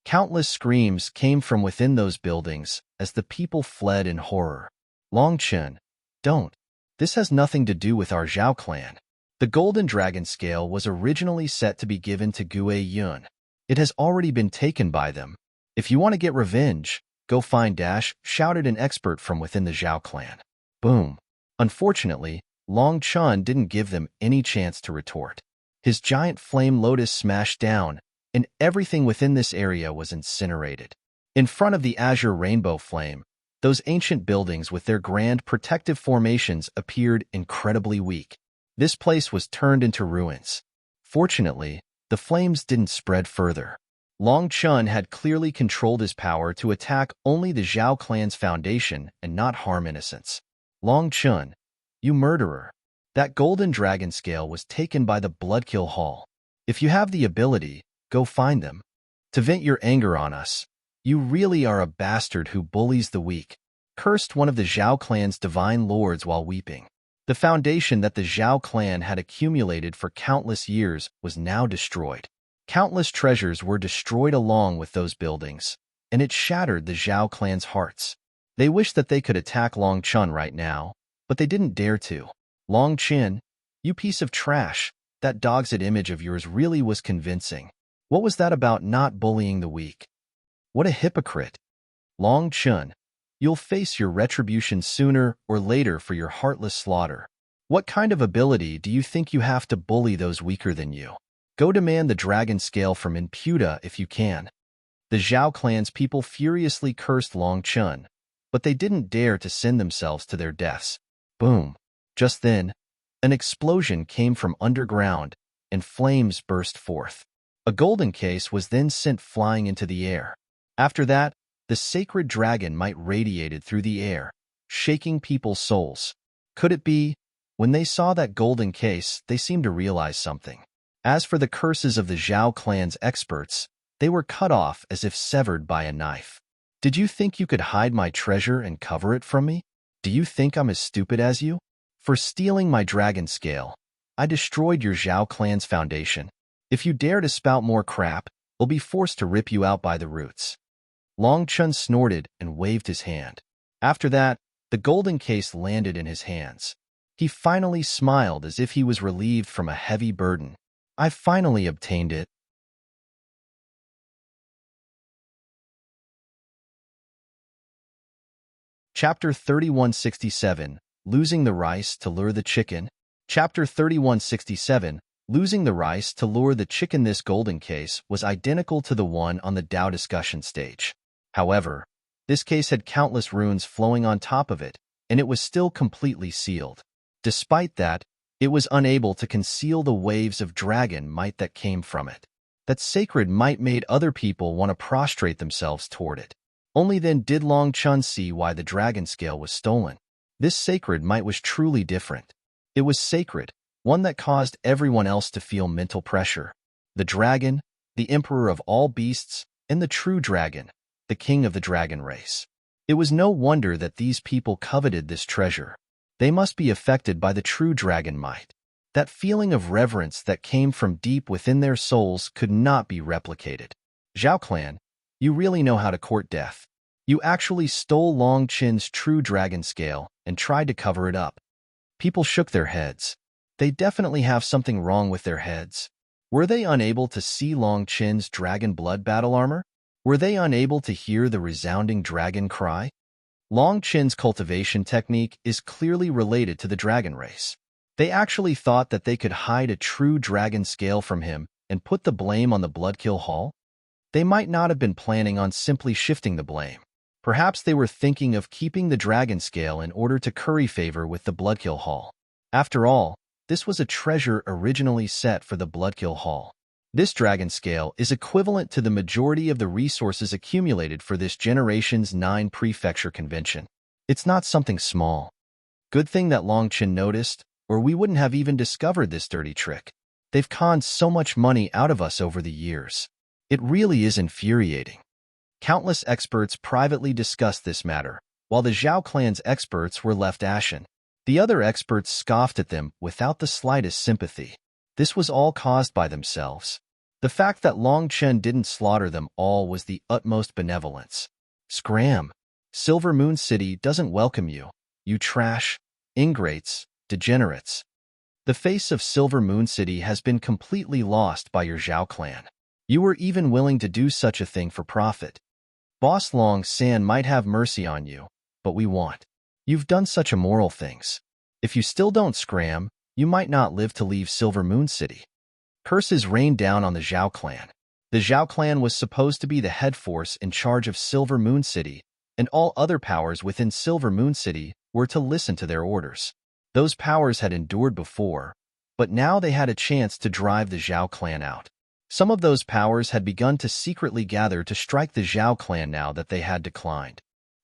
A: Countless screams came from within those buildings as the people fled in horror. "Long Chun, don't. This has nothing to do with our Zhao clan. The Golden Dragon Scale was originally set to be given to Gue Yun. It has already been taken by them. If you want to get revenge, go find Dash," shouted an expert from within the Zhao clan. Boom. Unfortunately, Long Chun didn't give them any chance to retort. His giant flame lotus smashed down, and everything within this area was incinerated. In front of the azure rainbow flame, those ancient buildings with their grand protective formations appeared incredibly weak. This place was turned into ruins. Fortunately, the flames didn't spread further. Long Chun had clearly controlled his power to attack only the Zhao clan's foundation and not harm innocents. "Long Chun, you murderer. That golden dragon scale was taken by the Bloodkill Hall. If you have the ability, go find them. To vent your anger on us. You really are a bastard who bullies the weak. Cursed one of the Zhao clan's divine lords while weeping. The foundation that the Zhao clan had accumulated for countless years was now destroyed. Countless treasures were destroyed along with those buildings, and it shattered the Zhao clan's hearts. They wished that they could attack Long Chun right now, but they didn't dare to. Long Chin, you piece of trash, that dog's image of yours really was convincing. What was that about not bullying the weak? What a hypocrite. Long Chun, you'll face your retribution sooner or later for your heartless slaughter. What kind of ability do you think you have to bully those weaker than you? Go demand the dragon scale from Imputa if you can. The Zhao clan's people furiously cursed Long Chun, but they didn't dare to send themselves to their deaths. Boom. Just then, an explosion came from underground, and flames burst forth. A golden case was then sent flying into the air. After that, the sacred dragon might radiated through the air, shaking people's souls. Could it be? When they saw that golden case, they seemed to realize something. As for the curses of the Zhao clan's experts, they were cut off as if severed by a knife. Did you think you could hide my treasure and cover it from me? Do you think I'm as stupid as you? For stealing my dragon scale, I destroyed your Zhao clan's foundation. If you dare to spout more crap, we'll be forced to rip you out by the roots. Long Chun snorted and waved his hand. After that, the golden case landed in his hands. He finally smiled as if he was relieved from a heavy burden. I finally obtained it. Chapter 3167, Losing the Rice to Lure the Chicken. Chapter 3167, Losing the Rice to Lure the Chicken. This golden case was identical to the one on the Tao discussion stage. However, this case had countless runes flowing on top of it, and it was still completely sealed. Despite that, it was unable to conceal the waves of dragon might that came from it. That sacred might made other people want to prostrate themselves toward it. Only then did Long Chun see why the dragon scale was stolen. This sacred might was truly different. It was sacred, one that caused everyone else to feel mental pressure. The dragon, the emperor of all beasts, and the true dragon, the king of the dragon race. It was no wonder that these people coveted this treasure. They must be affected by the true dragon might. That feeling of reverence that came from deep within their souls could not be replicated. Zhao clan, you really know how to court death. You actually stole Long Chin's true dragon scale and tried to cover it up. People shook their heads. They definitely have something wrong with their heads. Were they unable to see Long Chin's dragon blood battle armor? Were they unable to hear the resounding dragon cry? Long Chin's cultivation technique is clearly related to the dragon race. They actually thought that they could hide a true dragon scale from him and put the blame on the Bloodkill Hall? They might not have been planning on simply shifting the blame. Perhaps they were thinking of keeping the dragon scale in order to curry favor with the Bloodkill Hall. After all, this was a treasure originally set for the Bloodkill Hall. This dragon scale is equivalent to the majority of the resources accumulated for this generation's 9 prefecture convention. It's not something small. Good thing that Long Chin noticed, or we wouldn't have even discovered this dirty trick. They've conned so much money out of us over the years. It really is infuriating. Countless experts privately discussed this matter, while the Zhao clan's experts were left ashen. The other experts scoffed at them without the slightest sympathy. This was all caused by themselves. The fact that Long Chen didn't slaughter them all was the utmost benevolence. Scram! Silver Moon City doesn't welcome you, you trash, ingrates, degenerates. The face of Silver Moon City has been completely lost by your Zhao clan. You were even willing to do such a thing for profit. Boss Long San might have mercy on you, but we won't. You've done such immoral things. If you still don't scram, you might not live to leave Silver Moon City. Curses rained down on the Zhao clan. The Zhao clan was supposed to be the head force in charge of Silver Moon City, and all other powers within Silver Moon City were to listen to their orders. Those powers had endured before, but now they had a chance to drive the Zhao clan out. Some of those powers had begun to secretly gather to strike the Zhao clan now that they had declined.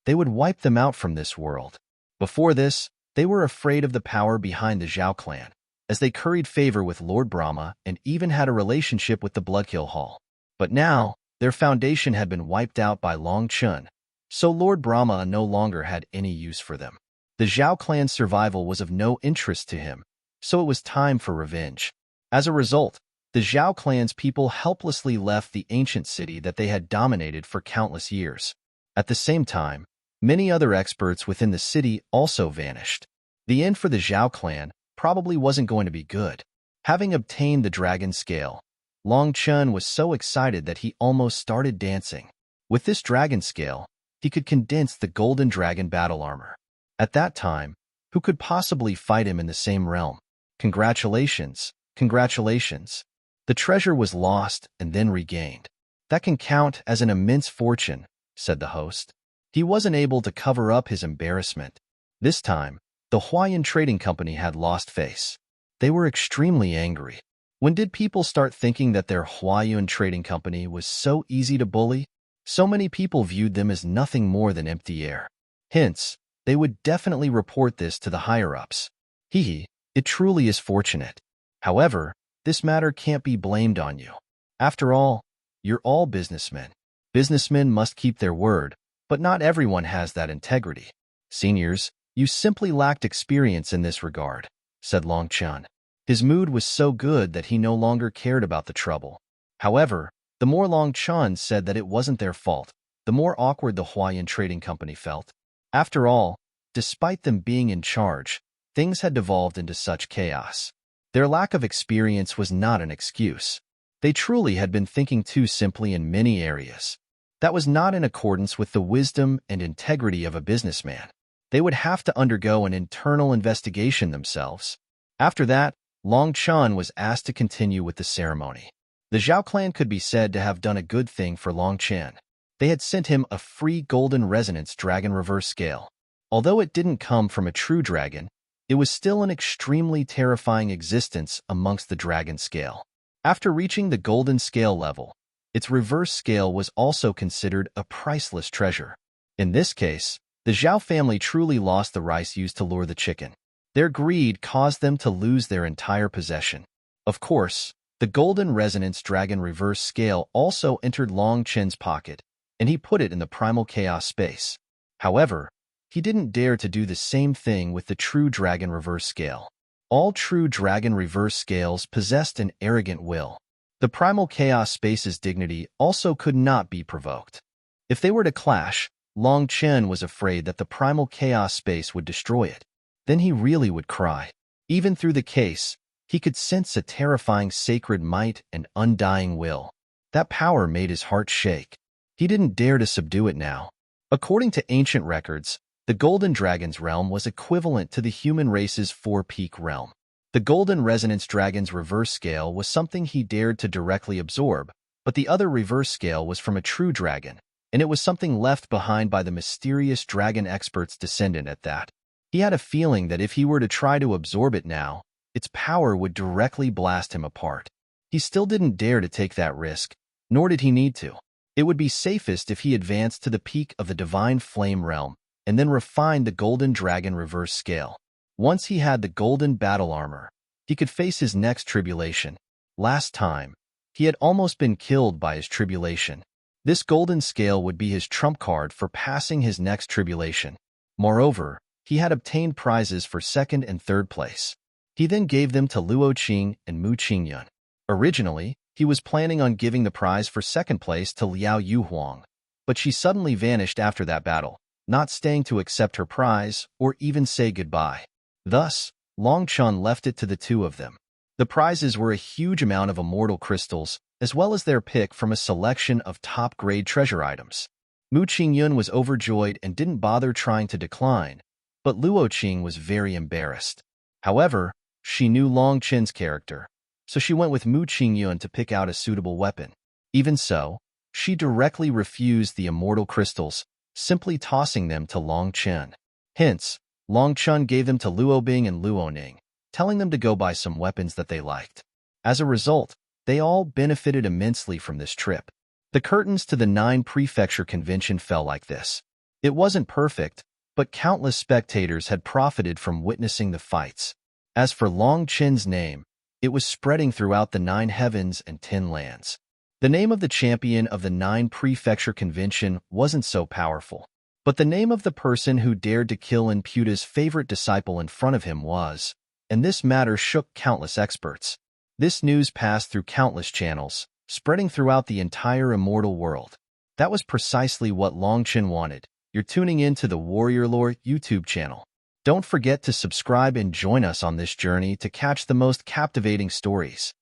A: They would wipe them out from this world. Before this, They were afraid of the power behind the Zhao clan, as they curried favor with Lord Brahma and even had a relationship with the Bloodkill Hall. But now, their foundation had been wiped out by Long Chun, so Lord Brahma no longer had any use for them. The Zhao clan's survival was of no interest to him, so it was time for revenge. As a result, the Zhao clan's people helplessly left the ancient city that they had dominated for countless years. At the same time, many other experts within the city also vanished. The end for the Zhao clan probably wasn't going to be good. Having obtained the dragon scale, Long Chun was so excited that he almost started dancing. With this dragon scale, he could condense the golden dragon battle armor. At that time, who could possibly fight him in the same realm? Congratulations, congratulations. The treasure was lost and then regained. That can count as an immense fortune, said the host. He wasn't able to cover up his embarrassment. This time, the Huayan Trading Company had lost face. They were extremely angry. When did people start thinking that their Huayan Trading Company was so easy to bully? So many people viewed them as nothing more than empty air. Hence, they would definitely report this to the higher-ups. It truly is fortunate. However, this matter can't be blamed on you. After all, you're all businessmen. Businessmen must keep their word, but not everyone has that integrity. Seniors, you simply lacked experience in this regard, said Long Chun. His mood was so good that he no longer cared about the trouble. However, the more Long Chun said that it wasn't their fault, the more awkward the Huayan Trading Company felt. After all, despite them being in charge, things had devolved into such chaos. Their lack of experience was not an excuse. They truly had been thinking too simply in many areas. That was not in accordance with the wisdom and integrity of a businessman. They would have to undergo an internal investigation themselves. After that, Long Chun was asked to continue with the ceremony. The Zhao clan could be said to have done a good thing for Long Chun. They had sent him a free golden resonance dragon reverse scale. Although it didn't come from a true dragon, it was still an extremely terrifying existence amongst the dragon scale. After reaching the golden scale level, its reverse scale was also considered a priceless treasure. In this case, the Zhao family truly lost the rice used to lure the chicken. Their greed caused them to lose their entire possession. Of course, the golden resonance dragon reverse scale also entered Long Chun's pocket, and he put it in the primal chaos space. However, he didn't dare to do the same thing with the true dragon reverse scale. All true dragon reverse scales possessed an arrogant will. The primal chaos space's dignity also could not be provoked. If they were to clash, Long Chun was afraid that the primal chaos space would destroy it. Then he really would cry. Even through the case, he could sense a terrifying sacred might and undying will. That power made his heart shake. He didn't dare to subdue it now. According to ancient records, the Golden Dragon's realm was equivalent to the human race's four-peak realm. The Golden Resonance Dragon's reverse scale was something he dared to directly absorb, but the other reverse scale was from a true dragon, and it was something left behind by the mysterious dragon expert's descendant at that. He had a feeling that if he were to try to absorb it now, its power would directly blast him apart. He still didn't dare to take that risk, nor did he need to. It would be safest if he advanced to the peak of the Divine Flame realm and then refined the Golden Dragon reverse scale. Once he had the golden battle armor, he could face his next tribulation. Last time, he had almost been killed by his tribulation. This golden scale would be his trump card for passing his next tribulation. Moreover, he had obtained prizes for second and third place. He then gave them to Luo Qing and Mu Qingyun. Originally, he was planning on giving the prize for second place to Liao Yuhuang, but she suddenly vanished after that battle, not staying to accept her prize or even say goodbye. Thus, Long Chun left it to the two of them. The prizes were a huge amount of immortal crystals, as well as their pick from a selection of top-grade treasure items. Mu Qingyun was overjoyed and didn't bother trying to decline, but Luo Qing was very embarrassed. However, she knew Long Chun's character, so she went with Mu Qingyun to pick out a suitable weapon. Even so, she directly refused the immortal crystals, simply tossing them to Long Chun. Hence, Long Chun gave them to Luo Bing and Luo Ning, telling them to go buy some weapons that they liked. As a result, they all benefited immensely from this trip. The curtains to the 9 Prefecture Convention fell like this. It wasn't perfect, but countless spectators had profited from witnessing the fights. As for Long Chen's name, it was spreading throughout the Nine Heavens and Ten Lands. The name of the champion of the Nine Prefecture Convention wasn't so powerful, but the name of the person who dared to kill Imputa's favorite disciple in front of him was, and this matter shook countless experts. This news passed through countless channels, spreading throughout the entire immortal world. That was precisely what Long Chen wanted. You're tuning in to the Warrior Lore YouTube channel. Don't forget to subscribe and join us on this journey to catch the most captivating stories.